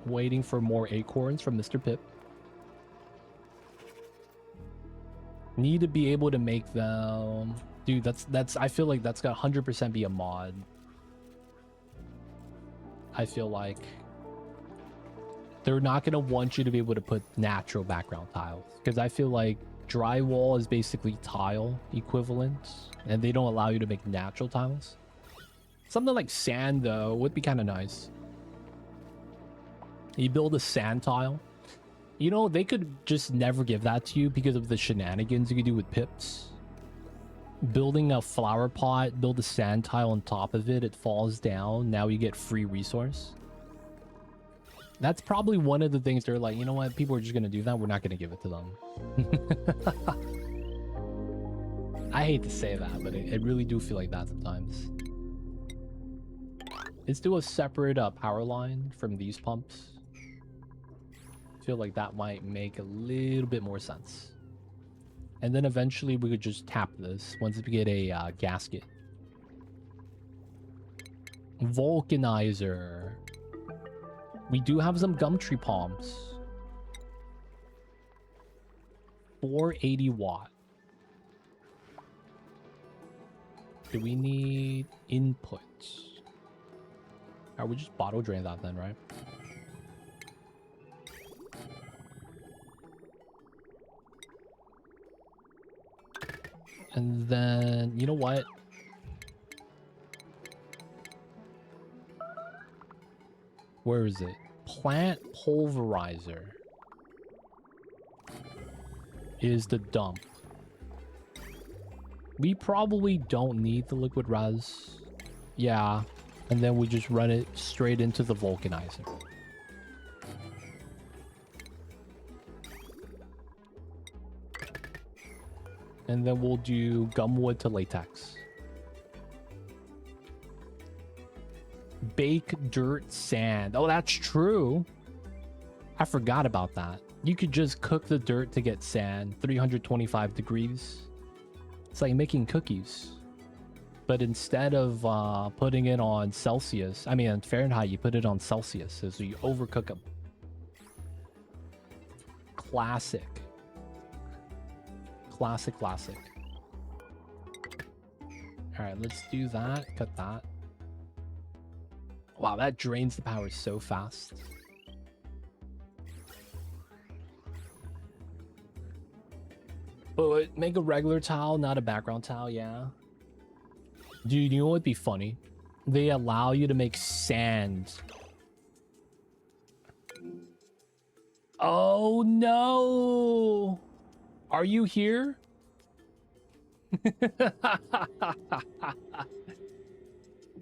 Waiting for more acorns from Mr. Pip. Need to be able to make them, dude. That's I feel like that's got 100% be a mod. I feel like they're not gonna want you to be able to put natural background tiles because I feel like drywall is basically tile equivalent and they don't allow you to make natural tiles. Something like sand though would be kind of nice. You build a sand tile, you know, they could just never give that to you because of the shenanigans you could do with pips. Building a flower pot, build a sand tile on top of it, it falls down, now you get free resource. That's probably one of the things they're like, you know what, people are just gonna do that, we're not gonna give it to them. I hate to say that, but I really do feel like that sometimes. Let's do a separate power line from these pumps. I feel like that might make a little bit more sense. And then eventually we could just tap this once we get a gasket. Vulcanizer. We do have some gum tree palms. 480 watt. Do we need inputs? Alright, we just bottle drain that then, right? And then, you know what? Where is it? Plant pulverizer is the dump. We probably don't need the liquid res. Yeah. And then we just run it straight into the vulcanizer. And then we'll do gumwood to latex. Bake dirt sand. Oh, that's true. I forgot about that. You could just cook the dirt to get sand, 325 degrees. It's like making cookies. But instead of putting it on Celsius, I mean on Fahrenheit, you put it on Celsius, so you overcook them. Classic. Classic. Alright, let's do that. Cut that. Wow, that drains the power so fast. But make a regular tile, not a background tile, yeah. Dude, you know what would be funny? They allow you to make sand. Oh no! Are you here?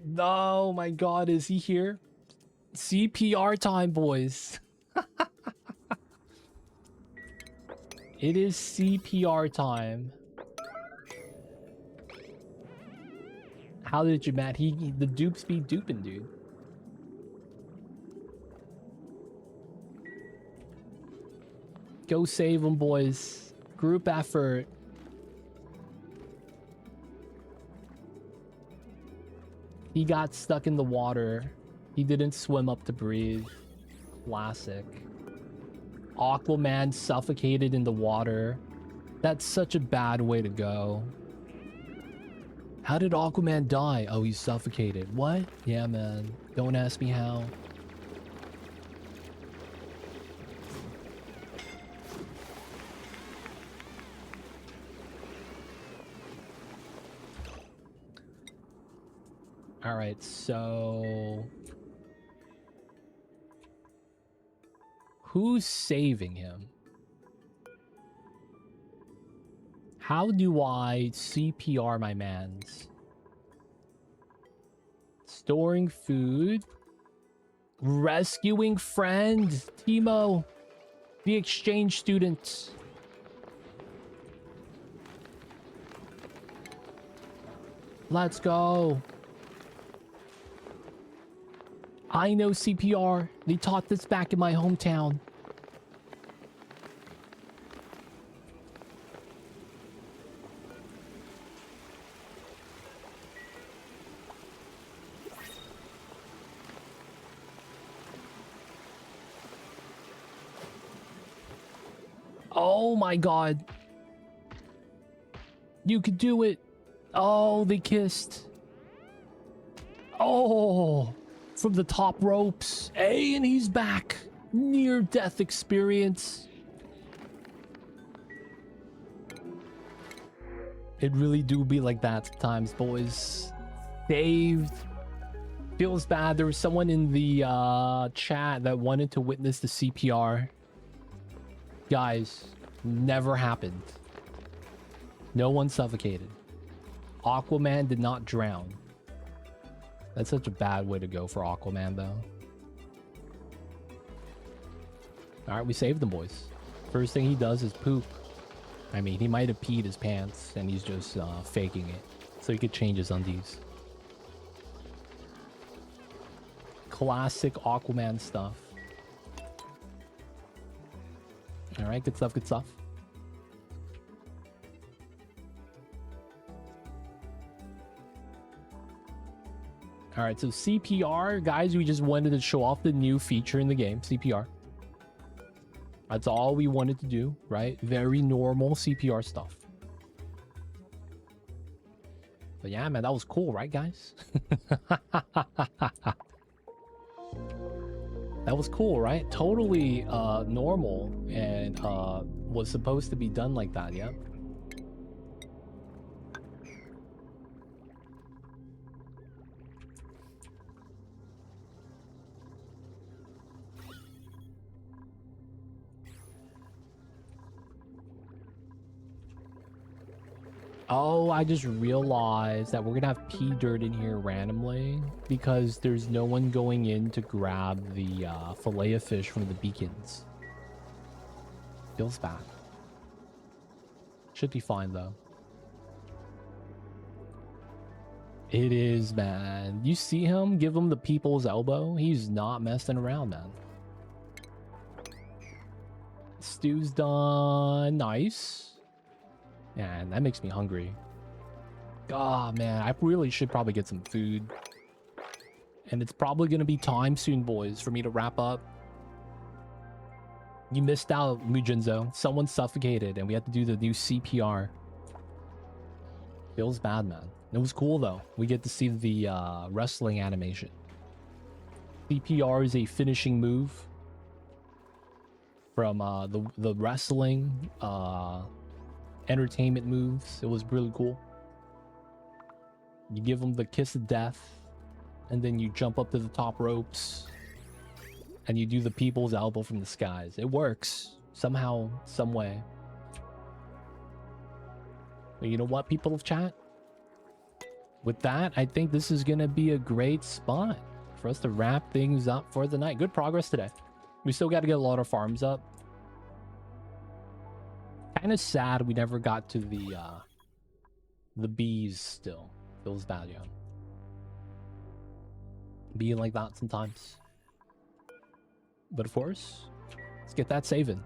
No, my god, is he here? CPR time, boys. It is CPR time. How did you, Matt? The dupes be duping, dude. Go save them, boys. Group effort. He got stuck in the water. He didn't swim up to breathe. Classic. Aquaman suffocated in the water. That's such a bad way to go. How did Aquaman die? Oh, he's suffocated. What? Yeah, man. Don't ask me how. All right, so who's saving him? How do I CPR my mans? Storing food. Rescuing friend. Timo. The exchange student. Let's go. I know CPR. They taught this back in my hometown. Oh my god. You could do it. Oh, they kissed. Oh, from the top ropes. Hey, and he's back. Near death experience. It really do be like that sometimes, boys. Saved. Feels bad. There was someone in the chat that wanted to witness the CPR. Guys, never happened. No one suffocated. Aquaman did not drown. That's such a bad way to go for Aquaman, though. Alright, we saved them, boys. First thing he does is poop. I mean, he might have peed his pants, and he's just faking it. So he could change his undies. Classic Aquaman stuff. Alright, good stuff, good stuff. Alright, so CPR, guys, we just wanted to show off the new feature in the game, CPR. That's all we wanted to do, right? Very normal CPR stuff. But yeah, man, that was cool, right, guys? That was cool, right? Totally normal and was supposed to be done like that, yeah? Oh, I just realized that we're gonna have pea dirt in here randomly because there's no one going in to grab the fillet of fish from the beacons. Feels bad. Should be fine though. It is, man. You see him? Give him the people's elbow. He's not messing around, man. Stew's done. Nice. Man, that makes me hungry. Oh, man. I really should probably get some food. And it's probably going to be time soon, boys, for me to wrap up. You missed out, Mujinzo. Someone suffocated, and we had to do the new CPR. Feels bad, man. It was cool, though. We get to see the wrestling animation. CPR is a finishing move from the wrestling entertainment moves. It was really cool. You give them the kiss of death, and then you jump up to the top ropes, and you do the people's elbow from the skies. It works somehow, some way. But you know what, people of chat? With that, I think this is gonna be a great spot for us to wrap things up for the night. Good progress today. We still got to get a lot of farms up. Kind of sad we never got to the bees still. Feels bad, yeah. Being like that sometimes. But of course, let's get that saving.